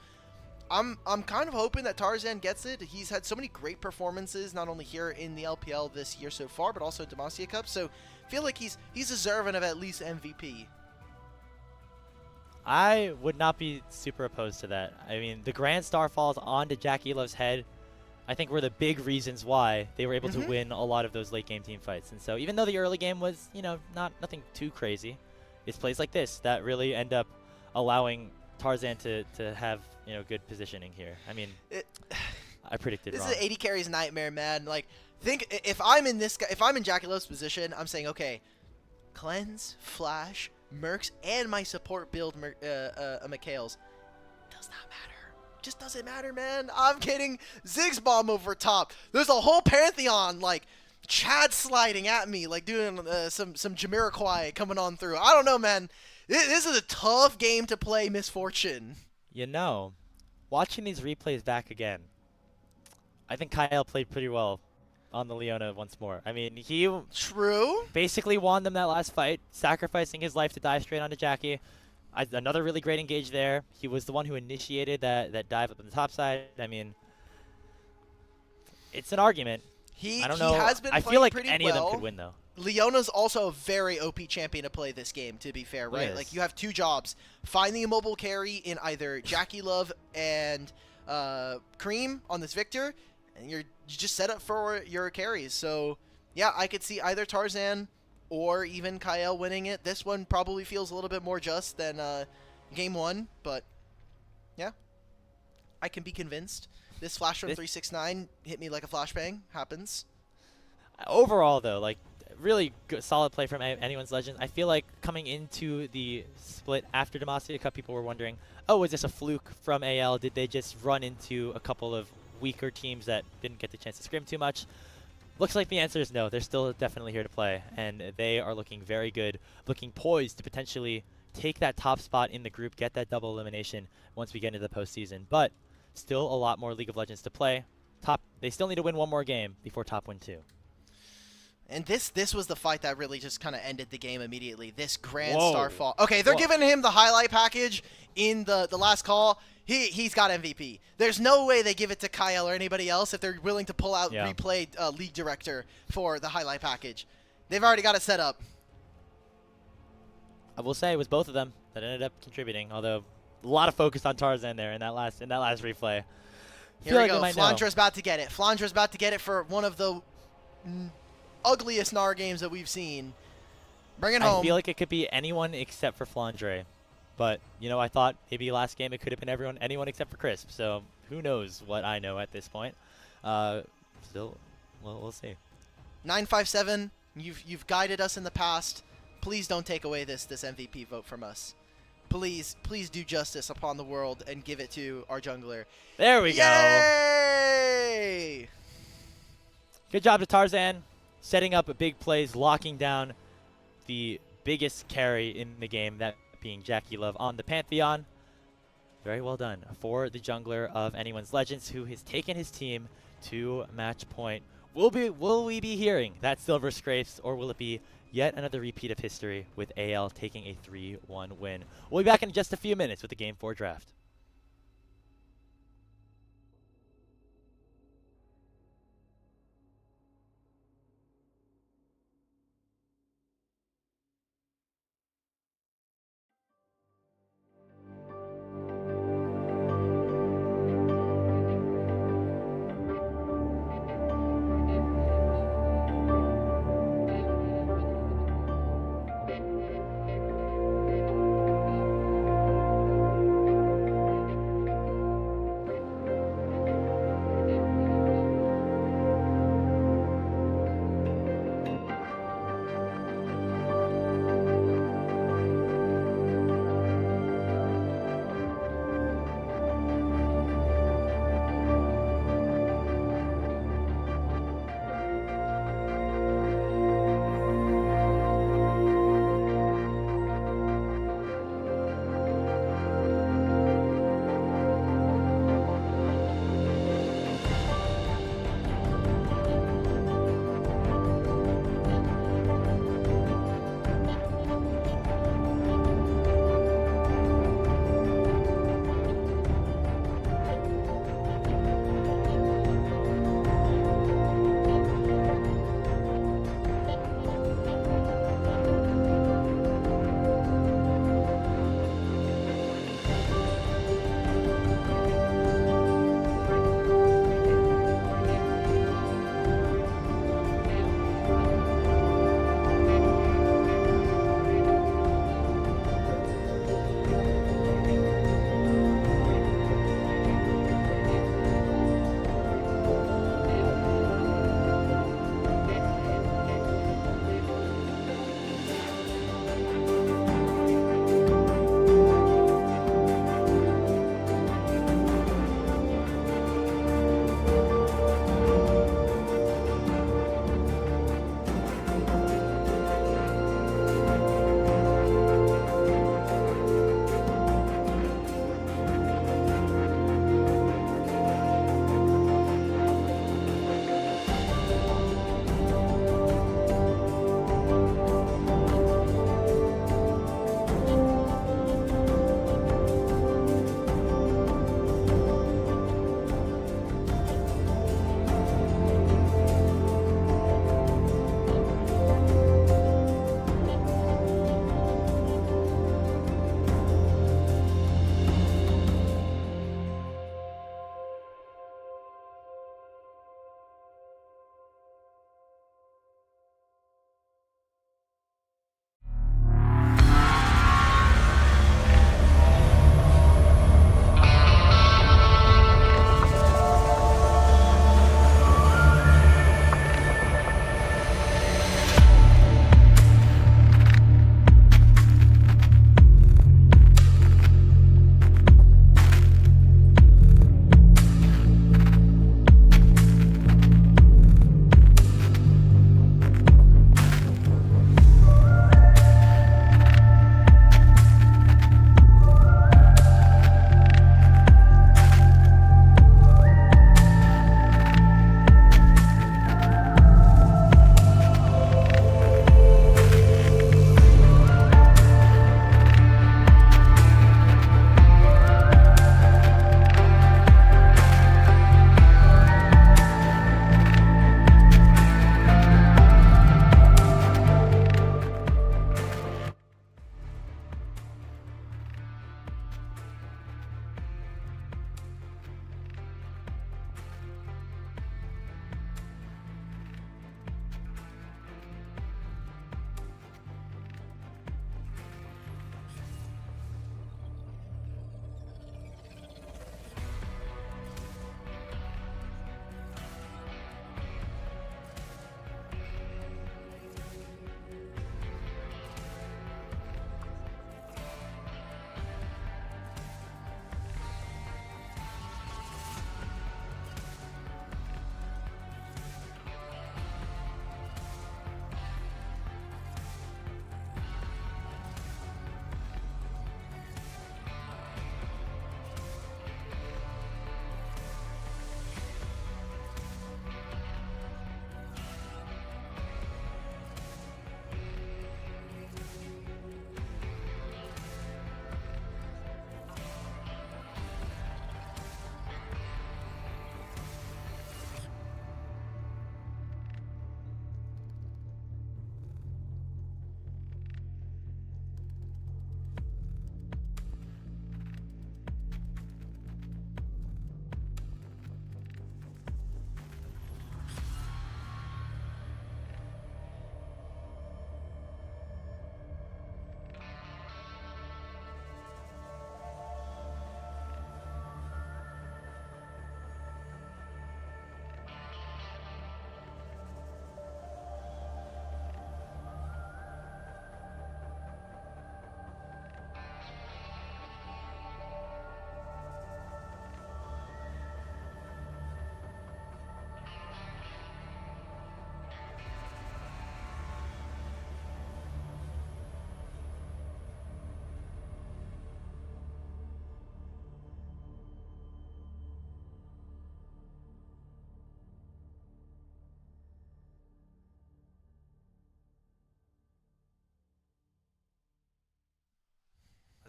I'm kind of hoping that Tarzan gets it. He's had so many great performances, not only here in the LPL this year so far, but also Demacia Cup. So I feel like he's deserving of at least MVP. I would not be super opposed to that. I mean, the Grand Star falls onto Jack Elo's head, I think, were the big reasons why they were able to win a lot of those late game team fights. And so even though the early game was, you know, nothing too crazy, it's plays like this that really end up allowing Tarzan to have, you know, good positioning here. I mean, I predicted wrong. This is an AD carry's nightmare, man. Like, think if I'm in this guy, if I'm in Jack Elo's position, I'm saying, okay, cleanse, flash, Mercs, and my support build, Mikhail's. Does not matter. Just doesn't matter, man. I'm getting Ziggs Bomb over top. There's a whole Pantheon, like, Chad sliding at me, like doing some Jamiroquai coming on through. I don't know, man. This is a tough game to play, Misfortune. You know, watching these replays back again, I think Kyle played pretty well on the Leona once more. I mean, he basically won them that last fight, sacrificing his life to dive straight onto Jackie. Another really great engage there. He was the one who initiated that dive up on the top side. I mean, it's an argument. I don't know. Has been I feel like pretty any well. of them could win, though. Leona's also a very OP champion to play this game, to be fair, right? Like, you have two jobs. Find the immobile carry in either Jackie Love and Cream on this Victor, and you just set up for your carries. So, yeah, I could see either Tarzan or even Kyle winning it. This one probably feels a little bit more just than Game 1, but, yeah, I can be convinced. This flash from 369 hit me like a flashbang. Happens. Overall, though, like, really good, solid play from Anyone's Legend. I feel like coming into the split after Demacia Cup, people were wondering, oh, is this a fluke from AL? Did they just run into a couple of weaker teams that didn't get the chance to scrim too much? Looks like the answer is no. They're still definitely here to play, and they are looking very good, looking poised to potentially take that top spot in the group, get that double elimination once we get into the postseason. But still a lot more League of Legends to play. They still need to win one more game before top win 2. And this was the fight that really just kind of ended the game immediately. This Grand Star fall. Okay, they're giving him the highlight package in the last call. He's got MVP. There's no way they give it to Kyle or anybody else if they're willing to pull out replay league director for the highlight package. They've already got it set up. I will say it was both of them that ended up contributing, although a lot of focus on Tarzan there in that last replay. Here we go. Flandra's about to get it. Flandra's about to get it for one of the ugliest NAR games that we've seen. Bring it home. I feel like it could be anyone except for Flandre. But, you know, I thought maybe last game it could have been anyone except for Crisp. So who knows what I know at this point. Still, well, we'll see. 957, you've guided us in the past. Please don't take away this MVP vote from us. Please do justice upon the world and give it to our jungler. There we go. Yay! Good job to Tarzan, setting up big plays, locking down the biggest carry in the game, that being Jackie Love on the Pantheon. Very well done for the jungler of Anyone's Legends, who has taken his team to match point. Will we be hearing that Silver Scrapes, or will it be yet another repeat of history with AL taking a 3-1 win? We'll be back in just a few minutes with the Game 4 draft.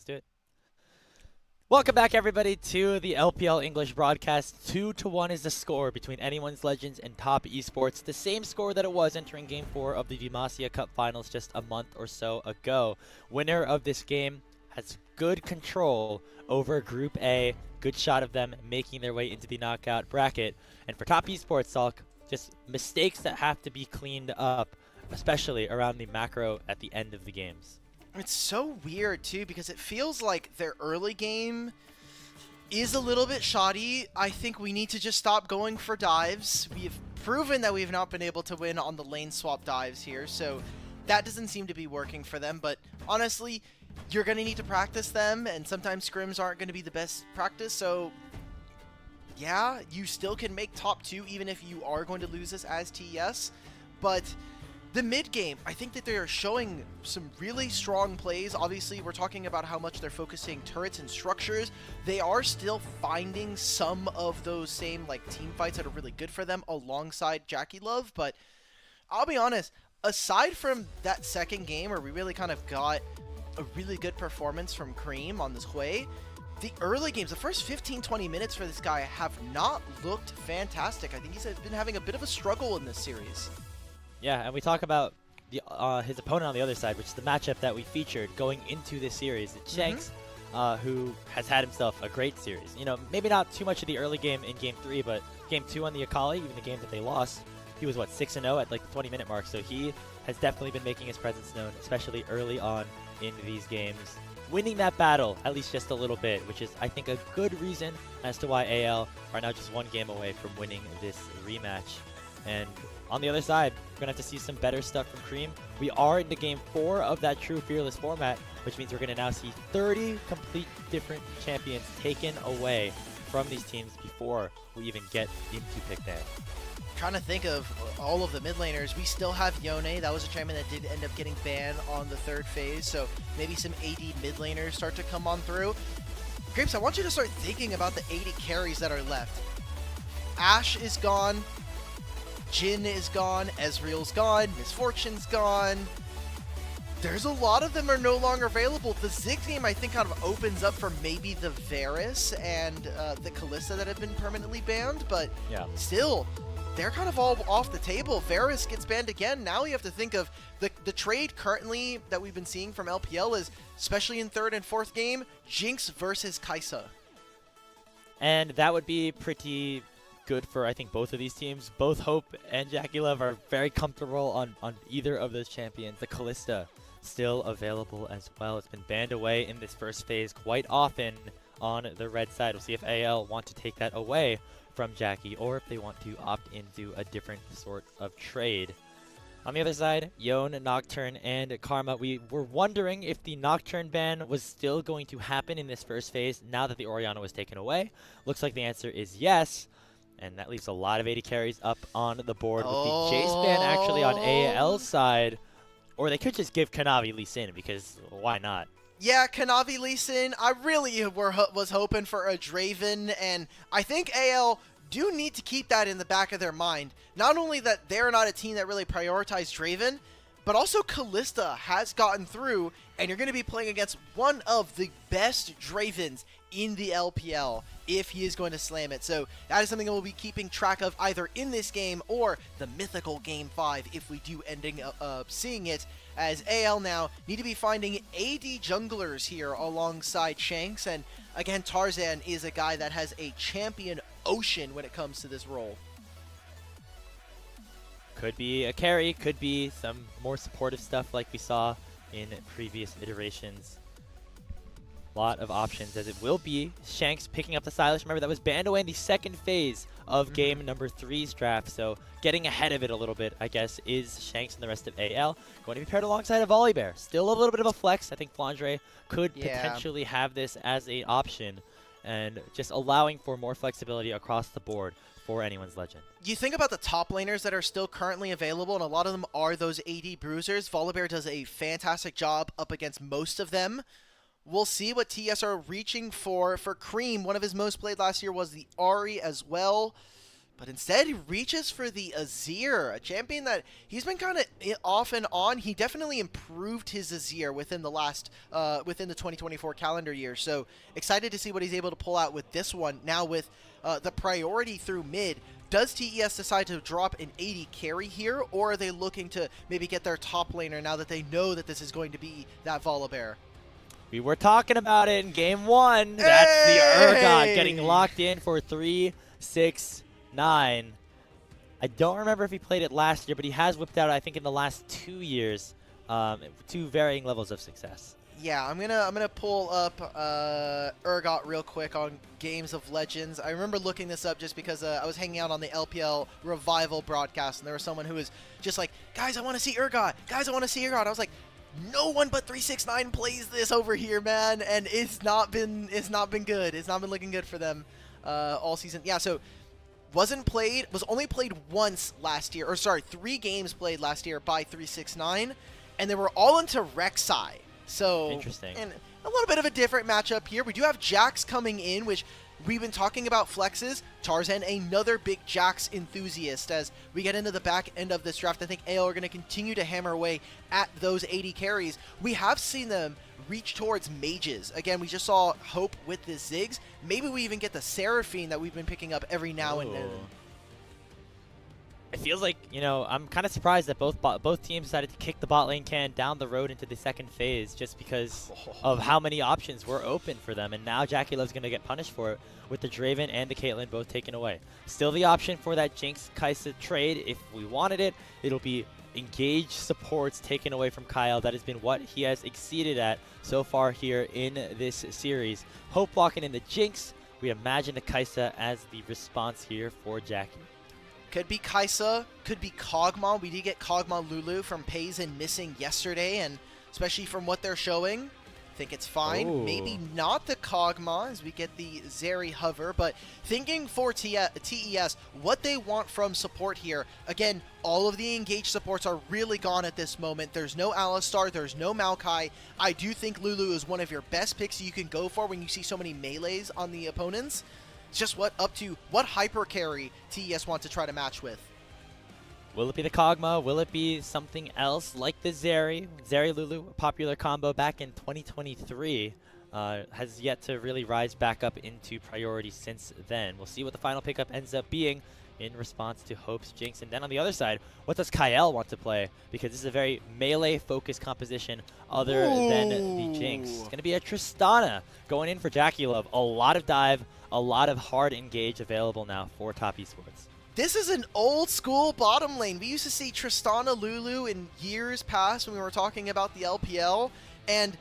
Let's do it. Welcome back, everybody, to the LPL English broadcast. 2-1 is the score between Anyone's Legends and Top Esports. The same score that it was entering Game 4 of the Demacia Cup finals just a month or so ago. Winner of this game has good control over Group A. Good shot of them making their way into the knockout bracket. And for Top Esports talk, just mistakes that have to be cleaned up, especially around the macro at the end of the games. It's so weird, too, because it feels like their early game is a little bit shoddy. I think we need to just stop going for dives. We've proven that we've not been able to win on the lane swap dives here, so that doesn't seem to be working for them. But honestly, you're going to need to practice them, and sometimes scrims aren't going to be the best practice, so yeah, you still can make top 2 even if you are going to lose this as TES, but the mid game, I think that they are showing some really strong plays. Obviously, we're talking about how much they're focusing turrets and structures. They are still finding some of those same like team fights that are really good for them alongside Jackie Love. But I'll be honest, aside from that second game where we really kind of got a really good performance from Cream on this Hui, the early games, the first 15-20 minutes for this guy have not looked fantastic. I think he's been having a bit of a struggle in this series. Yeah, and we talk about the his opponent on the other side, which is the matchup that we featured going into this series. It's Shanks, who has had himself a great series. You know, maybe not too much of the early game in Game 3, but Game 2 on the Akali, even the game that they lost, he was, what, 6-0 at like the 20-minute mark. So he has definitely been making his presence known, especially early on in these games. Winning that battle, at least just a little bit, which is, I think, a good reason as to why AL are now just one game away from winning this rematch. And on the other side, we're going to have to see some better stuff from Cream. We are into Game 4 of that true Fearless format, which means we're going to now see 30 complete different champions taken away from these teams before we even get into pick day. Trying to think of all of the mid laners. We still have Yone. That was a champion that did end up getting banned on the 3rd phase, so maybe some AD mid laners start to come on through. Grapes, I want you to start thinking about the 80 carries that are left. Ashe is gone. Jhin is gone, Ezreal's gone, Misfortune's gone. There's a lot of them are no longer available. The Ziggs game, I think, kind of opens up for maybe the Varus and the Kalista that have been permanently banned, but yeah, still, they're kind of all off the table. Varus gets banned again. Now we have to think of the trade currently that we've been seeing from LPL is, especially in 3rd and 4th game, Jinx versus Kai'Sa. And that would be pretty good for, I think, both of these teams. Both Hope and Jackie Love are very comfortable on either of those champions. The Kalista still available as well. It's been banned away in this first phase quite often on the red side. We'll see if AL want to take that away from Jackie or if they want to opt into a different sort of trade. On the other side, Yone, Nocturne, and Karma. We were wondering if the Nocturne ban was still going to happen in this first phase now that the Orianna was taken away. Looks like the answer is yes. And that leaves a lot of 80 carries up on the board with the Jace ban actually on AL's side. Or they could just give Kanavi Lee Sin, because why not? Yeah, Kanavi Lee Sin. I really was hoping for a Draven, and I think AL do need to keep that in the back of their mind. Not only that they're not a team that really prioritized Draven, but also Kalista has gotten through, and you're going to be playing against one of the best Dravens in the LPL if he is going to slam it. So that is something that we'll be keeping track of either in this game or the mythical Game 5 if we do ending up seeing it, as AL now need to be finding AD junglers here alongside Shanks. And again, Tarzan is a guy that has a champion ocean when it comes to this role. Could be a carry, could be some more supportive stuff like we saw in previous iterations. Lot of options, as it will be Shanks picking up the Silas. Remember, that was banned away in the second phase of game number 3's draft, so getting ahead of it a little bit, I guess, is Shanks and the rest of AL. Going to be paired alongside a Volibear. Still a little bit of a flex. I think Flandre could potentially have this as an option, and just allowing for more flexibility across the board for Anyone's Legend. You think about the top laners that are still currently available, and a lot of them are those AD bruisers. Volibear does a fantastic job up against most of them. We'll see what TES are reaching for. For Cream, one of his most played last year was the Ahri as well. But instead, he reaches for the Azir, a champion that he's been kind of off and on. He definitely improved his Azir within the within the 2024 calendar year. So excited to see what he's able to pull out with this one. Now with the priority through mid, does TES decide to drop an 80 carry here, or are they looking to maybe get their top laner now that they know that this is going to be that Volibear? We were talking about it in game 1. That's the Urgot getting locked in for 3-6-9. I don't remember if he played it last year, but he has whipped out, I think, in the last 2 years, 2 varying levels of success. Yeah, I'm gonna pull up Urgot real quick on Games of Legends. I remember looking this up just because I was hanging out on the LPL Revival broadcast, and there was someone who was just like, "Guys, I want to see Urgot. Guys, I want to see Urgot." I was like, "No one but 369 plays this over here, man," and it's not been good. It's not been looking good for them all season. Yeah, so was only played once last year, or sorry, 3 games played last year by 369, and they were all into Rek'Sai. So, interesting. And a little bit of a different matchup here. We do have Jax coming in, which we've been talking about flexes. Tarzan, another big Jax enthusiast. As we get into the back end of this draft, I think AL are going to continue to hammer away at those 80 carries. We have seen them reach towards mages. Again, we just saw Hope with the Ziggs. Maybe we even get the Seraphine that we've been picking up every now and then. It feels like, you know, I'm kind of surprised that both teams decided to kick the bot lane can down the road into the second phase just because of how many options were open for them. And now JackeyLove's going to get punished for it with the Draven and the Caitlyn both taken away. Still the option for that Jinx Kai'Sa trade if we wanted it. It'll be engaged supports taken away from Kyle. That has been what he has exceeded at so far here in this series. Hope blocking in the Jinx. We imagine the Kai'Sa as the response here for Jackie. Could be Kai'Sa, could be Kog'Maw. We did get Kog'Maw Lulu from Pays and Missing yesterday, and especially from what they're showing, I think it's fine. Ooh. Maybe not the Kog'Maw as we get the Zeri Hover, but thinking for TES, what they want from support here. Again, all of the engaged supports are really gone at this moment. There's no Alistar, there's no Maokai. I do think Lulu is one of your best picks you can go for when you see so many melees on the opponents. It's just what hyper carry TES want to try to match with. Will it be the Kog'Maw? Will it be something else like the Zeri? Zeri Lulu, a popular combo back in 2023, has yet to really rise back up into priority since then. We'll see what the final pickup ends up being in response to Hope's Jinx. And then on the other side, what does Kyle want to play? Because this is a very melee-focused composition other than the Jinx. It's going to be a Tristana going in for JackeyLove. A lot of dive, a lot of hard engage available now for Top Esports. This is an old school bottom lane. We used to see Tristana Lulu in years past when we were talking about the LPL. And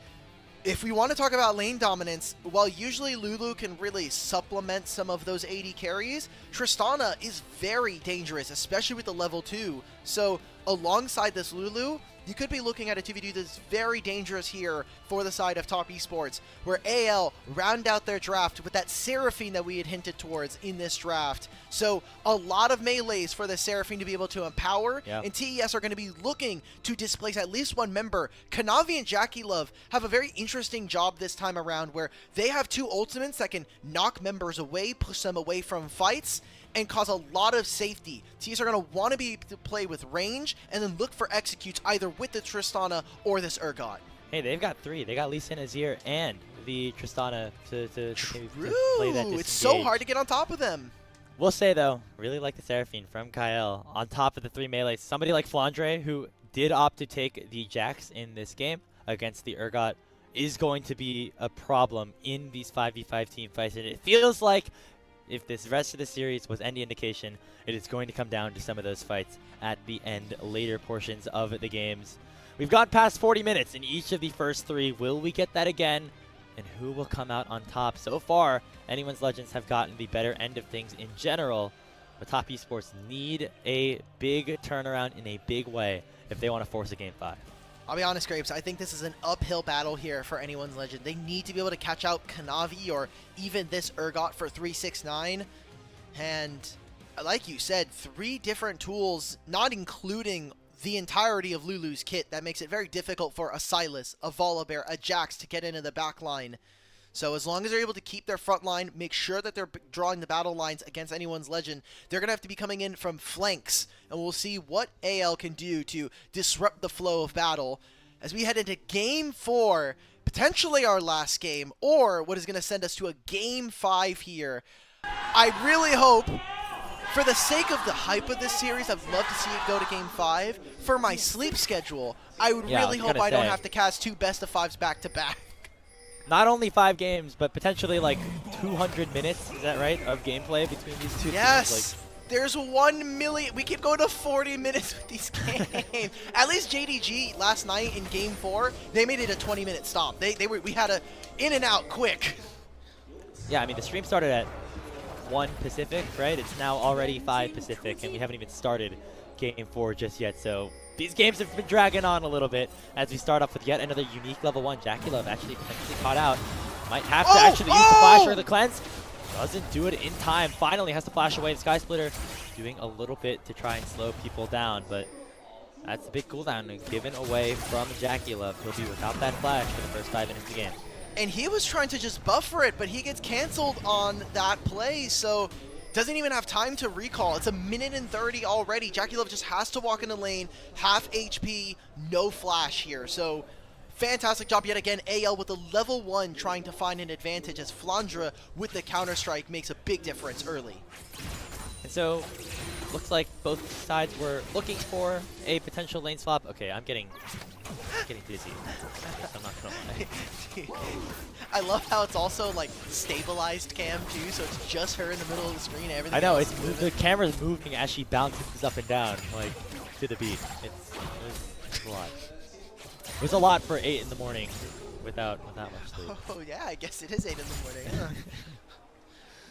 if we want to talk about lane dominance, while usually Lulu can really supplement some of those 80 carries, Tristana is very dangerous, especially with the level 2. So alongside this Lulu, you could be looking at a 2v2 that's very dangerous here for the side of Top Esports, where AL round out their draft with that Seraphine that we had hinted towards in this draft. So a lot of melees for the Seraphine to be able to empower, and TES are going to be looking to displace at least one member. Kanavi and JackeyLove have a very interesting job this time around, where they have 2 ultimates that can knock members away, push them away from fights, and cause a lot of safety. TES are going to want to be able to play with range and then look for executes either with the Tristana or this Urgot. Hey, they've got 3. They got Lee Sin, Azir, and the Tristana to play that disengage. It's so hard to get on top of them. We'll say, though, really like the Seraphine from Kyle on top of the 3 melees. Somebody like Flandre, who did opt to take the Jax in this game against the Urgot, is going to be a problem in these 5v5 team fights. And it feels like if this rest of the series was any indication, it is going to come down to some of those fights at the end, later portions of the games. We've gone past 40 minutes in each of the first 3. Will we get that again? And who will come out on top? So far, Anyone's Legends have gotten the better end of things in general, but Top Esports need a big turnaround in a big way if they want to force a Game 5. I'll be honest, Grapes, I think this is an uphill battle here for Anyone's Legend. They need to be able to catch out Kanavi or even this Urgot for 369. And like you said, 3 different tools, not including the entirety of Lulu's kit. That makes it very difficult for a Sylas, a Volibear, a Jax to get into the back line. So as long as they're able to keep their front line, make sure that they're drawing the battle lines against anyone's legend, they're going to have to be coming in from flanks. And we'll see what AL can do to disrupt the flow of battle as we head into Game 4, potentially our last game, or what is going to send us to a Game 5 here. I really hope, for the sake of the hype of this series, I'd love to see it go to Game 5. For my sleep schedule, I would really hope I don't have to cast 2 best-of-5s back-to-back. Not only 5 games, but potentially like 200 minutes, is that right, of gameplay between these two Yes! teams? There's 1 million. We keep going to 40 minutes with these games. At least JDG last night in Game 4, they made it a 20-minute stop. We had a in and out quick. Yeah, I mean, the stream started at 1 Pacific, right? It's now already 5 Pacific, and we haven't even started Game 4 just yet. So these games have been dragging on a little bit as we start off with yet another unique level 1. JackieLove actually potentially caught out. Might have to actually use the flash or the cleanse. Doesn't do it in time. Finally has to flash away. The Sky Splitter doing a little bit to try and slow people down, but that's a big cooldown given away from JackieLove. He'll be without that flash for the first 5 minutes of the game. And he was trying to just buffer it, but he gets canceled on that play, so doesn't even have time to recall. It's 1 minute and 30 already. JackieLove just has to walk in the lane, half HP, no flash here. So fantastic job yet again. AL with a level 1 trying to find an advantage as Flandre with the counter-strike makes a big difference early. And so looks like both sides were looking for a potential lane swap. Okay, I'm getting dizzy. I'm not gonna lie. I love how it's also like stabilized cam too, so it's just her in the middle of the screen. Everything. I know, else it's is moving. the camera's moving as she bounces up and down, like to the beat. It was a lot. It was a lot for 8 in the morning without much sleep. Oh yeah, I guess it is 8 in the morning.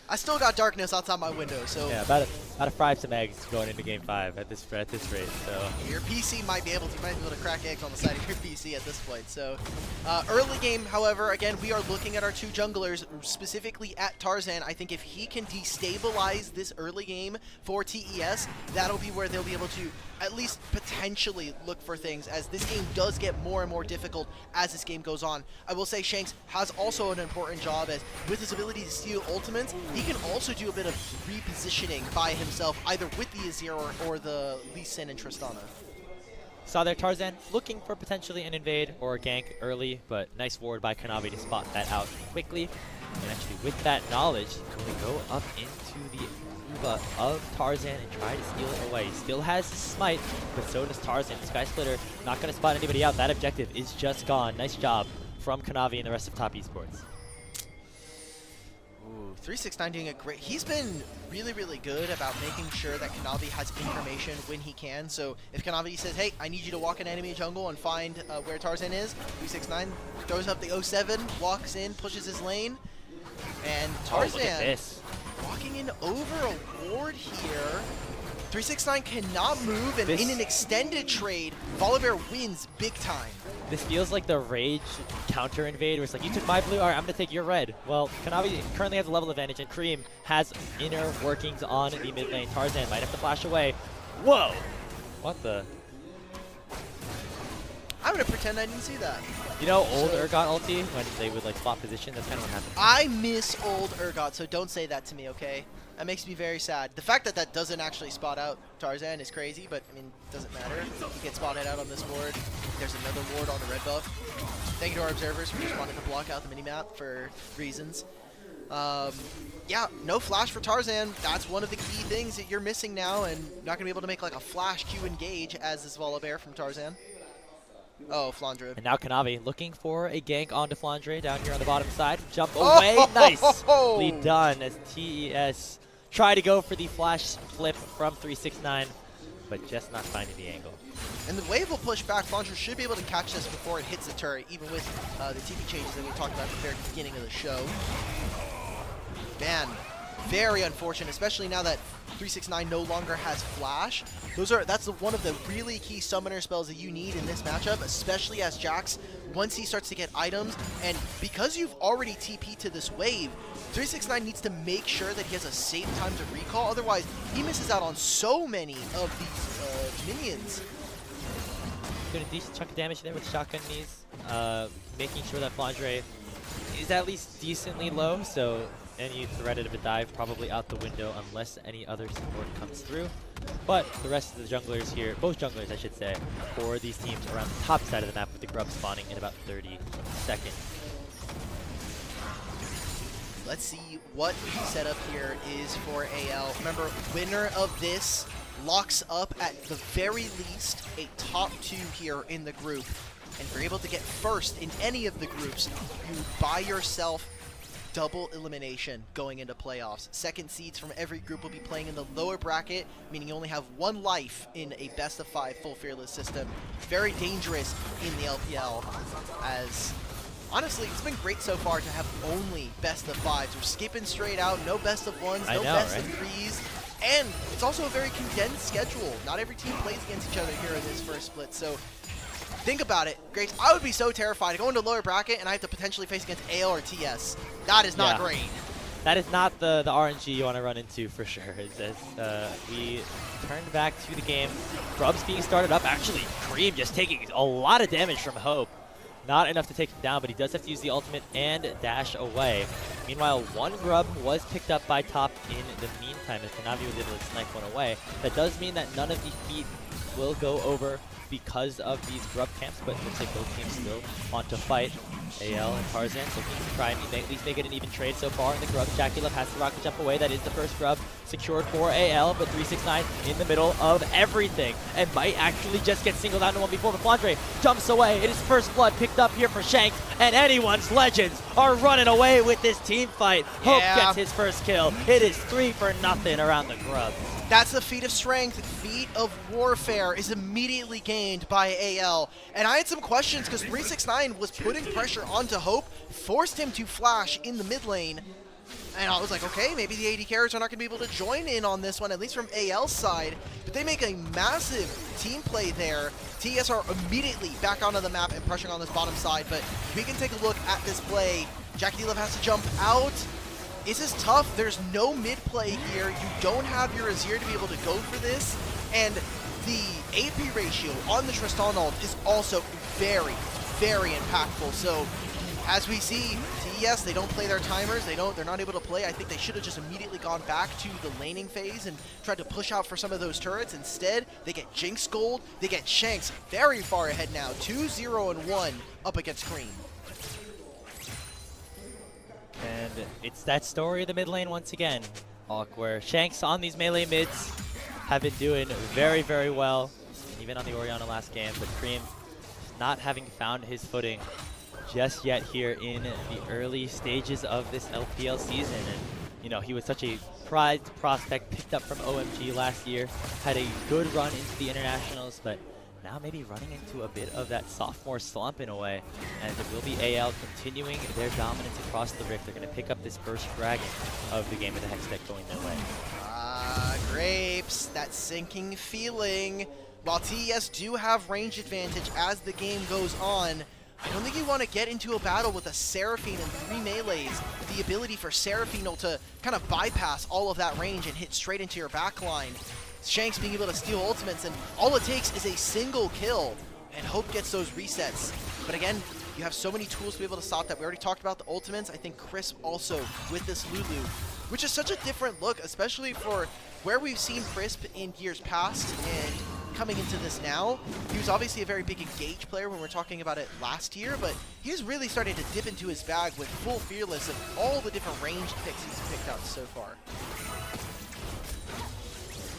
I still got darkness outside my window, so Yeah, about to fry some eggs going into Game 5 at this rate. So your PC might be able to crack eggs on the side of your PC at this point. So early game, however, again, we are looking at our 2 junglers, specifically at Tarzan. I think if he can destabilize this early game for TES, that'll be where they'll be able to at least potentially look for things, as this game does get more and more difficult as this game goes on. I will say Shanks has also an important job, as with his ability to steal ultimates, he can also do a bit of repositioning by himself, either with the Azir or the Lee Sin and Tristana. saw there Tarzan looking for potentially an invade or a gank early, but nice ward by Kanavi to spot that out quickly. And actually with that knowledge, going to go up into the of Tarzan and try to steal it away. He still has his smite, but so does Tarzan. Sky Splitter not going to spot anybody out. That objective is just gone. Nice job from Kanavi and the rest of Top Esports. Ooh, 369 doing a great. He's been really, really good about making sure that Kanavi has information when he can. So if Kanavi says, hey, I need you to walk in enemy jungle and find where Tarzan is, 369 throws up the 07, walks in, pushes his lane, and Tarzan look at this. walking in over a ward here. 369 cannot move, and in an extended trade, Volibear wins big time. This feels like the Rage counter invade, where it's like, you took my blue, all right, I'm going to take your red. Well, Kanavi currently has a level advantage, and Cream has inner workings on the mid lane. Tarzan might have to flash away. Whoa! What the? I'm going to pretend I didn't see that. You know old Urgot ulti, when they would like swap position? That's kind of what happened. I miss old Urgot, so don't say that to me, okay? That makes me very sad. The fact that that doesn't actually spot out Tarzan is crazy, but I mean, it doesn't matter. He gets spotted out on this board. There's another ward on the red buff. Thank you to our observers who just wanted to block out the minimap for reasons. Yeah, no flash for Tarzan. That's one of the key things that you're missing now, and not going to be able to make like a flash Q engage as is Volibear from Tarzan. Oh, Flandre. And now Kanavi looking for a gank onto Flandre down here on the bottom side. Jump away, nicely done as TES try to go for the flash flip from 369, but just not finding the angle. And the wave will push back. Flandre should be able to catch this before it hits the turret, even with the TP changes that we talked about at the very beginning of the show. Man, very unfortunate, especially now that 369 no longer has flash. That's one of the really key summoner spells that you need in this matchup, especially as Jax, once he starts to get items, and because you've already TP'd to this wave, 369 needs to make sure that he has a safe time to recall, otherwise he misses out on so many of these minions. Doing a decent chunk of damage there with shotgun knees, making sure that Flandre is at least decently low, so any threat of a dive probably out the window unless any other support comes through. But the rest of the junglers here, both junglers I should say, for these teams around the top side of the map with the grub spawning in about 30 seconds. Let's see what the setup here is for AL. Remember, winner of this locks up at the very least a top 2 here in the group. And if you're able to get first in any of the groups, you buy yourself double elimination going into playoffs. Second seeds from every group will be playing in the lower bracket, meaning you only have 1 life in a best-of-5 full fearless system. Very dangerous in the LPL, as honestly, it's been great so far to have only best-of-5s. We're skipping straight out, no best-of-1s, no best-of-3s. And it's also a very condensed schedule. Not every team plays against each other here in this first split, so think about it, Grace. I would be so terrified to go into lower bracket and I have to potentially face against AL or TS. That is not great. That is not the RNG you want to run into for sure. We turned back to the game. Grub's being started up. Actually, Cream just taking a lot of damage from Hope. Not enough to take him down, but he does have to use the ultimate and dash away. Meanwhile, 1 grub was picked up by top in the meantime as Tanavi was able to snipe one away. That does mean that none of the feet will go over because of these grub camps, but it looks like both teams still want to fight. AL and Tarzan looking to try and at least make it an even trade so far in the grub. Jackie Love has the rocket jump away. That is the first grub secured for AL, but 369 in the middle of everything and might actually just get singled out in 1v4, but Flandre jumps away. It is first blood picked up here for Shanks, and anyone's legends are running away with this team fight. Hope gets his first kill. It is 3-0 around the grub. That's the feat of strength. Feat of warfare is immediately gained by AL. And I had some questions because 369 was putting pressure onto Hope, forced him to flash in the mid lane. And I was like, okay, maybe the AD carries are not going to be able to join in on this one, at least from AL's side. But they make a massive team play there. TES are immediately back onto the map and pressuring on this bottom side. But we can take a look at this play. Jackie Love has to jump out. This is tough. There's no mid play here. You don't have your Azir to be able to go for this. And the AP ratio on the Tristan ult is also very, very impactful. So as we see, TES, they don't play their timers. They're not able to play. I think they should have just immediately gone back to the laning phase and tried to push out for some of those turrets. Instead, they get Jinx Gold. They get Shanks very far ahead now. 2-0-1 up against Cream. And it's that story of the mid lane once again, where Shanks on these melee mids have been doing very, very well, even on the Orianna last game, but Cream not having found his footing just yet here in the early stages of this LPL season. And you know, he was such a prized prospect, picked up from OMG last year, had a good run into the internationals, but now maybe running into a bit of that sophomore slump in a way, and it will be AL continuing their dominance across the Rift. They're going to pick up this first dragon of the game with the Hex deck going their way. Grapes, that sinking feeling. While TES do have range advantage as the game goes on, I don't think you want to get into a battle with a Seraphine and 3 melees. The ability for Seraphine to kind of bypass all of that range and hit straight into your backline. Shanks being able to steal ultimates, and all it takes is a single kill, and Hope gets those resets. But again, you have so many tools to be able to stop that. We already talked about the ultimates. I think Crisp also with this Lulu, which is such a different look, especially for where we've seen Crisp in years past and coming into this now. He was obviously a very big engage player when we were talking about it last year, but he's really starting to dip into his bag with full Fearless and all the different ranged picks he's picked out so far.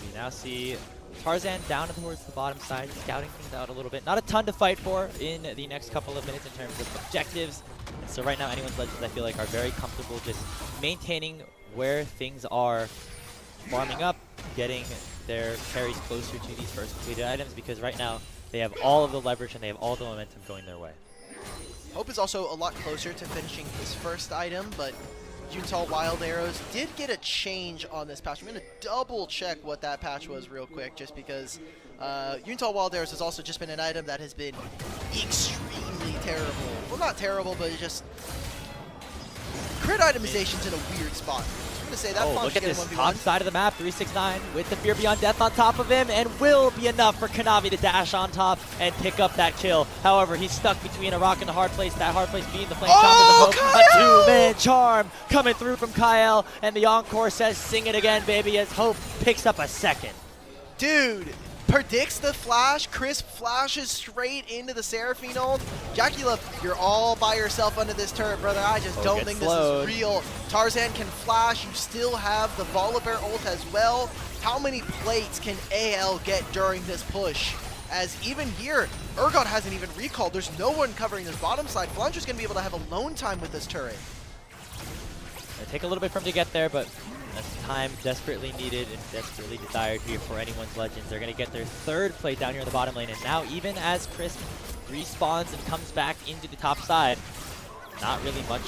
We now see Tarzan down towards the bottom side, scouting things out a little bit. Not a ton to fight for in the next couple of minutes in terms of objectives. And so right now, anyone's legends, I feel like, are very comfortable just maintaining where things are, farming up, getting their carries closer to these first completed items, because right now they have all of the leverage and they have all the momentum going their way. Hope is also a lot closer to finishing his first item, but Yuntal Wild Arrows did get a change on this patch. I'm going to double check what that patch was real quick, just because Yuntal Wild Arrows has also just been an item that has been extremely terrible. Well, not terrible, but just Crit itemization's in a weird spot. I'm gonna say that. Oh, Flandre's look at getting this 1v1. top side of the map, 369 with the Fear Beyond Death on top of him, and will be enough for Kanavi to dash on top and pick up that kill. However, he's stuck between a rock and a hard place, that hard place being the Flame Choppers of Hope. A two-man charm coming through from Kyle, and the Encore says, sing it again, baby, as Hope picks up a second. Dude, predicts the flash. Chris flashes straight into the Seraphine ult. Jackie Love, you're all by yourself under this turret, brother. I just don't think this is real. Tarzan can flash. You still have the Volibear ult as well. How many plates can AL get during this push? As even here, Urgot hasn't even recalled. There's no one covering this bottom side. Flandre's going to be able to have alone time with this turret. It'll take a little bit for him to get there, but that's time desperately needed and desperately desired here for anyone's Legends. They're going to get their third plate down here in the bottom lane, and now even as Chris respawns and comes back into the top side, not really much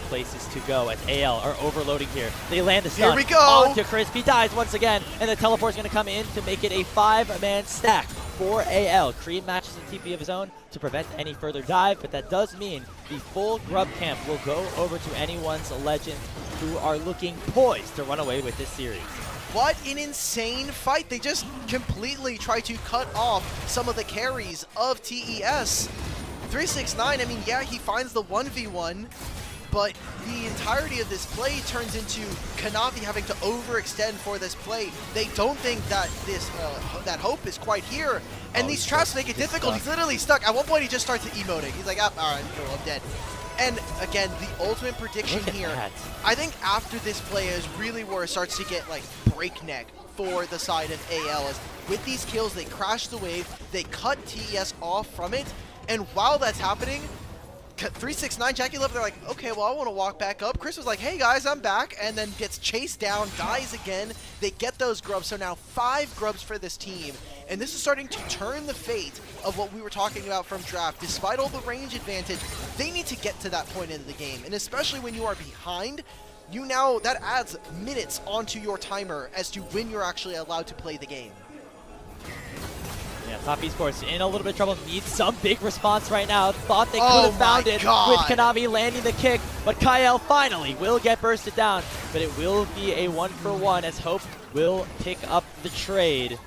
places to go as AL are overloading here. They land the stun here we go. onto Chris. He dies once again, and the teleport's going to come in to make it a 5-man stack for AL. Cream matches a TP of his own to prevent any further dive, but that does mean the full Grub camp will go over to anyone's Legends who are looking poised to run away with this series. What an insane fight. They just completely try to cut off some of the carries of TES. 369, I mean, yeah, he finds the 1v1, but the entirety of this play turns into Kanavi having to overextend for this play. They don't think that this that Hope is quite here, and these traps make it difficult. He's literally stuck. At one point, he just starts emoting. He's like, all right, cool, I'm dead. And again, the ultimate prediction here, I think after this play is really where it starts to get like breakneck for the side of AL. Is with these kills, they crash the wave, they cut TES off from it, and while that's happening, 369, Jackie Love, they're like, okay, well, I want to walk back up. Chris was like, hey guys, I'm back, and then gets chased down, dies again. They get those grubs, so now 5 grubs for this team, and this is starting to turn the fate of what we were talking about from draft. Despite all the range advantage, they need to get to that point in the game, and especially when you are behind, that adds minutes onto your timer as to when you're actually allowed to play the game. Yeah, Top Esports in a little bit of trouble. Needs some big response right now. Thought they could have found it with Kanavi landing the kick, but Kyle finally will get bursted down. But it will be a 1-for-1 as Hope will pick up the trade.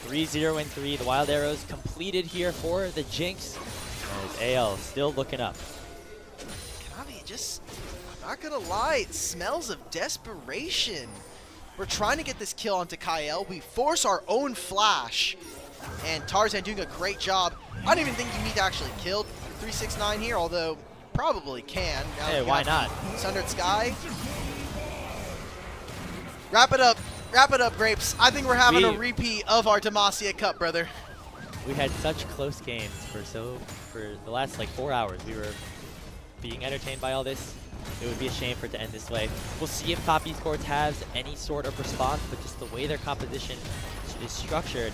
3-0 and 3. The Wild Arrows completed here for the Jinx. As AL still looking up. Kanavi just, I'm not gonna lie, it smells of desperation. We're trying to get this kill onto Kyle. We force our own flash. And Tarzan doing a great job. I don't even think you need to actually kill 369 here, although probably can. Now hey, why not? Sundered Sky. Wrap it up, Grapes. I think we're having a repeat of our Demacia Cup, brother. We had such close games for the last like 4 hours. We were being entertained by all this. It would be a shame for it to end this way. We'll see if Top Esports has any sort of response, but just the way their composition is structured,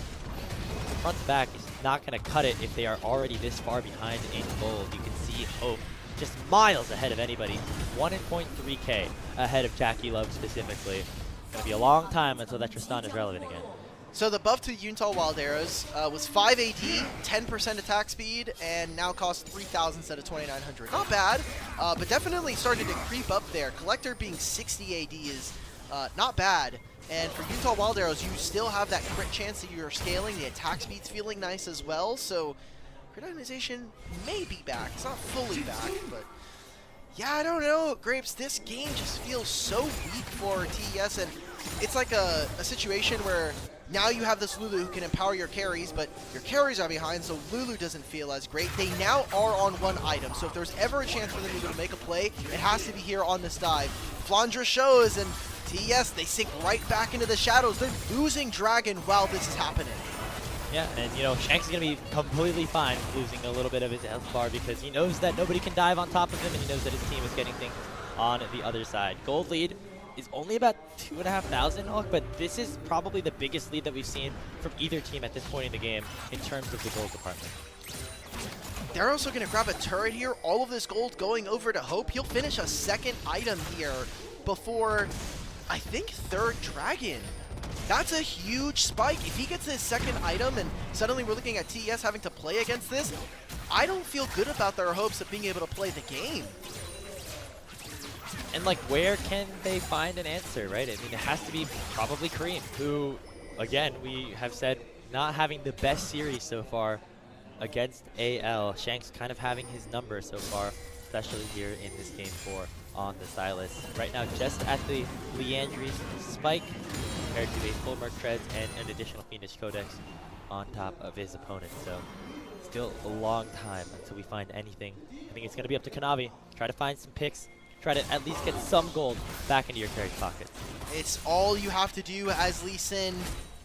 front to back is not going to cut it if they are already this far behind in gold. You can see Hope just miles ahead of anybody. 1.3k ahead of Jackie Love specifically. It's going to be a long time until that Tristan is relevant again. So the buff to Yuntal Wild Arrows was 5 AD, 10% attack speed, and now costs 3,000 instead of 2,900. Not bad, but definitely started to creep up there. Collector being 60 AD is not bad. And for Yuntal Wild Arrows, you still have that crit chance that you're scaling. The attack speed's feeling nice as well. So crit optimization may be back. It's not fully back, but yeah, I don't know. Grapes, this game just feels so weak for TES, and it's like a situation where now you have this Lulu who can empower your carries, but your carries are behind, so Lulu doesn't feel as great. They now are on 1 item, so if there's ever a chance for them to make a play, it has to be here on this dive. Flandre shows, and TES, they sink right back into the shadows. They're losing Dragon while this is happening. Yeah, and you know, Shanks is going to be completely fine losing a little bit of his health bar because he knows that nobody can dive on top of him, and he knows that his team is getting things on the other side. Gold lead is only about 2,500, but this is probably the biggest lead that we've seen from either team at this point in the game in terms of the gold department. They're also going to grab a turret here. All of this gold going over to Hope. He'll finish a second item here before, I think, 3rd Dragon. That's a huge spike. If he gets his second item and suddenly we're looking at TES having to play against this, I don't feel good about their hopes of being able to play the game. And like, where can they find an answer, right? I mean, it has to be probably Cream, who, again, we have said not having the best series so far against AL. Shanks kind of having his number so far, especially here in this game 4 on the Silas. Right now, just at the Leandry's spike, compared to a full Merc Treads and an additional Fiendish Codex on top of his opponent. So, still a long time until we find anything. I think it's going to be up to Kanavi. Try to find some picks. Try to at least get some gold back into your carry's pockets. It's all you have to do as Lee Sin.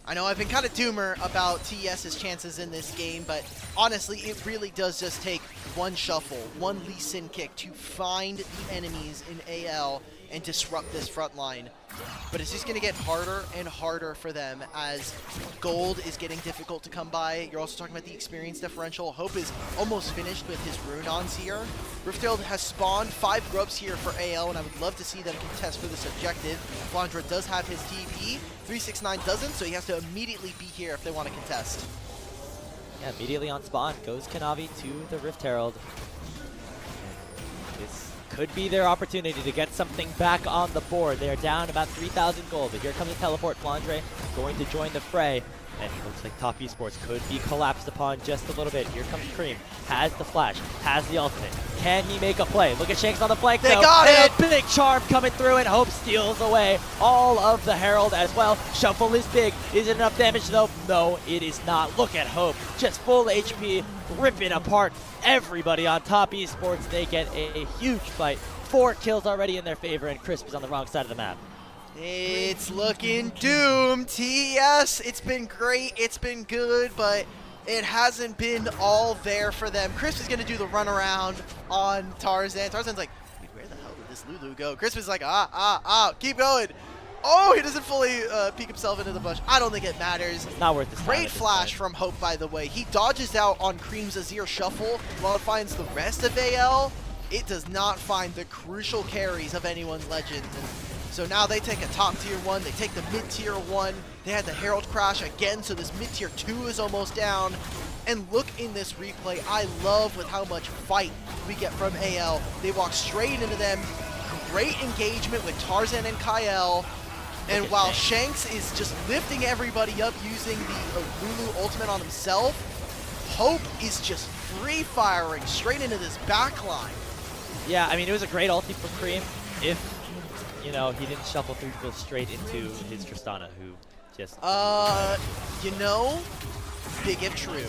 I know I've been kind of doomer about TES's chances in this game, but honestly, it really does just take one shuffle, one Lee Sin kick to find the enemies in AL and disrupt this front line. But it's just going to get harder and harder for them as gold is getting difficult to come by. You're also talking about the experience differential. Hope is almost finished with his rune-ons here. Riftfield has spawned 5 grubs here for AL, and I would love to see them contest for this objective. Flandre does have his TP. 369 doesn't, so he has to immediately be here if they want to contest. Yeah, immediately on spawn goes Kanavi to the Rift Herald. This could be their opportunity to get something back on the board. They are down about 3,000 gold, but here comes a teleport. Flandre going to join the fray. And it looks like Top Esports could be collapsed upon just a little bit. Here comes Cream. Has the flash. Has the ultimate. Can he make a play? Look at Shanks on the flank, They though. got and it! a big charm coming through, and Hope steals away all of the Herald as well. Shuffle is big. Is it enough damage, though? No, it is not. Look at Hope. Just full HP, ripping apart everybody on Top Esports. They get a huge fight. 4 kills already in their favor, and Crisp is on the wrong side of the map. It's looking doomed. TES, it's been great, it's been good, but it hasn't been all there for them. Chris is going to do the runaround on Tarzan. Tarzan's like, dude, where the hell did this Lulu go? Chris is like, keep going. Oh, he doesn't fully peek himself into the bush. I don't think it matters. Not worth this. Great flash from Hope, by the way. He dodges out on Cream's Azir shuffle while it finds the rest of AL. It does not find the crucial carries of anyone's Legends. And so now they take a top tier 1, they take the mid tier 1, they had the Herald crash again, so this mid tier 2 is almost down. And look in this replay, I love with how much fight we get from AL. They walk straight into them, great engagement with Tarzan and Kyle. And while Shanks is just lifting everybody up using the Lulu ultimate on himself, Hope is just free firing straight into this backline. Yeah, I mean, it was a great ulti for Cream if, you know, he didn't shuffle through, go straight into his Tristana, who just... you know, big if true.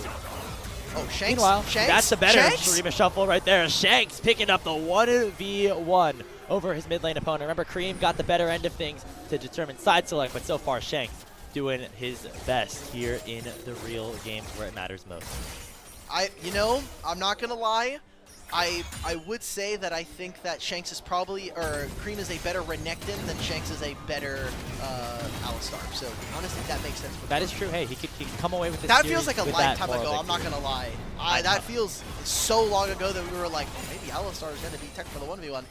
Oh, Shanks? Meanwhile, Shanks? that's the better Shanks? Shurima shuffle right there. Shanks picking up the 1v1 over his mid lane opponent. Remember, Cream got the better end of things to determine side select, but so far Shanks doing his best here in the real games where it matters most. You know, I'm not gonna lie. I would say that I think that Shanks is probably, or Cream is a better Renekton than Shanks is a better Alistar. So honestly, that makes sense. That is true. Hey, he can come away with this. That feels like a with lifetime that ago. moral I'm not victory. gonna lie. That feels so long ago that we were like, maybe Alistar is gonna be tech for the 1v1.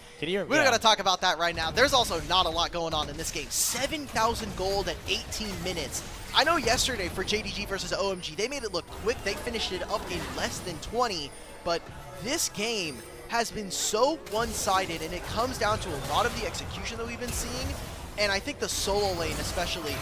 We're gonna talk about that right now. There's also not a lot going on in this game. 7,000 gold at 18 minutes. I know yesterday for JDG versus OMG, they made it look quick. They finished it up in less than 20, but this game has been so one-sided, and it comes down to a lot of the execution that we've been seeing, and I think the solo lane especially,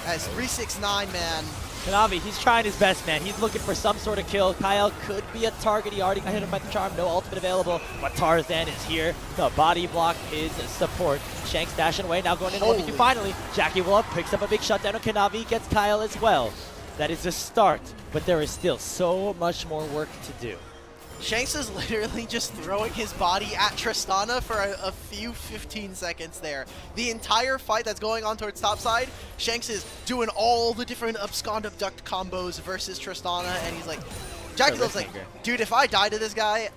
as 369, man. Kanavi, he's trying his best, man. He's looking for some sort of kill. Kyle could be a target. He already got hit by the charm. No ultimate available, but Tarzan is here to body block his support. Shanks dashing away, now going into 1v2 finally. Jackie Willow picks up a big shutdown on Kanavi, gets Kyle as well. That is a start, but there is still so much more work to do. Shanks is literally just throwing his body at Tristana for a few 15 seconds there. The entire fight that's going on towards topside, Shanks is doing all the different abscond abduct combos versus Tristana, and he's like, Jackie Will's like, dude, if I die to this guy,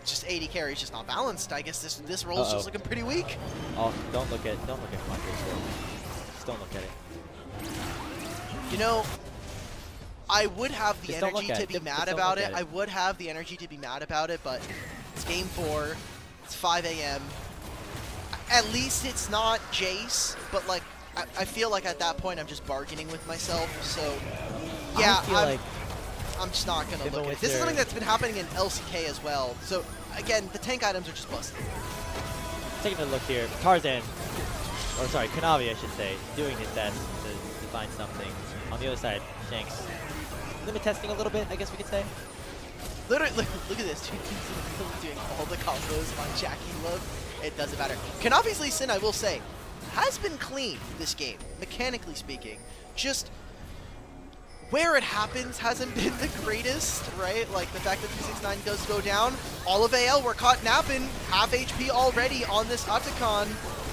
just 80 carry is just not balanced. I guess this roll's just looking pretty weak. Oh, don't look at Flandre's roll. Just don't look at it. You know, I would have the energy to be mad about it. I would have the energy to be mad about it, but it's game 4. It's 5 a.m. At least it's not Jace, but like I feel like at that point I'm just bargaining with myself. So yeah, I'm just not gonna look at it. This is something that's been happening in LCK as well. So again, the tank items are just busted. taking a look here. Tarzan, or sorry, Kanavi, I should say, doing his best to find something. On the other side, Shanks limit testing a little bit, I guess we could say. Literally, look at this. Dude, he's doing all the combos on Jackie Love. It doesn't matter. Kanavi's Lee Sin, I will say, has been clean this game, mechanically speaking. Just where it happens hasn't been the greatest, right? Like the fact that 369 does go down. All of AL were caught napping, half HP already on this Atakan.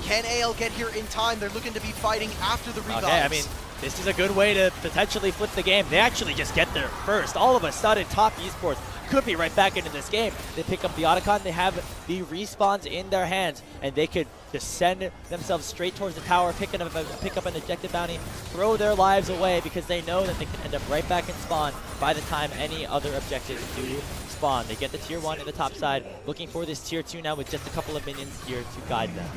Can AL get here in time? They're looking to be fighting after the revives. Okay, I mean, this is a good way to potentially flip the game. They actually just get there first. All of a sudden, Top Esports could be right back into this game. They pick up the Otacon, they have the respawns in their hands, and they could just send themselves straight towards the tower, pick up an objective bounty, throw their lives away because they know that they can end up right back in spawn by the time any other objectives do spawn. They get the tier 1 in the top side, looking for this tier 2 now with just a couple of minions here to guide them.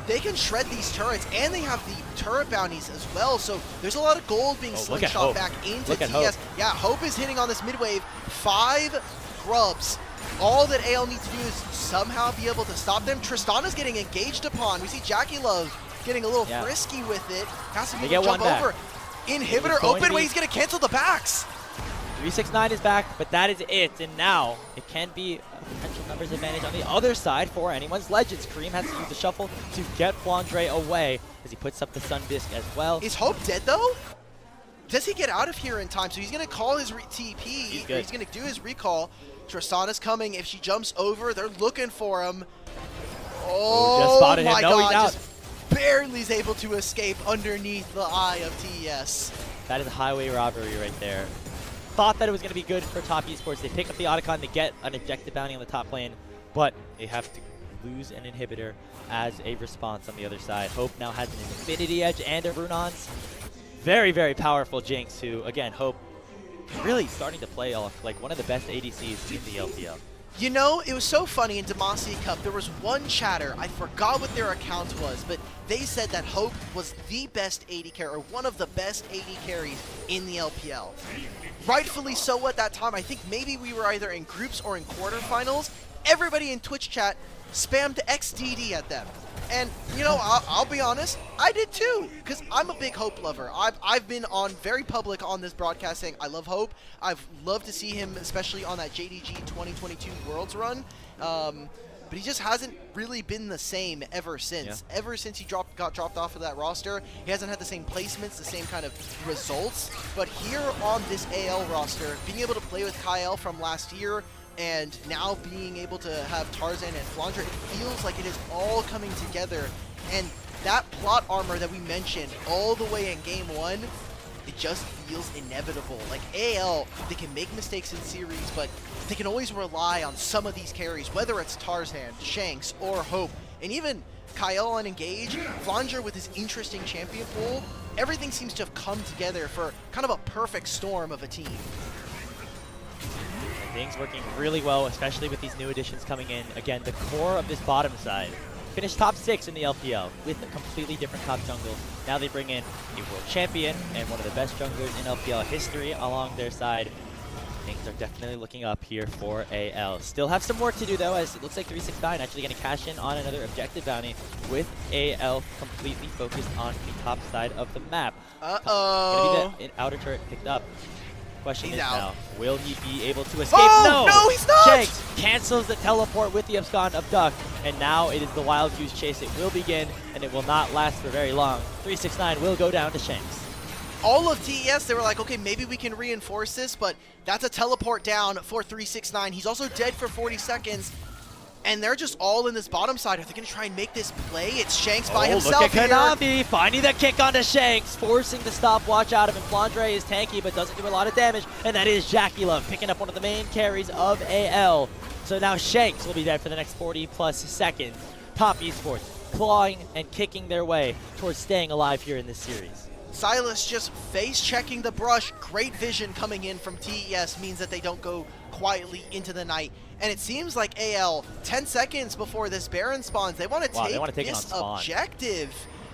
They can shred these turrets, and they have the turret bounties as well, so there's a lot of gold being slingshot back into TES. Yeah, Hope is hitting on this mid-wave. 5 grubs. All that AL needs to do is somehow be able to stop them. Tristana's getting engaged upon. We see Jackie Love getting a little frisky with it. Has to be able to jump over. Inhibitor open way, he's going to cancel the backs. 369 is back, but that is it. And now it can be a potential numbers advantage on the other side for anyone's Legends. Kareem has to use the shuffle to get Flandre away as he puts up the Sun Disc as well. Is Hope dead though? Does he get out of here in time? So he's going to call his TP. He's going to do his recall. Tristana's coming. If she jumps over, they're looking for him. Oh, just spotted him. My No, he's God, out. just barely is able to escape underneath the eye of TES. That is a highway robbery right there. Thought that it was going to be good for Top Esports. They pick up the Otacon to get an objective bounty on the top lane, but they have to lose an inhibitor as a response on the other side. Hope now has an Infinity Edge and a Runons. Very, very powerful Jinx, who, again, Hope really starting to play off like one of the best ADCs in the LPL. You know, it was so funny in Demacia Cup, there was one chatter, I forgot what their account was, but they said that Hope was the best AD carry, or one of the best AD carries in the LPL. Rightfully so at that time. I think maybe we were either in groups or in quarterfinals. Everybody in Twitch chat spammed XDD at them. And, you know, I'll be honest, I did too, because I'm a big Hope lover. I've been on very public on this broadcast saying I love Hope. I've loved to see him, especially on that JDG 2022 Worlds run. But he just hasn't really been the same ever since. Yeah. Ever since he got dropped off of that roster, he hasn't had the same placements, the same kind of results. But here on this AL roster, being able to play with Kyle from last year, and now being able to have Tarzan and Flandre, it feels like it is all coming together. And that plot armor that we mentioned all the way in Game 1, it just feels inevitable. Like AL, they can make mistakes in series, but they can always rely on some of these carries, whether it's Tarzan, Shanks, or Hope. And even Kyle on Engage, Flandre with his interesting champion pool, everything seems to have come together for kind of a perfect storm of a team. Things working really well, especially with these new additions coming in. Again, the core of this bottom side finished top 6 in the LPL with a completely different top jungle. Now they bring in a world champion and one of the best junglers in LPL history along their side. Things are definitely looking up here for AL. Still have some work to do though, as it looks like 369 actually going to cash in on another objective bounty with AL completely focused on the top side of the map. Uh-oh. Gonna be the outer turret picked up. Question is out. now, will he be able to escape? Oh, no, he's not! Shanks cancels the teleport with the Abscond Abduct, and now it is the Wild Goose Chase. It will begin, and it will not last for very long. 369 will go down to Shanks. All of TES, they were like, okay, maybe we can reinforce this, but that's a teleport down for 369. He's also dead for 40 seconds. And they're just all in this bottom side. Are they going to try and make this play? It's Shanks by himself. Look at Kanavi finding the kick onto Shanks, forcing the stopwatch out of him. Flandre is tanky, but doesn't do a lot of damage. And that is Jackie Love picking up one of the main carries of AL. So now Shanks will be dead for the next 40+ seconds. Top Esports clawing and kicking their way towards staying alive here in this series. Silas just face-checking the brush. Great vision coming in from TES means that they don't go quietly into the night. And it seems like AL, 10 seconds before this Baron spawns, they want to take this objective.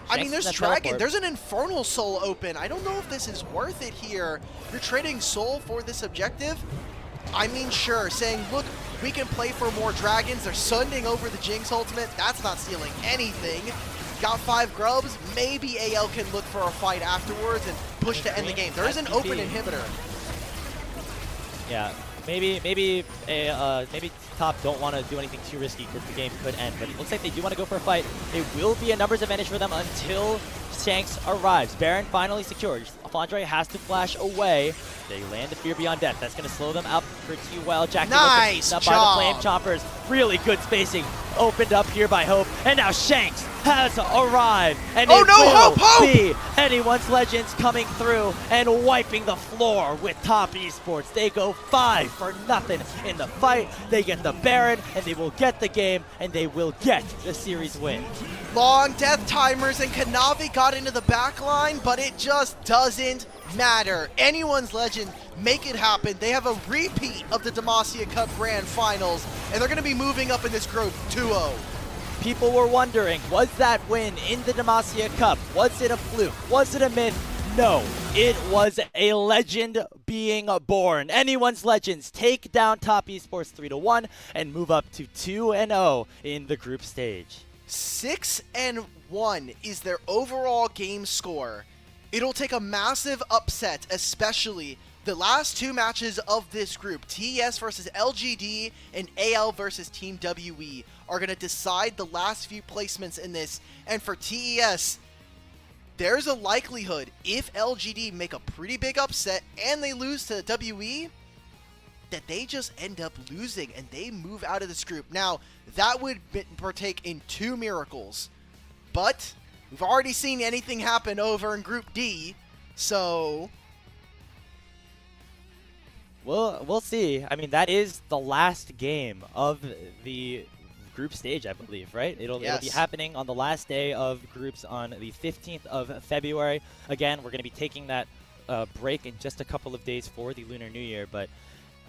I mean, there's Dragon. There's an Infernal Soul open. I don't know if this is worth it here. You're trading Soul for this objective. I mean, sure, saying, look, We can play for more dragons. They're sunding over the Jinx ultimate. That's not stealing anything. Got 5 grubs. Maybe AL can look for a fight afterwards and push to end the game. There is an open inhibitor. Yeah, maybe top don't want to do anything too risky because the game could end, but it looks like they do want to go for a fight. It will be a numbers advantage for them until Shanks arrives. Baron finally secured. Flandre has to flash away. They land the Fear Beyond Death. That's going to slow them out pretty well. Jack nice up job. by the Flame Chompers. Really good spacing opened up here by Hope, and now Shanks has arrived, and oh it no, will Hope! be anyone's legends coming through and wiping the floor with Top Esports. They go 5-0 in the fight. They get the Baron, and they will get the game, and they will get the series win. Long death timers, and Kanavi got into the back line, but it just doesn't matter. Anyone's legend, make it happen. They have a repeat of the Demacia Cup Grand Finals, and they're going to be moving up in this group 2-0. People were wondering, was that win in the Demacia Cup? Was it a fluke? Was it a myth? No, it was a legend being born. Anyone's legends take down Top Esports 3-1 and move up to 2-0 in the group stage. 6-1 is their overall game score. It'll take a massive upset, especially the last 2 matches of this group, TES versus LGD and AL versus Team WE, are going to decide the last few placements in this. And for TES, there's a likelihood if LGD make a pretty big upset and they lose to WE, that they just end up losing and they move out of this group. Now, that would partake in 2 miracles, but we've already seen anything happen over in Group D, so we'll see. I mean, that is the last game of the group stage, I believe, right? It'll be happening on the last day of groups on the 15th of February. Again, we're going to be taking that break in just a couple of days for the Lunar New Year, but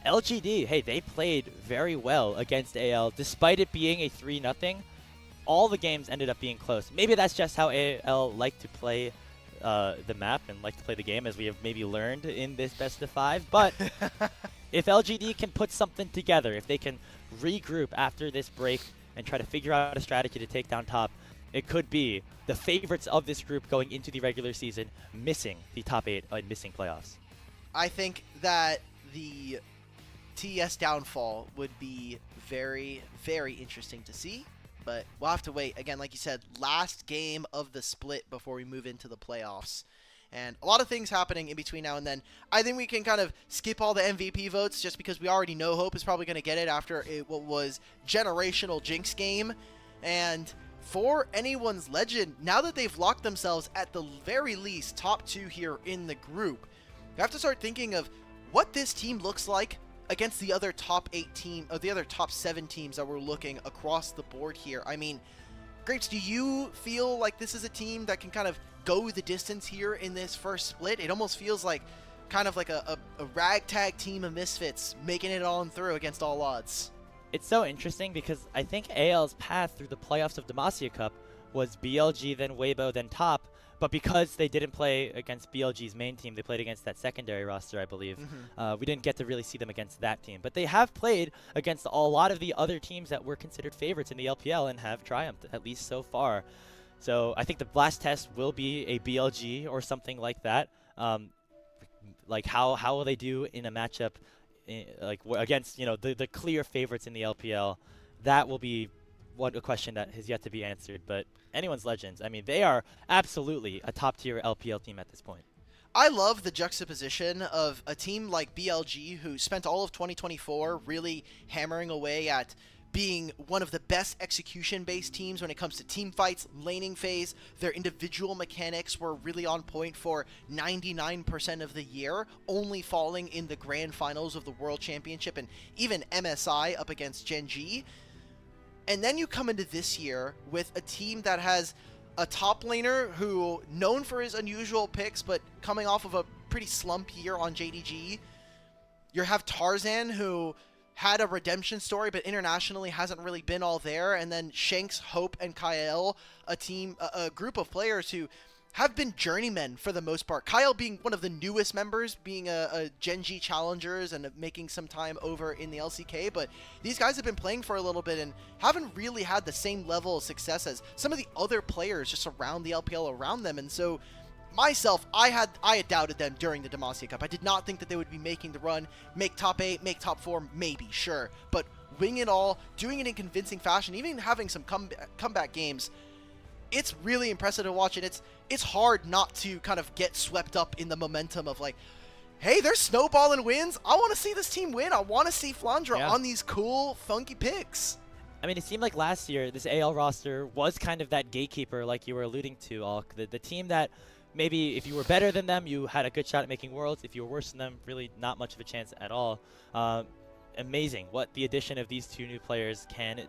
LGD, hey, they played very well against AL, despite it being a 3-0. All the games ended up being close. Maybe that's just how AL like to play the map and like to play the game, as we have maybe learned in this best of 5. But if LGD can put something together, if they can regroup after this break and try to figure out a strategy to take down top, it could be the favorites of this group going into the regular season, missing the top 8 and missing playoffs. I think that the TES downfall would be very, very interesting to see, but we'll have to wait. Again, like you said, last game of the split before we move into the playoffs. And a lot of things happening in between now and then. I think we can kind of skip all the MVP votes just because we already know Hope is probably going to get it after what was generational Jinx game. And for anyone's legend, now that they've locked themselves at the very least top 2 here in the group, you have to start thinking of what this team looks like against the other top 8 team, or the other top 7 teams that we're looking across the board here. I mean, Grapes, do you feel like this is a team that can kind of go the distance here in this first split? It almost feels like kind of like a ragtag team of misfits making it on through against all odds. It's so interesting because I think AL's path through the playoffs of Demacia Cup was BLG, then Weibo, then Top. But because they didn't play against BLG's main team, they played against that secondary roster, I believe. We didn't get to really see them against that team. But they have played against a lot of the other teams that were considered favorites in the LPL and have triumphed, at least so far. So I think the last test will be a BLG or something like that. Like how will they do in a matchup against the clear favorites in the LPL? That will be a question that has yet to be answered. But anyone's legends, I mean, they are absolutely a top-tier LPL team at this point. I love the juxtaposition of a team like BLG, who spent all of 2024 really hammering away at being one of the best execution-based teams when it comes to team fights, laning phase. Their individual mechanics were really on point for 99% of the year, only falling in the grand finals of the World Championship and even MSI up against Gen G. And then you come into this year with a team that has a top laner who, known for his unusual picks, but coming off of a pretty slump year on JDG. You have Tarzan, who had a redemption story, but internationally hasn't really been all there. And then Shanks, Hope, and Kyle, a group of players who have been journeymen for the most part. Kyle being one of the newest members, being a Gen G challengers and making some time over in the LCK, but these guys have been playing for a little bit and haven't really had the same level of success as some of the other players just around the LPL around them. And so myself, I had doubted them during the Demacia Cup. I did not think that they would be making the run, make top 8, make top 4, maybe, sure, but wing it all, doing it in convincing fashion, even having some comeback games. It's really impressive to watch, and it's hard not to kind of get swept up in the momentum of like, hey, they're snowballing wins. I want to see this team win. I want to see Flandre on these cool, funky picks. I mean, it seemed like last year this AL roster was kind of that gatekeeper, like you were alluding to, Alk. The team that maybe if you were better than them, you had a good shot at making Worlds. If you were worse than them, really not much of a chance at all. Amazing what the addition of these two new players can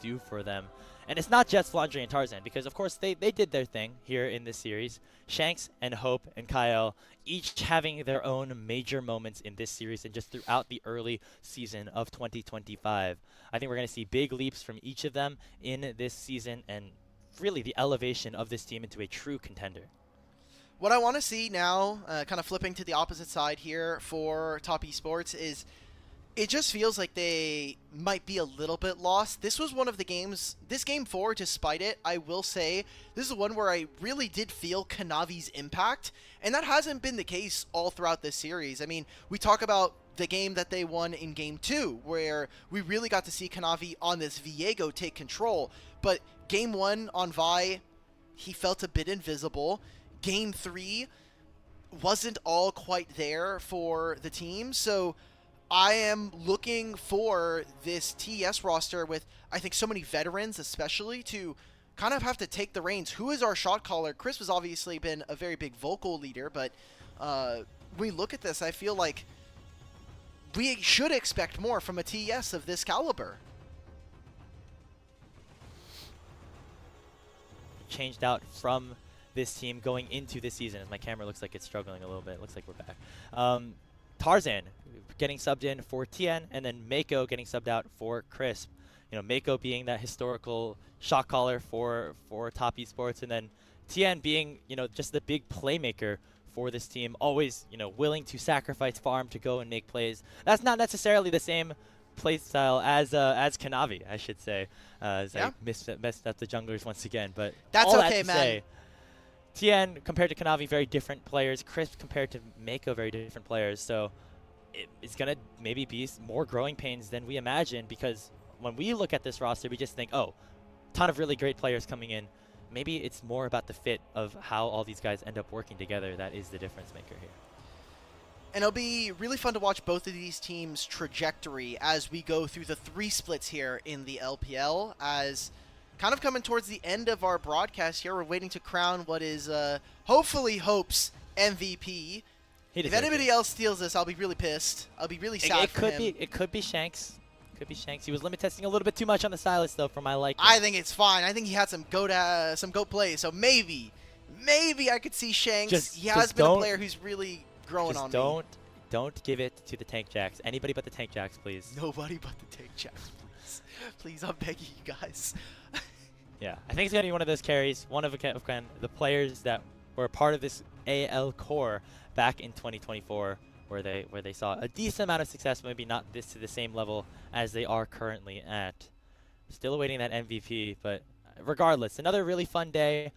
do for them. And it's not just Flandre and Tarzan, because of course they did their thing here in this series. Shanks and Hope and Kyle each having their own major moments in this series and just throughout the early season of 2025. I think we're going to see big leaps from each of them in this season and really the elevation of this team into a true contender. What I want to see now, kind of flipping to the opposite side here for Top Esports, is it just feels like they might be a little bit lost. This was one of the games, this game 4, despite it, I will say, this is one where I really did feel Kanavi's impact, and that hasn't been the case all throughout this series. I mean, we talk about the game that they won in game 2, where we really got to see Kanavi on this Viego take control, but game 1 on Vi, he felt a bit invisible. Game 3 wasn't all quite there for the team, so I am looking for this TES roster with, I think, so many veterans especially to kind of have to take the reins. Who is our shot caller? Chris has obviously been a very big vocal leader, but when we look at this, I feel like we should expect more from a TES of this caliber. Changed out from this team going into this season, as my camera looks like it's struggling a little bit. It looks like we're back. Tarzan getting subbed in for Tien, and then Mako getting subbed out for Crisp. You know, Mako being that historical shot caller for Top Esports, and then Tien being, you know, just the big playmaker for this team, always, you know, willing to sacrifice farm to go and make plays. That's not necessarily the same play style as Kanavi, I should say. As I messed up the junglers once again, but that's all okay, that to man. say, Tien compared to Kanavi, very different players. Crisp compared to Mako, very different players. So it's going to maybe be more growing pains than we imagined, because when we look at this roster, we just think, oh, ton of really great players coming in. Maybe it's more about the fit of how all these guys end up working together that is the difference maker here. And it'll be really fun to watch both of these teams' trajectory as we go through the 3 splits here in the LPL. As kind of coming towards the end of our broadcast here, we're waiting to crown what is hopefully Hope's MVP. If anybody else steals this, I'll be really pissed. I'll be really sad for him. It could be Shanks. Could be Shanks. He was limit testing a little bit too much on the Silas, though, for my liking. I think it's fine. I think he had some goat plays, so maybe I could see Shanks. He has been a player who's really growing on me. Don't give it to the Tank Jacks. Anybody but the Tank Jacks, please. Nobody but the Tank Jacks, please. Please, I'm begging you guys. Yeah, I think it's going to be one of those carries, one of the players that were part of this AL core back in 2024, where they saw a decent amount of success, but maybe not to the same level as they are currently at. Still awaiting that MVP, but regardless, another really fun day.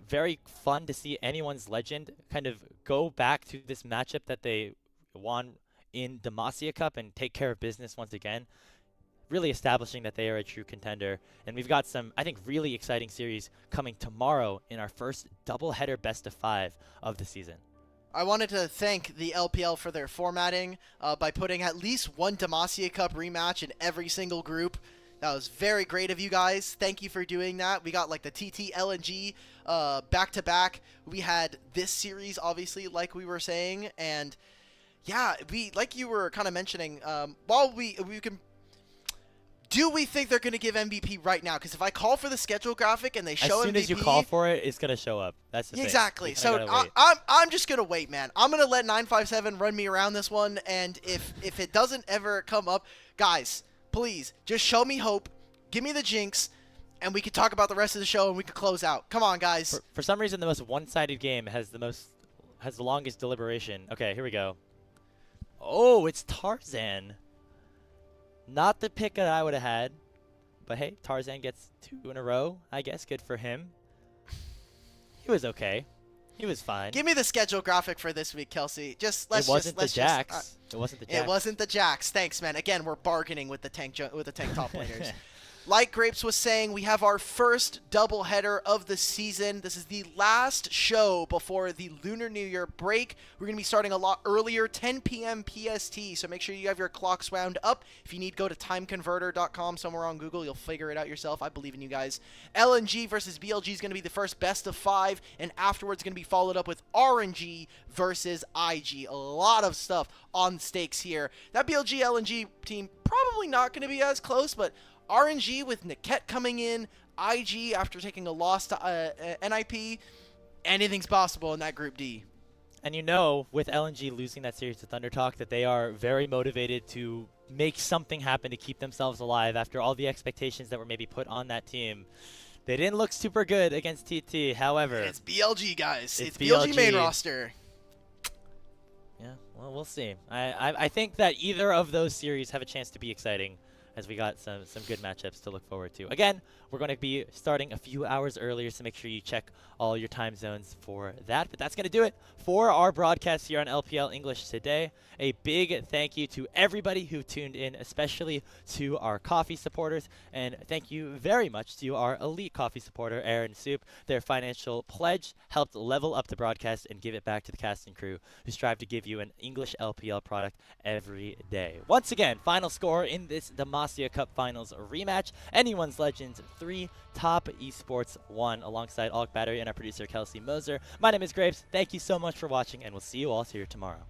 Very fun to see anyone's legend kind of go back to this matchup that they won in Demacia Cup and take care of business once again, really establishing that they are a true contender. And we've got some, I think, really exciting series coming tomorrow in our first doubleheader best-of-5 of the season. I wanted to thank the LPL for their formatting by putting at least one Demacia Cup rematch in every single group. That was very great of you guys. Thank you for doing that. We got like the TT, LNG back-to-back. We had this series, obviously, like we were saying. And yeah, like you were kind of mentioning, while we can... Do we think they're going to give MVP right now? Because if I call for the schedule graphic and they show MVP... As soon as you call for it, it's going to show up. That's the thing. Exactly. So I'm just going to wait, man. I'm going to let 957 run me around this one. And if it doesn't ever come up, guys, please, just show me hope. Give me the jinx. and we could talk about the rest of the show and we could close out. Come on, guys. For some reason, the most one-sided game has the longest deliberation. Okay, here we go. Oh, it's Tarzan. Not the pick that I would have had, but hey, Tarzan gets 2 in a row. I guess good for him. He was okay. He was fine. Give me the schedule graphic for this week, Kelsey. It wasn't the Jacks. It wasn't the Jacks. It wasn't the Jacks. Thanks, man. Again, we're bargaining with the tank top laners. Like Grapes was saying, we have our first doubleheader of the season. This is the last show before the Lunar New Year break. We're going to be starting a lot earlier, 10 p.m. PST, so make sure you have your clocks wound up. If you need, go to timeconverter.com, somewhere on Google. You'll figure it out yourself. I believe in you guys. LNG versus BLG is going to be the first best of 5, and afterwards going to be followed up with RNG versus IG. A lot of stuff on stakes here. That BLG LNG team probably not going to be as close, but RNG with Niket coming in, IG after taking a loss to NIP, anything's possible in that Group D. And you know, with LNG losing that series to Thunder Talk, that they are very motivated to make something happen to keep themselves alive after all the expectations that were maybe put on that team. They didn't look super good against TT, however. It's BLG, guys. It's BLG main roster. Yeah, well, we'll see. I think that either of those series have a chance to be exciting, as we got some good matchups to look forward to. Again, we're going to be starting a few hours earlier, so make sure you check all your time zones for that. But that's going to do it for our broadcast here on LPL English today. A big thank you to everybody who tuned in, especially to our coffee supporters. And thank you very much to our elite coffee supporter, Aaron Soup. Their financial pledge helped level up the broadcast and give it back to the cast and crew who strive to give you an English LPL product every day. Once again, final score in this Demacia Cup Finals rematch. Anyone's Legends 3, Top Esports 1, alongside Alk Battery and our producer, Kelsey Moser. My name is Grapes. Thank you so much for watching, and we'll see you all here tomorrow.